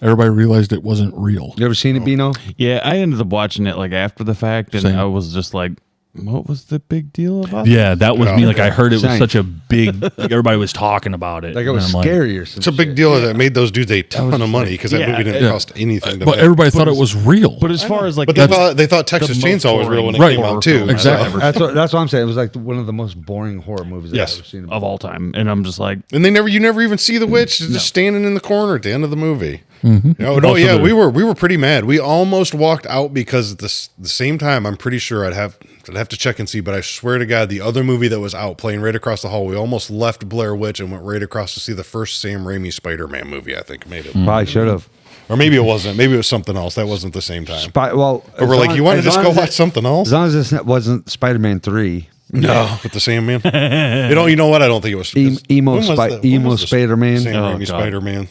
[SPEAKER 5] everybody realized it wasn't real.
[SPEAKER 2] You ever seen it, Bino?
[SPEAKER 4] Yeah, I ended up watching it like after the fact, and
[SPEAKER 5] Same.
[SPEAKER 4] I was just like, "What was the big deal about?"
[SPEAKER 1] Yeah, that was me. Like I heard it was
[SPEAKER 2] Same.
[SPEAKER 1] such a big. Everybody was talking about it.
[SPEAKER 2] Like it was
[SPEAKER 1] And I'm
[SPEAKER 2] scary or something.
[SPEAKER 3] It's a big deal that made those dudes a ton of money because that
[SPEAKER 4] yeah,
[SPEAKER 3] movie didn't
[SPEAKER 5] yeah.
[SPEAKER 3] cost anything. To
[SPEAKER 5] But
[SPEAKER 3] make.
[SPEAKER 5] everybody thought it was real.
[SPEAKER 4] But as far as like,
[SPEAKER 3] But they thought Texas
[SPEAKER 4] the most
[SPEAKER 3] Chainsaw was real when it
[SPEAKER 5] boring
[SPEAKER 3] came
[SPEAKER 5] horror
[SPEAKER 3] out too.
[SPEAKER 4] film I've
[SPEAKER 5] Exactly.
[SPEAKER 4] ever
[SPEAKER 2] That's what I'm saying. It was like one of the most boring horror movies
[SPEAKER 3] Yes.
[SPEAKER 2] I've ever seen.
[SPEAKER 4] of all time, and I'm just like,
[SPEAKER 3] And you never even see the witch. She's just standing in the corner at the end of the movie. No, yeah, we were pretty mad. We almost walked out because at the same time, I'm pretty sure I'd have to check and see, but I swear to God, the other movie that was out playing right across the hall, we almost left Blair Witch and went right across to see the first Sam Raimi Spider-Man movie. I think made it,
[SPEAKER 2] Probably should have.
[SPEAKER 3] or maybe it wasn't. Maybe it was something else. That wasn't the same time.
[SPEAKER 2] But
[SPEAKER 3] we're like, you want to just go watch something else?
[SPEAKER 2] As long as this wasn't Spider-Man 3.
[SPEAKER 3] No, with the Sandman. You know what? I don't think it was
[SPEAKER 2] Emo
[SPEAKER 3] Spider-Man.
[SPEAKER 2] Spider-Man.
[SPEAKER 3] Sam
[SPEAKER 4] Oh,
[SPEAKER 3] Raimi
[SPEAKER 4] God.
[SPEAKER 3] Spider-Man.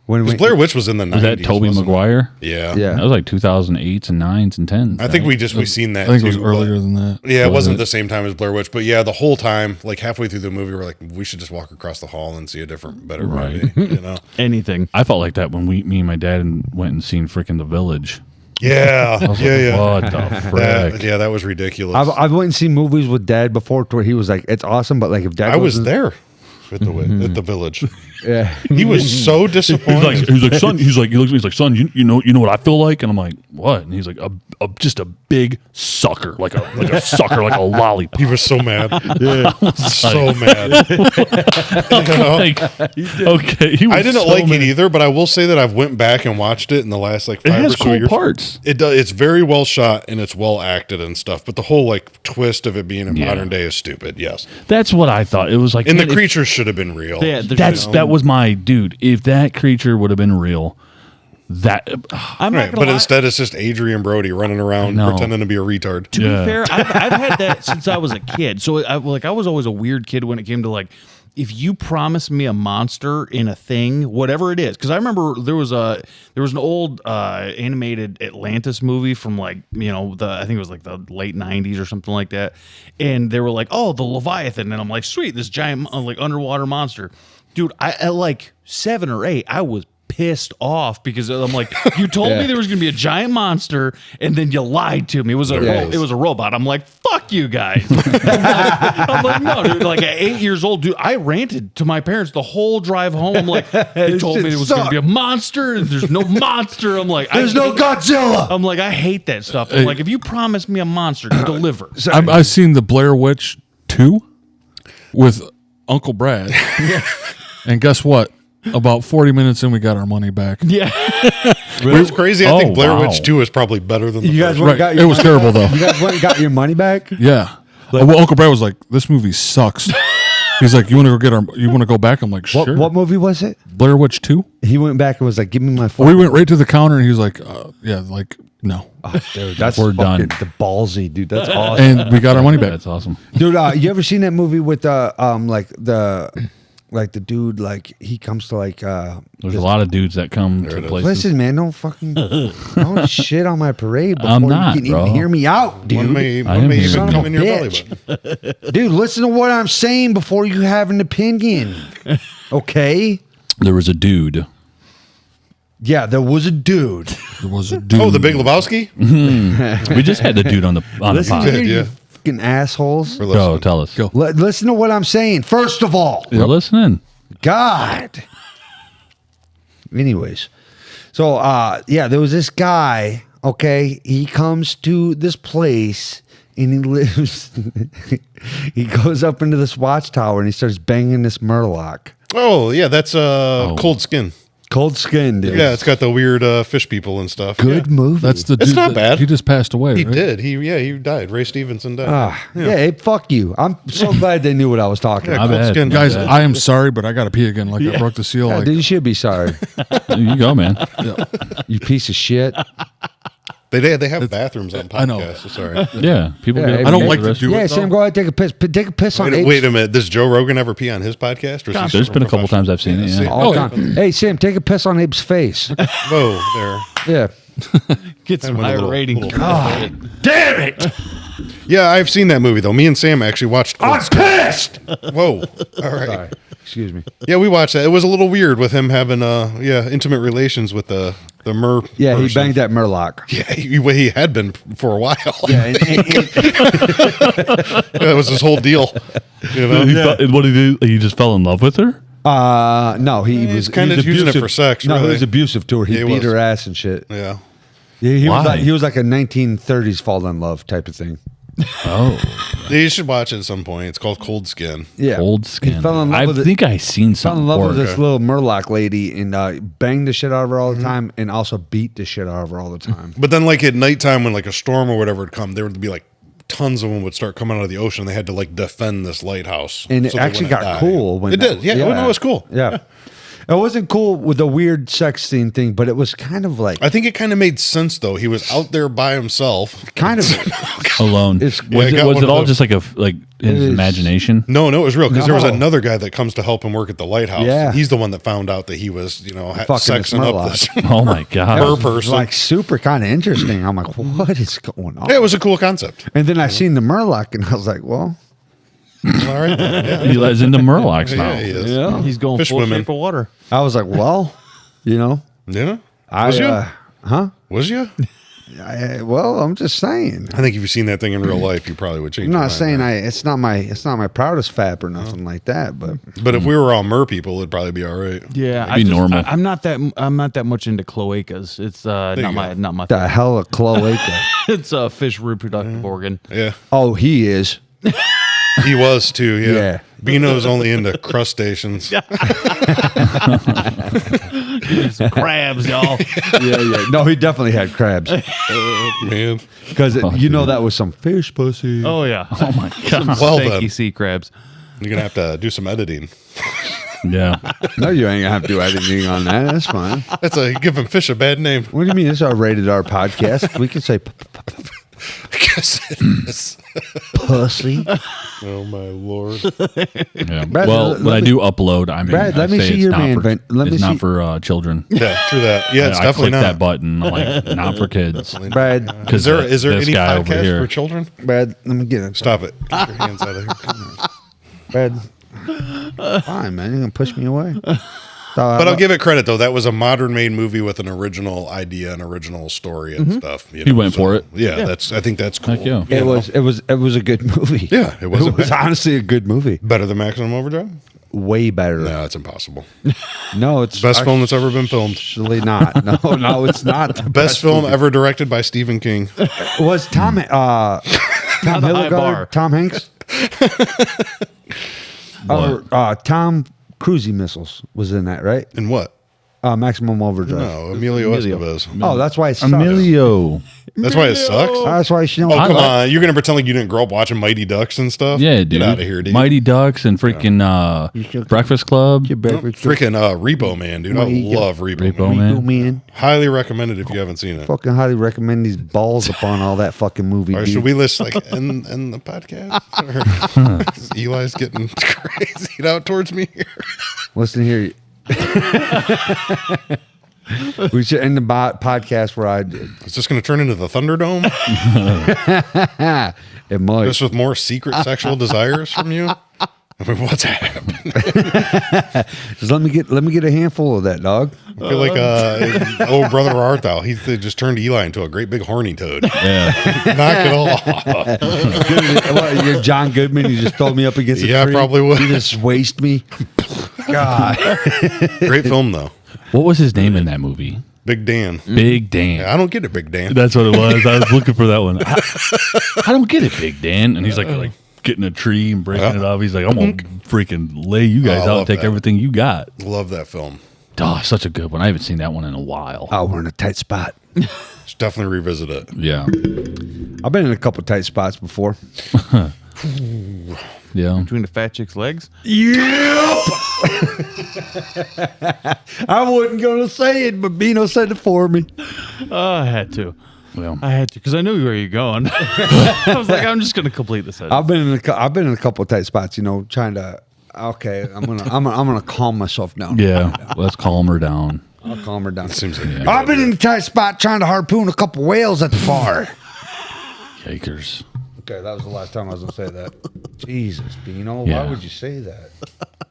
[SPEAKER 2] When
[SPEAKER 3] Because Blair Witch was in the 90s.
[SPEAKER 1] Was that Tobey
[SPEAKER 3] wasn't it?
[SPEAKER 1] Maguire?
[SPEAKER 3] Yeah.
[SPEAKER 2] Yeah.
[SPEAKER 1] That was like 2008s and 9s and 10s.
[SPEAKER 3] I think we seen that.
[SPEAKER 5] I think it was
[SPEAKER 3] too,
[SPEAKER 5] earlier
[SPEAKER 3] but-
[SPEAKER 5] than that.
[SPEAKER 3] Yeah, it
[SPEAKER 1] Was
[SPEAKER 3] wasn't
[SPEAKER 1] it?
[SPEAKER 3] the same time as Blair Witch, but yeah, the whole time, like halfway through the movie, we're like, we should just walk across the hall and see a different, better movie. You know?
[SPEAKER 4] Anything.
[SPEAKER 1] I felt like that when me and my dad went and seen freaking The Village.
[SPEAKER 3] Yeah, yeah.
[SPEAKER 1] What the frick?
[SPEAKER 3] That was ridiculous.
[SPEAKER 2] I've went and seen movies with Dad before where he was like, it's awesome, but like if Dad
[SPEAKER 3] I was
[SPEAKER 2] wasn't-
[SPEAKER 3] there at the village.
[SPEAKER 2] Yeah.
[SPEAKER 3] He was so disappointed.
[SPEAKER 1] He's like, son. He looks at me. He's like, son, you know what I feel like? And I'm like, what? And he's like, just a big sucker, like a sucker, like a lollipop.
[SPEAKER 3] He was so mad. Yeah, so mad. You know?
[SPEAKER 1] Like, okay, he was
[SPEAKER 3] I didn't
[SPEAKER 1] so
[SPEAKER 3] like
[SPEAKER 1] mad.
[SPEAKER 3] it either, but I will say that I've went back and watched it in the last like 5
[SPEAKER 1] It has
[SPEAKER 3] or so
[SPEAKER 1] cool
[SPEAKER 3] years.
[SPEAKER 1] parts.
[SPEAKER 3] It does. It's very well shot and it's well acted and stuff. But the whole like twist of it being in
[SPEAKER 1] Yeah.
[SPEAKER 3] modern day is stupid. Yes,
[SPEAKER 1] That's what I thought. It was like,
[SPEAKER 3] and the
[SPEAKER 1] man, if-
[SPEAKER 3] creatures should have been real.
[SPEAKER 4] Yeah,
[SPEAKER 1] that was my dude. If that creature would have been real, that
[SPEAKER 4] I'm not
[SPEAKER 3] Right,
[SPEAKER 4] gonna
[SPEAKER 3] but
[SPEAKER 4] lie.
[SPEAKER 3] instead it's just Adrian Brody running around
[SPEAKER 1] know.
[SPEAKER 3] pretending to be a retard.
[SPEAKER 4] To
[SPEAKER 1] Yeah.
[SPEAKER 4] be fair, I've had that since I was a kid. So I was always a weird kid when it came to like, if you promise me a monster in a thing, whatever it is, because I remember there was an old animated Atlantis movie from like I think it was like the late '90s or something like that, and they were like, oh, the Leviathan, and I'm like, sweet, this giant like underwater monster, dude. At like 7 or 8, I was pissed off because I'm like, you told me there was going to be a giant monster and then you lied to me. It was a robot. I'm like, fuck you guys. I'm like, no, dude. Like at 8 years old, dude, I ranted to my parents the whole drive home. I'm like, they told me there was going to be a monster and there's no monster. I'm like,
[SPEAKER 2] There's no Godzilla.
[SPEAKER 4] I'm like, I hate that stuff. I'm like, if you promise me a monster, deliver.
[SPEAKER 5] I've seen the Blair Witch 2 with Uncle Brad. And guess what? About 40 minutes in, we got our money back.
[SPEAKER 4] Yeah.
[SPEAKER 3] It's crazy. I think Blair
[SPEAKER 1] wow.
[SPEAKER 3] Witch 2 is probably better than the
[SPEAKER 2] You guys
[SPEAKER 3] first.
[SPEAKER 2] went
[SPEAKER 5] Right.
[SPEAKER 2] got
[SPEAKER 5] It
[SPEAKER 2] your
[SPEAKER 5] was
[SPEAKER 2] money
[SPEAKER 5] terrible,
[SPEAKER 2] back?
[SPEAKER 5] though.
[SPEAKER 2] You guys went and got your money back?
[SPEAKER 5] Yeah. Well, Uncle Brad was like, "This movie sucks." He's like, "You want to go back?" I'm like, "Sure."
[SPEAKER 2] What movie was it?
[SPEAKER 5] Blair Witch 2?
[SPEAKER 2] He went back and was like, give me my
[SPEAKER 5] Well,
[SPEAKER 2] phone.
[SPEAKER 5] we went right to the counter, and he was like, "Yeah, like no."
[SPEAKER 2] Dude, that's
[SPEAKER 1] We're
[SPEAKER 2] fucking
[SPEAKER 1] done.
[SPEAKER 2] the ballsy, dude. That's awesome.
[SPEAKER 5] And we got our money back.
[SPEAKER 1] That's awesome.
[SPEAKER 2] Dude, you ever seen that movie with the dude, like he comes to like
[SPEAKER 1] There's a lot of dudes that come to places.
[SPEAKER 2] listen, man, don't fucking don't shit on my parade before
[SPEAKER 1] I'm not,
[SPEAKER 2] you can
[SPEAKER 1] bro.
[SPEAKER 2] even hear me out,
[SPEAKER 3] One
[SPEAKER 2] dude.
[SPEAKER 3] may,
[SPEAKER 1] I
[SPEAKER 3] one
[SPEAKER 1] am
[SPEAKER 3] may
[SPEAKER 1] here.
[SPEAKER 3] even
[SPEAKER 2] Son
[SPEAKER 3] come
[SPEAKER 2] of a
[SPEAKER 3] in your belly
[SPEAKER 2] bitch.
[SPEAKER 3] button.
[SPEAKER 2] Dude, listen to what I'm saying before you have an opinion. Okay?
[SPEAKER 1] There was a dude.
[SPEAKER 2] Yeah, there was a dude.
[SPEAKER 5] There was a dude.
[SPEAKER 3] Oh, the Big Lebowski?
[SPEAKER 1] We just had the dude on the
[SPEAKER 2] Listen
[SPEAKER 1] pod.
[SPEAKER 2] here,
[SPEAKER 3] Yeah.
[SPEAKER 2] you fucking assholes.
[SPEAKER 3] We're
[SPEAKER 1] Go,
[SPEAKER 3] listening.
[SPEAKER 1] tell us.
[SPEAKER 5] Go.
[SPEAKER 2] Listen to what I'm saying. First of all,
[SPEAKER 1] We're listening.
[SPEAKER 2] God. Anyways, so yeah, there was this guy. Okay, he comes to this place and he lives. He goes up into this watchtower and he starts banging this Murloc.
[SPEAKER 3] Oh, yeah, that's Cold Skin.
[SPEAKER 2] Cold skin, dude.
[SPEAKER 3] Yeah, it's got the weird fish people and stuff.
[SPEAKER 2] Good
[SPEAKER 3] Yeah.
[SPEAKER 2] movie.
[SPEAKER 5] That's the
[SPEAKER 3] It's
[SPEAKER 5] dude.
[SPEAKER 3] not
[SPEAKER 5] that-
[SPEAKER 3] bad.
[SPEAKER 5] He just passed away.
[SPEAKER 3] He
[SPEAKER 5] right?
[SPEAKER 3] did. He died. Ray Stevenson died.
[SPEAKER 2] yeah. Hey, fuck you. I'm so glad they knew what I was talking
[SPEAKER 3] Yeah,
[SPEAKER 2] about.
[SPEAKER 1] My
[SPEAKER 3] Cold
[SPEAKER 1] bad.
[SPEAKER 3] Skin.
[SPEAKER 5] Guys,
[SPEAKER 1] Yeah.
[SPEAKER 5] I am sorry, but I got to pee again. Like I broke the seal.
[SPEAKER 2] Yeah,
[SPEAKER 5] Like,
[SPEAKER 2] dude, you should be sorry.
[SPEAKER 1] You go, man.
[SPEAKER 2] You piece of shit.
[SPEAKER 3] They have bathrooms on
[SPEAKER 5] I know.
[SPEAKER 3] podcasts. Sorry.
[SPEAKER 1] Yeah, people.
[SPEAKER 2] Yeah,
[SPEAKER 1] get
[SPEAKER 2] I don't
[SPEAKER 1] up
[SPEAKER 5] like
[SPEAKER 1] to
[SPEAKER 5] to
[SPEAKER 1] the rest-
[SPEAKER 5] do
[SPEAKER 2] Yeah,
[SPEAKER 5] it.
[SPEAKER 2] Sam, go ahead, take a piss. Take a piss on
[SPEAKER 3] Wait
[SPEAKER 2] Abe's.
[SPEAKER 3] a minute. Does Joe Rogan ever pee on his podcast? Or is he
[SPEAKER 1] There's been a couple times I've seen it.
[SPEAKER 3] see.
[SPEAKER 1] Yeah.
[SPEAKER 2] All the
[SPEAKER 5] Oh,
[SPEAKER 2] time. Hey, Sam, take a piss on Abe's face.
[SPEAKER 3] Whoa, there.
[SPEAKER 2] Yeah.
[SPEAKER 4] Get some
[SPEAKER 3] went a
[SPEAKER 4] higher
[SPEAKER 3] little-
[SPEAKER 4] ratings.
[SPEAKER 3] little-
[SPEAKER 2] Damn it!
[SPEAKER 3] Yeah, I've seen that movie though. Me and Sam actually watched. Cold
[SPEAKER 2] I'm
[SPEAKER 3] Skin.
[SPEAKER 2] pissed.
[SPEAKER 3] Whoa. All right.
[SPEAKER 2] Sorry. Excuse me.
[SPEAKER 3] Yeah, we watched that. It was a little weird with him having intimate relations with the mer.
[SPEAKER 2] Yeah, he
[SPEAKER 3] person.
[SPEAKER 2] banged that Murloc.
[SPEAKER 3] Yeah, he had been for a while.
[SPEAKER 2] Yeah, and
[SPEAKER 3] That was his whole deal. You know?
[SPEAKER 1] He fell- what did he do? He just fell in love with her.
[SPEAKER 2] no, he was
[SPEAKER 3] kinda
[SPEAKER 2] he was
[SPEAKER 3] using it
[SPEAKER 2] abusive.
[SPEAKER 3] for sex,
[SPEAKER 2] No, he
[SPEAKER 3] really.
[SPEAKER 2] was abusive to her. He
[SPEAKER 3] Yeah, he
[SPEAKER 2] beat
[SPEAKER 3] was.
[SPEAKER 2] her ass and shit.
[SPEAKER 3] Yeah.
[SPEAKER 2] Yeah, he was
[SPEAKER 1] Why?
[SPEAKER 2] like a 1930s fall in love type of thing.
[SPEAKER 1] Oh,
[SPEAKER 3] You should watch it at some point. It's called Cold Skin.
[SPEAKER 2] Yeah,
[SPEAKER 1] Cold
[SPEAKER 2] He
[SPEAKER 1] Skin.
[SPEAKER 2] fell in love
[SPEAKER 1] I
[SPEAKER 2] with it.
[SPEAKER 1] think I seen
[SPEAKER 2] Fell
[SPEAKER 1] something
[SPEAKER 2] in love
[SPEAKER 1] for
[SPEAKER 2] with
[SPEAKER 1] it.
[SPEAKER 2] this little Murloc lady and banged the shit out of her all the time, and also beat the shit out of her all the time.
[SPEAKER 3] But then, like at nighttime, when like a storm or whatever would come, there would be like tons of them would start coming out of the ocean. They had to like defend this lighthouse,
[SPEAKER 2] And it
[SPEAKER 3] so they
[SPEAKER 2] actually
[SPEAKER 3] wouldn't
[SPEAKER 2] got
[SPEAKER 3] die.
[SPEAKER 2] cool when
[SPEAKER 3] it did. Yeah, no, it was cool.
[SPEAKER 2] Yeah. It wasn't cool with the weird sex scene thing, but it was kind of like
[SPEAKER 3] I think it kind of made sense though. He was out there by himself.
[SPEAKER 2] kind of
[SPEAKER 1] Alone.
[SPEAKER 2] It's-
[SPEAKER 1] Was
[SPEAKER 3] Yeah,
[SPEAKER 1] it,
[SPEAKER 3] got
[SPEAKER 1] was
[SPEAKER 3] one
[SPEAKER 1] it
[SPEAKER 3] of
[SPEAKER 1] all
[SPEAKER 3] those-
[SPEAKER 1] just like like his
[SPEAKER 2] is-
[SPEAKER 1] imagination?
[SPEAKER 3] No, it was real because there was
[SPEAKER 2] No.
[SPEAKER 3] another guy that comes to help him work at the lighthouse.
[SPEAKER 2] Yeah.
[SPEAKER 3] He's the one that found out that he was,
[SPEAKER 2] Fucking
[SPEAKER 3] sexing
[SPEAKER 2] this
[SPEAKER 3] up this.
[SPEAKER 1] Oh my god!
[SPEAKER 3] Per person.
[SPEAKER 2] like super kind of interesting. I'm like, what is going on?
[SPEAKER 3] Yeah, it was a cool concept.
[SPEAKER 2] And then I seen the Murloc, and I was like, well,
[SPEAKER 3] All right. Yeah,
[SPEAKER 1] He lives into Murlocs now.
[SPEAKER 3] yeah, he is.
[SPEAKER 2] yeah.
[SPEAKER 4] He's going
[SPEAKER 3] Fish
[SPEAKER 4] full
[SPEAKER 3] women.
[SPEAKER 4] shape of water.
[SPEAKER 2] I was like, well,
[SPEAKER 3] Yeah?
[SPEAKER 2] I
[SPEAKER 3] Was you?
[SPEAKER 2] huh?
[SPEAKER 3] Was you?
[SPEAKER 2] Well, I'm just saying.
[SPEAKER 3] I think if you seen that thing in real life, you probably would change.
[SPEAKER 2] I'm
[SPEAKER 3] your
[SPEAKER 2] not
[SPEAKER 3] mind,
[SPEAKER 2] saying
[SPEAKER 3] right?
[SPEAKER 2] it's not my proudest fap or nothing like that, but
[SPEAKER 3] But if we were all mer people, it'd probably be all right.
[SPEAKER 4] Yeah,
[SPEAKER 1] Be normal.
[SPEAKER 4] I'm not that much into cloacas. It's
[SPEAKER 3] you
[SPEAKER 4] not my
[SPEAKER 2] the
[SPEAKER 4] thing.
[SPEAKER 2] hell of cloaca.
[SPEAKER 4] It's a fish reproductive organ.
[SPEAKER 3] Yeah,
[SPEAKER 2] Oh, he is.
[SPEAKER 3] he was too. Yeah.
[SPEAKER 2] Yeah.
[SPEAKER 3] Bino's only into crustaceans.
[SPEAKER 4] Some crabs, y'all.
[SPEAKER 2] Yeah. No, he definitely had crabs
[SPEAKER 3] Man.
[SPEAKER 2] because that was some fish pussy.
[SPEAKER 4] Oh yeah.
[SPEAKER 1] Oh my god!
[SPEAKER 3] Well
[SPEAKER 4] Stanky
[SPEAKER 3] then,
[SPEAKER 4] sea crabs.
[SPEAKER 3] you're gonna have to do some editing.
[SPEAKER 1] Yeah,
[SPEAKER 2] No, you ain't gonna have to do anything on that. That's fine.
[SPEAKER 3] That's giving fish a bad name.
[SPEAKER 2] What do you mean? It's our rated R podcast. We can say
[SPEAKER 3] I guess it is.
[SPEAKER 2] pussy.
[SPEAKER 3] Oh my lord.
[SPEAKER 1] yeah.
[SPEAKER 2] Brad,
[SPEAKER 1] well,
[SPEAKER 2] let
[SPEAKER 1] when I
[SPEAKER 2] me-
[SPEAKER 1] do upload, I mean,
[SPEAKER 2] Brad,
[SPEAKER 1] I
[SPEAKER 2] let me
[SPEAKER 1] say
[SPEAKER 2] see
[SPEAKER 1] it's
[SPEAKER 2] your
[SPEAKER 1] not
[SPEAKER 2] man
[SPEAKER 1] for,
[SPEAKER 2] vent. Let me
[SPEAKER 1] it's not
[SPEAKER 2] see-
[SPEAKER 1] for children.
[SPEAKER 3] Yeah, true that. Yeah, it's
[SPEAKER 1] I
[SPEAKER 3] definitely
[SPEAKER 1] click
[SPEAKER 3] not.
[SPEAKER 1] that button, I'm like not for kids.
[SPEAKER 2] Brad,
[SPEAKER 3] Is there
[SPEAKER 1] this
[SPEAKER 3] any
[SPEAKER 1] guy over
[SPEAKER 3] podcast
[SPEAKER 1] here-
[SPEAKER 3] for children?
[SPEAKER 2] Brad, let me get it.
[SPEAKER 3] Stop it. Get your hands out of here.
[SPEAKER 2] Brad, fine, man. You're gonna push me away.
[SPEAKER 3] But I'll give it credit though. That was a modern made movie with an original idea and original story and stuff.
[SPEAKER 1] He went for it.
[SPEAKER 3] Yeah, I think that's cool.
[SPEAKER 1] Heck yeah.
[SPEAKER 2] It was a good movie.
[SPEAKER 3] Yeah, it wasn't
[SPEAKER 2] It was
[SPEAKER 3] bad.
[SPEAKER 2] honestly a good movie.
[SPEAKER 3] Better than Maximum Overdrive?
[SPEAKER 2] Way better.
[SPEAKER 3] No, it's impossible.
[SPEAKER 2] No, it's
[SPEAKER 3] Best film that's ever been filmed.
[SPEAKER 2] actually not. No, it's not. The
[SPEAKER 3] Best film
[SPEAKER 2] movie.
[SPEAKER 3] ever directed by Stephen King.
[SPEAKER 2] Was Tom
[SPEAKER 4] high
[SPEAKER 2] Hildegarde,
[SPEAKER 4] bar.
[SPEAKER 2] Tom Hanks, or Tom Cruise Missiles was in that, right?
[SPEAKER 3] And what?
[SPEAKER 2] Maximum Overdrive.
[SPEAKER 3] No, Emilio Estevez.
[SPEAKER 2] Oh, that's why it sucks.
[SPEAKER 1] Emilio.
[SPEAKER 3] That's why it sucks.
[SPEAKER 2] That's why she
[SPEAKER 3] Oh,
[SPEAKER 2] don't.
[SPEAKER 3] come on. You're going to pretend like you didn't grow up watching Mighty Ducks and stuff?
[SPEAKER 1] Yeah, dude.
[SPEAKER 3] Get out of here, dude.
[SPEAKER 1] Mighty Ducks and freaking Breakfast Club.
[SPEAKER 3] Freaking Repo Man, dude. I love Repo,
[SPEAKER 1] Repo
[SPEAKER 3] Man.
[SPEAKER 1] Man.
[SPEAKER 2] Man,
[SPEAKER 3] Highly recommended if you haven't seen it.
[SPEAKER 2] fucking highly recommend these balls upon all that fucking movie.
[SPEAKER 3] Or
[SPEAKER 2] dude.
[SPEAKER 3] should we list like in the podcast? Or- Eli's getting crazy out towards me here.
[SPEAKER 2] Listen here. We should end the podcast where I did.
[SPEAKER 3] Is this going to turn into the Thunderdome?
[SPEAKER 2] It might.
[SPEAKER 3] Just with more secret sexual desires from you? I mean, what's happening?
[SPEAKER 2] Just let me get a handful of that, dog.
[SPEAKER 3] I feel like old brother Art thou. He just turned Eli into a great big horny toad.
[SPEAKER 1] Yeah.
[SPEAKER 3] Knock it off.
[SPEAKER 2] What, you're John Goodman. You just throw me up against a
[SPEAKER 3] Yeah, I
[SPEAKER 2] tree.
[SPEAKER 3] probably would.
[SPEAKER 2] You just waste me. God.
[SPEAKER 3] Great film though.
[SPEAKER 1] What was his name in that movie?
[SPEAKER 3] Big Dan.
[SPEAKER 1] Big Dan.
[SPEAKER 3] I don't get it, Big Dan.
[SPEAKER 1] That's what it was. I was looking for that one. I don't get it, Big Dan. And he's like getting a tree and breaking it off. He's like, I'm gonna freaking lay you guys
[SPEAKER 3] Oh, I
[SPEAKER 1] out
[SPEAKER 3] love
[SPEAKER 1] and take
[SPEAKER 3] that.
[SPEAKER 1] everything you got.
[SPEAKER 3] Love that film.
[SPEAKER 1] Oh, such a good one. I haven't seen that one in a while.
[SPEAKER 2] Oh, we're in a tight spot.
[SPEAKER 3] Should definitely revisit it.
[SPEAKER 1] Yeah.
[SPEAKER 2] I've been in a couple tight spots before.
[SPEAKER 1] Yeah.
[SPEAKER 4] Between the fat chick's legs.
[SPEAKER 2] Yep. I wasn't gonna say it, but Bino said it for me.
[SPEAKER 4] I had to.
[SPEAKER 1] Well,
[SPEAKER 4] I had to because I knew where you're going. I was like, I'm just going to complete this.
[SPEAKER 2] I've been in a couple of tight spots. Trying to. Okay, I'm gonna calm myself down.
[SPEAKER 1] yeah. Let's calm her down.
[SPEAKER 2] I'll calm her down.
[SPEAKER 3] Seems like
[SPEAKER 1] Yeah.
[SPEAKER 2] I've been in a tight spot trying to harpoon a couple whales at the bar.
[SPEAKER 1] Yakers.
[SPEAKER 2] Okay, that was the last time I was gonna say that. Jesus, Bino,
[SPEAKER 1] Yeah.
[SPEAKER 2] why would you say that?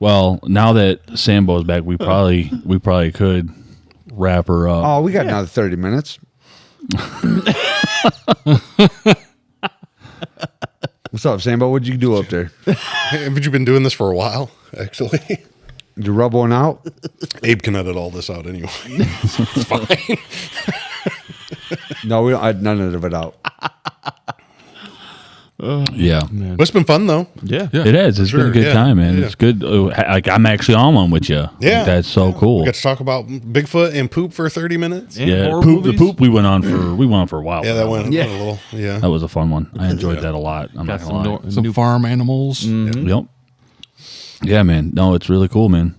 [SPEAKER 1] Well, now that Sambo's back, we probably could wrap her up.
[SPEAKER 2] Oh, we got another 30 minutes. What's up, Sambo? What'd you do up there?
[SPEAKER 3] Haven't you been doing this for a while, actually?
[SPEAKER 2] Did you rub one out?
[SPEAKER 3] Abe can edit all this out anyway. It's fine.
[SPEAKER 2] No, we don't. I had none of it out.
[SPEAKER 1] Yeah.
[SPEAKER 3] But it's been fun though.
[SPEAKER 4] Yeah.
[SPEAKER 5] Yeah.
[SPEAKER 1] It is. It's been
[SPEAKER 3] Sure,
[SPEAKER 1] a good
[SPEAKER 3] yeah,
[SPEAKER 1] time, man.
[SPEAKER 3] yeah.
[SPEAKER 1] It's good. Like I'm actually on one with you.
[SPEAKER 3] Yeah,
[SPEAKER 1] That's so cool.
[SPEAKER 3] We got to talk about Bigfoot and poop for 30 minutes.
[SPEAKER 4] And
[SPEAKER 1] Yeah,
[SPEAKER 4] horror
[SPEAKER 1] poop. The
[SPEAKER 4] movies?
[SPEAKER 1] poop we went on for a while.
[SPEAKER 3] Yeah, that went
[SPEAKER 4] Yeah.
[SPEAKER 3] a little. Yeah,
[SPEAKER 1] That was a fun one. I enjoyed that a lot. I'm
[SPEAKER 4] Got
[SPEAKER 1] not
[SPEAKER 4] some
[SPEAKER 1] gonna lie.
[SPEAKER 5] Some farm animals.
[SPEAKER 1] Yep. Yeah, man. No, it's really cool, man.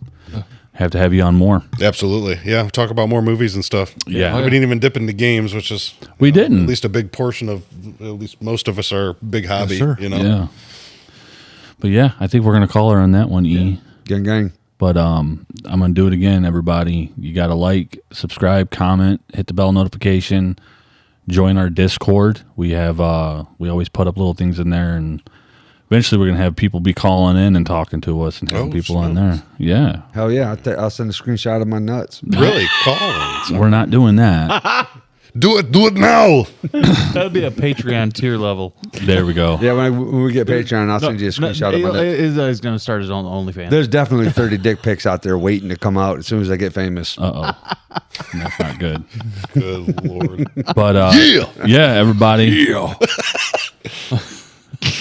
[SPEAKER 1] Have to have you on more.
[SPEAKER 3] absolutely. Yeah, talk about more movies and stuff.
[SPEAKER 1] Yeah.
[SPEAKER 3] we didn't even dip into games, which is
[SPEAKER 1] We didn't.
[SPEAKER 3] at least a big portion of at least most of us are big hobby.
[SPEAKER 5] sir.
[SPEAKER 3] You know,
[SPEAKER 1] Yeah. But yeah, I think we're gonna call her on that one, E.
[SPEAKER 2] Gang, gang.
[SPEAKER 1] But I'm gonna do it again, everybody. You gotta like, subscribe, comment, hit the bell notification, join our Discord. We have we always put up little things in there, and eventually we're gonna have people be calling in and talking to us and having
[SPEAKER 3] Oh,
[SPEAKER 1] people on
[SPEAKER 3] snap.
[SPEAKER 1] there. Yeah.
[SPEAKER 2] Hell yeah. I'll send a screenshot of my nuts.
[SPEAKER 3] really, Collins.
[SPEAKER 1] We're not doing that.
[SPEAKER 3] Do it now.
[SPEAKER 4] That'd be a Patreon tier level.
[SPEAKER 1] There we go.
[SPEAKER 2] Yeah, when we get Patreon, I'll send you a screenshot of my nuts.
[SPEAKER 4] He's going to start his own OnlyFans.
[SPEAKER 2] There's definitely 30 dick pics out there waiting to come out as soon as I get famous.
[SPEAKER 1] That's not good.
[SPEAKER 3] Good lord.
[SPEAKER 1] But yeah, everybody.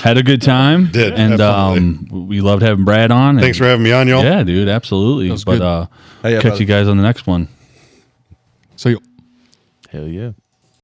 [SPEAKER 1] Had a good time.
[SPEAKER 3] Did,
[SPEAKER 1] and
[SPEAKER 3] definitely.
[SPEAKER 1] we loved having Brad on.
[SPEAKER 3] Thanks for having me on, y'all.
[SPEAKER 1] Yeah, dude, absolutely.
[SPEAKER 5] was
[SPEAKER 1] But
[SPEAKER 5] good.
[SPEAKER 2] Hey, yeah,
[SPEAKER 1] catch
[SPEAKER 2] brother.
[SPEAKER 1] you guys on the next one.
[SPEAKER 5] So you.
[SPEAKER 4] Hell yeah.